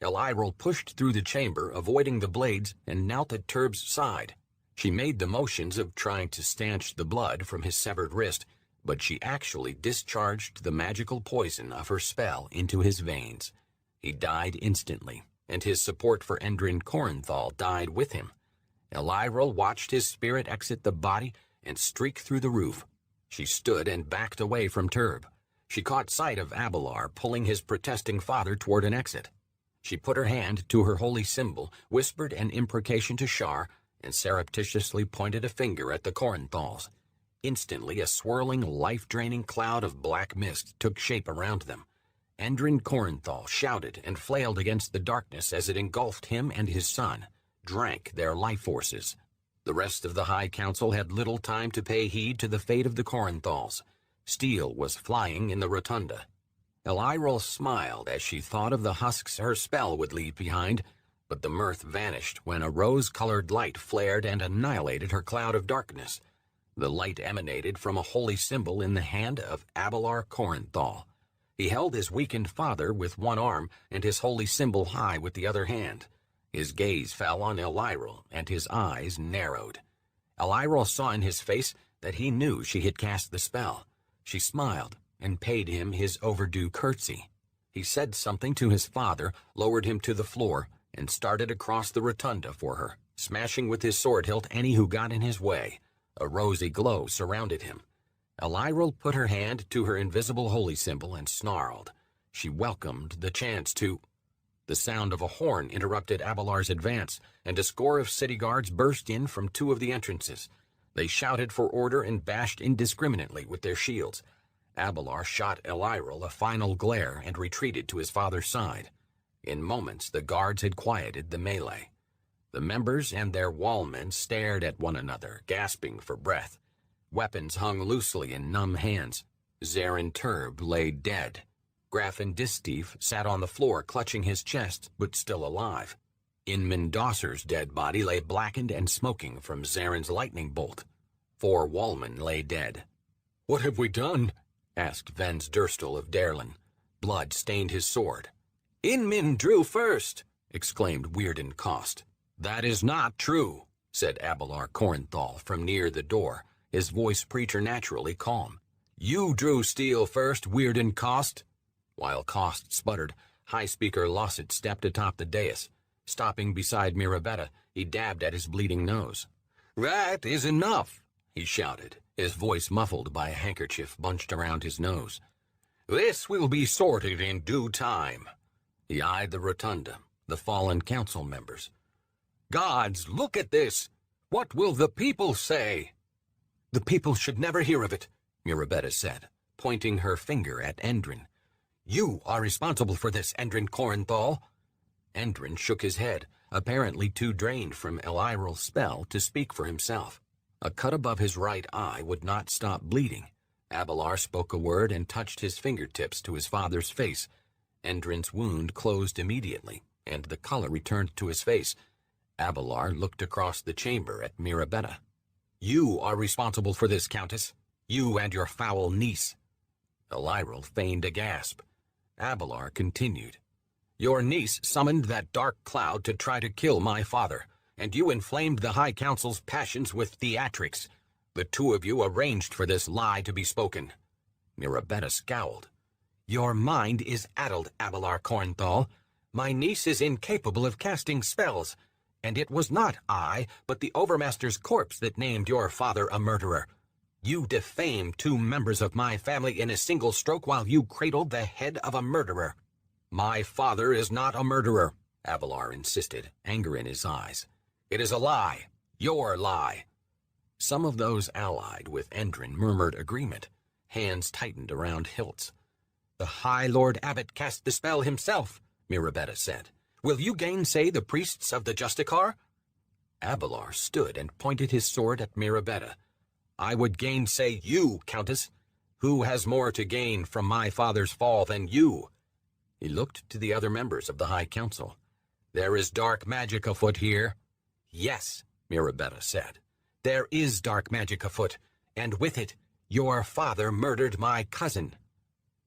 Elyril pushed through the chamber, avoiding the blades, and knelt at Turb's side. She made the motions of trying to stanch the blood from his severed wrist, but she actually discharged the magical poison of her spell into his veins. He died instantly, and his support for Endrin Corenthal died with him. Elyril watched his spirit exit the body and streak through the roof. She stood and backed away from Turb. She caught sight of Abelar pulling his protesting father toward an exit. She put her hand to her holy symbol, whispered an imprecation to Shar, and surreptitiously pointed a finger at the Corenthals. Instantly, a swirling, life-draining cloud of black mist took shape around them. Endrin Corenthal shouted and flailed against the darkness as it engulfed him and his son, drank their life forces. The rest of the High Council had little time to pay heed to the fate of the Corenthals. Steel was flying in the rotunda. Elyril smiled as she thought of the husks her spell would leave behind, but the mirth vanished when a rose-colored light flared and annihilated her cloud of darkness. The light emanated from a holy symbol in the hand of Abelar Corenthal. He held his weakened father with one arm and his holy symbol high with the other hand. His gaze fell on Elyril, and his eyes narrowed. Elyril saw in his face that he knew she had cast the spell. She smiled and paid him his overdue curtsy. He said something to his father, lowered him to the floor, and started across the rotunda for her, smashing with his sword hilt any who got in his way. A rosy glow surrounded him. Elyril put her hand to her invisible holy symbol and snarled. She welcomed the chance to... The sound of a horn interrupted Abelar's advance, and a score of city guards burst in from 2 of the entrances. They shouted for order and bashed indiscriminately with their shields. Abelar shot Elyril a final glare and retreated to his father's side. In moments, the guards had quieted the melee. The members and their wallmen stared at one another, gasping for breath. Weapons hung loosely in numb hands. Zarin Turb lay dead. Grafin Distif sat on the floor, clutching his chest, but still alive. Inman Dosser's dead body lay blackened and smoking from Zarin's lightning bolt. 4 wallmen lay dead. "What have we done?" asked Vens Durstel of Derlin. Blood stained his sword. "Inman drew first!" exclaimed Weirden Cost. "That is not true," said Abelar Corenthal from near the door, his voice preternaturally calm. "You drew steel first, Weirden Cost." While Cost sputtered, High Speaker Losset stepped atop the dais. Stopping beside Mirabetta, he dabbed at his bleeding nose. "That is enough," he shouted, his voice muffled by a handkerchief bunched around his nose. "This will be sorted in due time." He eyed the rotunda, the fallen council members. "Gods, look at this! What will the people say?" "The people should never hear of it," Mirabetta said, pointing her finger at Endrin. "You are responsible for this, Endrin Corenthal." Endrin shook his head, apparently too drained from Elyril's spell to speak for himself. A cut above his right eye would not stop bleeding. Abelar spoke a word and touched his fingertips to his father's face. Endrin's wound closed immediately, and the color returned to his face. Abelar looked across the chamber at Mirabetta. "You are responsible for this, Countess. You and your foul niece." Elyril feigned a gasp. Abelar continued. "Your niece summoned that dark cloud to try to kill my father, and you inflamed the High Council's passions with theatrics. The 2 of you arranged for this lie to be spoken." Mirabetta scowled. "Your mind is addled, Abelar Corenthal. My niece is incapable of casting spells, and it was not I, but the Overmaster's corpse that named your father a murderer. You defamed 2 members of my family in a single stroke while you cradled the head of a murderer." "My father is not a murderer," Abelar insisted, anger in his eyes. "It is a lie. Your lie." Some of those allied with Endrin murmured agreement. Hands tightened around hilts. "The High Lord Abbot cast the spell himself," Mirabetta said. Will you gainsay the priests of the Justicar? Abelard stood and pointed his sword at Mirabetta. I would gainsay you, Countess. Who has more to gain from my father's fall than you? He looked to the other members of the High Council. There is dark magic afoot here. Yes, Mirabetta said. There is dark magic afoot, and with it, your father murdered my cousin.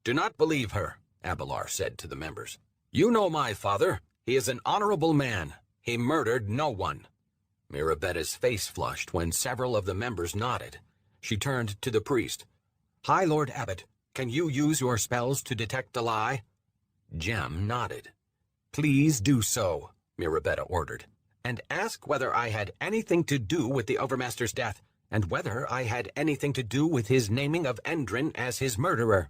Do not believe her, Abelard said to the members. You know my father. He is an honorable man. He murdered no one. Mirabetta's face flushed when several of the members nodded. She turned to the priest. High Lord Abbot, can you use your spells to detect a lie? Jem nodded. Please do so, Mirabetta ordered, and ask whether I had anything to do with the Overmaster's death, and whether I had anything to do with his naming of Endrin as his murderer.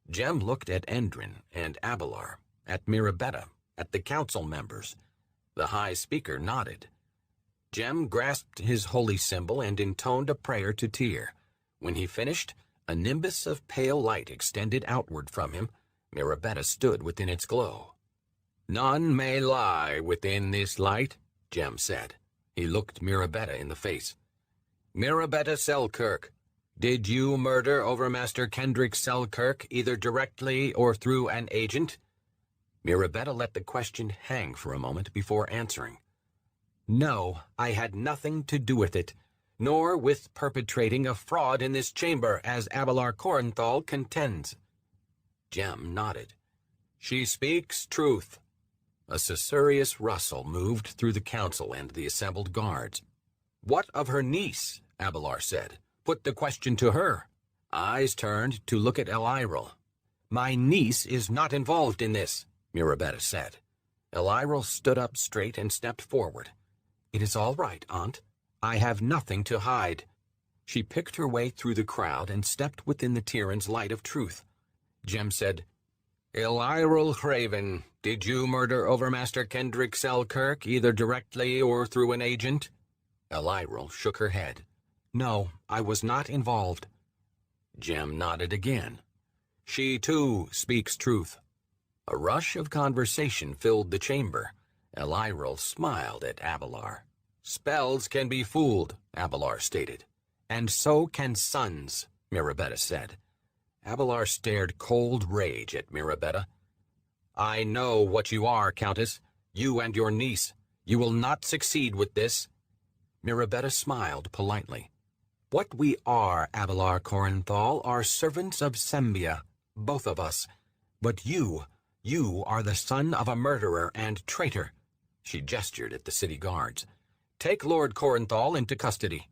Jem looked at Endrin and Abelard, at Mirabetta, at the council members. The High Speaker nodded. Jem grasped his holy symbol and intoned a prayer to Tyr. When he finished, a nimbus of pale light extended outward from him. Mirabetta stood within its glow. None may lie within this light, Jem said. He looked Mirabetta in the face. Mirabetta Selkirk, did you murder Overmaster Kendrick Selkirk either directly or through an agent? Mirabetta let the question hang for a moment before answering. No, I had nothing to do with it, nor with perpetrating a fraud in this chamber, as Abelard Corenthal contends. Jem nodded. She speaks truth. A susurrus rustle moved through the council and the assembled guards. What of her niece? Abelard said. Put the question to her. Eyes turned to look at Eliril. My niece is not involved in this, Mirabetta said. Eliril stood up straight and stepped forward. It is all right, Aunt. I have nothing to hide. She picked her way through the crowd and stepped within the tyrann's light of truth. Jem said, Eliril Craven, did you murder Overmaster Kendrick Selkirk either directly or through an agent? Eliril shook her head. No, I was not involved. Jem nodded again. She, too, speaks truth. A rush of conversation filled the chamber. Eliril smiled at Abelard. Spells can be fooled, Abelard stated. And so can suns, Mirabetta said. Abelard stared cold rage at Mirabetta. I know what you are, Countess. You and your niece. You will not succeed with this. Mirabetta smiled politely. What we are, Abelard Corenthal, are servants of Sembia, both of us. But you are the son of a murderer and traitor. She gestured at the city guards. Take Lord Corenthal into custody.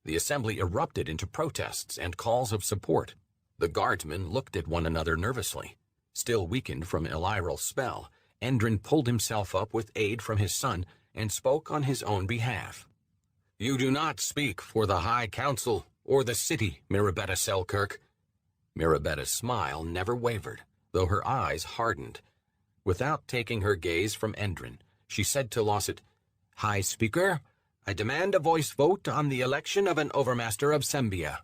The assembly erupted into protests and calls of support. The guardsmen looked at one another nervously. Still weakened from Eliril's spell, Endrin pulled himself up with aid from his son and spoke on his own behalf. You do not speak for the High Council or the city, Mirabetta Selkirk. Mirabetta's smile never wavered, though her eyes hardened. Without taking her gaze from Endrin, she said to Losset, High Speaker, I demand a voice vote on the election of an Overmaster of Sembia.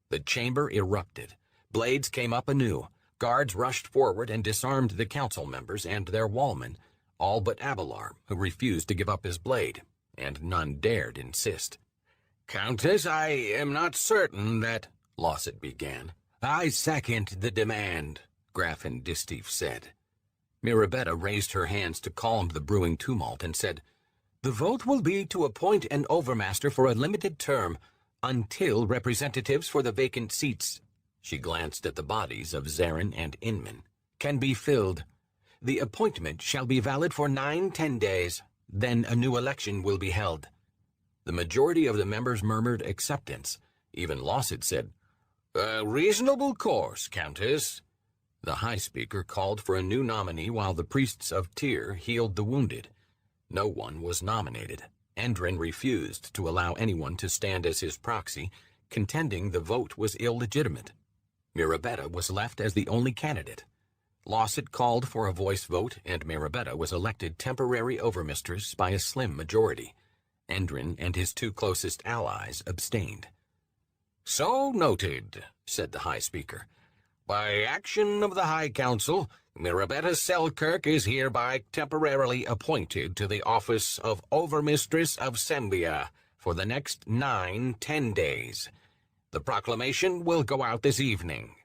The chamber erupted. Blades came up anew. Guards rushed forward and disarmed the council members and their wallmen, all but Abelard, who refused to give up his blade, and none dared insist. Countess, I am not certain that, Losset began. I second the demand, Grafin Distaif said. Mirabetta raised her hands to calm the brewing tumult and said, The vote will be to appoint an Overmaster for a limited term, until representatives for the vacant seats, she glanced at the bodies of Zarin and Inman, can be filled. The appointment shall be valid for 9-10 days. Then a new election will be held. The majority of the members murmured acceptance. Even Losset said, A reasonable course, Countess. The High Speaker called for a new nominee while the priests of Tyr healed the wounded. No one was nominated. Endrin refused to allow anyone to stand as his proxy, contending the vote was illegitimate. Mirabetta was left as the only candidate. Losset called for a voice vote, and Mirabetta was elected temporary overmistress by a slim majority. Endrin and his two closest allies abstained. So noted, said the High Speaker. By action of the High Council, Mirabetta Selkirk is hereby temporarily appointed to the office of Overmistress of Sembia for the next 10 days. The proclamation will go out this evening."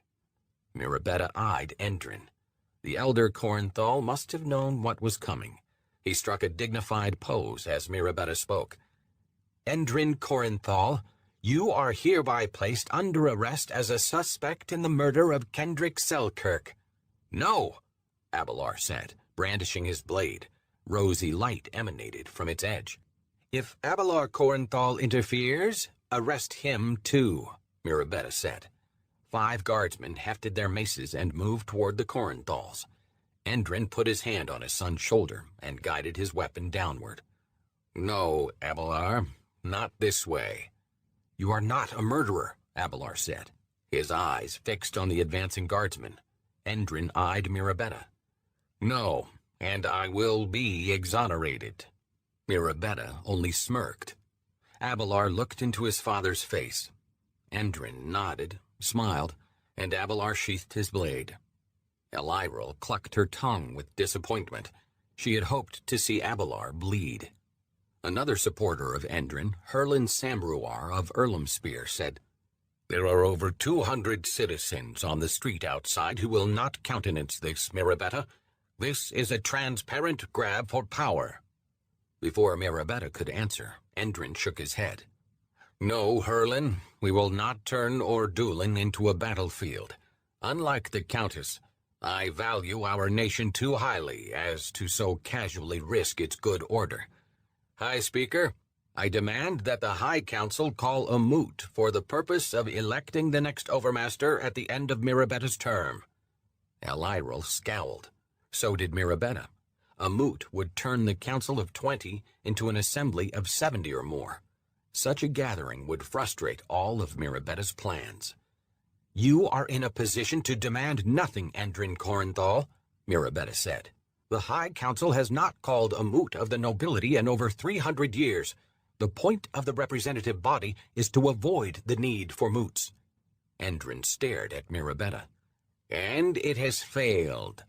Mirabetta eyed Endrin. The elder Corinthal must have known what was coming. He struck a dignified pose as Mirabetta spoke. "Endrin Corinthal, you are hereby placed under arrest as a suspect in the murder of Kendrick Selkirk." "No," Abelard said, brandishing his blade. Rosy light emanated from its edge. "If Abelard Corinthal interferes, arrest him too," Mirabetta said. 5 guardsmen hefted their maces and moved toward the Corinthals. Endrin put his hand on his son's shoulder and guided his weapon downward. "No, Abelard, not this way." "You are not a murderer," Abelard said, his eyes fixed on the advancing guardsman. Endrin eyed Mirabetta. "No, and I will be exonerated." Mirabetta only smirked. Abelard looked into his father's face. Endrin nodded, smiled, and Abelard sheathed his blade. Elyril clucked her tongue with disappointment. She had hoped to see Abelard bleed. Another supporter of Endrin, Herlin Samruar of Erlemspear, said, "There are over 200 citizens on the street outside who will not countenance this, Mirabetta. This is a transparent grab for power." Before Mirabetta could answer, Endrin shook his head. "No, Herlin, we will not turn Ordulan into a battlefield. Unlike the Countess, I value our nation too highly as to so casually risk its good order. High Speaker, I demand that the High Council call a moot for the purpose of electing the next Overmaster at the end of Mirabetta's term." Elyril scowled. So did Mirabetta. A moot would turn the Council of 20 into an assembly of 70 or more. Such a gathering would frustrate all of Mirabetta's plans. "You are in a position to demand nothing, Endrin Corinthal," Mirabetta said. "The High Council has not called a moot of the nobility in over 300 years. The point of the representative body is to avoid the need for moots." Endrin stared at Mirabetta. "And it has failed.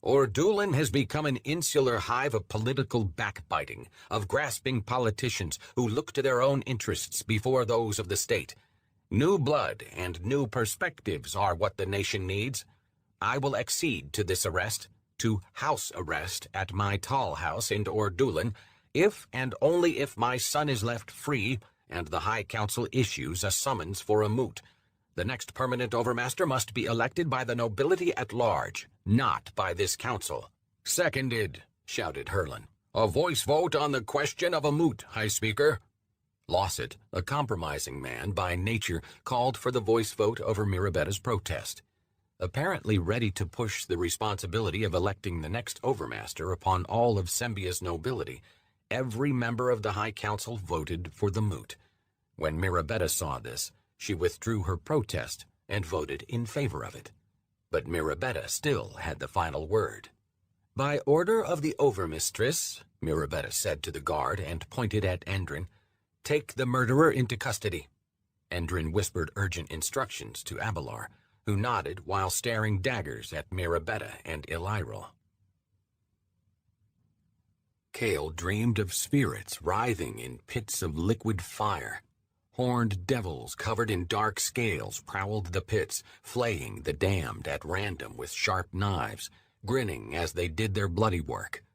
Ordulan has become an insular hive of political backbiting, of grasping politicians who look to their own interests before those of the state. New blood and new perspectives are what the nation needs. I will accede to this arrest, to house arrest at my tall house in Ordulan, if and only if my son is left free and the High Council issues a summons for a moot. The next permanent overmaster must be elected by the nobility at large, not by this council." "Seconded," shouted Herlin. "A voice vote on the question of a moot, High Speaker." Lawsett, a compromising man by nature, called for the voice vote over Mirabetta's protest. Apparently ready to push the responsibility of electing the next overmaster upon all of Sembia's nobility, every member of the High Council voted for the moot. When Mirabetta saw this, she withdrew her protest and voted in favor of it. But Mirabetta still had the final word. "By order of the Overmistress," Mirabetta said to the guard and pointed at Endrin, "take the murderer into custody." Endrin whispered urgent instructions to Abelard, who nodded while staring daggers at Mirabetta and Elyril. Cale dreamed of spirits writhing in pits of liquid fire. Horned devils covered in dark scales prowled the pits, flaying the damned at random with sharp knives, grinning as they did their bloody work.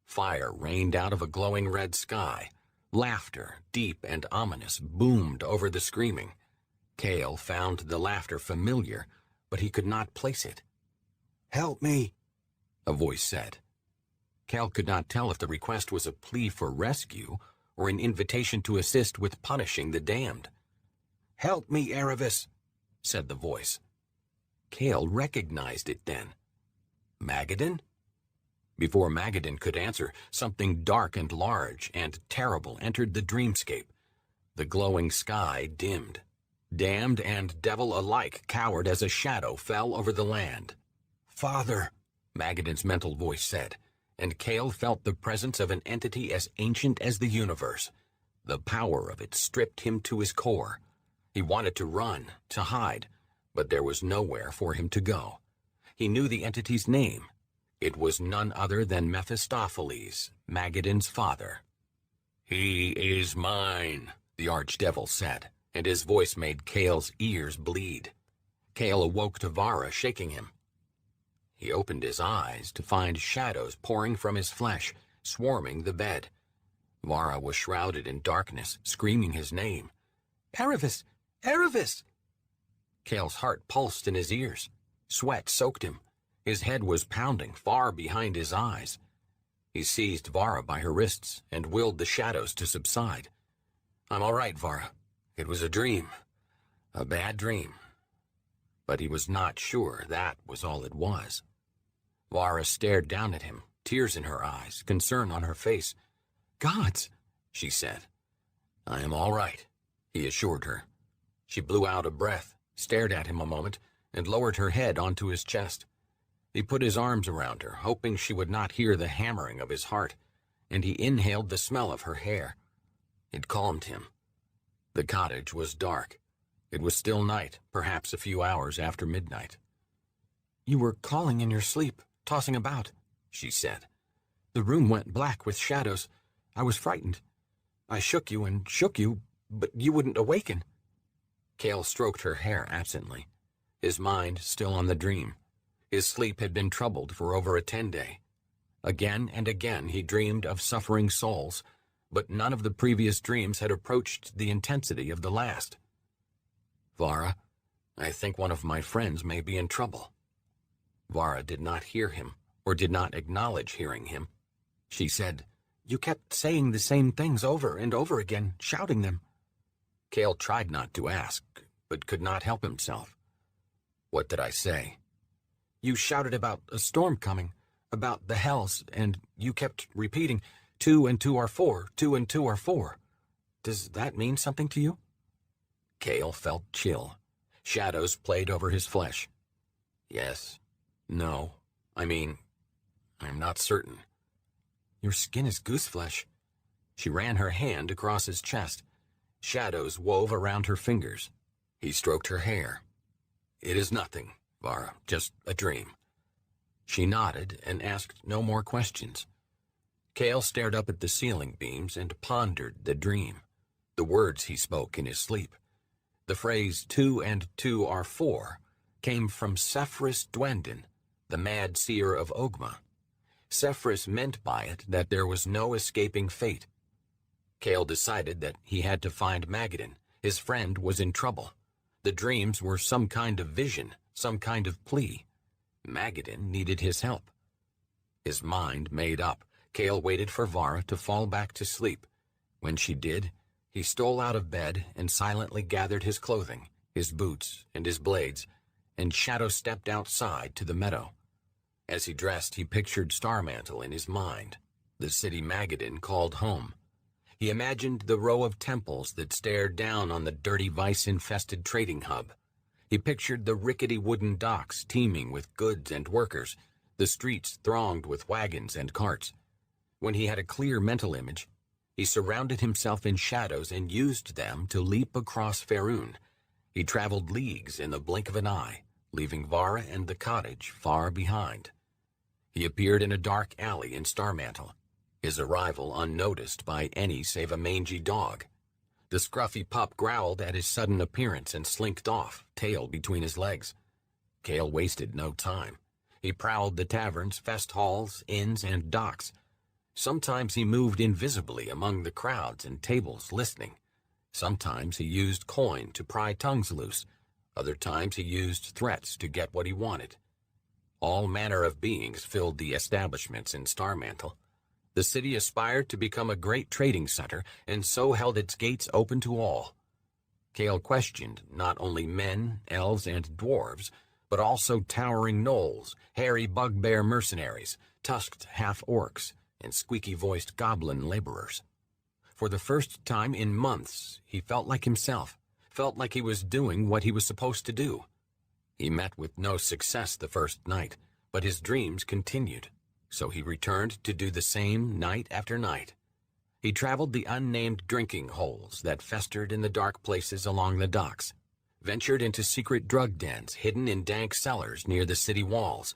Fire rained out of a glowing red sky. Laughter, deep and ominous, boomed over the screaming. Cale found the laughter familiar, but he could not place it. "Help me," a voice said. Cale could not tell if the request was a plea for rescue or an invitation to assist with punishing the damned. "Help me, Erebus," said the voice. Cale recognized it then. Magadan? Before Magadan could answer, something dark and large and terrible entered the dreamscape. The glowing sky dimmed. Damned and devil alike cowered as a shadow fell over the land. "Father," Magadan's mental voice said, and Cale felt the presence of an entity as ancient as the universe. The power of it stripped him to his core. He wanted to run, to hide, but there was nowhere for him to go. He knew the entity's name, It was none other than Mephistopheles, Magadan's father. "He is mine," the archdevil said, and his voice made Cale's ears bleed. Cale awoke to Vara shaking him. He opened his eyes to find shadows pouring from his flesh, swarming the bed. Vara was shrouded in darkness, screaming his name. "Erevis! Erevis!" Cale's heart pulsed in his ears. Sweat soaked him. His head was pounding far behind his eyes. He seized Vara by her wrists and willed the shadows to subside. "I'm all right, Vara. It was a dream. A bad dream." But he was not sure that was all it was. Vara stared down at him, tears in her eyes, concern on her face. "Gods," she said. "I am all right," he assured her. She blew out a breath, stared at him a moment, and lowered her head onto his chest. He put his arms around her, hoping she would not hear the hammering of his heart, and he inhaled the smell of her hair. It calmed him. The cottage was dark. It was still night, perhaps a few hours after midnight. "You were calling in your sleep, tossing about," she said. "The room went black with shadows. I was frightened. I shook you, but you wouldn't awaken." Cale stroked her hair absently, his mind still on the dream. His sleep had been troubled for over a 10-day. Again and again he dreamed of suffering souls, but none of the previous dreams had approached the intensity of the last. "Vara, I think one of my friends may be in trouble." Vara did not hear him, or did not acknowledge hearing him. She said, "You kept saying the same things over and over again, shouting them." Cale tried not to ask, but could not help himself. "What did I say?" "You shouted about a storm coming, about the hells, and you kept repeating, 2 and 2 are 4, 2 and 2 are 4. Does that mean something to you?" Cale felt chill. Shadows played over his flesh. "Yes. No. I'm not certain." "Your skin is gooseflesh." She ran her hand across his chest. Shadows wove around her fingers. He stroked her hair. "It is nothing, Vara, just a dream." She nodded and asked no more questions. Cale stared up at the ceiling beams and pondered the dream, the words he spoke in his sleep. The phrase 2 and 2 are 4 came from Cephris Dwendon, the mad seer of Ogma. Cephris meant by it that there was no escaping fate. Cale decided that he had to find Magadan. His friend was in trouble. The dreams were some kind of vision, some kind of plea. Magadan needed his help. His mind made up, Cale waited for Vara to fall back to sleep. When she did, he stole out of bed and silently gathered his clothing, his boots, and his blades, and shadow stepped outside to the meadow. As he dressed, he pictured Starmantle in his mind, the city Magadan called home. He imagined the row of temples that stared down on the dirty vice-infested trading hub. He pictured the rickety wooden docks teeming with goods and workers, the streets thronged with wagons and carts. When he had a clear mental image, he surrounded himself in shadows and used them to leap across Faerun. He traveled leagues in the blink of an eye, leaving Vara and the cottage far behind. He appeared in a dark alley in Starmantle, his arrival unnoticed by any save a mangy dog. The scruffy pup growled at his sudden appearance and slinked off, tail between his legs. Cale wasted no time. He prowled the taverns, fest halls, inns, and docks. Sometimes he moved invisibly among the crowds and tables listening. Sometimes he used coin to pry tongues loose. Other times he used threats to get what he wanted. All manner of beings filled the establishments in Starmantle. The city aspired to become a great trading center, and so held its gates open to all. Cale questioned not only men, elves, and dwarves, but also towering gnolls, hairy bugbear mercenaries, tusked half-orcs, and squeaky-voiced goblin laborers. For the first time in months, he felt like himself, felt like he was doing what he was supposed to do. He met with no success the first night, but his dreams continued, so he returned to do the same night after night. He traveled the unnamed drinking holes that festered in the dark places along the docks, ventured into secret drug dens hidden in dank cellars near the city walls,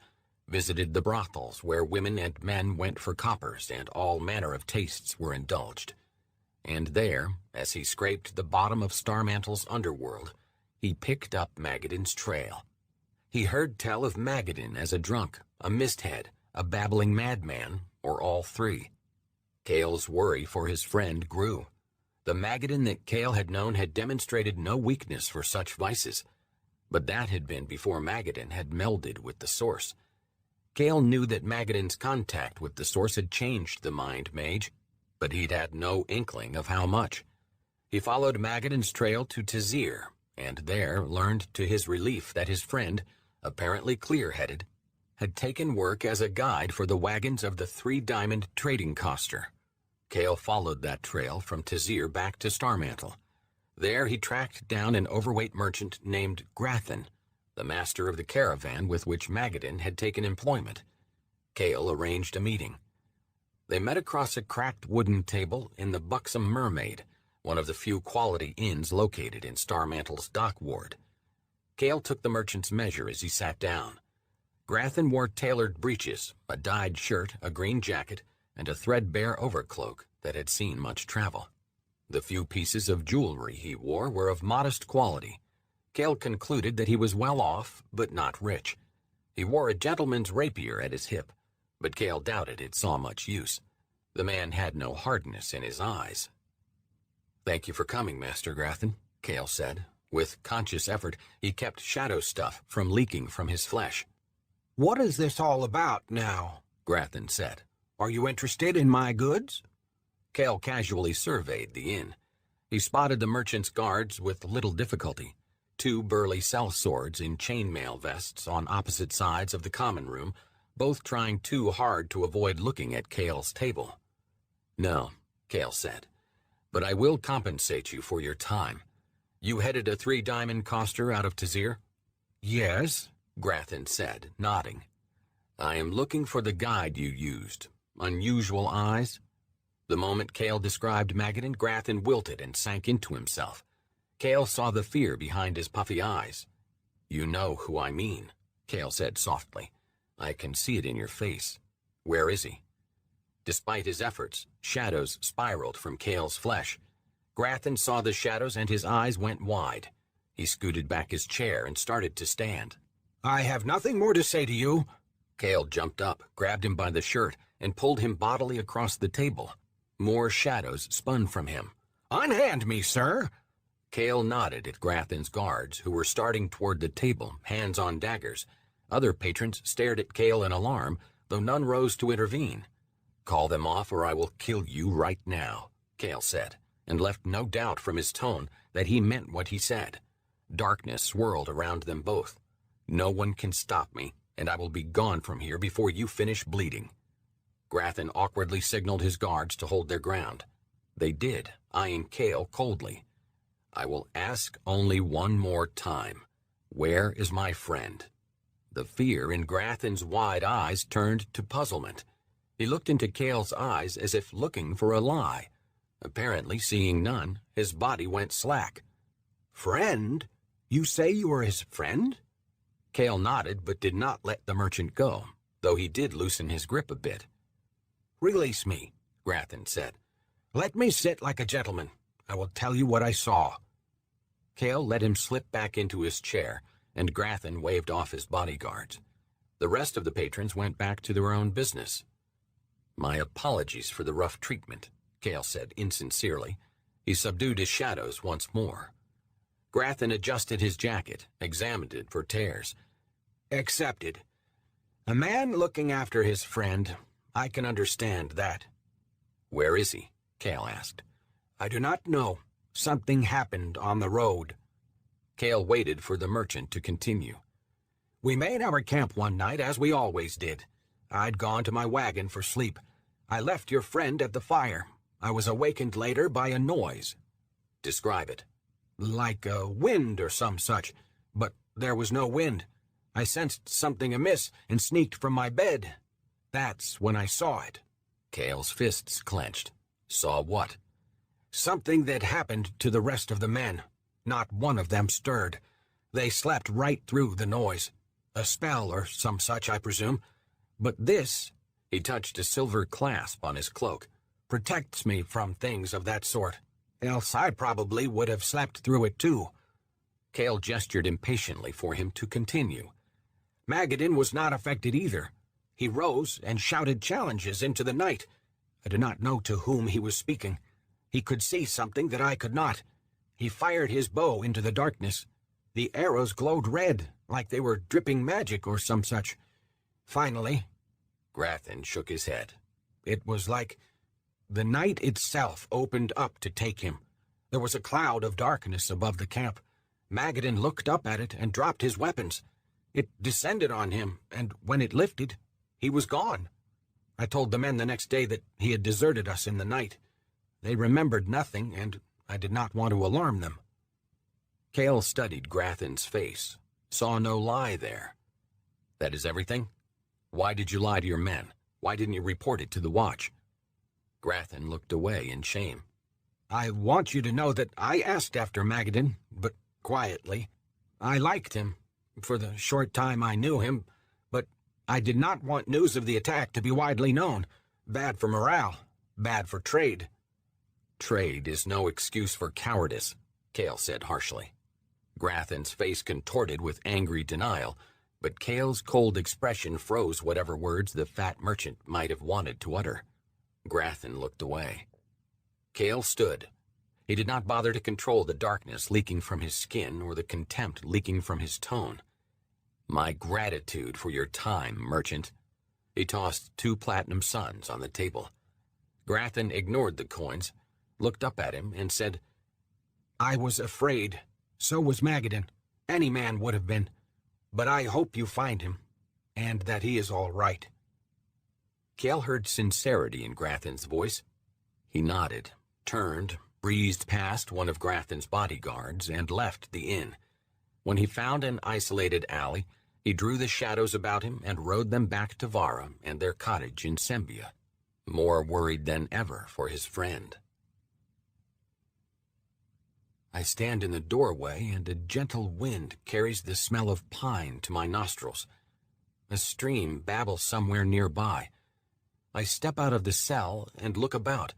visited the brothels where women and men went for coppers and all manner of tastes were indulged. And there, as he scraped the bottom of Starmantle's underworld, he picked up Magadan's trail. He heard tell of Magadan as a drunk, a misthead, a babbling madman, or all three. Cale's worry for his friend grew. The Magadan that Cale had known had demonstrated no weakness for such vices, but that had been before Magadan had melded with the Source. Cale knew that Magadan's contact with the Source had changed the Mind Mage, but he'd had no inkling of how much. He followed Magadan's trail to Tazir, and there learned to his relief that his friend, apparently clear-headed, had taken work as a guide for the wagons of the Three-Diamond Trading Coster. Cale followed that trail from Tazir back to Starmantle. There he tracked down an overweight merchant named Grathan, the master of the caravan with which Magadan had taken employment. Cale arranged a meeting. They met across a cracked wooden table in the Buxom Mermaid, one of the few quality inns located in Starmantle's dock ward. Cale took the merchant's measure as he sat down. Grathan wore tailored breeches, a dyed shirt, a green jacket, and a threadbare overcloak that had seen much travel. The few pieces of jewelry he wore were of modest quality. Cale concluded that he was well off, but not rich. He wore a gentleman's rapier at his hip, but Cale doubted it saw much use. The man had no hardness in his eyes. "Thank you for coming, Master Grathan," Cale said. With conscious effort, he kept shadow stuff from leaking from his flesh. "What is this all about now?" Grathan said. "Are you interested in my goods?" Cale casually surveyed the inn. He spotted the merchant's guards with little difficulty. Two burly sellswords in chainmail vests on opposite sides of the common room, both trying too hard to avoid looking at Cale's table. "No," Cale said, "but I will compensate you for your time. You headed a Three-Diamond Coster out of Tazir?" "Yes," Grathan said, nodding. "I am looking for the guide you used. Unusual eyes?" The moment Cale described Magadan, Grathan wilted and sank into himself. Cale saw the fear behind his puffy eyes. "You know who I mean," Cale said softly. "I can see it in your face. Where is he?" Despite his efforts, shadows spiraled from Cale's flesh. Grathan saw the shadows and his eyes went wide. He scooted back his chair and started to stand. "I have nothing more to say to you." Cale jumped up, grabbed him by the shirt, and pulled him bodily across the table. More shadows spun from him. "Unhand me, sir!" Cale nodded at Grathan's guards, who were starting toward the table, hands on daggers. Other patrons stared at Cale in alarm, though none rose to intervene. "Call them off or I will kill you right now," Cale said, and left no doubt from his tone that he meant what he said. Darkness swirled around them both. "No one can stop me, and I will be gone from here before you finish bleeding." Grathan awkwardly signaled his guards to hold their ground. They did, eyeing Cale coldly. "I will ask only one more time. Where is my friend?" The fear in Grathan's wide eyes turned to puzzlement. He looked into Cale's eyes as if looking for a lie. Apparently, seeing none, his body went slack. "Friend? You say you are his friend?" Cale nodded but did not let the merchant go, though he did loosen his grip a bit. "Release me," Grathan said. "Let me sit like a gentleman. I will tell you what I saw." Cale let him slip back into his chair, and Grathan waved off his bodyguards. The rest of the patrons went back to their own business. "My apologies for the rough treatment," Cale said insincerely. He subdued his shadows once more. Grathan adjusted his jacket, examined it for tears. "Accepted. A man looking after his friend. I can understand that." "Where is he?" Cale asked. "I do not know. Something happened on the road." Cale waited for the merchant to continue. "We made our camp one night, as we always did. I'd gone to my wagon for sleep. I left your friend at the fire. I was awakened later by a noise." "Describe it." "Like a wind or some such, but there was no wind. I sensed something amiss and sneaked from my bed. That's when I saw it." Cale's fists clenched. "Saw what?" "Something that happened to the rest of the men. Not one of them stirred. They slept right through the noise. A spell or some such, I presume. But this, he touched a silver clasp on his cloak, protects me from things of that sort. Else I probably would have slept through it too. Cale gestured impatiently for him to continue. Magadan was not affected either. He rose and shouted challenges into the night. I do not know to whom he was speaking. He could see something that I could not. He fired his bow into the darkness. The arrows glowed red, like they were dripping magic or some such. Finally, Grathan shook his head. It was like the night itself opened up to take him. There was a cloud of darkness above the camp. Magadan looked up at it and dropped his weapons. It descended on him, and when it lifted, he was gone. I told the men the next day that he had deserted us in the night. They remembered nothing, and I did not want to alarm them. Cale studied Grathan's face, saw no lie there. That is everything? Why did you lie to your men? Why didn't you report it to the watch? Grathan looked away in shame. I want you to know that I asked after Magadan, but quietly. I liked him, for the short time I knew him, but I did not want news of the attack to be widely known. Bad for morale, bad for trade. Trade is no excuse for cowardice, Cale said harshly. Grathan's face contorted with angry denial, but Cale's cold expression froze whatever words the fat merchant might have wanted to utter. Grathan looked away. Cale stood. He did not bother to control the darkness leaking from his skin or the contempt leaking from his tone. My gratitude for your time, merchant. He tossed 2 platinum suns on the table. Grathan ignored the coins, looked up at him, and said, I was afraid. So was Magadan. Any man would have been. But I hope you find him, and that he is all right. Cale heard sincerity in Grathan's voice. He nodded, turned, breezed past one of Grathan's bodyguards, and left the inn. When he found an isolated alley, he drew the shadows about him and rode them back to Vara and their cottage in Sembia, more worried than ever for his friend. I stand in the doorway, and a gentle wind carries the smell of pine to my nostrils. A stream babbles somewhere nearby. I step out of the cell and look about.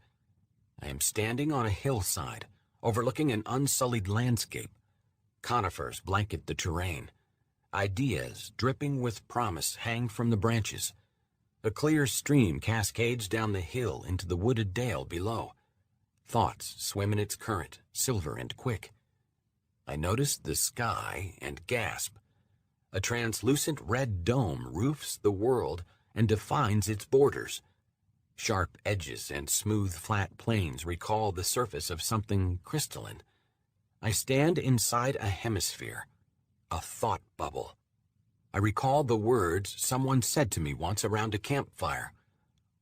I am standing on a hillside, overlooking an unsullied landscape. Conifers blanket the terrain. Ideas, dripping with promise, hang from the branches. A clear stream cascades down the hill into the wooded dale below. Thoughts swim in its current, silver and quick. I notice the sky and gasp. A translucent red dome roofs the world and defines its borders. Sharp edges and smooth flat plains recall the surface of something crystalline. I stand inside a hemisphere, a thought bubble. I recall the words someone said to me once around a campfire.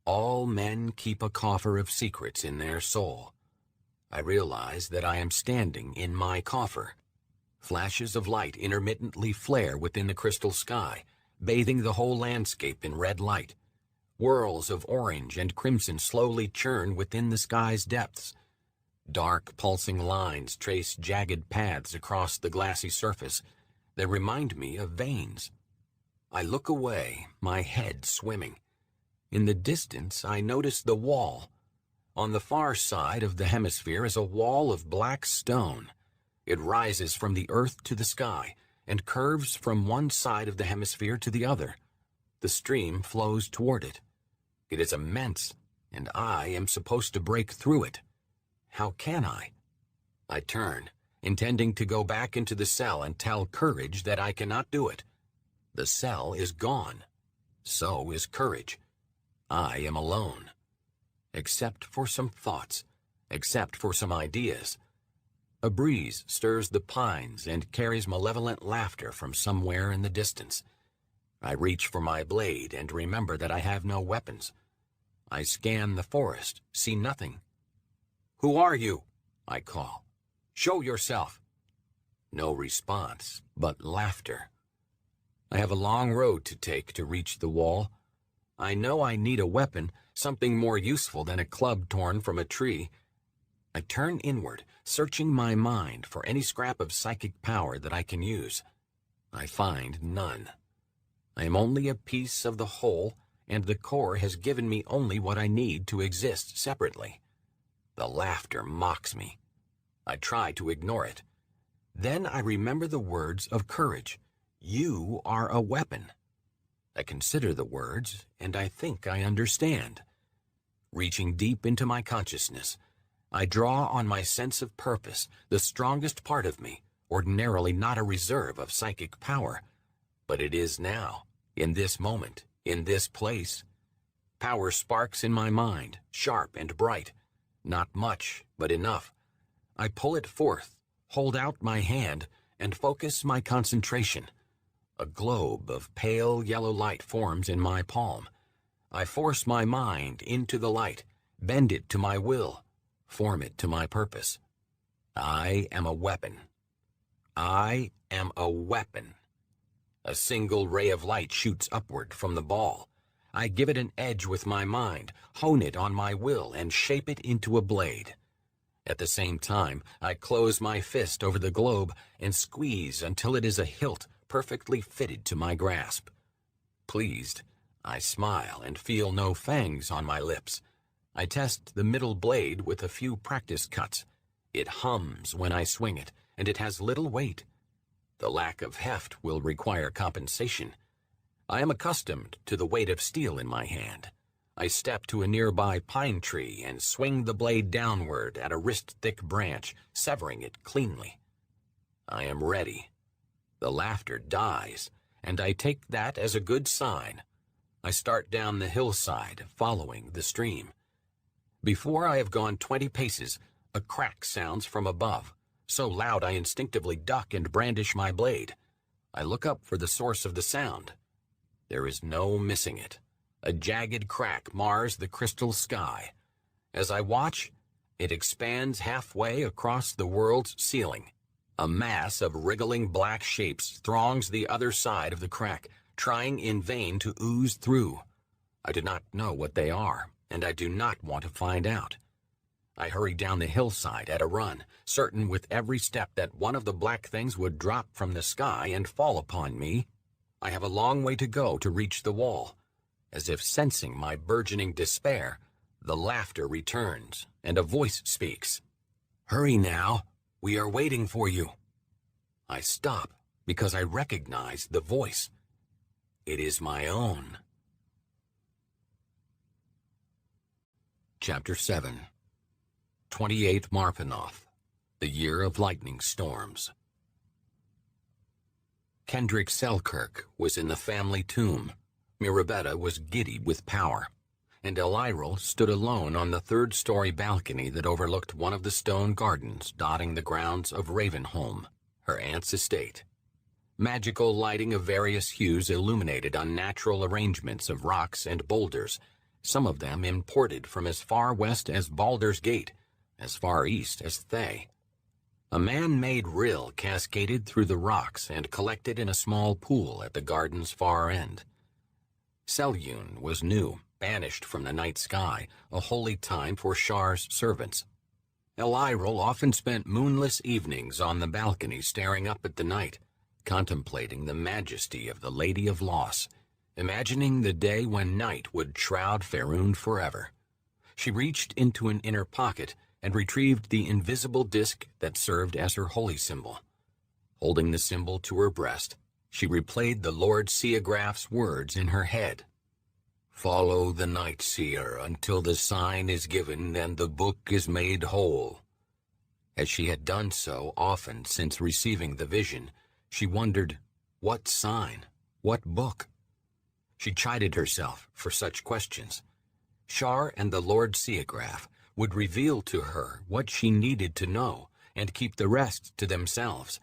All men keep a coffer of secrets in their soul. I realize that I am standing in my coffer. Flashes of light intermittently flare within the crystal sky, bathing the whole landscape in red light. Whirls of orange and crimson slowly churn within the sky's depths. Dark, pulsing lines trace jagged paths across the glassy surface. They remind me of veins. I look away, my head swimming. In the distance, I notice the wall. On the far side of the hemisphere is a wall of black stone. It rises from the earth to the sky and curves from one side of the hemisphere to the other. The stream flows toward it. It is immense, and I am supposed to break through it. How can I? I turn, intending to go back into the cell and tell Courage that I cannot do it. The cell is gone. So is Courage. I am alone. Except for some thoughts, except for some ideas. A breeze stirs the pines and carries malevolent laughter from somewhere in the distance. I reach for my blade and remember that I have no weapons. I scan the forest, see nothing. "Who are you?" I call. "Show yourself." No response, but laughter. I have a long road to take to reach the wall. I know I need a weapon, something more useful than a club torn from a tree. I turn inward, searching my mind for any scrap of psychic power that I can use. I find none. I am only a piece of the whole, and the core has given me only what I need to exist separately. The laughter mocks me. I try to ignore it. Then I remember the words of courage. You are a weapon. I consider the words, and I think I understand. Reaching deep into my consciousness, I draw on my sense of purpose, the strongest part of me, ordinarily not a reserve of psychic power. But it is now, in this moment, in this place. Power sparks in my mind, sharp and bright. Not much, but enough. I pull it forth, hold out my hand, and focus my concentration. A globe of pale yellow light forms in my palm. I force my mind into the light, bend it to my will, form it to my purpose. I am a weapon. I am a weapon. A single ray of light shoots upward from the ball. I give it an edge with my mind, hone it on my will, and shape it into a blade. At the same time, I close my fist over the globe and squeeze until it is a hilt perfectly fitted to my grasp. Pleased, I smile and feel no fangs on my lips. I test the middle blade with a few practice cuts. It hums when I swing it, and it has little weight. The lack of heft will require compensation. I am accustomed to the weight of steel in my hand. I step to a nearby pine tree and swing the blade downward at a wrist-thick branch, severing it cleanly. I am ready. The laughter dies, and I take that as a good sign. I start down the hillside, following the stream. Before I have gone 20 paces, a crack sounds from above, so loud I instinctively duck and brandish my blade. I look up for the source of the sound. There is no missing it. A jagged crack mars the crystal sky. As I watch, it expands halfway across the world's ceiling. A mass of wriggling black shapes throngs the other side of the crack, trying in vain to ooze through. I do not know what they are, and I do not want to find out. I hurry down the hillside at a run, certain with every step that one of the black things would drop from the sky and fall upon me. I have a long way to go to reach the wall. As if sensing my burgeoning despair, the laughter returns, and a voice speaks. Hurry now, we are waiting for you. I stop because I recognize the voice. It is my own. Chapter 7. 28 Marpanoth, the Year of Lightning Storms. Kendrick Selkirk was in the family tomb. Mirabetta was giddy with power, and Elyril stood alone on the third-story balcony that overlooked one of the stone gardens dotting the grounds of Ravenholm, her aunt's estate. Magical lighting of various hues illuminated unnatural arrangements of rocks and boulders, some of them imported from as far west as Baldur's Gate, as far east as Thay. A man-made rill cascaded through the rocks and collected in a small pool at the garden's far end. Selyun was new, banished from the night sky, a holy time for Shar's servants. Elyril often spent moonless evenings on the balcony staring up at the night, contemplating the majesty of the Lady of Loss, imagining the day when night would shroud Faerun forever. She reached into an inner pocket and retrieved the invisible disk that served as her holy symbol. Holding the symbol to her breast, she replayed the Lord Seagraph's words in her head. Follow the Night Seer until the sign is given and the book is made whole. As she had done so often since receiving the vision, she wondered, what sign? What book? She chided herself for such questions. Shar and the Lord Seagraph would reveal to her what she needed to know and keep the rest to themselves.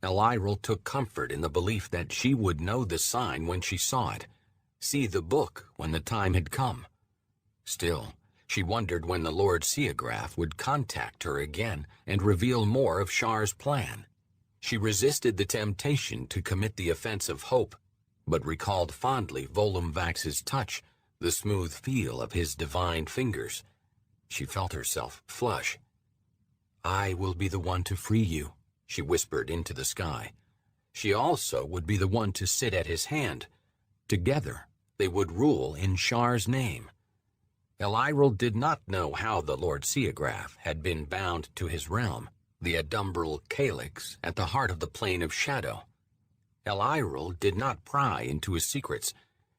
Elyril took comfort in the belief that she would know the sign when she saw it, see the book when the time had come. Still, she wondered when the Lord Seagraph would contact her again and reveal more of Shar's plan. She resisted the temptation to commit the offense of hope, but recalled fondly Volumvax's touch, the smooth feel of his divine fingers. She felt herself flush. I will be the one to free you, she whispered into the sky. She also would be the one to sit at his hand. Together, They would rule in Shar's name. Elyril did not know how the Lord Seagraph had been bound to his realm, the Adumbral Calyx at the heart of the Plane of Shadow. Elyril did not pry into his secrets.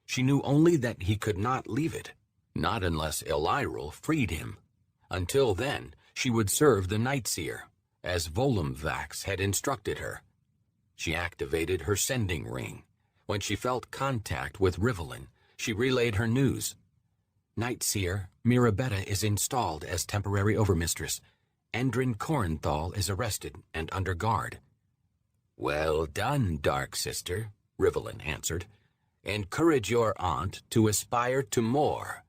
She knew only that he could not leave it, not unless Elyril freed him. Until then, she would serve the Nightseer, as Volumvax had instructed her. She activated her sending ring. When she felt contact with Rivelin, she relayed her news. Nightseer, Mirabetta is installed as temporary overmistress. Endrin Corinthal is arrested and under guard. Well done, Dark Sister, Rivelin answered. Encourage your aunt to aspire to more.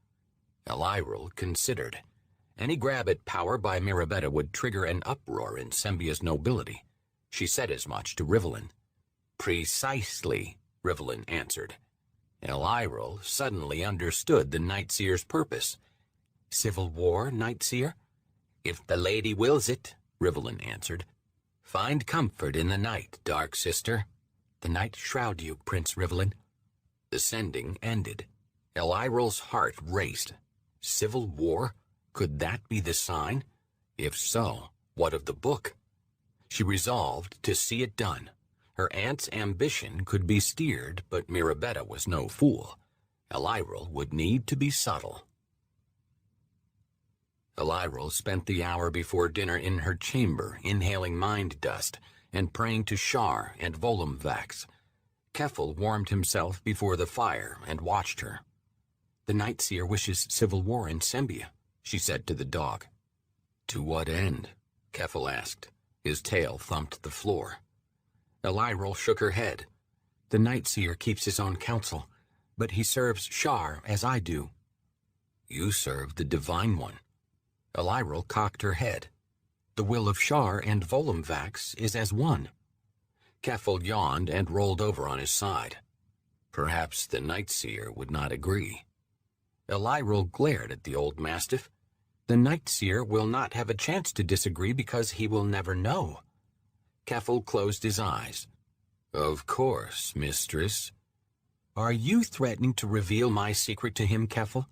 Elyril considered. Any grab at power by Mirabetta would trigger an uproar in Sembia's nobility. She said as much to Rivelin. Precisely, Rivelin answered. Elyril suddenly understood the Nightseer's purpose. Civil war, Nightseer? If the lady wills it, Rivelin answered. Find comfort in the night, Dark Sister. The night shroud you, Prince Rivelin. The sending ended. Elyril's heart raced. Civil war? Could that be the sign? If so, what of the book? She resolved to see it done. Her aunt's ambition could be steered, but Mirabetta was no fool. Elyril would need to be subtle. Elyril spent the hour before dinner in her chamber, inhaling mind dust and praying to Shar and Volumvax. Keffel warmed himself before the fire and watched her. The Nightseer wishes civil war in Sembia, she said to the dog. To what end? Keffel asked. His tail thumped the floor. Elyril shook her head. The Nightseer keeps his own counsel, but he serves Shar as I do. You serve the Divine One. Elyril cocked her head. The will of Shar and Volumvax is as one. Keffel yawned and rolled over on his side. Perhaps the Nightseer would not agree. Elyril glared at the old mastiff. The Nightseer will not have a chance to disagree because he will never know. Keffel closed his eyes. Of course, mistress. Are you threatening to reveal my secret to him, Keffel?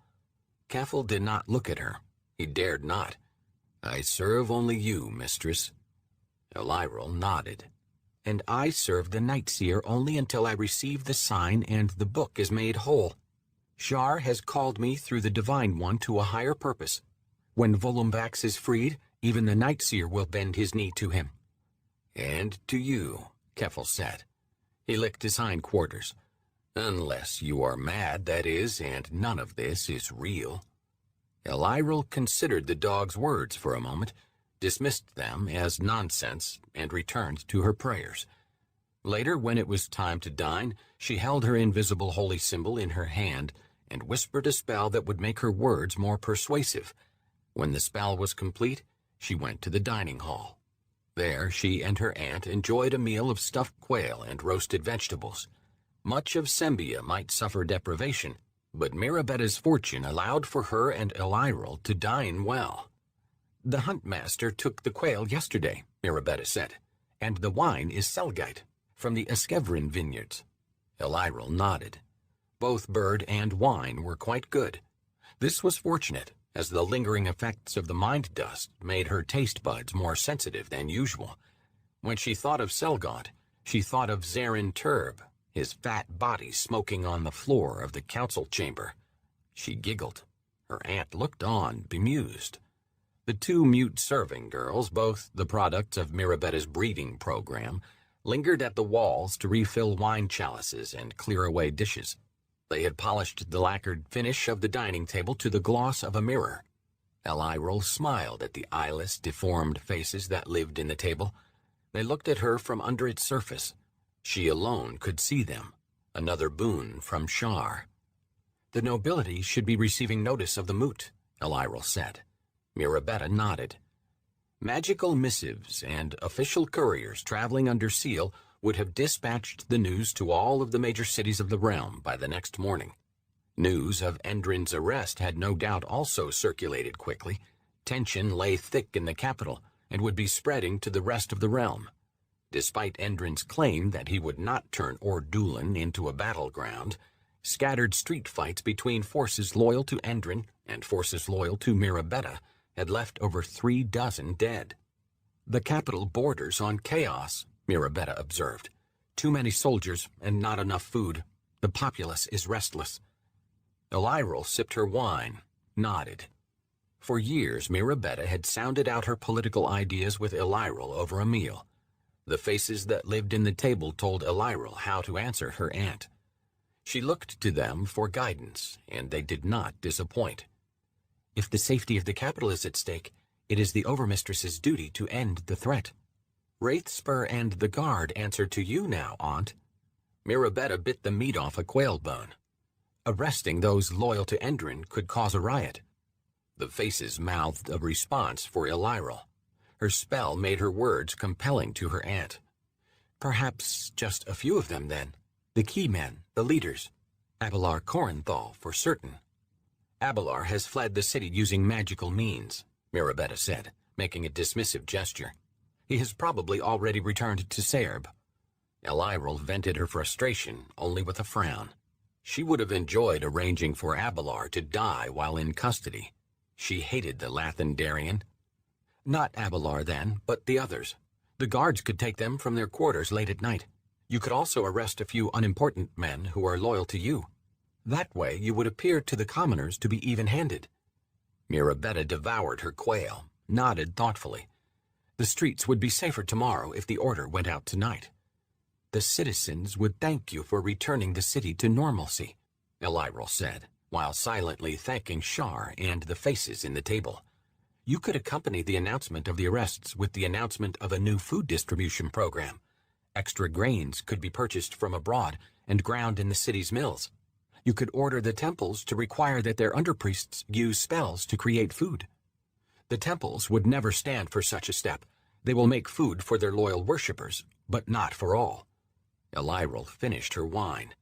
Keffel did not look at her. He dared not. I serve only you, mistress. Elyril nodded. And I serve the Nightseer only until I receive the sign and the book is made whole. Shar has called me through the Divine One to a higher purpose. When Volumvax is freed, even the Nightseer will bend his knee to him. And to you, Keffel said. He licked his hindquarters. Unless you are mad, that is, and none of this is real. Elyril considered the dog's words for a moment, dismissed them as nonsense, and returned to her prayers. Later, when it was time to dine, she held her invisible holy symbol in her hand and whispered a spell that would make her words more persuasive. When the spell was complete, she went to the dining hall. There, she and her aunt enjoyed a meal of stuffed quail and roasted vegetables. Much of Sembia might suffer deprivation, but Mirabetta's fortune allowed for her and Elyril to dine well. The huntmaster took the quail yesterday, Mirabetta said, and the wine is Selgite, from the Eskevrin vineyards. Elyril nodded. Both bird and wine were quite good. This was fortunate, as the lingering effects of the mind dust made her taste buds more sensitive than usual. When she thought of Selgaunt, she thought of Zarin Turb, his fat body smoking on the floor of the council chamber. She giggled. Her aunt looked on, bemused. The two mute serving girls, both the products of Mirabetta's breeding program, lingered at the walls to refill wine chalices and clear away dishes. They had polished the lacquered finish of the dining table to the gloss of a mirror. Elyril smiled at the eyeless, deformed faces that lived in the table. They looked at her from under its surface. She alone could see them, another boon from Shar. The nobility should be receiving notice of the moot, Elyril said. Mirabetta nodded. Magical missives and official couriers traveling under seal would have dispatched the news to all of the major cities of the realm by the next morning. News of Endrin's arrest had no doubt also circulated quickly. Tension lay thick in the capital and would be spreading to the rest of the realm. Despite Endrin's claim that he would not turn Ordulan into a battleground, Scattered street fights between forces loyal to Endrin and forces loyal to Mirabetta had left over 36 dead. The capital borders on chaos, Mirabetta observed. Too many soldiers and not enough food. The populace is restless. Elyril sipped her wine, nodded. For years, Mirabetta had sounded out her political ideas with Elyril over a meal. The faces that lived in the table told Elyril how to answer her aunt. She looked to them for guidance, and they did not disappoint. If the safety of the capital is at stake, it is the Overmistress's duty to end the threat. Wraithspur and the guard answer to you now, Aunt. Mirabetta bit the meat off a quail bone. Arresting those loyal to Endrin could cause a riot. The faces mouthed a response for Elyril. Her spell made her words compelling to her aunt. Perhaps just a few of them, then. The key men, the leaders. Abelard Corinthal, for certain. Abelard has fled the city using magical means, Mirabetta said, making a dismissive gesture. He has probably already returned to Serb. Elyril vented her frustration only with a frown. She would have enjoyed arranging for Abelard to die while in custody. She hated the Lathendarian. Not Abelard, then, but the others. The guards could take them from their quarters late at night. You could also arrest a few unimportant men who are loyal to you. That way you would appear to the commoners to be even-handed. Mirabetta devoured her quail, nodded thoughtfully. The streets would be safer tomorrow if the order went out tonight. The citizens would thank you for returning the city to normalcy, Elyril said, while silently thanking Shar and the faces in the table. You could accompany the announcement of the arrests with the announcement of a new food distribution program. Extra grains could be purchased from abroad and ground in the city's mills. You could order the temples to require that their underpriests use spells to create food. The temples would never stand for such a step. They will make food for their loyal worshippers, but not for all. Elyril finished her wine.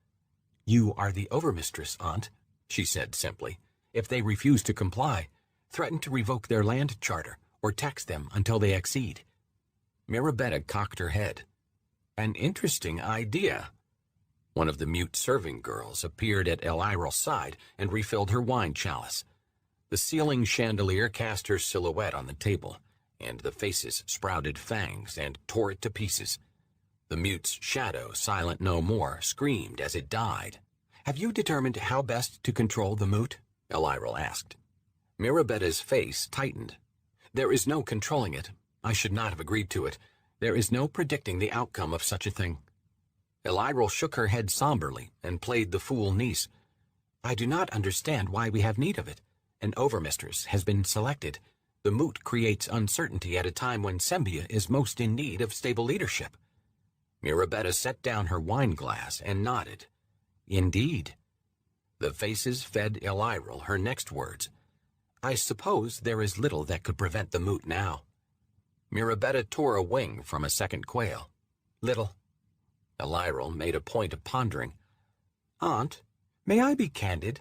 You are the Overmistress, Aunt, she said simply. If they refuse to comply, threaten to revoke their land charter or tax them until they accede. Mirabetta cocked her head. An interesting idea. One of the mute serving girls appeared at Elyril's side and refilled her wine chalice. The ceiling chandelier cast her silhouette on the table, and the faces sprouted fangs and tore it to pieces. The mute's shadow, silent no more, screamed as it died. Have you determined how best to control the moot? Elyril asked. Mirabetta's face tightened. There is no controlling it. I should not have agreed to it. There is no predicting the outcome of such a thing. Elyril shook her head somberly and played the fool niece. I do not understand why we have need of it. An overmistress has been selected. The moot creates uncertainty at a time when Sembia is most in need of stable leadership. Mirabetta set down her wine glass and nodded. Indeed. The faces fed Elyril her next words. I suppose there is little that could prevent the moot now. Mirabetta tore a wing from a second quail. Little. Elyril made a point of pondering. Aunt, may I be candid?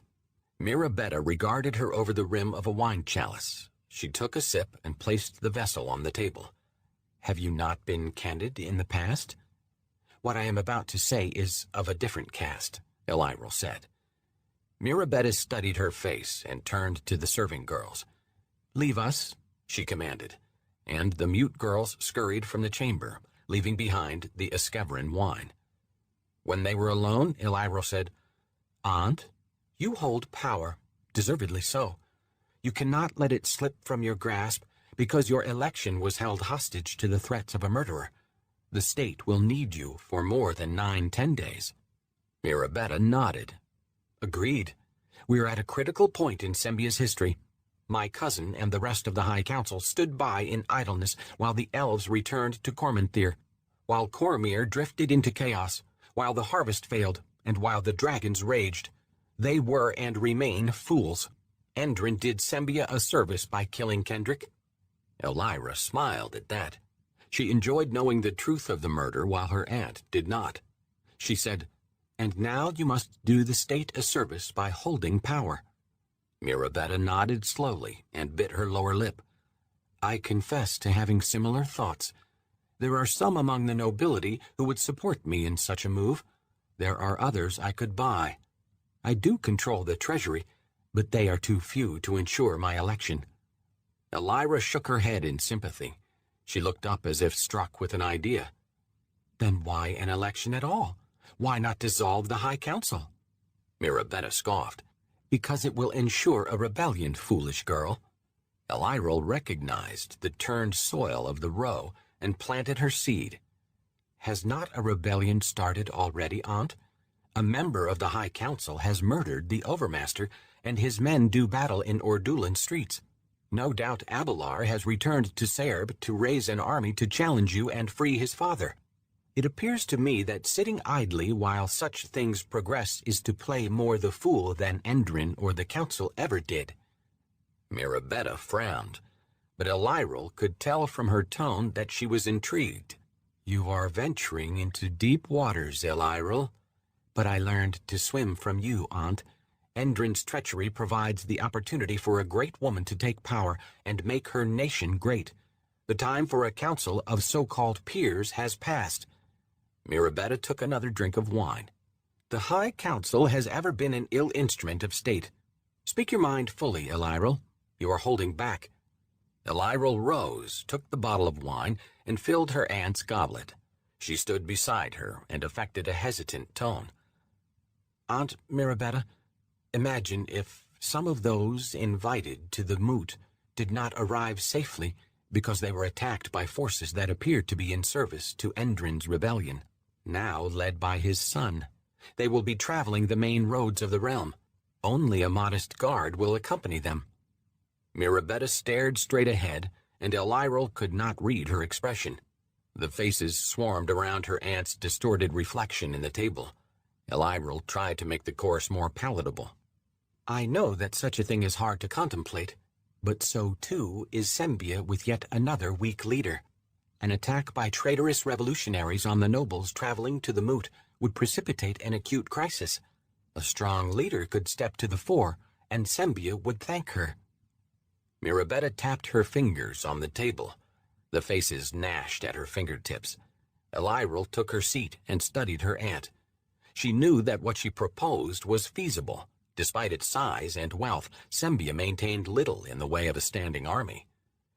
Mirabetta regarded her over the rim of a wine chalice. She took a sip and placed the vessel on the table. Have you not been candid in the past? What I am about to say is of a different cast, Elyril said. Mirabetta studied her face and turned to the serving girls. Leave us, she commanded, and the mute girls scurried from the chamber, leaving behind the Eskeverin wine. When they were alone, Elyril said, Aunt, you hold power, deservedly so. You cannot let it slip from your grasp because your election was held hostage to the threats of a murderer. The state will need you for more than 9-10 days. Mirabetta nodded. Agreed. We are at a critical point in Sembia's history. My cousin and the rest of the High Council stood by in idleness while the elves returned to Corminthir, while Cormyr drifted into chaos, while the harvest failed, and while the dragons raged. They were and remain fools. Endrin did Sembia a service by killing Kendrick. Elira smiled at that. She enjoyed knowing the truth of the murder while her aunt did not. She said, And now you must do the state a service by holding power. Mirabetta nodded slowly and bit her lower lip. I confess to having similar thoughts. There are some among the nobility who would support me in such a move. There are others I could buy. I do control the treasury, but they are too few to ensure my election." Elira shook her head in sympathy. She looked up as if struck with an idea. "Then why an election at all? Why not dissolve the High Council?" Mirabetta scoffed. "Because it will ensure a rebellion, foolish girl." Elira recognized the turned soil of the row and planted her seed. "Has not a rebellion started already, Aunt? A member of the High Council has murdered the Overmaster, and his men do battle in Ordulan streets. No doubt Abelard has returned to Serb to raise an army to challenge you and free his father. It appears to me that sitting idly while such things progress is to play more the fool than Endrin or the Council ever did." Mirabetta frowned, but Elira could tell from her tone that she was intrigued. "You are venturing into deep waters, Elira. But I learned to swim from you, Aunt. Endrin's treachery provides the opportunity for a great woman to take power and make her nation great. The time for a council of so-called peers has passed." Mirabetta took another drink of wine. "The High Council has ever been an ill instrument of state. Speak your mind fully, Elira. You are holding back." Elira rose, took the bottle of wine, and filled her aunt's goblet. She stood beside her and affected a hesitant tone. "Aunt Mirabetta, imagine if some of those invited to the moot did not arrive safely because they were attacked by forces that appeared to be in service to Endrin's rebellion, now led by his son. They will be traveling the main roads of the realm. Only a modest guard will accompany them." Mirabetta stared straight ahead, and Elira could not read her expression. The faces swarmed around her aunt's distorted reflection in the table. Elira tried to make the course more palatable. "I know that such a thing is hard to contemplate, but so too is Sembia with yet another weak leader. An attack by traitorous revolutionaries on the nobles traveling to the moot would precipitate an acute crisis. A strong leader could step to the fore, and Sembia would thank her." Mirabetta tapped her fingers on the table. The faces gnashed at her fingertips. Elira took her seat and studied her aunt. She knew that what she proposed was feasible. Despite its size and wealth, Sembia maintained little in the way of a standing army.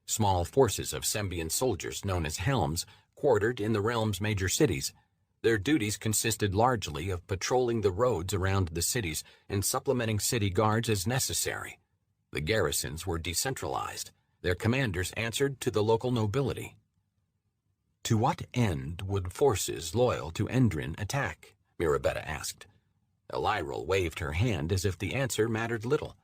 Small forces of Sembian soldiers, known as helms, quartered in the realm's major cities. Their duties consisted largely of patrolling the roads around the cities and supplementing city guards as necessary. The garrisons were decentralized. Their commanders answered to the local nobility. "To what end would forces loyal to Endrin attack?" Mirabetta asked. Elira waved her hand as if the answer mattered little.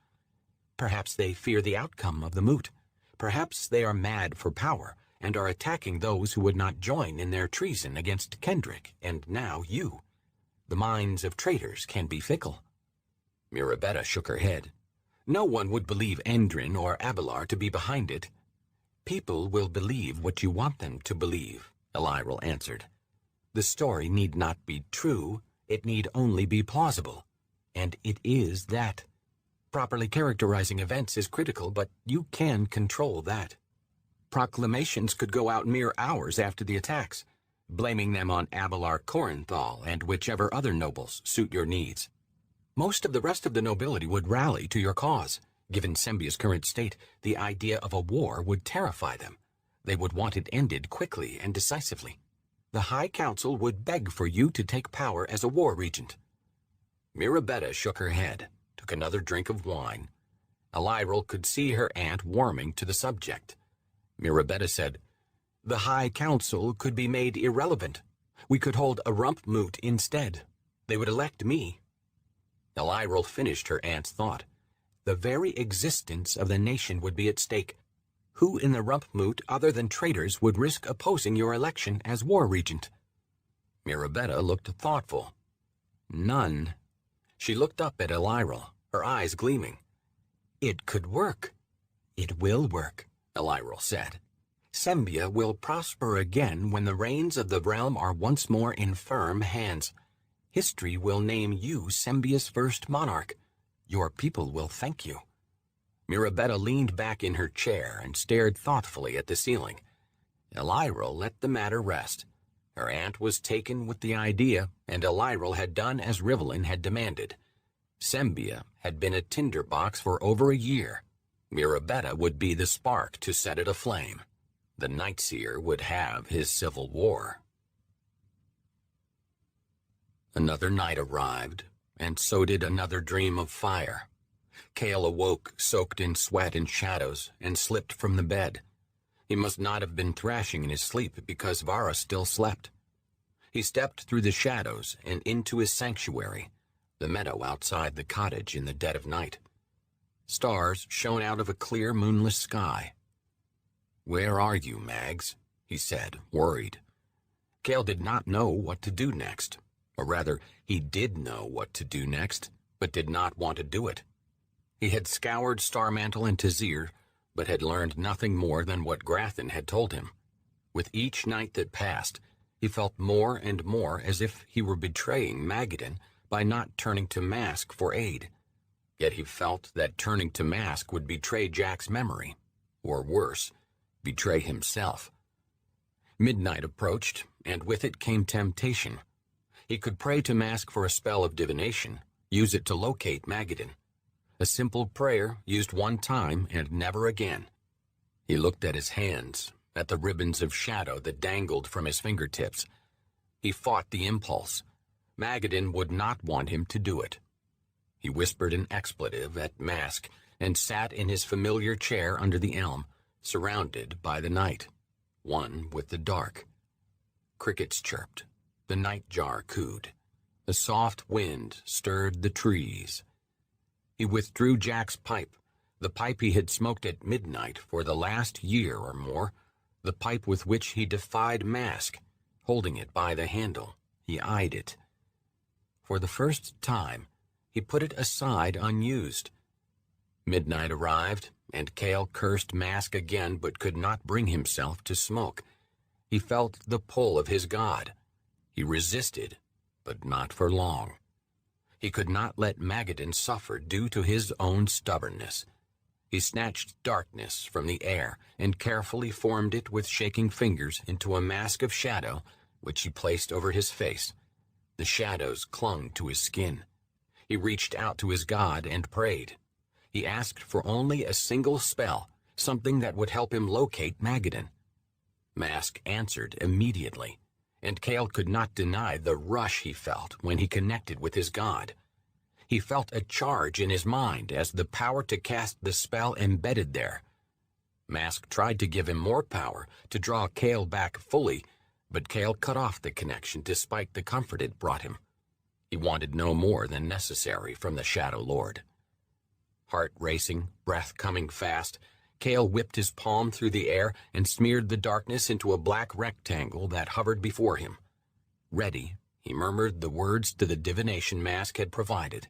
"Perhaps they fear the outcome of the moot. Perhaps they are mad for power and are attacking those who would not join in their treason against Kendrick and now you. The minds of traitors can be fickle." Mirabetta shook her head. "No one would believe Endrin or Abelard to be behind it." "People will believe what you want them to believe," Elira answered. "The story need not be true, it need only be plausible. And it is that. Properly characterizing events is critical, but you can control that. Proclamations could go out mere hours after the attacks, blaming them on Abelard Corinthal and whichever other nobles suit your needs. Most of the rest of the nobility would rally to your cause. Given Sembia's current state, the idea of a war would terrify them. They would want it ended quickly and decisively. The High Council would beg for you to take power as a war regent." Mirabetta shook her head, took another drink of wine. Elira could see her aunt warming to the subject. Mirabetta said, "The High Council could be made irrelevant. We could hold a rump moot instead. They would elect me." Elira finished her aunt's thought. "The very existence of the nation would be at stake. Who in the rump moot other than traitors would risk opposing your election as war regent?" Mirabetta looked thoughtful. "None." She looked up at Elira, her eyes gleaming. "It could work." "It will work," Elira said. "Sembia will prosper again when the reins of the realm are once more in firm hands. History will name you Sembia's first monarch. Your people will thank you." Mirabetta leaned back in her chair and stared thoughtfully at the ceiling. Elira let the matter rest. Her aunt was taken with the idea, and Elira had done as Rivellin had demanded. Sembia had been a tinderbox for over a year. Mirabetta would be the spark to set it aflame. The Nightseer would have his civil war. Another night arrived, and so did another dream of fire. Cale awoke, soaked in sweat and shadows, and slipped from the bed. He must not have been thrashing in his sleep because Vara still slept. He stepped through the shadows and into his sanctuary, the meadow outside the cottage in the dead of night. Stars shone out of a clear, moonless sky. "Where are you, Mags?" he said, worried. Cale did not know what to do next. Or rather, he did know what to do next, but did not want to do it. He had scoured Starmantle and Tazir, but had learned nothing more than what Grathen had told him. With each night that passed, he felt more and more as if he were betraying Magadan by not turning to Mask for aid. Yet he felt that turning to Mask would betray Jack's memory, or worse, betray himself. Midnight approached, and with it came temptation. He could pray to Mask for a spell of divination, use it to locate Magadan. A simple prayer used one time and never again. He looked at his hands, at the ribbons of shadow that dangled from his fingertips. He fought the impulse. Magadan would not want him to do it. He whispered an expletive at Mask and sat in his familiar chair under the elm, surrounded by the night, one with the dark. Crickets chirped. The nightjar cooed. The soft wind stirred the trees. He withdrew Jack's pipe, the pipe he had smoked at midnight for the last year or more, the pipe with which he defied Mask. Holding it by the handle, he eyed it. For the first time, he put it aside unused. Midnight arrived, and Cale cursed Mask again but could not bring himself to smoke. He felt the pull of his god. He resisted, but not for long. He could not let Magadan suffer due to his own stubbornness. He snatched darkness from the air and carefully formed it with shaking fingers into a mask of shadow, which he placed over his face. The shadows clung to his skin. He reached out to his god and prayed. He asked for only a single spell, something that would help him locate Magadan. Mask answered immediately, and Cale could not deny the rush he felt when he connected with his god. He felt a charge in his mind as the power to cast the spell embedded there. Mask tried to give him more power, to draw Cale back fully, but Cale cut off the connection despite the comfort it brought him. He wanted no more than necessary from the Shadow Lord. Heart racing, breath coming fast, Cale whipped his palm through the air and smeared the darkness into a black rectangle that hovered before him. Ready, he murmured the words to the divination Mask had provided.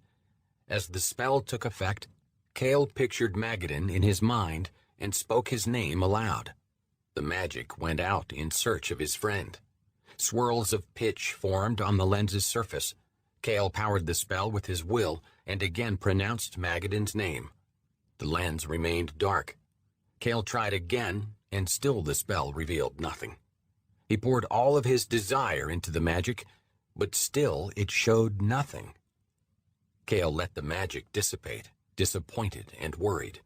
As the spell took effect, Cale pictured Magadan in his mind and spoke his name aloud. The magic went out in search of his friend. Swirls of pitch formed on the lens's surface. Cale powered the spell with his will and again pronounced Magadan's name. The lens remained dark. Cale tried again, and still the spell revealed nothing. He poured all of his desire into the magic, but still it showed nothing. Cale let the magic dissipate, disappointed and worried.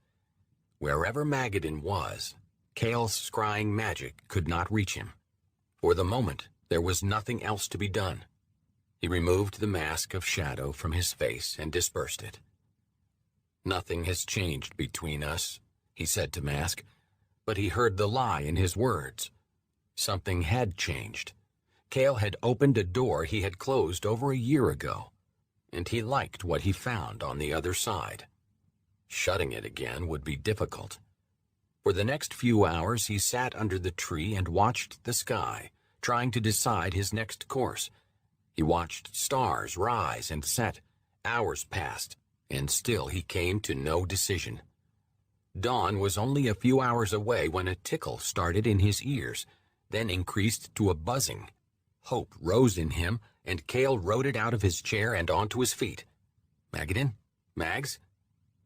Wherever Magadan was, Cale's scrying magic could not reach him. For the moment, there was nothing else to be done. He removed the mask of shadow from his face and dispersed it. "Nothing has changed between us," he said to Mask, but he heard the lie in his words. Something had changed. Cale had opened a door he had closed over a year ago, and he liked what he found on the other side. Shutting it again would be difficult. For the next few hours he sat under the tree and watched the sky, trying to decide his next course. He watched stars rise and set. Hours passed, and still he came to no decision. Dawn was only a few hours away when a tickle started in his ears, then increased to a buzzing. Hope rose in him, and Cale rode it out of his chair and onto his feet. "Magadan? Mags?"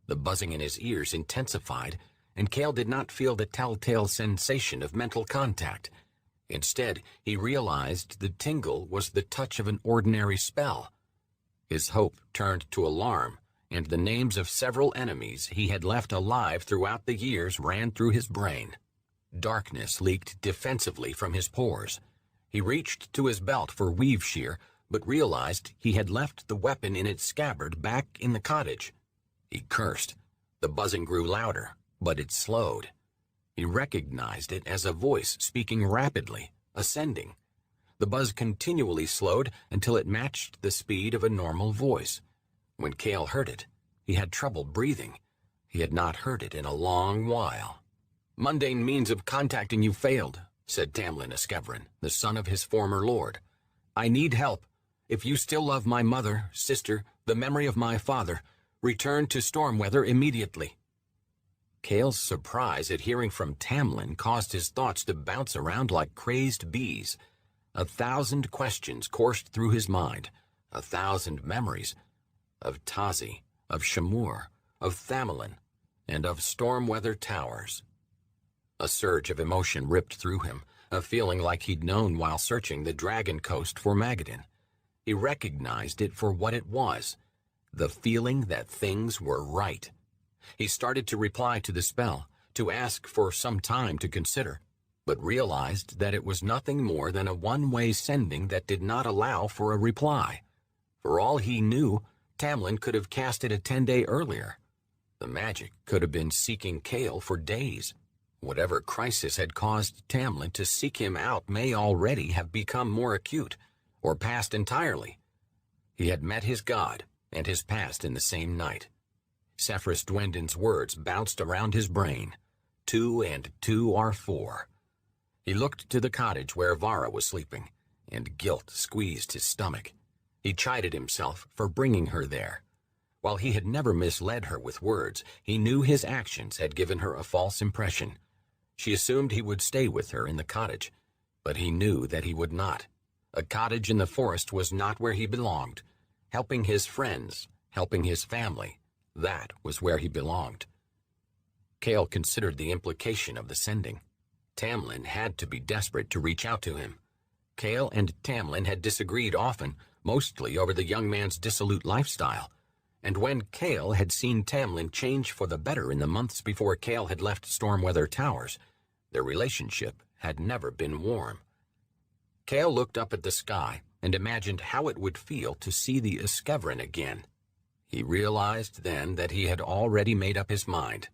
The buzzing in his ears intensified, and Cale did not feel the telltale sensation of mental contact. Instead, he realized the tingle was the touch of an ordinary spell. His hope turned to alarm and the names of several enemies he had left alive throughout the years ran through his brain. Darkness leaked defensively from his pores. He reached to his belt for weave shear, but realized he had left the weapon in its scabbard back in the cottage. He cursed. The buzzing grew louder, but it slowed. He recognized it as a voice speaking rapidly, ascending. The buzz continually slowed until it matched the speed of a normal voice. When Cale heard it, he had trouble breathing. He had not heard it in a long while. "Mundane means of contacting you failed," said Tamlin Eskevrin, the son of his former lord. "I need help. If you still love my mother, sister, the memory of my father, return to Stormweather immediately." Cale's surprise at hearing from Tamlin caused his thoughts to bounce around like crazed bees. 1,000 questions coursed through his mind, 1,000 memories of Tazi, of Shamur, of Thamelin, and of Stormweather Towers. A surge of emotion ripped through him, a feeling like he'd known while searching the Dragon Coast for Magadan. He recognized it for what it was, the feeling that things were right. He started to reply to the spell, to ask for some time to consider, but realized that it was nothing more than a one-way sending that did not allow for a reply. For all he knew, Tamlin could have cast it a 10-day earlier. The magic could have been seeking Cale for days. Whatever crisis had caused Tamlin to seek him out may already have become more acute, or passed entirely. He had met his god and his past in the same night. Cephras Dwendon's words bounced around his brain. 2 and 2 are 4. He looked to the cottage where Vara was sleeping, and guilt squeezed his stomach. He chided himself for bringing her there. While he had never misled her with words, he knew his actions had given her a false impression. She assumed he would stay with her in the cottage, but he knew that he would not. A cottage in the forest was not where he belonged. Helping his friends, helping his family, that was where he belonged. Cale considered the implication of the sending. Tamlin had to be desperate to reach out to him. Cale and Tamlin had disagreed often, mostly over the young man's dissolute lifestyle. And when Cale had seen Tamlin change for the better in the months before Cale had left Stormweather Towers, their relationship had never been warm. Cale looked up at the sky and imagined how it would feel to see the Eskevrin again. He realized then that he had already made up his mind.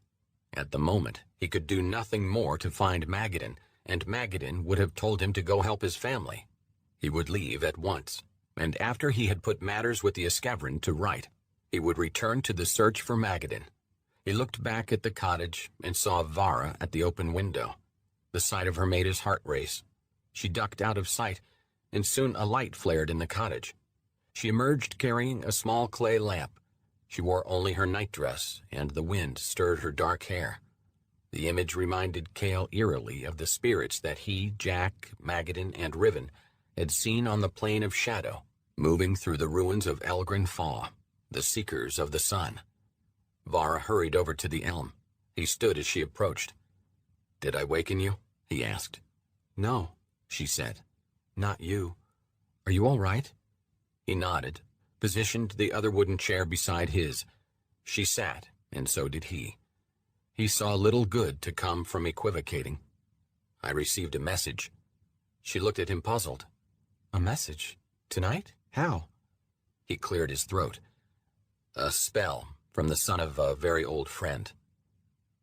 At the moment, he could do nothing more to find Magadan, and Magadan would have told him to go help his family. He would leave at once, and after he had put matters with the Eskevrin to right, he would return to the search for Magadan. He looked back at the cottage and saw Vara at the open window. The sight of her made his heart race. She ducked out of sight, and soon a light flared in the cottage. She emerged carrying a small clay lamp. She wore only her nightdress, and the wind stirred her dark hair. The image reminded Cale eerily of the spirits that he, Jack, Magadan, and Riven had seen on the plain of shadow, moving through the ruins of Elgrin Faw, the Seekers of the Sun. Vara hurried over to the elm. He stood as she approached. "Did I waken you?" he asked. "No," she said. "Not you. Are you all right?" He nodded, positioned the other wooden chair beside his. She sat, and so did he. He saw little good to come from equivocating. "I received a message." She looked at him puzzled. "A message? Tonight? How?" He cleared his throat. "A spell from the son of a very old friend."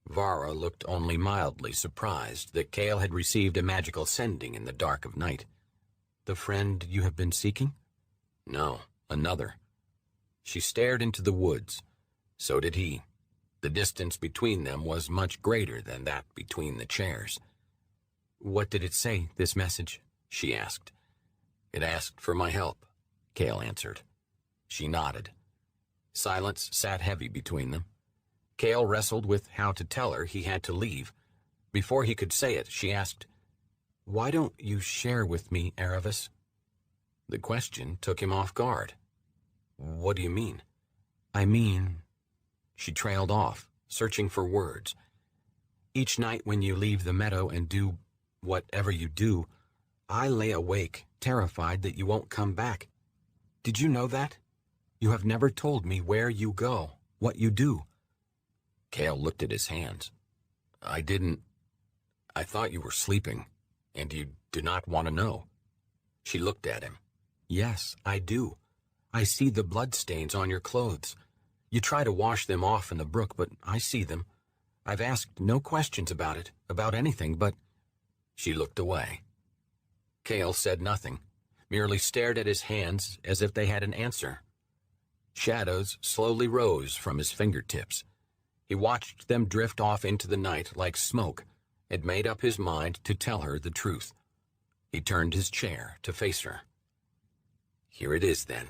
Vara looked only mildly surprised that Cale had received a magical sending in the dark of night. "The friend you have been seeking?" "No, another." She stared into the woods. So did he. The distance between them was much greater than that between the chairs. "What did it say, this message?" she asked. "It asked for my help," Cale answered. She nodded. Silence sat heavy between them. Cale wrestled with how to tell her he had to leave. Before he could say it, she asked, "Why don't you share with me, Erebus?" The question took him off guard. "What do you mean?" "I mean..." She trailed off, searching for words. "Each night when you leave the meadow and do whatever you do, I lay awake, terrified that you won't come back. Did you know that? You have never told me where you go." what you do. Cale looked at his hands. I thought you were sleeping, and you do not want to know. She looked at him. Yes, I do. I see the bloodstains on your clothes. You try to wash them off in the brook, but I see them. I've asked no questions about it, about anything, but... She looked away. Cale said nothing, merely stared at his hands as if they had an answer. Shadows slowly rose from his fingertips. He watched them drift off into the night like smoke, and made up his mind to tell her the truth. He turned his chair to face her. Here it is, then.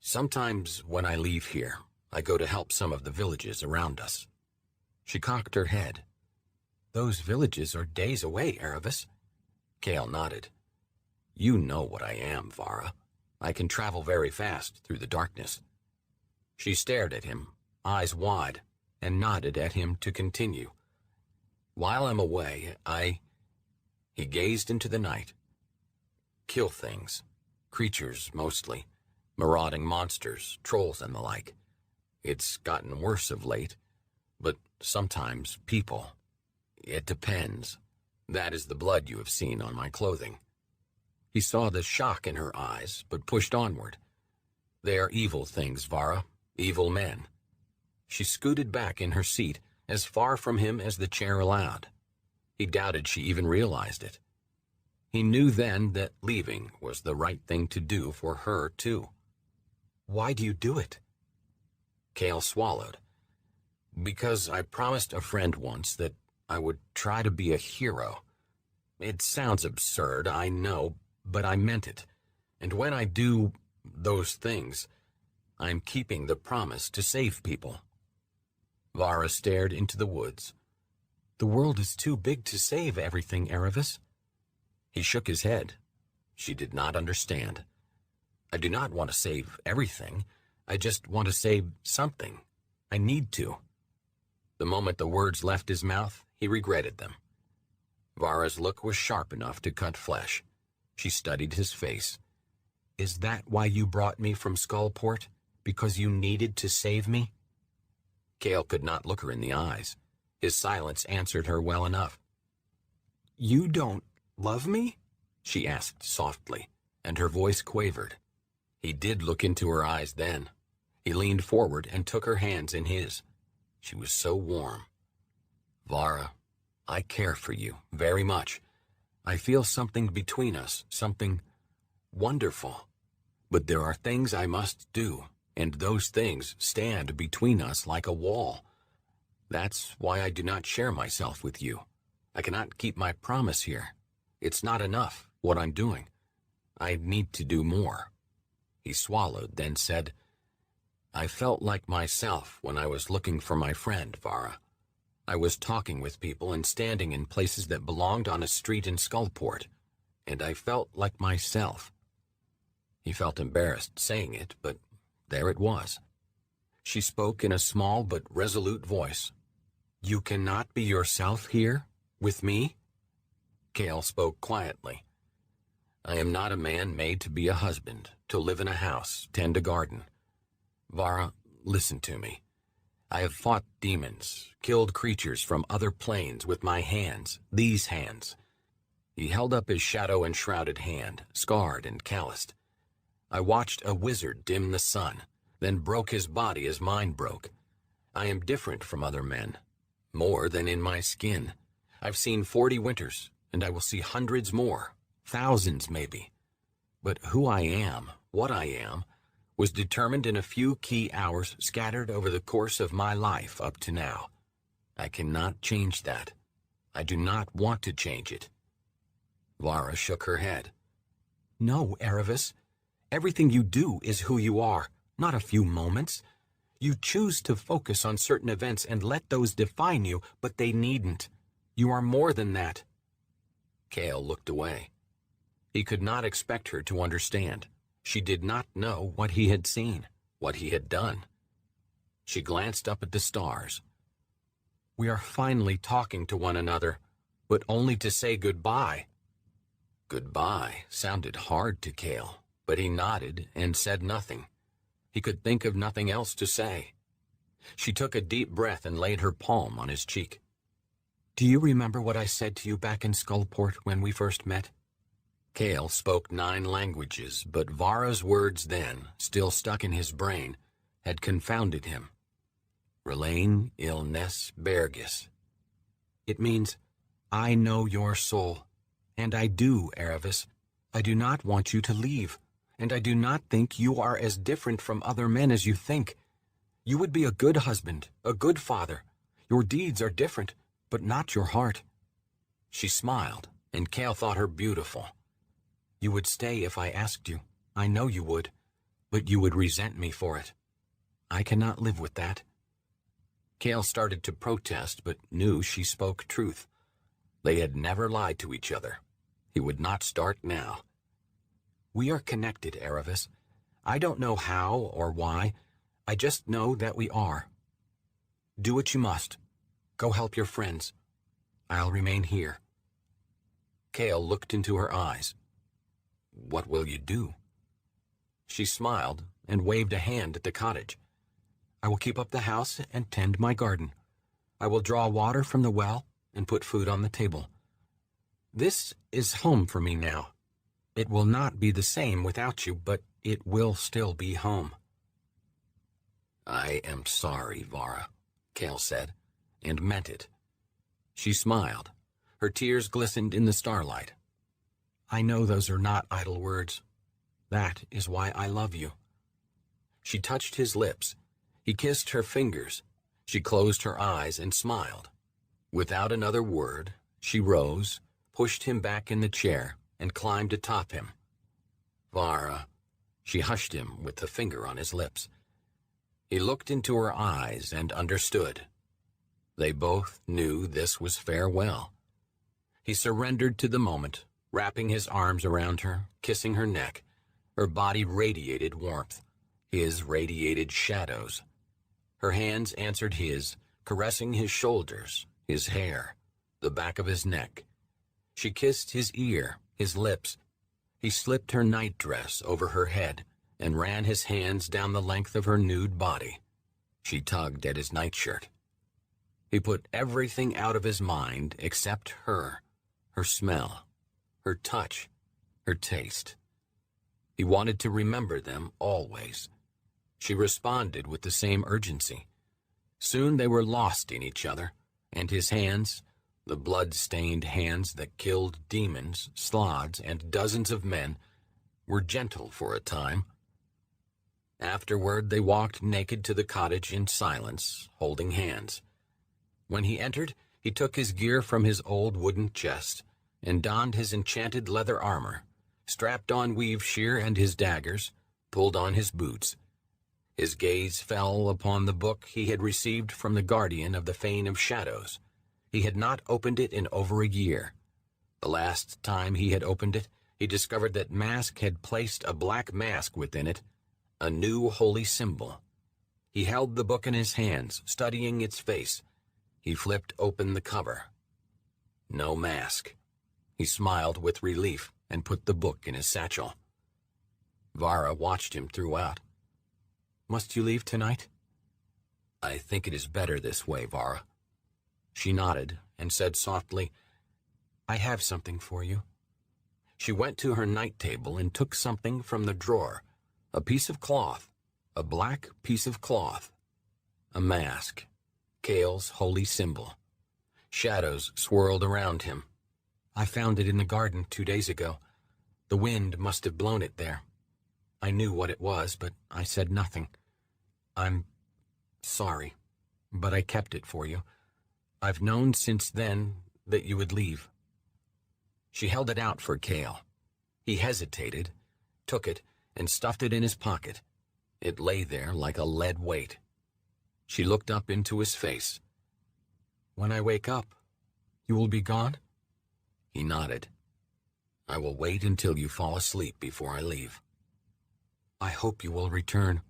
Sometimes when I leave here, I go to help some of the villages around us. She cocked her head. Those villages are days away, Erebus. Cale nodded. You know what I am, Vara. I can travel very fast through the darkness. She stared at him, eyes wide, and nodded at him to continue. While I'm away, He gazed into the night. Kill things. Creatures, mostly. Marauding monsters, trolls and the like. It's gotten worse of late, but sometimes people. It depends. That is the blood you have seen on my clothing. He saw the shock in her eyes, but pushed onward. They are evil things, Vara. Evil men. She scooted back in her seat, as far from him as the chair allowed. He doubted she even realized it. He knew then that leaving was the right thing to do for her, too. Why do you do it? Cale swallowed. Because I promised a friend once that I would try to be a hero. It sounds absurd, I know, but I meant it. And when I do those things, I'm keeping the promise to save people. Vara stared into the woods. The world is too big to save everything, Erebus. He shook his head. She did not understand. I do not want to save everything. I just want to save something. I need to. The moment the words left his mouth, he regretted them. Vara's look was sharp enough to cut flesh. She studied his face. Is that why you brought me from Skullport? Because you needed to save me? Cale could not look her in the eyes. His silence answered her well enough. You don't love me? She asked softly, and her voice quavered. He did look into her eyes then. He leaned forward and took her hands in his. She was so warm. Vara, I care for you very much. I feel something between us, something wonderful. But there are things I must do, and those things stand between us like a wall. That's why I do not share myself with you. I cannot keep my promise here. It's not enough, what I'm doing. I need to do more. He swallowed, then said, I felt like myself when I was looking for my friend, Vara. I was talking with people and standing in places that belonged on a street in Skullport, and I felt like myself. He felt embarrassed saying it, but there it was. She spoke in a small but resolute voice. You cannot be yourself here, with me? Cale spoke quietly. I am not a man made to be a husband, to live in a house, tend a garden. Vara, listen to me. I have fought demons, killed creatures from other planes with my hands, these hands. He held up his shadow-enshrouded hand, scarred and calloused. I watched a wizard dim the sun, then broke his body as mine broke. I am different from other men, more than in my skin. I've seen 40 winters, and I will see hundreds more, thousands maybe. But who I am, what I am, was determined in a few key hours scattered over the course of my life up to now. I cannot change that. I do not want to change it. Vara shook her head. No, Erebus. Everything you do is who you are, not a few moments. You choose to focus on certain events and let those define you, but they needn't. You are more than that. Cale looked away. He could not expect her to understand. She did not know what he had seen, what he had done. She glanced up at the stars. We are finally talking to one another, but only to say goodbye. Goodbye sounded hard to Cale, but he nodded and said nothing. He could think of nothing else to say. She took a deep breath and laid her palm on his cheek. "Do you remember what I said to you back in Skullport when we first met?" Cale spoke 9 languages, but Vara's words then, still stuck in his brain, had confounded him. Relaine Ilnes Bergis. "It means, I know your soul. And I do, Aravis. I do not want you to leave, and I do not think you are as different from other men as you think. You would be a good husband, a good father. Your deeds are different, but not your heart." She smiled, and Cale thought her beautiful. "You would stay if I asked you. I know you would, but you would resent me for it. I cannot live with that." Cale started to protest, but knew she spoke truth. They had never lied to each other. He would not start now. "We are connected, Aravis. I don't know how or why. I just know that we are. Do what you must. Go help your friends. I'll remain here." Cale looked into her eyes. "What will you do?" She smiled and waved a hand at the cottage. "I will keep up the house and tend my garden. I will draw water from the well and put food on the table. This is home for me now. It will not be the same without you, but it will still be home." "I am sorry, Vara," Cale said, and meant it. She smiled. Her tears glistened in the starlight. "I know those are not idle words. That is why I love you." She touched his lips. He kissed her fingers. She closed her eyes and smiled. Without another word, she rose, pushed him back in the chair, and climbed atop him. "Vara," she hushed him with the finger on his lips. He looked into her eyes and understood. They both knew this was farewell. He surrendered to the moment, wrapping his arms around her, kissing her neck. Her body radiated warmth. His radiated shadows. Her hands answered his, caressing his shoulders, his hair, the back of his neck. She kissed his ear, his lips. He slipped her nightdress over her head and ran his hands down the length of her nude body. She tugged at his nightshirt. He put everything out of his mind except her smell, her touch, her taste. He wanted to remember them always. She responded with the same urgency. Soon they were lost in each other, and his hands, the blood-stained hands that killed demons, slods, and dozens of men, were gentle for a time. Afterward, they walked naked to the cottage in silence, holding hands. When he entered, he took his gear from his old wooden chest and donned his enchanted leather armor, strapped on weave shear and his daggers, pulled on his boots. His gaze fell upon the book he had received from the guardian of the Fane of Shadows. He had not opened it in over a year. The last time he had opened it, he discovered that Mask had placed a black mask within it, a new holy symbol. He held the book in his hands, studying its face. He flipped open the cover. No mask. He smiled with relief and put the book in his satchel. Vara watched him throughout. "Must you leave tonight?" "I think it is better this way, Vara." She nodded and said softly, "I have something for you." She went to her night table and took something from the drawer, a piece of cloth, a black piece of cloth, a mask, Cale's holy symbol. Shadows swirled around him. "I found it in the garden 2 days ago. The wind must have blown it there. I knew what it was, but I said nothing. I'm sorry, but I kept it for you. I've known since then that you would leave." She held it out for Cale. He hesitated, took it, and stuffed it in his pocket. It lay there like a lead weight. She looked up into his face. "When I wake up, you will be gone?" He nodded. "I will wait until you fall asleep before I leave." "I hope you will return."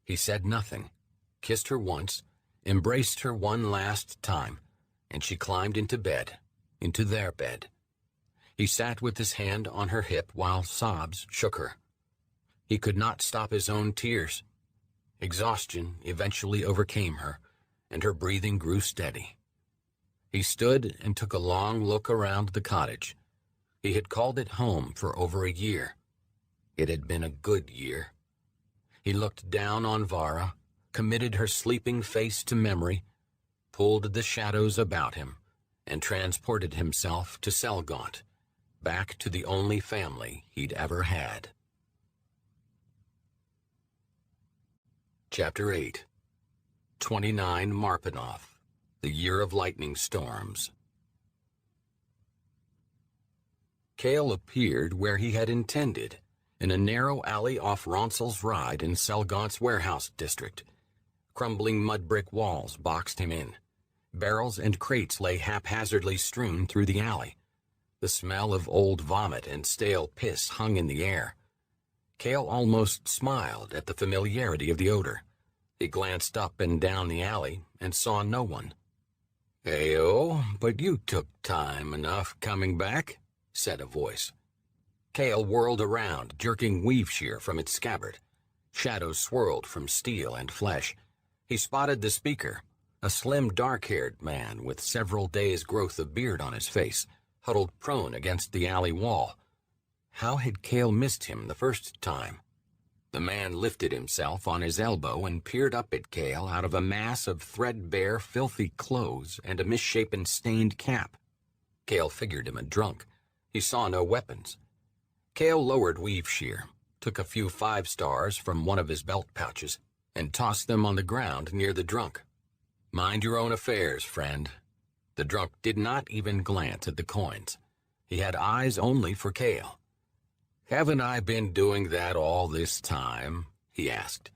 He said nothing, kissed her once, embraced her one last time, and she climbed into bed, into their bed. He sat with his hand on her hip while sobs shook her. He could not stop his own tears. Exhaustion eventually overcame her, and her breathing grew steady. He stood and took a long look around the cottage. He had called it home for over a year. It had been a good year. He looked down on Vara, committed her sleeping face to memory, pulled the shadows about him, and transported himself to Selgaunt, back to the only family he'd ever had. Chapter 8. 29 Marpenoth, the Year of Lightning Storms. Cale appeared where he had intended, in a narrow alley off Ronsel's Ride in Selgaunt's warehouse district. Crumbling mud brick walls boxed him in. Barrels and crates lay haphazardly strewn through the alley. The smell of old vomit and stale piss hung in the air. Cale almost smiled at the familiarity of the odor. He glanced up and down the alley and saw no one. "Heyo, but you took time enough coming back," said a voice. Cale whirled around, jerking weave shear from its scabbard. Shadows swirled from steel and flesh. He spotted the speaker, a slim, dark-haired man with several days' growth of beard on his face, huddled prone against the alley wall. How had Cale missed him the first time? The man lifted himself on his elbow and peered up at Cale out of a mass of threadbare, filthy clothes and a misshapen, stained cap. Cale figured him a drunk. He saw no weapons. Cale lowered weave shear, took a few 5 stars from one of his belt pouches, and tossed them on the ground near the drunk. "Mind your own affairs, friend." The drunk did not even glance at the coins. He had eyes only for Cale. "Haven't I been doing that all this time?" he asked.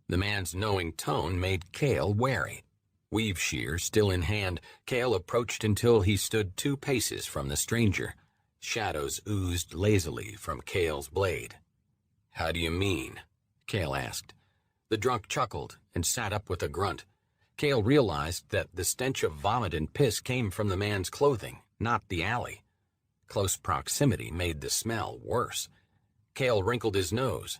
The man's knowing tone made Cale wary. Weave shear still in hand, Cale approached until he stood 2 paces from the stranger. Shadows oozed lazily from Cale's blade. "How do you mean?" Cale asked. The drunk chuckled and sat up with a grunt. Cale realized that the stench of vomit and piss came from the man's clothing, not the alley. Close proximity made the smell worse. Cale wrinkled his nose.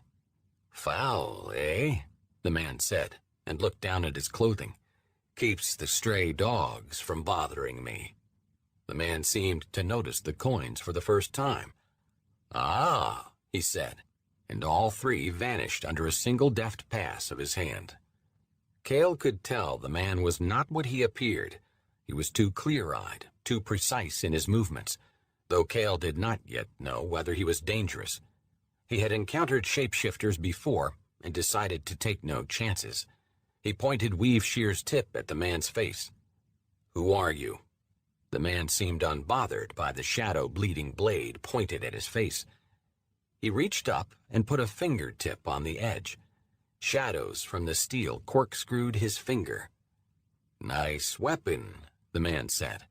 "Foul, eh?" the man said, and looked down at his clothing. "Keeps the stray dogs from bothering me." The man seemed to notice the coins for the first time. "Ah," he said, and all 3 vanished under a single deft pass of his hand. Cale could tell the man was not what he appeared. He was too clear-eyed, too precise in his movements, though Cale did not yet know whether he was dangerous. He had encountered shapeshifters before and decided to take no chances. He pointed weave shear's tip at the man's face. "Who are you?" The man seemed unbothered by the shadow-bleeding blade pointed at his face. He reached up and put a fingertip on the edge. Shadows from the steel corkscrewed his finger. "Nice weapon," the man said.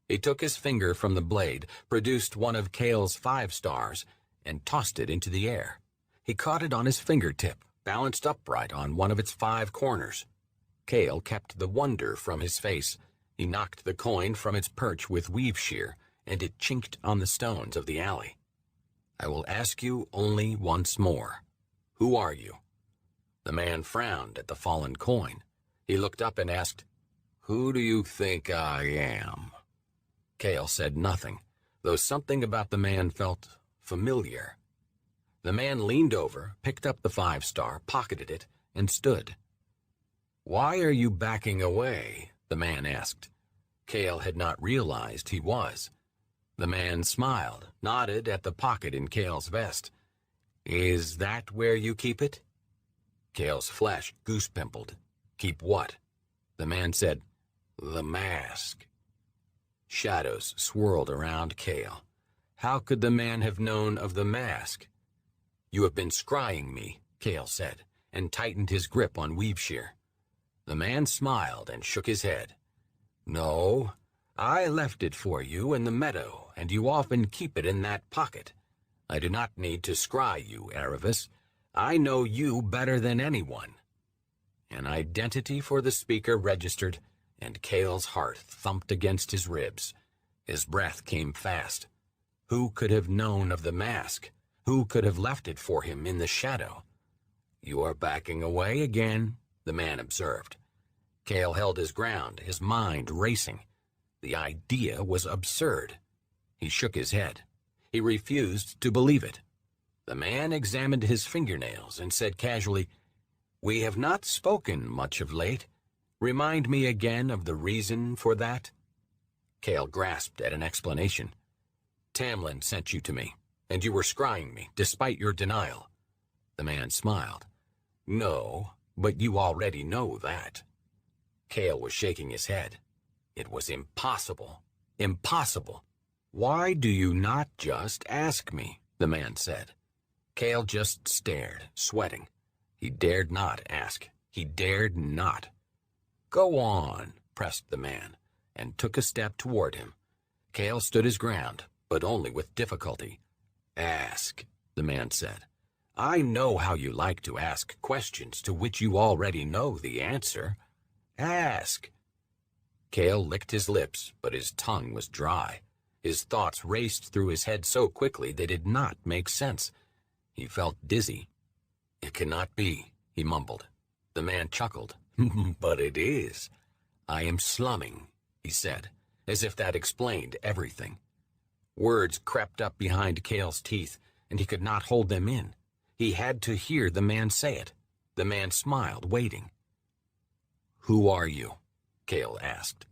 He took his finger from the blade, produced one of Cale's 5 stars, and tossed it into the air. He caught it on his fingertip, balanced upright on one of its 5 corners. Cale kept the wonder from his face. He knocked the coin from its perch with weave shear, and it chinked on the stones of the alley. "I will ask you only once more. Who are you?" The man frowned at the fallen coin. He looked up and asked, "Who do you think I am?" Cale said nothing, though something about the man felt familiar. The man leaned over, picked up the 5 star, pocketed it, and stood. "Why are you backing away?" the man asked. Cale had not realized he was. The man smiled, nodded at the pocket in Cale's vest. "Is that where you keep it?" Cale's flesh goose-pimpled. "Keep what?" The man said, "The mask." Shadows swirled around Cale. How could the man have known of the mask? "You have been scrying me," Cale said, and tightened his grip on weave shear. The man smiled and shook his head. "No, I left it for you in the meadow, and you often keep it in that pocket. I do not need to scry you, Aravis. I know you better than anyone." An identity for the speaker registered, and Cale's heart thumped against his ribs. His breath came fast. Who could have known of the mask? Who could have left it for him in the shadow? You are backing away again, the man observed. Cale held his ground, his mind racing. The idea was absurd. He shook his head. He refused to believe it. The man examined his fingernails and said casually, "We have not spoken much of late. Remind me again of the reason for that." Cale grasped at an explanation. "Tamlin sent you to me, and you were scrying me, despite your denial." The man smiled. "No, but you already know that." Cale was shaking his head. It was impossible. Impossible. "Why do you not just ask me?" the man said. Cale just stared, sweating. He dared not ask. He dared not. "Go on," pressed the man, and took a step toward him. Cale stood his ground, but only with difficulty. "Ask," the man said. "I know how you like to ask questions to which you already know the answer. Ask." Cale licked his lips, but his tongue was dry. His thoughts raced through his head so quickly they did not make sense. He felt dizzy. "It cannot be," he mumbled. The man chuckled. "But it is. I am slumming," he said, as if that explained everything. Words crept up behind Cale's teeth, and he could not hold them in. He had to hear the man say it. The man smiled, waiting. "Who are you?" Cale asked.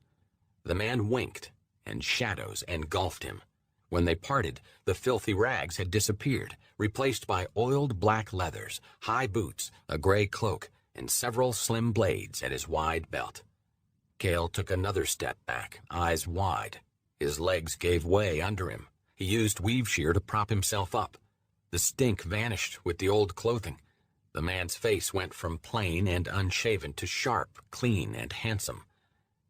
The man winked, and shadows engulfed him. When they parted, the filthy rags had disappeared, replaced by oiled black leathers, high boots, a gray cloak, and several slim blades at his wide belt. Cale took another step back, eyes wide. His legs gave way under him. He used weave shear to prop himself up. The stink vanished with the old clothing. The man's face went from plain and unshaven to sharp, clean, and handsome.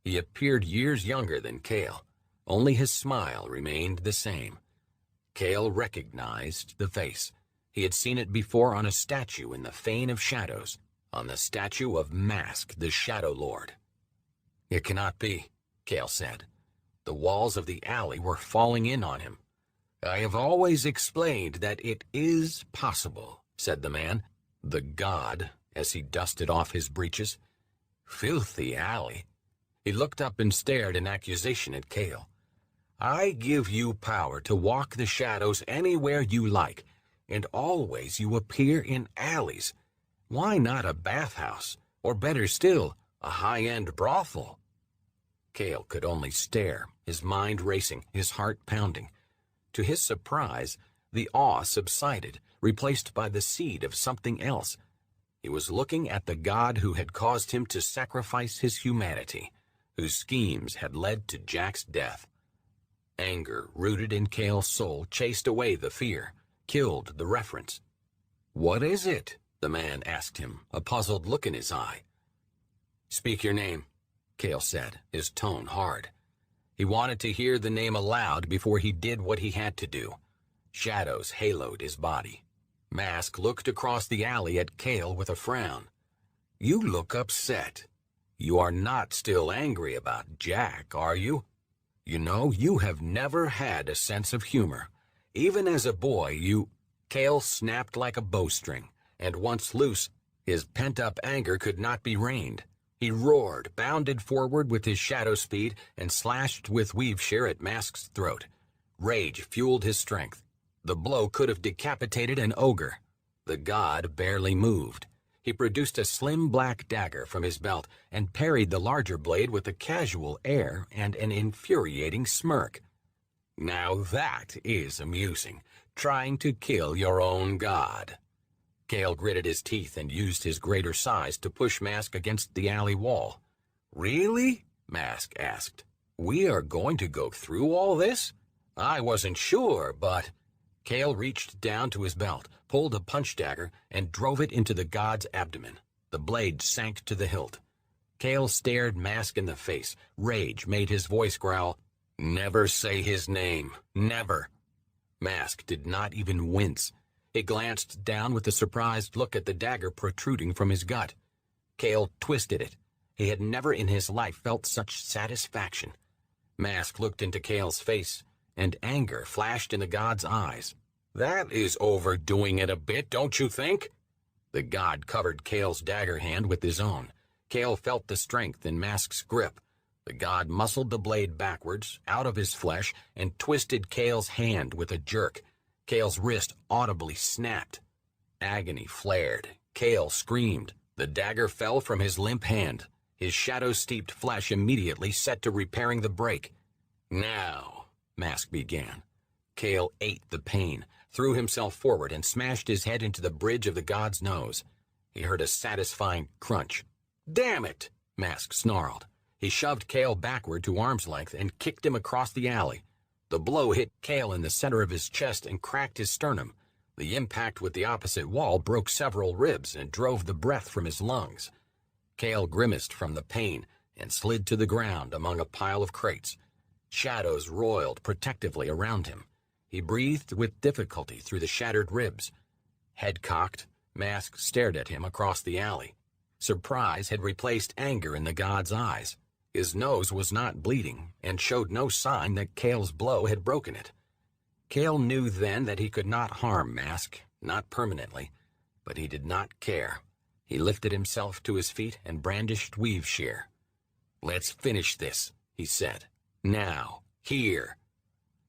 He appeared years younger than Cale. Only his smile remained the same. Cale recognized the face. He had seen it before on a statue in the Fane of Shadows, on the statue of Mask, the Shadow Lord. "It cannot be," Cale said. The walls of the alley were falling in on him. "I have always explained that it is possible," said the man, the god, as he dusted off his breeches. "Filthy alley." He looked up and stared in accusation at Cale. "I give you power to walk the shadows anywhere you like, and always you appear in alleys. Why not a bathhouse, or better still, a high-end brothel?" Cale could only stare, his mind racing, his heart pounding. To his surprise, the awe subsided, replaced by the seed of something else. He was looking at the god who had caused him to sacrifice his humanity, whose schemes had led to Jack's death. Anger, rooted in Cale's soul, chased away the fear, killed the reference. "What is it?" the man asked him, a puzzled look in his eye. "Speak your name," Cale said, his tone hard. He wanted to hear the name aloud before he did what he had to do. Shadows haloed his body. Mask looked across the alley at Cale with a frown. "You look upset. You are not still angry about Jack, are you? You know, you have never had a sense of humor. Even as a boy, you—" Cale snapped like a bowstring, and once loose, his pent-up anger could not be reined. He roared, bounded forward with his shadow speed, and slashed with weave shear at Mask's throat. Rage fueled his strength. The blow could have decapitated an ogre. The god barely moved. He produced a slim black dagger from his belt and parried the larger blade with a casual air and an infuriating smirk. "Now that is amusing, trying to kill your own god." Cale gritted his teeth and used his greater size to push Mask against the alley wall. "Really?" Mask asked. "We are going to go through all this? I wasn't sure, but—" Cale reached down to his belt, pulled a punch dagger, and drove it into the god's abdomen. The blade sank to the hilt. Cale stared Mask in the face. Rage made his voice growl, "Never say his name. Never." Mask did not even wince. He glanced down with a surprised look at the dagger protruding from his gut. Cale twisted it. He had never in his life felt such satisfaction. Mask looked into Cale's face, and anger flashed in the god's eyes. "That is overdoing it a bit, don't you think?" The god covered Kale's dagger hand with his own. Kale felt the strength in Mask's grip. The god muscled the blade backwards, out of his flesh, and twisted Kale's hand with a jerk. Kale's wrist audibly snapped. Agony flared. Kale screamed. The dagger fell from his limp hand. His shadow-steeped flesh immediately set to repairing the break. "Now," Mask began. Kale ate the pain, threw himself forward, and smashed his head into the bridge of the god's nose. He heard a satisfying crunch. "Damn it!" Mask snarled. He shoved Kale backward to arm's length and kicked him across the alley. The blow hit Kale in the center of his chest and cracked his sternum. The impact with the opposite wall broke several ribs and drove the breath from his lungs. Kale grimaced from the pain and slid to the ground among a pile of crates. Shadows roiled protectively around him. He breathed with difficulty through the shattered ribs. Head cocked, Mask stared at him across the alley. Surprise had replaced anger in the god's eyes. His nose was not bleeding and showed no sign that Kale's blow had broken it. Kale knew then that he could not harm Mask, not permanently, but he did not care. He lifted himself to his feet and brandished Weave Shear. "Let's finish this," he said. "Now, here."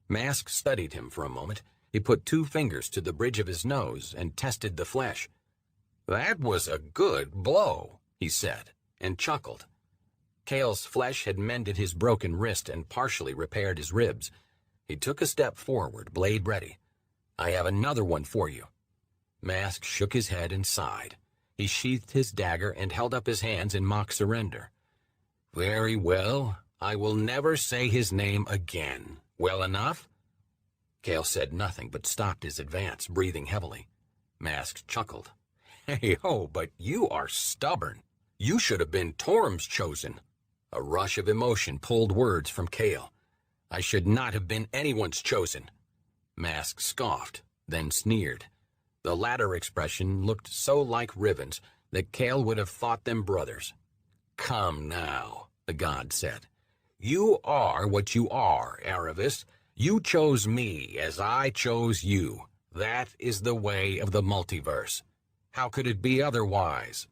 Mask studied him for a moment. He put 2 fingers to the bridge of his nose and tested the flesh. "That was a good blow," he said, and chuckled. Kale's flesh had mended his broken wrist and partially repaired his ribs. He took a step forward, blade ready. "I have another one for you." Mask shook his head and sighed. He sheathed his dagger and held up his hands in mock surrender. "Very well. I will never say his name again. Well enough?" Kale said nothing but stopped his advance, breathing heavily. Mask chuckled. "Hey-ho, but you are stubborn. You should have been Torm's chosen." A rush of emotion pulled words from Kale. "I should not have been anyone's chosen." Mask scoffed, then sneered. The latter expression looked so like Riven's that Kale would have thought them brothers. "Come now," the god said. "You are what you are, Aravis. You chose me as I chose you. That is the way of the multiverse. How could it be otherwise?"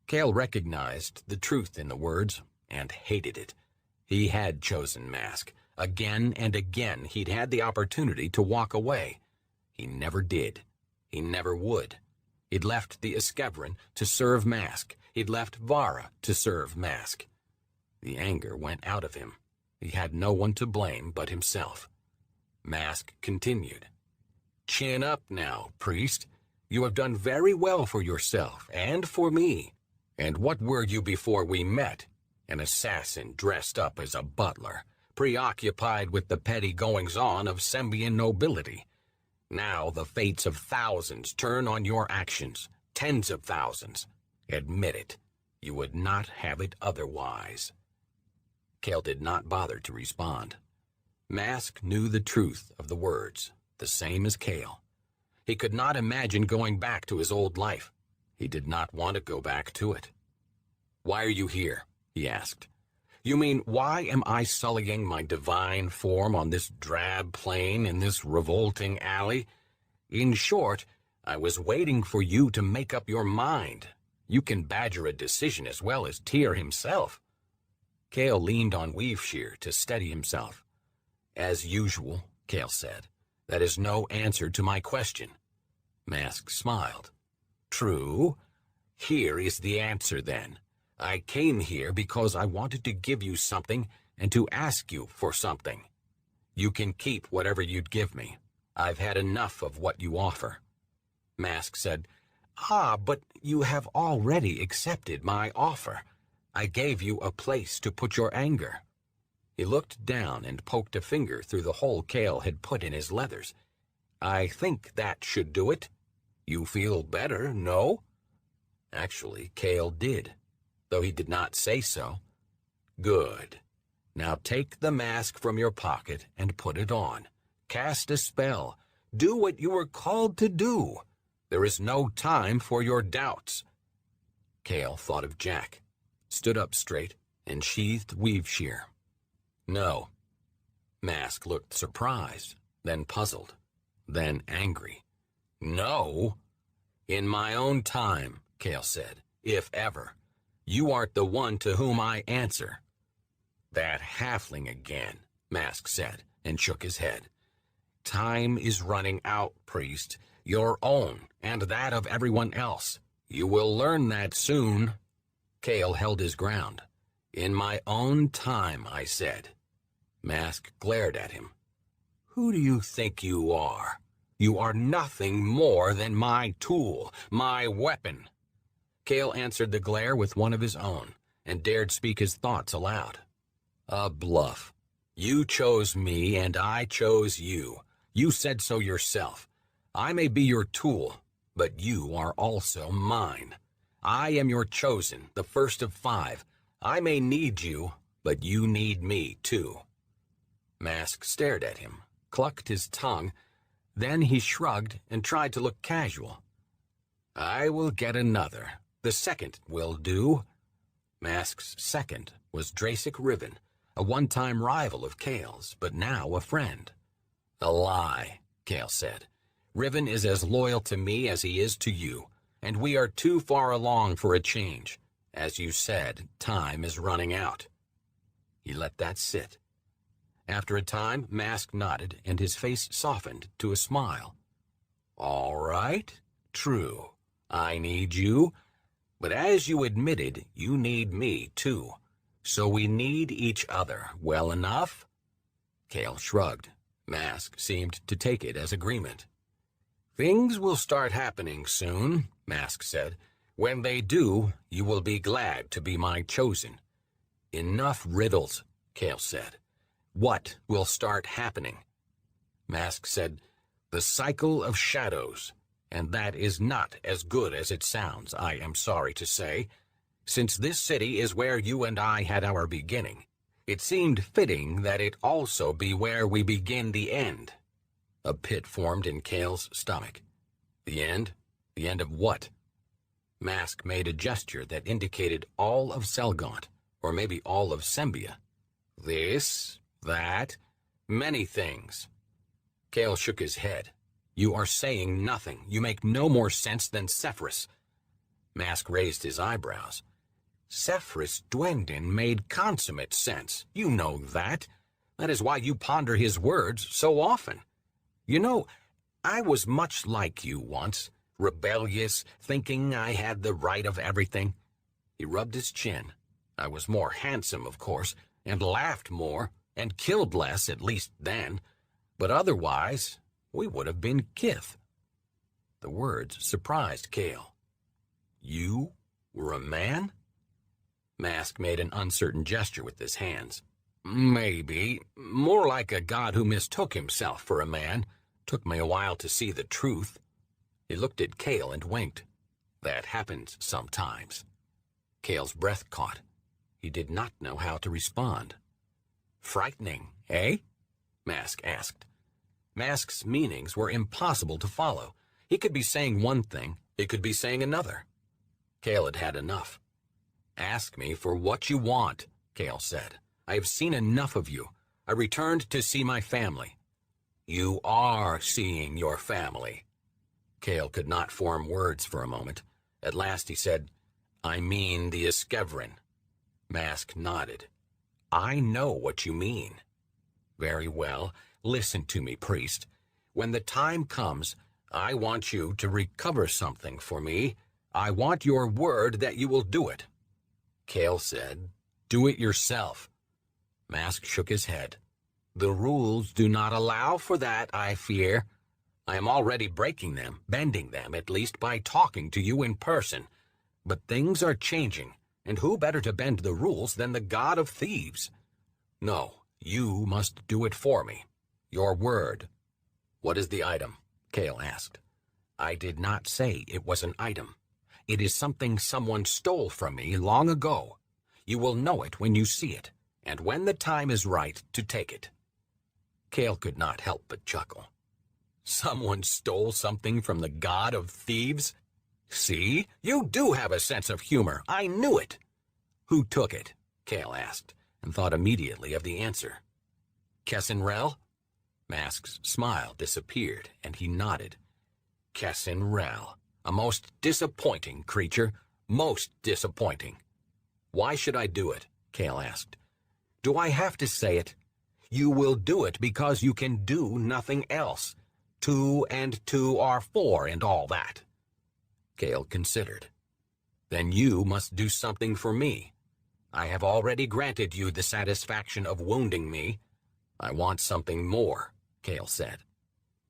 Kale recognized the truth in the words and hated it. He had chosen Mask. Again and again he'd had the opportunity to walk away. He never did. He never would. He'd left the Esquevrin to serve Mask. He'd left Vara to serve Mask. The anger went out of him. He had no one to blame but himself. Mask continued. "Chin up now, priest. You have done very well for yourself and for me. And what were you before we met? An assassin dressed up as a butler, preoccupied with the petty goings-on of Sembian nobility. Now the fates of thousands turn on your actions, tens of thousands. Admit it. You would not have it otherwise." Kale did not bother to respond. Mask knew the truth of the words, the same as Kale. He could not imagine going back to his old life. He did not want to go back to it. "Why are you here?" he asked. "You mean, why am I sullying my divine form on this drab plain in this revolting alley? In short, I was waiting for you to make up your mind. You can badger a decision as well as Tyr himself." Kale leaned on Weave Shear to steady himself. "As usual," Kale said, "that is no answer to my question." Mask smiled. "True. Here is the answer, then. I came here because I wanted to give you something and to ask you for something. You can keep whatever you'd give me. I've had enough of what you offer." Mask said, But you have already accepted my offer. I gave you a place to put your anger." He looked down and poked a finger through the hole Kale had put in his leathers. "I think that should do it. You feel better, no?" Actually, Kale did, though he did not say so. "Good. Now take the mask from your pocket and put it on. Cast a spell. Do what you were called to do. There is no time for your doubts." Kale thought of Jack, stood up straight, and sheathed Weave Shear. "No." Mask looked surprised, then puzzled, then angry. "No? In my own time, Kale said, if ever. You aren't the one to whom I answer. That halfling again, Mask said, and shook his head. Time is running out, priest. Your own, and that of everyone else. You will learn that soon. Kale held his ground. In my own time, I said. Mask glared at him. Who do you think you are? You are nothing more than my tool, my weapon. Kale answered the glare with one of his own, and dared speak his thoughts aloud. A bluff. You chose me, and I chose you. You said so yourself. I may be your tool, but you are also mine. I am your chosen, the first of 5. I may need you, but you need me too. Mask stared at him, clucked his tongue, then he shrugged and tried to look casual. I will get another. The second will do. Mask's second was Drasic Riven, a one-time rival of Kale's, but now a friend. A lie, Kale said. Riven is as loyal to me as he is to you, and we are too far along for a change. As you said, time is running out. He let that sit. After a time, Mask nodded, and his face softened to a smile. All right, true. I need you. But as you admitted, you need me, too. So we need each other, well enough? Kale shrugged. Mask seemed to take it as agreement. Things will start happening soon, Mask said. When they do, you will be glad to be my chosen. Enough riddles, Kale said. What will start happening? Mask said, the cycle of shadows, and that is not as good as it sounds, I am sorry to say. Since this city is where you and I had our beginning, it seemed fitting that it also be where we begin the end. A pit formed in Kale's stomach. The end? The end of what? Mask made a gesture that indicated all of Selgaunt, or maybe all of Sembia. This, that, many things. Kale shook his head. You are saying nothing. You make no more sense than Sephris. Mask raised his eyebrows. Sephris Dwendin made consummate sense. You know that. That is why you ponder his words so often. You know, I was much like you once, rebellious, thinking I had the right of everything. He rubbed his chin. I was more handsome, of course, and laughed more, and killed less, at least then. But otherwise, we would have been kith. The words surprised Kale. You were a man? Mask made an uncertain gesture with his hands. Maybe. More like a god who mistook himself for a man. Took me a while to see the truth. He looked at Kale and winked. That happens sometimes. Kale's breath caught. He did not know how to respond. Frightening, eh? Mask asked. Mask's meanings were impossible to follow. He could be saying one thing, he could be saying another. Kale had had enough. Ask me for what you want, Kale said. I have seen enough of you. I returned to see my family. You are seeing your family. Kale could not form words for a moment. At last he said, I mean the Iskevrin. Mask nodded. I know what you mean. Very well. Listen to me, priest. When the time comes, I want you to recover something for me. I want your word that you will do it. Kale said, do it yourself. Mask shook his head. The rules do not allow for that, I fear. I am already breaking them, bending them, at least by talking to you in person. But things are changing, and who better to bend the rules than the god of thieves? No, you must do it for me. Your word. What is the item? Kale asked. I did not say it was an item. It is something someone stole from me long ago. You will know it when you see it, and when the time is right to take it. Kale could not help but chuckle. Someone stole something from the god of thieves? See, you do have a sense of humor. I knew it. Who took it? Kale asked, and thought immediately of the answer. Kessenrel? Mask's smile disappeared, and he nodded. Kessenrel. A most disappointing creature, most disappointing. Why should I do it? Kale asked. Do I have to say it? You will do it because you can do nothing else. 2 and 2 are 4 and all that. Kale considered. Then you must do something for me. I have already granted you the satisfaction of wounding me. I want something more, Kale said.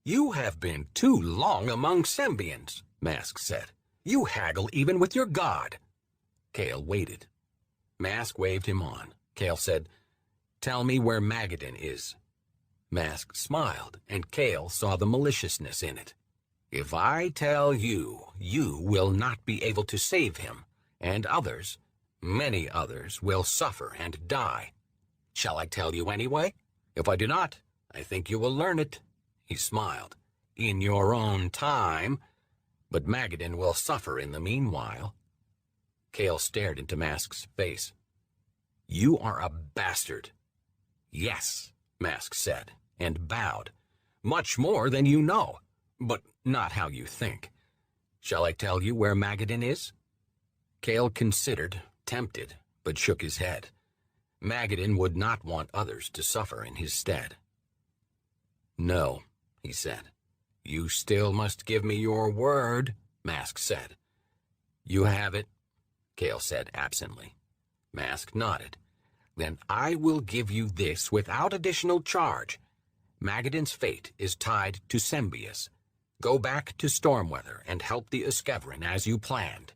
You have been too long among Sembians, Mask said. You haggle even with your god. Kale waited. Mask waved him on. Kale said, Tell me where Magadan is. Mask smiled, and Kale saw the maliciousness in it. If I tell you, you will not be able to save him, and others, many others, will suffer and die. Shall I tell you anyway? If I do not, I think you will learn it. He smiled. In your own time, but Magadan will suffer in the meanwhile. Kale stared into Mask's face. You are a bastard. Yes, Mask said, and bowed. Much more than you know, but not how you think. Shall I tell you where Magadan is? Kale considered, tempted, but shook his head. Magadan would not want others to suffer in his stead. No, he said. You still must give me your word, Mask said. You have it, Kale said absently. Mask nodded. Then I will give you this without additional charge. Magadan's fate is tied to Sembius. Go back to Stormweather and help the Uskevrin as you planned.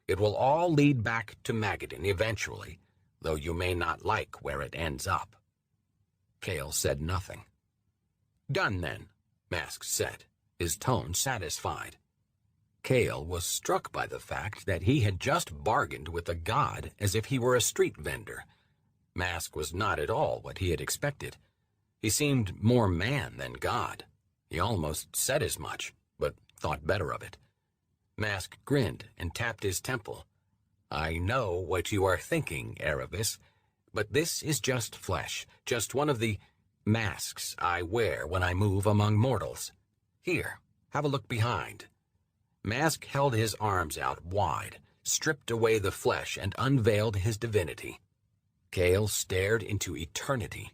It will all lead back to Magadan eventually, though you may not like where it ends up. Kale said nothing. Done then, Mask said, his tone satisfied. Kale was struck by the fact that he had just bargained with a god as if he were a street vendor. Mask was not at all what he had expected. He seemed more man than god. He almost said as much, but thought better of it. Mask grinned and tapped his temple. I know what you are thinking, Erebus, but this is just flesh, just one of the masks I wear when I move among mortals. Here, have a look behind. Mask held his arms out wide, stripped away the flesh, and unveiled his divinity. Kale stared into eternity.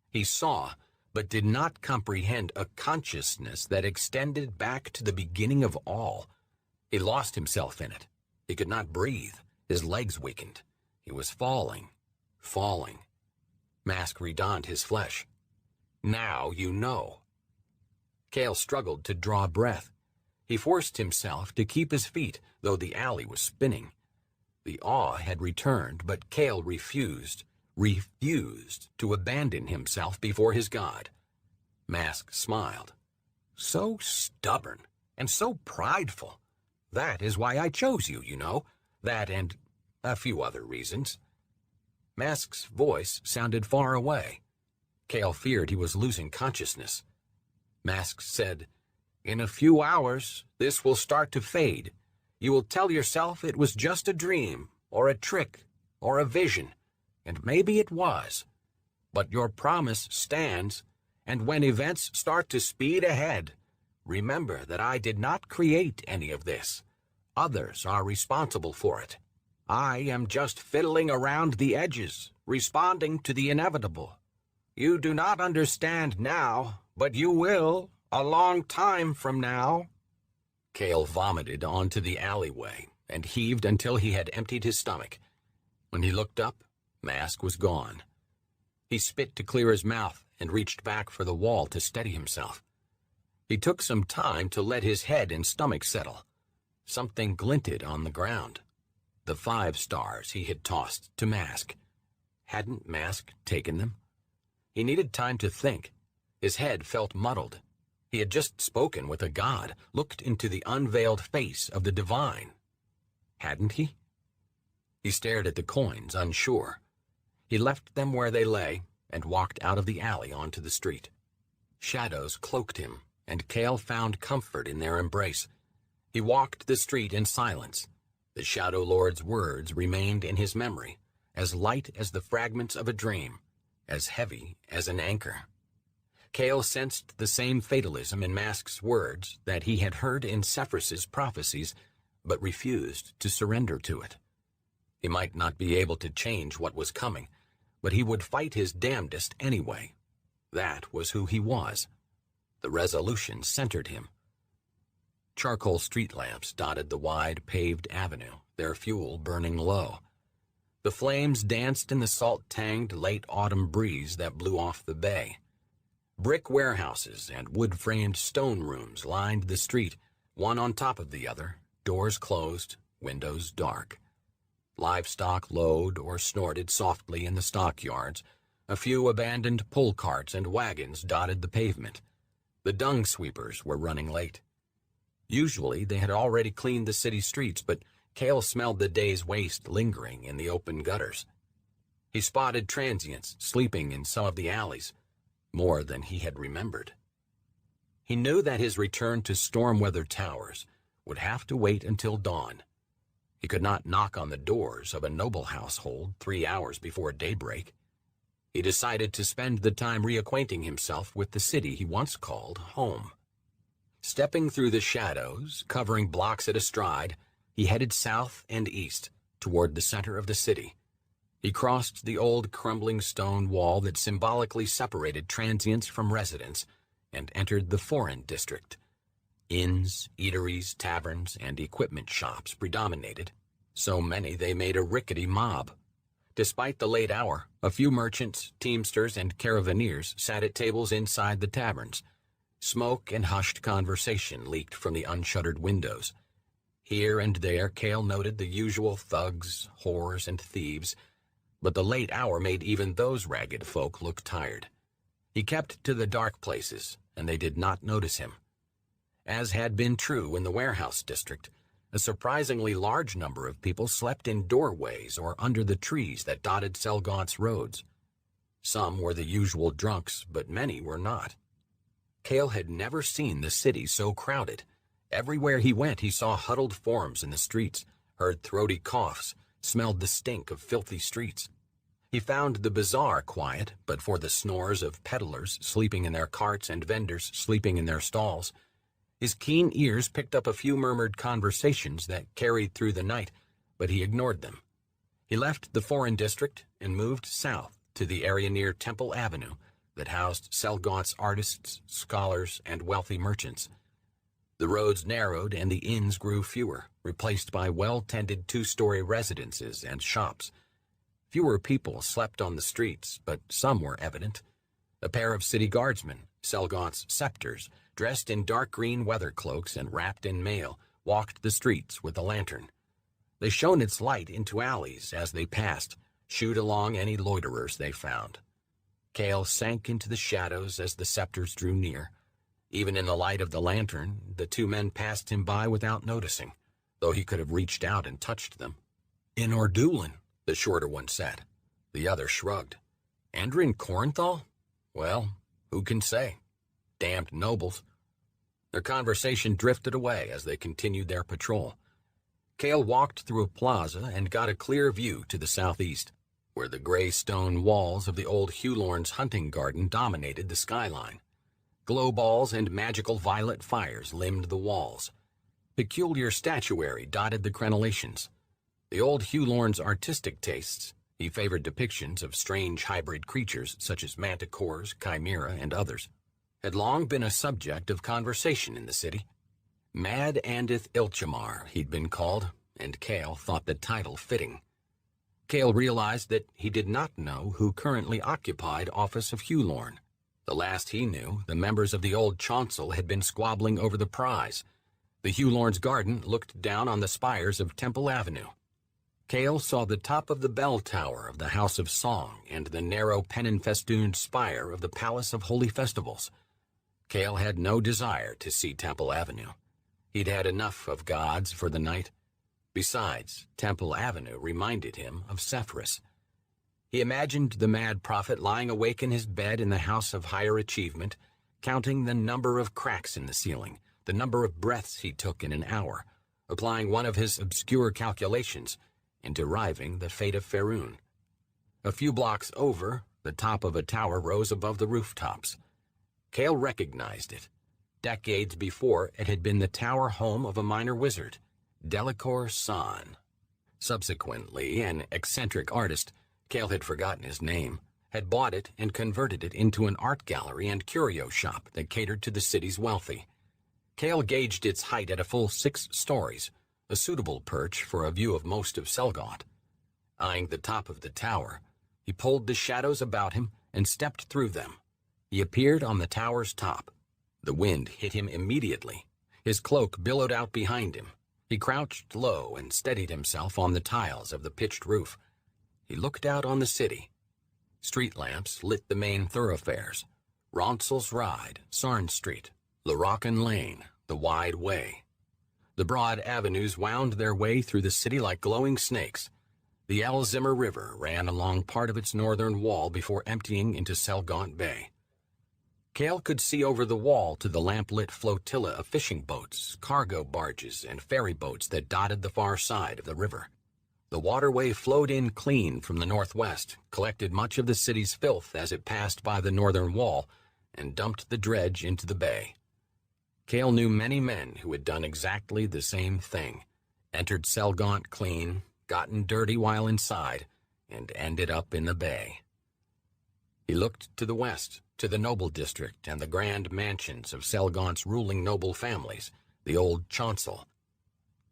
He saw, but did not comprehend a consciousness that extended back to the beginning of all. He lost himself in it. He could not breathe. His legs weakened. He was falling, falling. Mask redonned his flesh. Now you know. Kale struggled to draw breath. He forced himself to keep his feet, though the alley was spinning. The awe had returned, but Kale refused to abandon himself before his god. Mask smiled. So stubborn and so prideful. That is why I chose you, you know. That and a few other reasons. Mask's voice sounded far away. Kale feared he was losing consciousness. Mask said, In a few hours, this will start to fade. You will tell yourself it was just a dream, or a trick, or a vision, and maybe it was. But your promise stands, and when events start to speed ahead, remember that I did not create any of this. Others are responsible for it. I am just fiddling around the edges, responding to the inevitable. You do not understand now, but you will, a long time from now. Kale vomited onto the alleyway and heaved until he had emptied his stomach. When he looked up, Mask was gone. He spit to clear his mouth and reached back for the wall to steady himself. He took some time to let his head and stomach settle. Something glinted on the ground. The 5 stars he had tossed to Mask. Hadn't Mask taken them? He needed time to think. His head felt muddled. He had just spoken with a god, looked into the unveiled face of the divine. Hadn't he? He stared at the coins, unsure. He left them where they lay and walked out of the alley onto the street. Shadows cloaked him, and Kale found comfort in their embrace. He walked the street in silence. The Shadow Lord's words remained in his memory, as light as the fragments of a dream, as heavy as an anchor. Kale sensed the same fatalism in Mask's words that he had heard in Sephrus's prophecies, but refused to surrender to it. He might not be able to change what was coming, but he would fight his damnedest anyway. That was who he was. The resolution centered him. Charcoal street lamps dotted the wide, paved avenue, their fuel burning low. The flames danced in the salt-tanged late autumn breeze that blew off the bay. Brick warehouses and wood-framed stone rooms lined the street, one on top of the other, doors closed, windows dark. Livestock lowed or snorted softly in the stockyards. A few abandoned pull carts and wagons dotted the pavement. The dung sweepers were running late. Usually they had already cleaned the city streets, but Cale smelled the day's waste lingering in the open gutters. He spotted transients sleeping in some of the alleys, more than he had remembered. He knew that his return to Stormweather Towers would have to wait until dawn. He could not knock on the doors of a noble household 3 hours before daybreak. He decided to spend the time reacquainting himself with the city he once called home. Stepping through the shadows, covering blocks at a stride, he headed south and east toward the center of the city. He crossed the old crumbling stone wall that symbolically separated transients from residents and entered the foreign district. Inns, eateries, taverns, and equipment shops predominated, so many they made a rickety mob. Despite the late hour, a few merchants, teamsters, and caravaneers sat at tables inside the taverns. Smoke and hushed conversation leaked from the unshuttered windows. Here and there Cale noted the usual thugs, whores, and thieves, but the late hour made even those ragged folk look tired. He kept to the dark places, and they did not notice him. As had been true in the warehouse district, a surprisingly large number of people slept in doorways or under the trees that dotted Selgott's roads. Some were the usual drunks, but many were not. Cale had never seen the city so crowded. Everywhere he went, he saw huddled forms in the streets, heard throaty coughs, smelled the stink of filthy streets. He found the bazaar quiet, but for the snores of peddlers sleeping in their carts and vendors sleeping in their stalls. His keen ears picked up a few murmured conversations that carried through the night, but he ignored them. He left the foreign district and moved south to the area near Temple Avenue that housed Selgott's artists, scholars, and wealthy merchants. The roads narrowed and the inns grew fewer, replaced by well-tended two-story residences and shops. Fewer people slept on the streets, but some were evident. A pair of city guardsmen, Selgott's scepters, dressed in dark green weather cloaks and wrapped in mail, walked the streets with a lantern. They shone its light into alleys as they passed, shooed along any loiterers they found. Cale sank into the shadows as the scepters drew near. Even in the light of the lantern, the two men passed him by without noticing, though he could have reached out and touched them. "In Ordulin," the shorter one said. The other shrugged. "Andrin Corinthal? Well, who can say? Damned nobles." Their conversation drifted away as they continued their patrol. Cale walked through a plaza and got a clear view to the southeast, where the gray stone walls of the old Hulorn's hunting garden dominated the skyline. Glow balls and magical violet fires limned the walls. Peculiar statuary dotted the crenellations. The old Hulorn's artistic tastes, he favored depictions of strange hybrid creatures such as manticores, chimera, and others, had long been a subject of conversation in the city. Mad Andith Ilchamar, he'd been called, and Cale thought the title fitting. Cale realized that he did not know who currently occupied office of Hulorn. The last he knew, the members of the old chancel had been squabbling over the prize. The Hulorn's garden looked down on the spires of Temple Avenue. Cale saw the top of the bell tower of the House of Song and the narrow pennon-festooned spire of the Palace of Holy Festivals. Cale had no desire to see Temple Avenue. He'd had enough of gods for the night. Besides, Temple Avenue reminded him of Sephirus. He imagined the mad prophet lying awake in his bed in the House of Higher Achievement, counting the number of cracks in the ceiling, the number of breaths he took in an hour, applying one of his obscure calculations, and deriving the fate of Faerun. A few blocks over, the top of a tower rose above the rooftops. Cale recognized it. Decades before, it had been the tower home of a minor wizard, Delacour San. Subsequently, an eccentric artist, Cale had forgotten his name, had bought it and converted it into an art gallery and curio shop that catered to the city's wealthy. Cale gauged its height at a full 6 stories, a suitable perch for a view of most of Selgaunt. Eyeing the top of the tower, he pulled the shadows about him and stepped through them. He appeared on the tower's top. The wind hit him immediately. His cloak billowed out behind him. He crouched low and steadied himself on the tiles of the pitched roof. He looked out on the city. Street lamps lit the main thoroughfares: Ronsel's Ride, Sarn Street, Laroccan Lane, the Wide Way. The broad avenues wound their way through the city like glowing snakes. The Elzimmer River ran along part of its northern wall before emptying into Selgaunt Bay. Cale could see over the wall to the lamp-lit flotilla of fishing boats, cargo barges, and ferry boats that dotted the far side of the river. The waterway flowed in clean from the northwest, collected much of the city's filth as it passed by the northern wall, and dumped the dredge into the bay. Cale knew many men who had done exactly the same thing, entered Selgaunt clean, gotten dirty while inside, and ended up in the bay. He looked to the west, to the noble district and the grand mansions of Selgaunt's ruling noble families, the old chancel.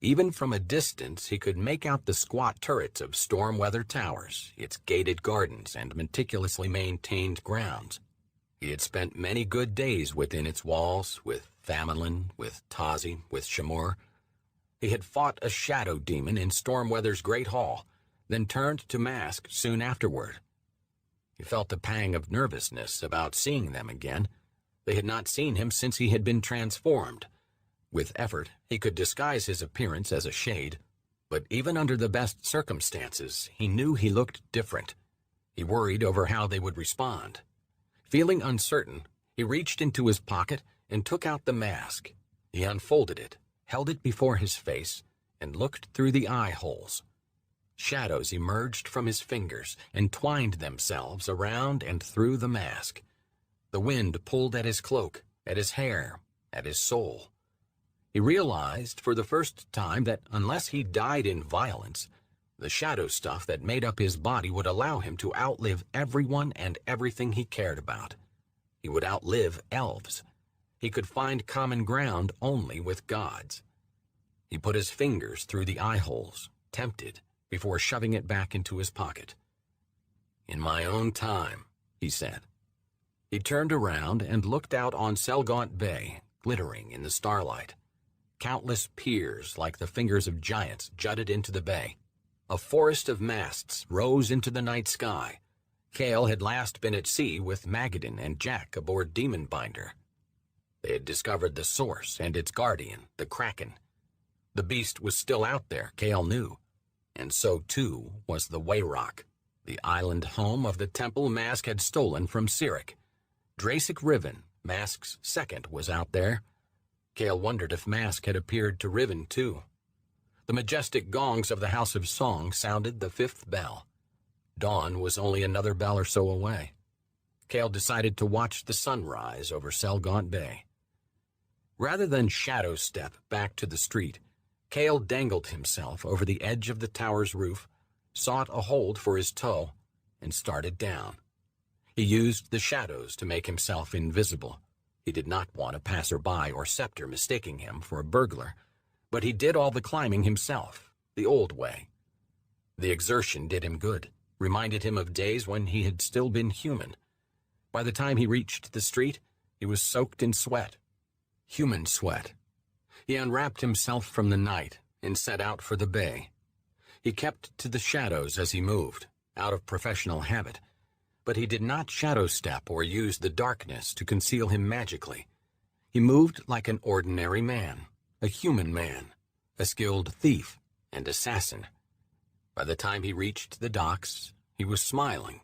Even from a distance he could make out the squat turrets of storm-weather towers, its gated gardens and meticulously maintained grounds. He had spent many good days within its walls, with Thamelin, with Tazi, with Shamur. He had fought a shadow demon in Stormweather's great hall, then turned to mask soon afterward. He felt a pang of nervousness about seeing them again. They had not seen him since he had been transformed. With effort, he could disguise his appearance as a shade, but even under the best circumstances, he knew he looked different. He worried over how they would respond. Feeling uncertain, he reached into his pocket and took out the mask. He unfolded it, held it before his face, and looked through the eye holes. Shadows emerged from his fingers and twined themselves around and through the mask. The wind pulled at his cloak, at his hair, at his soul. He realized for the first time that unless he died in violence, the shadow stuff that made up his body would allow him to outlive everyone and everything he cared about. He would outlive elves. He could find common ground only with gods. He put his fingers through the eye holes, tempted, before shoving it back into his pocket. "In my own time," he said. He turned around and looked out on Selgaunt Bay, glittering in the starlight. Countless piers, like the fingers of giants, jutted into the bay. A forest of masts rose into the night sky. Cale had last been at sea with Magadan and Jack aboard Demon Binder. They had discovered the source and its guardian, the Kraken. The beast was still out there, Cale knew. And so, too, was the Wayrock, the island home of the temple Mask had stolen from Cyric. Drasic Riven, Mask's second, was out there. Cale wondered if Mask had appeared to Riven, too. The majestic gongs of the House of Song sounded the 5th bell. Dawn was only another bell or so away. Cale decided to watch the sunrise over Selgaunt Bay. Rather than shadow step back to the street, Cale dangled himself over the edge of the tower's roof, sought a hold for his toe, and started down. He used the shadows to make himself invisible. He did not want a passerby or scepter mistaking him for a burglar, but he did all the climbing himself, the old way. The exertion did him good, reminded him of days when he had still been human. By the time he reached the street, he was soaked in sweat. Human sweat. He unwrapped himself from the night and set out for the bay. He kept to the shadows as he moved, out of professional habit, but he did not shadow step or use the darkness to conceal him magically. He moved like an ordinary man, a human man, a skilled thief and assassin. By the time he reached the docks, he was smiling.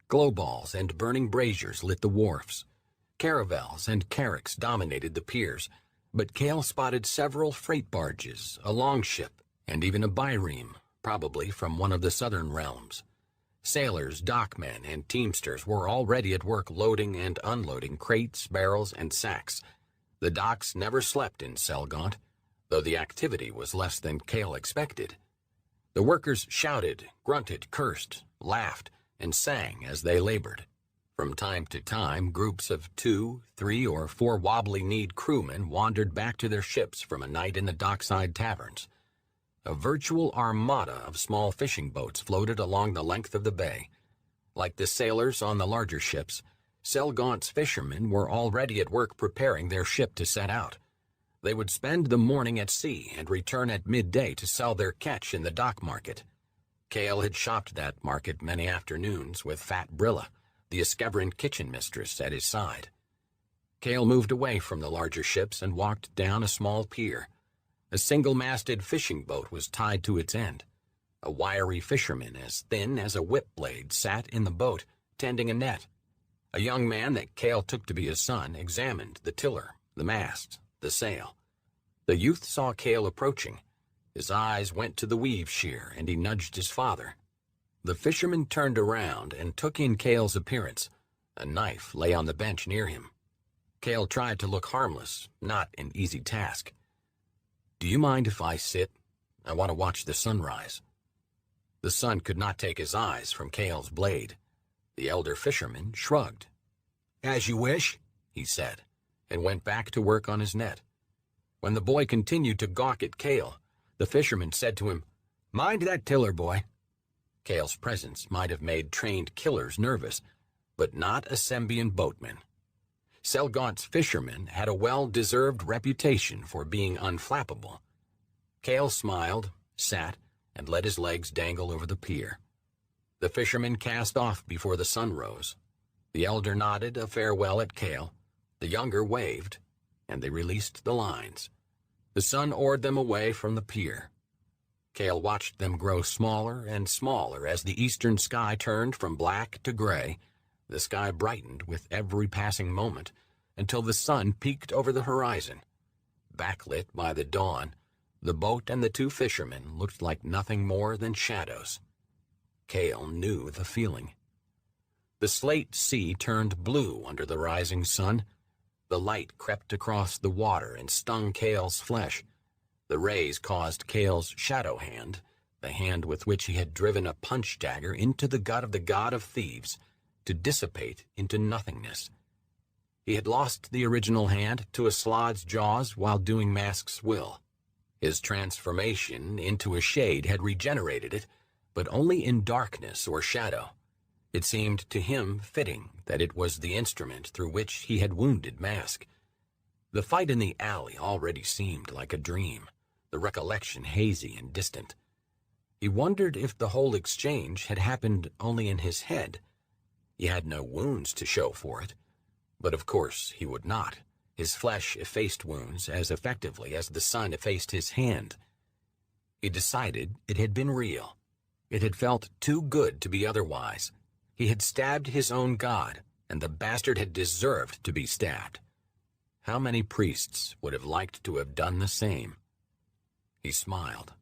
Glowballs and burning braziers lit the wharfs. Caravels and carracks dominated the piers, but Cale spotted several freight barges, a longship, and even a bireme, probably from one of the southern realms. Sailors, dockmen, and teamsters were already at work loading and unloading crates, barrels, and sacks. The docks never slept in Selgaunt. though the activity was less than Cale expected. The workers shouted, grunted, cursed, laughed, and sang as they labored. From time to time, groups of 2, 3, or 4 wobbly-kneed crewmen wandered back to their ships from a night in the dockside taverns. A virtual armada of small fishing boats floated along the length of the bay. Like the sailors on the larger ships, Selgaunt's fishermen were already at work preparing their ship to set out. They would spend the morning at sea and return at midday to sell their catch in the dock market. Cale had shopped that market many afternoons with Fat Brilla, the Eskeveran kitchen mistress, at his side. Cale moved away from the larger ships and walked down a small pier. A single-masted fishing boat was tied to its end. A wiry fisherman as thin as a whip blade sat in the boat, tending a net. A young man that Cale took to be his son examined the tiller, the mast, the sail. The youth saw Cale approaching. His eyes went to the weave shear, and he nudged his father. The fisherman turned around and took in Cale's appearance. A knife lay on the bench near him. Cale tried to look harmless, not an easy task. "Do you mind if I sit? I want to watch the sunrise." The son could not take his eyes from Cale's blade. The elder fisherman shrugged. "As you wish," he said, and went back to work on his net. When the boy continued to gawk at Cale, the fisherman said to him, "Mind that tiller, boy." Cale's presence might have made trained killers nervous, but not a Sembian boatman. Selgaunt's fishermen had a well-deserved reputation for being unflappable. Cale smiled, sat, and let his legs dangle over the pier. The fishermen cast off before the sun rose. The elder nodded a farewell at Cale, the younger waved, and they released the lines. The sun oared them away from the pier. Cale watched them grow smaller and smaller as the eastern sky turned from black to gray. The sky brightened with every passing moment until the sun peeked over the horizon. Backlit by the dawn, the boat and the 2 fishermen looked like nothing more than shadows. Cale knew the feeling. The slate sea turned blue under the rising sun. The light crept across the water and stung Cale's flesh. The rays caused Cale's shadow hand, the hand with which he had driven a punch dagger into the gut of the god of thieves, to dissipate into nothingness. He had lost the original hand to a Slod's jaws while doing Mask's will. His transformation into a shade had regenerated it, but only in darkness or shadow. It seemed to him fitting that it was the instrument through which he had wounded Mask. The fight in the alley already seemed like a dream, the recollection hazy and distant. He wondered if the whole exchange had happened only in his head. He had no wounds to show for it, but of course he would not. His flesh effaced wounds as effectively as the sun effaced his hand. He decided it had been real. It had felt too good to be otherwise. He had stabbed his own god, and the bastard had deserved to be stabbed. How many priests would have liked to have done the same? He smiled,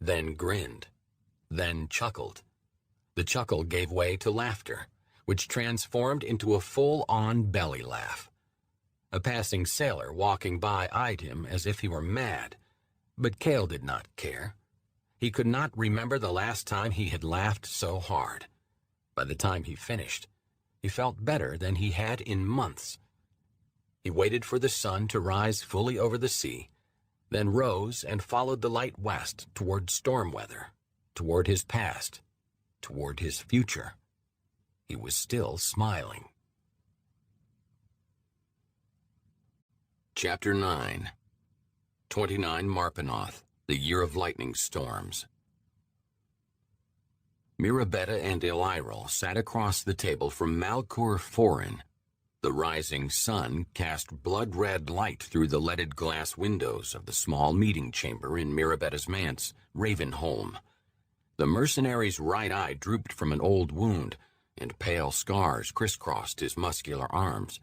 then grinned, then chuckled. The chuckle gave way to laughter, which transformed into a full-on belly laugh. A passing sailor walking by eyed him as if he were mad, but Cale did not care. He could not remember the last time he had laughed so hard. By the time he finished, he felt better than he had in months. He waited for the sun to rise fully over the sea, then rose and followed the light west toward storm weather, toward his past, toward his future. He was still smiling. Chapter 9. 29 Marpenoth, the Year of Lightning Storms. Mirabetta and Eliril sat across the table from Malcor Forin. The rising sun cast blood-red light through the leaded glass windows of the small meeting chamber in Mirabetta's manse, Ravenholm. The mercenary's right eye drooped from an old wound, and pale scars crisscrossed his muscular arms.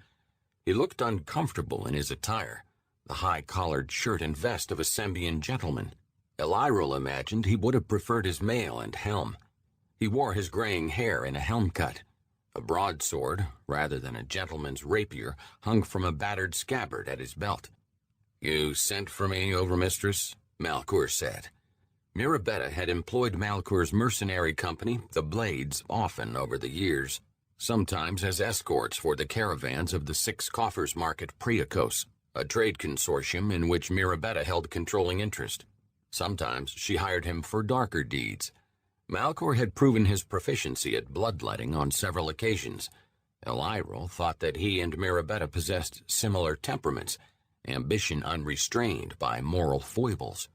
He looked uncomfortable in his attire, the high-collared shirt and vest of a Sembian gentleman. Eliril imagined he would have preferred his mail and helm. He wore his graying hair in a helm cut. A broadsword, rather than a gentleman's rapier, hung from a battered scabbard at his belt. "You sent for me, Overmistress?" Malcour said. Mirabetta had employed Malcour's mercenary company, the Blades, often over the years, sometimes as escorts for the caravans of the Six Coffers Market Priacos, a trade consortium in which Mirabetta held controlling interest. Sometimes she hired him for darker deeds. Malcour had proven his proficiency at bloodletting on several occasions. Elyril thought that he and Mirabetta possessed similar temperaments, ambition unrestrained by moral foibles.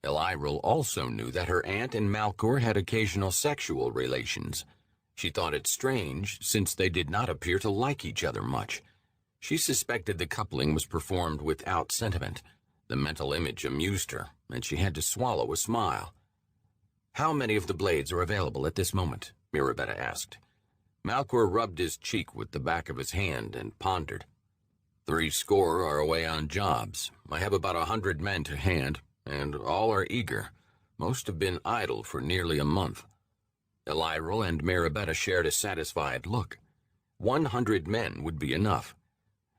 Elyril also knew that her aunt and Malcour had occasional sexual relations. She thought it strange, since they did not appear to like each other much. She suspected the coupling was performed without sentiment. The mental image amused her, and she had to swallow a smile. "How many of the Blades are available at this moment?" Mirabetta asked. Malcour rubbed his cheek with the back of his hand and pondered. 30 are away on jobs. I have about 100 men to hand, and all are eager. Most have been idle for nearly a month. Elyril and Mirabetta shared a satisfied look. 100 men would be enough.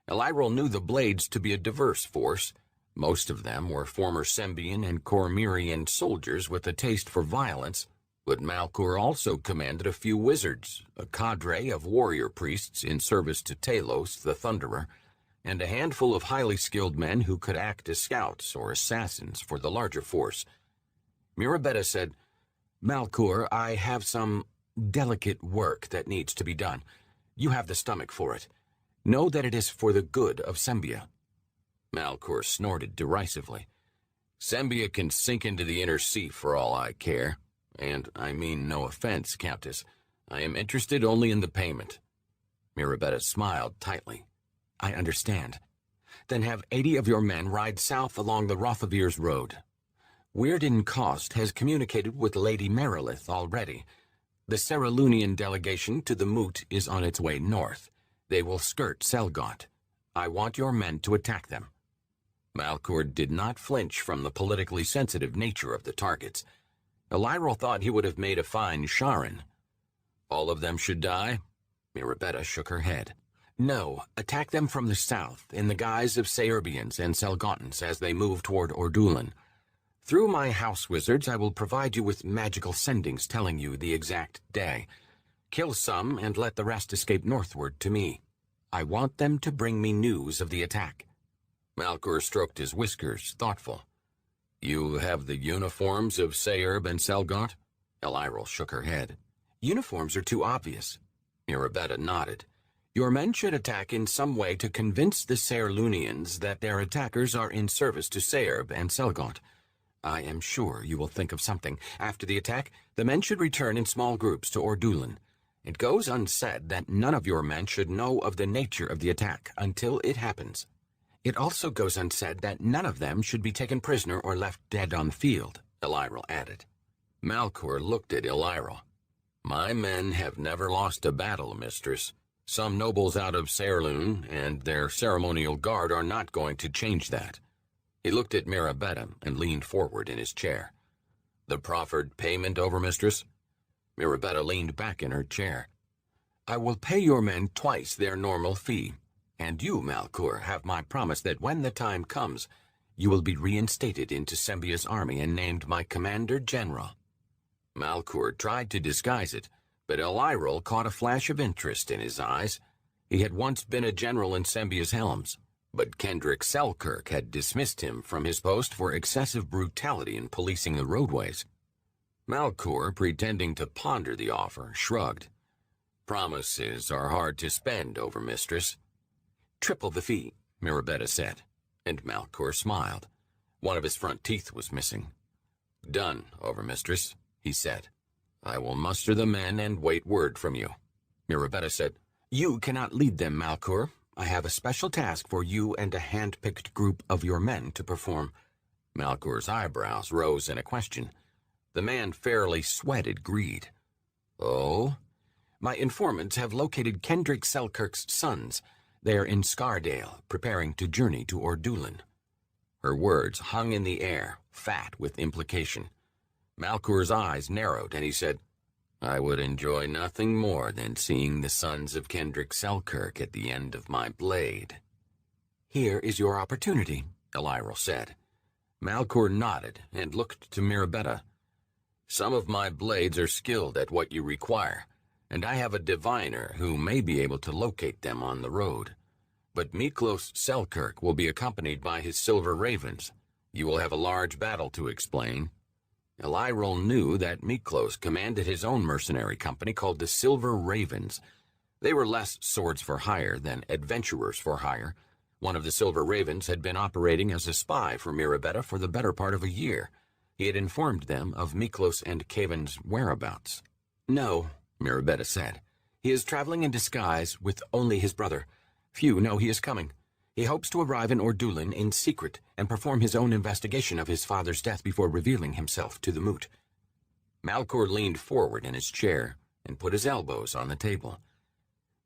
Elyril knew the Blades to be a diverse force. Most of them were former Sembian and Cormyrian soldiers with a taste for violence, but Malcour also commanded a few wizards, a cadre of warrior priests in service to Talos the Thunderer, and a handful of highly skilled men who could act as scouts or assassins for the larger force. Mirabetta said, "Malcour, I have some delicate work that needs to be done. You have the stomach for it. Know that it is for the good of Sembia." Malcour snorted derisively. "Sembia can sink into the inner sea for all I care. And I mean no offense, Countess. I am interested only in the payment." Mirabetta smiled tightly. "I understand. Then have 80 of your men ride south along the Rothavir's road. Weirden Cost has communicated with Lady Merilith already. The Ceralunian delegation to the Moot is on its way north. They will skirt Selgaunt. I want your men to attack them." Malcour did not flinch from the politically sensitive nature of the targets. Elyril thought he would have made a fine Sharon. "All of them should die?" Mirabetta shook her head. "No, attack them from the south, in the guise of Seerbians and Selgauntans as they move toward Ordulan. Through my house wizards, I will provide you with magical sendings telling you the exact day. Kill some and let the rest escape northward to me. I want them to bring me news of the attack." Malcour stroked his whiskers, thoughtful. "You have the uniforms of Seerb and Selgaunt?" Elyril shook her head. "Uniforms are too obvious." Mirabetta nodded. "Your men should attack in some way to convince the Seerlunians that their attackers are in service to Seerb and Selgaunt. I am sure you will think of something. After the attack, the men should return in small groups to Ordulan. It goes unsaid that none of your men should know of the nature of the attack until it happens. It also goes unsaid that none of them should be taken prisoner or left dead on the field," Elyril added. Malcour looked at Elyril. "My men have never lost a battle, mistress. Some nobles out of Saerlun and their ceremonial guard are not going to change that." He looked at Mirabetta and leaned forward in his chair. "The proffered payment, Overmistress?" Mirabetta leaned back in her chair. "I will pay your men twice their normal fee, and you, Malcour, have my promise that when the time comes, you will be reinstated into Sembia's army and named my commander-general." Malcour tried to disguise it, but Elyril caught a flash of interest in his eyes. He had once been a general in Sembia's helms, but Kendrick Selkirk had dismissed him from his post for excessive brutality in policing the roadways. Malcour, pretending to ponder the offer, shrugged. "Promises are hard to spend, Overmistress." "Triple the fee," Mirabetta said, and Malcour smiled. One of his front teeth was missing. "Done, Overmistress," he said. "I will muster the men and wait word from you." Mirabetta said, "You cannot lead them, Malcour. I have a special task for you and a hand-picked group of your men to perform." Malcour's eyebrows rose in a question. The man fairly sweated greed. "Oh?" "My informants have located Kendrick Selkirk's sons. They are in Scardale, preparing to journey to Ordulan." Her words hung in the air, fat with implication. Malcour's eyes narrowed, and he said, "I would enjoy nothing more than seeing the sons of Kendrick Selkirk at the end of my blade." "Here is your opportunity," Elyril said. Malcor nodded and looked to Mirabetta. Some of my blades are skilled at what you require, and I have a diviner who may be able to locate them on the road. But Miklos Selkirk will be accompanied by his silver ravens. You will have a large battle to explain. Elyril knew that Miklos commanded his own mercenary company called the Silver Ravens. They were less swords for hire than adventurers for hire. One of the Silver Ravens had been operating as a spy for Mirabetta for the better part of a year. He had informed them of Miklos and Kaven's whereabouts. No, Mirabetta said. He is traveling in disguise with only his brother. Few know he is coming. He hopes to arrive in Ordulin in secret and perform his own investigation of his father's death before revealing himself to the moot. Malcor leaned forward in his chair and put his elbows on the table.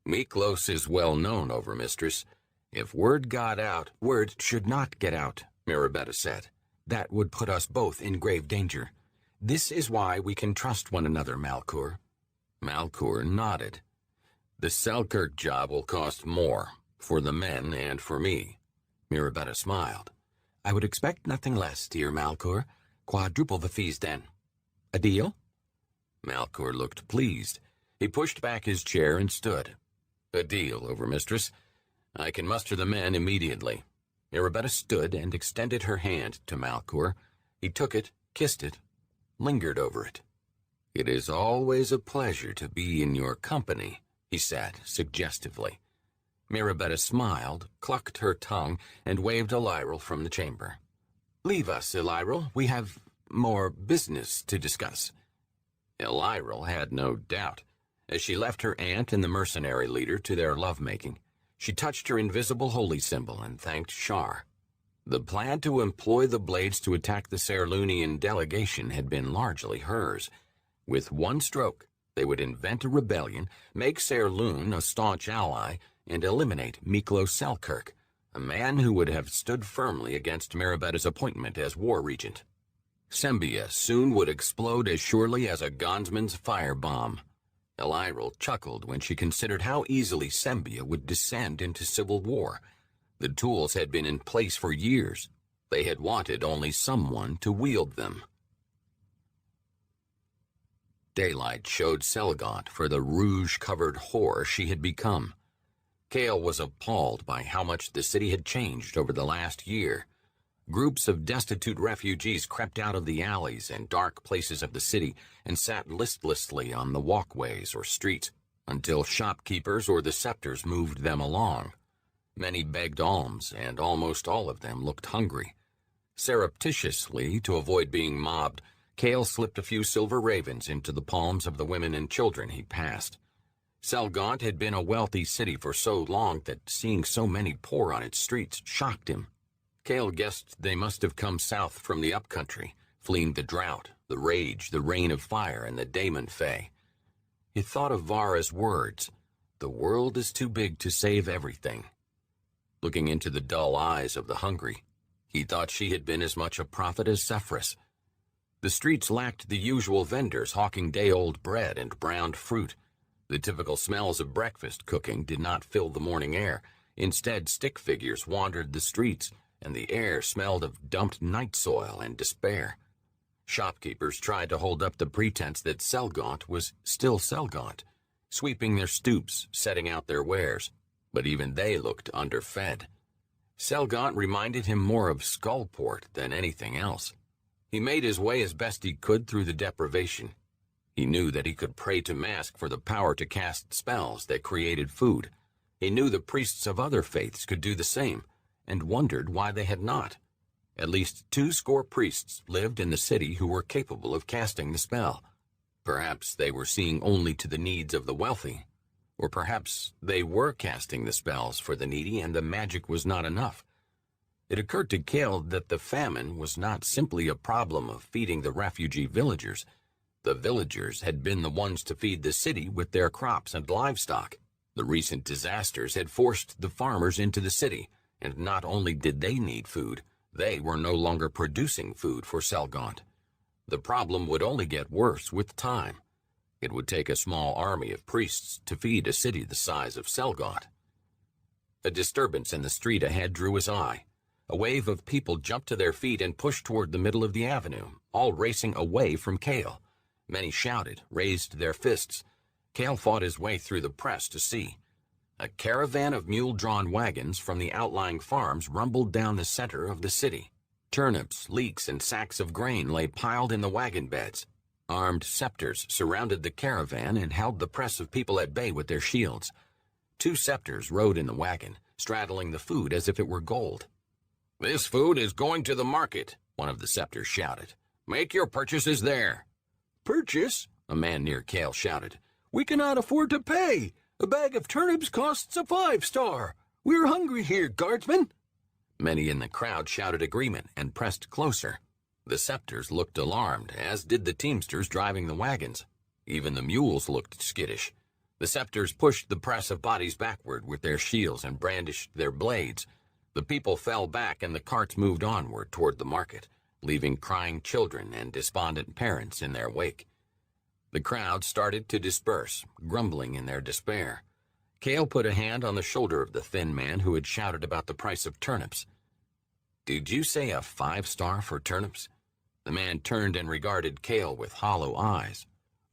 Miklos is well known, Overmistress. If word got out— Word should not get out, Mirabetta said. That would put us both in grave danger. This is why we can trust one another, Malcor. Malcor nodded. The Selkirk job will cost more, for the men and for me. Mirabetta smiled. I would expect nothing less, dear Malcor. Quadruple the fees, then. A deal? Malcor looked pleased. He pushed back his chair and stood. A deal, Overmistress. I can muster the men immediately. Mirabetta stood and extended her hand to Malcor. He took it, kissed it, lingered over it. It is always a pleasure to be in your company, he said suggestively. Mirabetta smiled, clucked her tongue, and waved Elyril from the chamber. Leave us, Elyril. We have more business to discuss. Elyril had no doubt. As she left her aunt and the mercenary leader to their lovemaking, she touched her invisible holy symbol and thanked Shar. The plan to employ the blades to attack the Serlunian delegation had been largely hers. With one stroke, they would invent a rebellion, make Serlun a staunch ally, and eliminate Miklos Selkirk, a man who would have stood firmly against Mirabetta's appointment as war regent. Sembia soon would explode as surely as a Gonsman's firebomb. Elyril chuckled when she considered how easily Sembia would descend into civil war. The tools had been in place for years. They had wanted only someone to wield them. Daylight showed Selgaunt for the rouge-covered whore she had become. Kale was appalled by how much the city had changed over the last year. Groups of destitute refugees crept out of the alleys and dark places of the city and sat listlessly on the walkways or streets until shopkeepers or the scepters moved them along. Many begged alms, and almost all of them looked hungry. Surreptitiously, to avoid being mobbed, Kale slipped a few silver ravens into the palms of the women and children he passed. Selgaunt had been a wealthy city for so long that seeing so many poor on its streets shocked him. Kale guessed they must have come south from the upcountry, fleeing the drought, the rage, the rain of fire, and the Daemon Fae. He thought of Vara's words, "The world is too big to save everything." Looking into the dull eyes of the hungry, he thought she had been as much a prophet as Zephyrus. The streets lacked the usual vendors hawking day-old bread and browned fruit. The typical smells of breakfast cooking did not fill the morning air. Instead, stick figures wandered the streets, and the air smelled of dumped night soil and despair. Shopkeepers tried to hold up the pretense that Selgaunt was still Selgaunt, sweeping their stoops, setting out their wares, but even they looked underfed. Selgaunt reminded him more of Skullport than anything else. He made his way as best he could through the deprivation. He knew that he could pray to Mask for the power to cast spells that created food. He knew the priests of other faiths could do the same, and wondered why they had not. At least 20 priests lived in the city who were capable of casting the spell. Perhaps they were seeing only to the needs of the wealthy, or perhaps they were casting the spells for the needy and the magic was not enough. It occurred to Kale that the famine was not simply a problem of feeding the refugee villagers. The villagers had been the ones to feed the city with their crops and livestock. The recent disasters had forced the farmers into the city, and not only did they need food, they were no longer producing food for Selgaunt. The problem would only get worse with time. It would take a small army of priests to feed a city the size of Selgaunt. A disturbance in the street ahead drew his eye. A wave of people jumped to their feet and pushed toward the middle of the avenue, all racing away from Cale. Many shouted, raised their fists. Cale fought his way through the press to see. A caravan of mule-drawn wagons from the outlying farms rumbled down the center of the city. Turnips, leeks, and sacks of grain lay piled in the wagon beds. Armed scepters surrounded the caravan and held the press of people at bay with their shields. 2 scepters rode in the wagon, straddling the food as if it were gold. "This food is going to the market," one of the scepters shouted. "Make your purchases there." "Purchase?" a man near Cale shouted. "We cannot afford to pay. A bag of turnips costs a 5-star. We're hungry here, guardsmen." Many in the crowd shouted agreement and pressed closer. The scepters looked alarmed, as did the teamsters driving the wagons. Even the mules looked skittish. The scepters pushed the press of bodies backward with their shields and brandished their blades. The people fell back and the carts moved onward toward the market, leaving crying children and despondent parents in their wake. The crowd started to disperse, grumbling in their despair. Cale put a hand on the shoulder of the thin man who had shouted about the price of turnips. "Did you say a 5-star for turnips?" The man turned and regarded Cale with hollow eyes.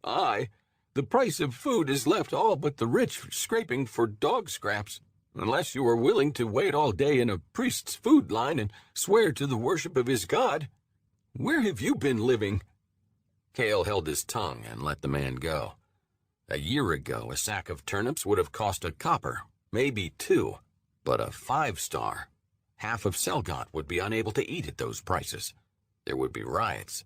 "Aye, the price of food has left all but the rich scraping for dog scraps, unless you are willing to wait all day in a priest's food line and swear to the worship of his god. Where have you been living?" Cale held his tongue and let the man go. A year ago, a sack of turnips would have cost a copper, maybe 2, but a 5-star. Half of Selgot would be unable to eat at those prices. There would be riots.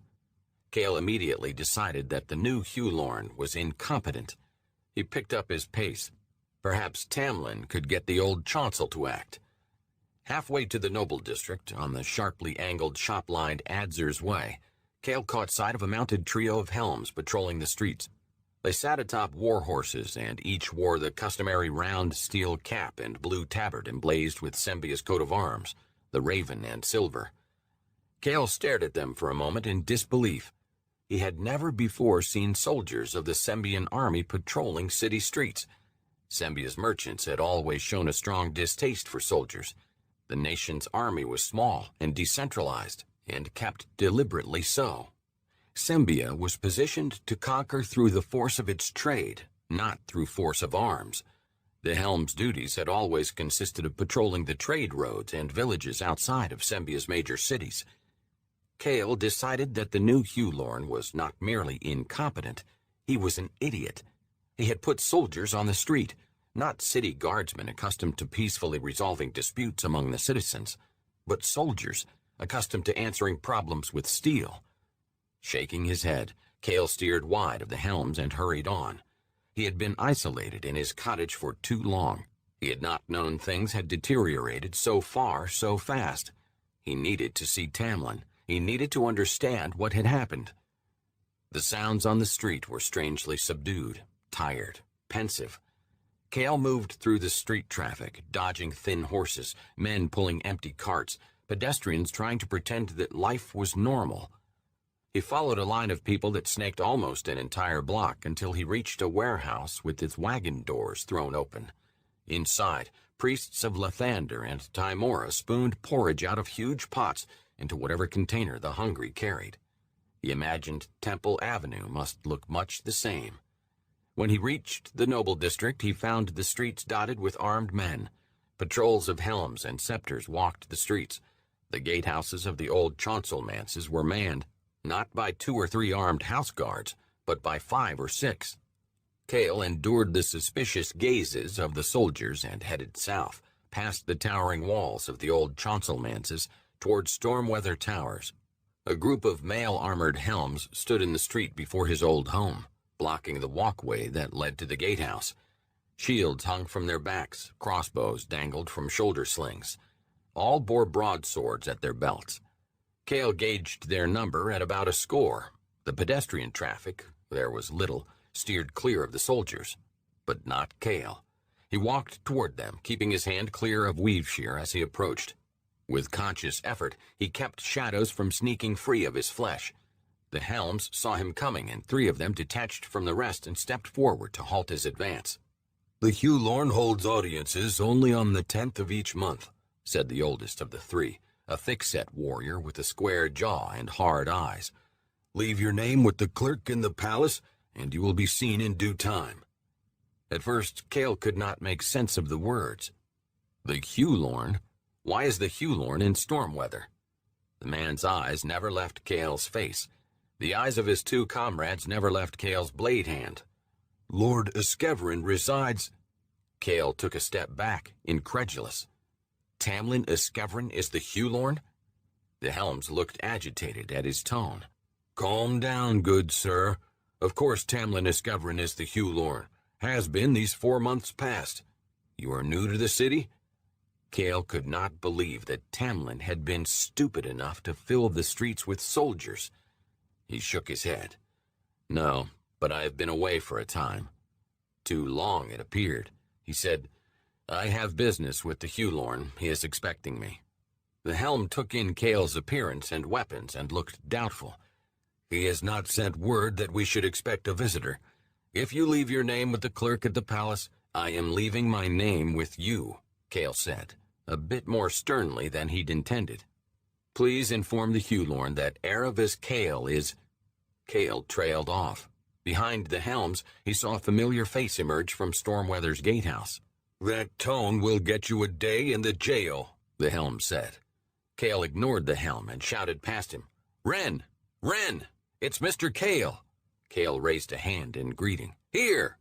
Cale immediately decided that the new Huelorn was incompetent. He picked up his pace. Perhaps Tamlin could get the old chancel to act. Halfway to the noble district, on the sharply angled shop-lined Adzer's Way, Cale caught sight of a mounted trio of helms patrolling the streets. They sat atop war horses, and each wore the customary round steel cap and blue tabard emblazed with Sembia's coat of arms, the raven and silver. Cale stared at them for a moment in disbelief. He had never before seen soldiers of the Sembian army patrolling city streets. Sembia's merchants had always shown a strong distaste for soldiers. The nation's army was small and decentralized, and kept deliberately so. Sembia was positioned to conquer through the force of its trade, not through force of arms. The helm's duties had always consisted of patrolling the trade roads and villages outside of Sembia's major cities. Cale decided that the new Huelorn was not merely incompetent, he was an idiot. He had put soldiers on the street, not city guardsmen accustomed to peacefully resolving disputes among the citizens, but soldiers accustomed to answering problems with steel. Shaking his head, Cale steered wide of the helms and hurried on. He had been isolated in his cottage for too long. He had not known things had deteriorated so far so fast. He needed to see Tamlin. He needed to understand what had happened. The sounds on the street were strangely subdued, tired, pensive. Cale moved through the street traffic, dodging thin horses, men pulling empty carts, pedestrians trying to pretend that life was normal. He followed a line of people that snaked almost an entire block until he reached a warehouse with its wagon doors thrown open. Inside, priests of Lathander and Tymora spooned porridge out of huge pots into whatever container the hungry carried. He imagined Temple Avenue must look much the same. When he reached the noble district, he found the streets dotted with armed men. Patrols of helms and scepters walked the streets. The gatehouses of the old chancel manses were manned, not by 2 or 3 armed house guards, but by 5 or 6. Cale endured the suspicious gazes of the soldiers and headed south, past the towering walls of the old chancel manses, toward Stormweather Towers. A group of mail-armored helms stood in the street before his old home, blocking the walkway that led to the gatehouse. Shields hung from their backs, crossbows dangled from shoulder slings. All bore broadswords at their belts. Cale gauged their number at about a score. The pedestrian traffic, there was little, steered clear of the soldiers. But not Cale. He walked toward them, keeping his hand clear of Weaveshear as he approached. With conscious effort, he kept shadows from sneaking free of his flesh. The helms saw him coming, and 3 of them detached from the rest and stepped forward to halt his advance. "The Huelorn holds audiences only on the 10th of each month," said the oldest of the 3, a thick-set warrior with a square jaw and hard eyes. "Leave your name with the clerk in the palace, and you will be seen in due time." At first, Cale could not make sense of the words. The Huelorn? Why is the Huelorn in storm weather? The man's eyes never left Cale's face. The eyes of his two comrades never left Cale's blade hand. "Lord Eskeverin resides—" Cale took a step back, incredulous. Tamlin Eskeverin is the Huelorn? The Helms looked agitated at his tone. "Calm down, good sir. Of course Tamlin Eskeverin is the Huelorn. Has been these 4 months past. You are new to the city?" Cale could not believe that Tamlin had been stupid enough to fill the streets with soldiers. He shook his head. "No, but I have been away for a time. Too long, it appeared," he said. "I have business with the Huelorn. He is expecting me." The helm took in Cale's appearance and weapons and looked doubtful. "He has not sent word that we should expect a visitor. If you leave your name with the clerk at the palace, I am leaving my name with you," Cale said, a bit more sternly than he'd intended. "Please inform the Huelorn that Erebus Cale is—" Cale trailed off. Behind the Helms, he saw a familiar face emerge from Stormweather's gatehouse. "That tone will get you a day in the jail," the helm said. Cale ignored the helm and shouted past him, "Ren! Ren! It's Mr. Cale!" Cale raised a hand in greeting. "Here!"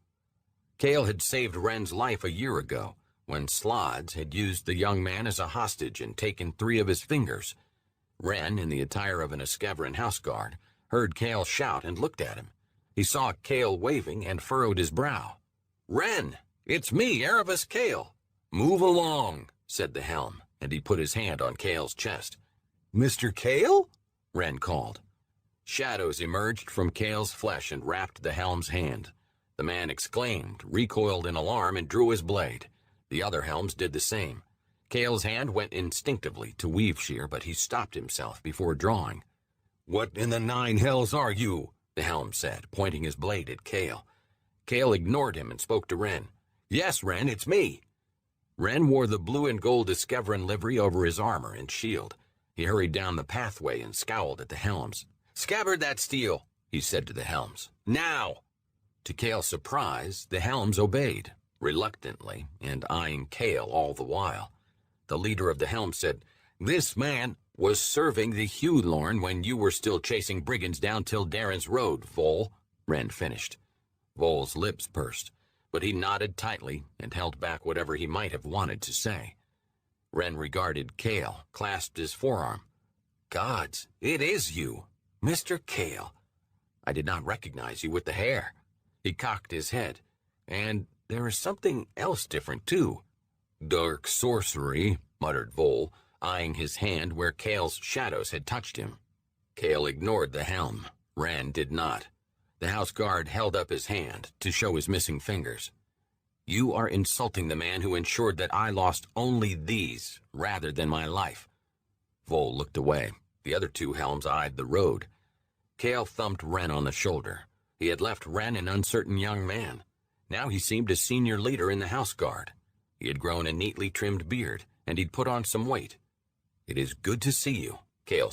Cale had saved Ren's life a year ago, when Slods had used the young man as a hostage and taken 3 of his fingers. Ren, in the attire of an Eskeverin houseguard, heard Cale shout and looked at him. He saw Cale waving and furrowed his brow. "Ren! It's me, Erebus Cale!" "Move along," said the helm, and he put his hand on Cale's chest. "Mr. Cale?" Ren called. Shadows emerged from Cale's flesh and wrapped the helm's hand. The man exclaimed, recoiled in alarm, and drew his blade. The other helms did the same. Cale's hand went instinctively to weave shear, but he stopped himself before drawing. "What in the 9 hells are you?" the helm said, pointing his blade at Cale. Cale ignored him and spoke to Ren. "Yes, Ren, it's me." Ren wore the blue and gold Eskeverin livery over his armor and shield. He hurried down the pathway and scowled at the helms. "Scabbard that steel," he said to the helms. "Now!" To Cale's surprise, the helms obeyed, reluctantly, and eyeing Cale all the while. The leader of the helm said, "This man was serving the Huelorn when you were still chasing brigands down Tildaren's road, Vol," Ren finished. Vol's lips pursed, but he nodded tightly and held back whatever he might have wanted to say. Ren regarded Cale, clasped his forearm. "Gods, it is you, Mr. Cale. I did not recognize you with the hair." He cocked his head. "And there is something else different, too." "Dark sorcery," muttered Vol, eyeing his hand where Cale's shadows had touched him. Cale ignored the helm. Ren did not. The house guard held up his hand to show his missing fingers. "You are insulting the man who ensured that I lost only these, rather than my life." Vol looked away. The other 2 helms eyed the road. Cale thumped Ren on the shoulder. He had left Ren an uncertain young man. Now he seemed a senior leader in the house guard. He had grown a neatly trimmed beard, and he'd put on some weight. "It is good to see you," Cale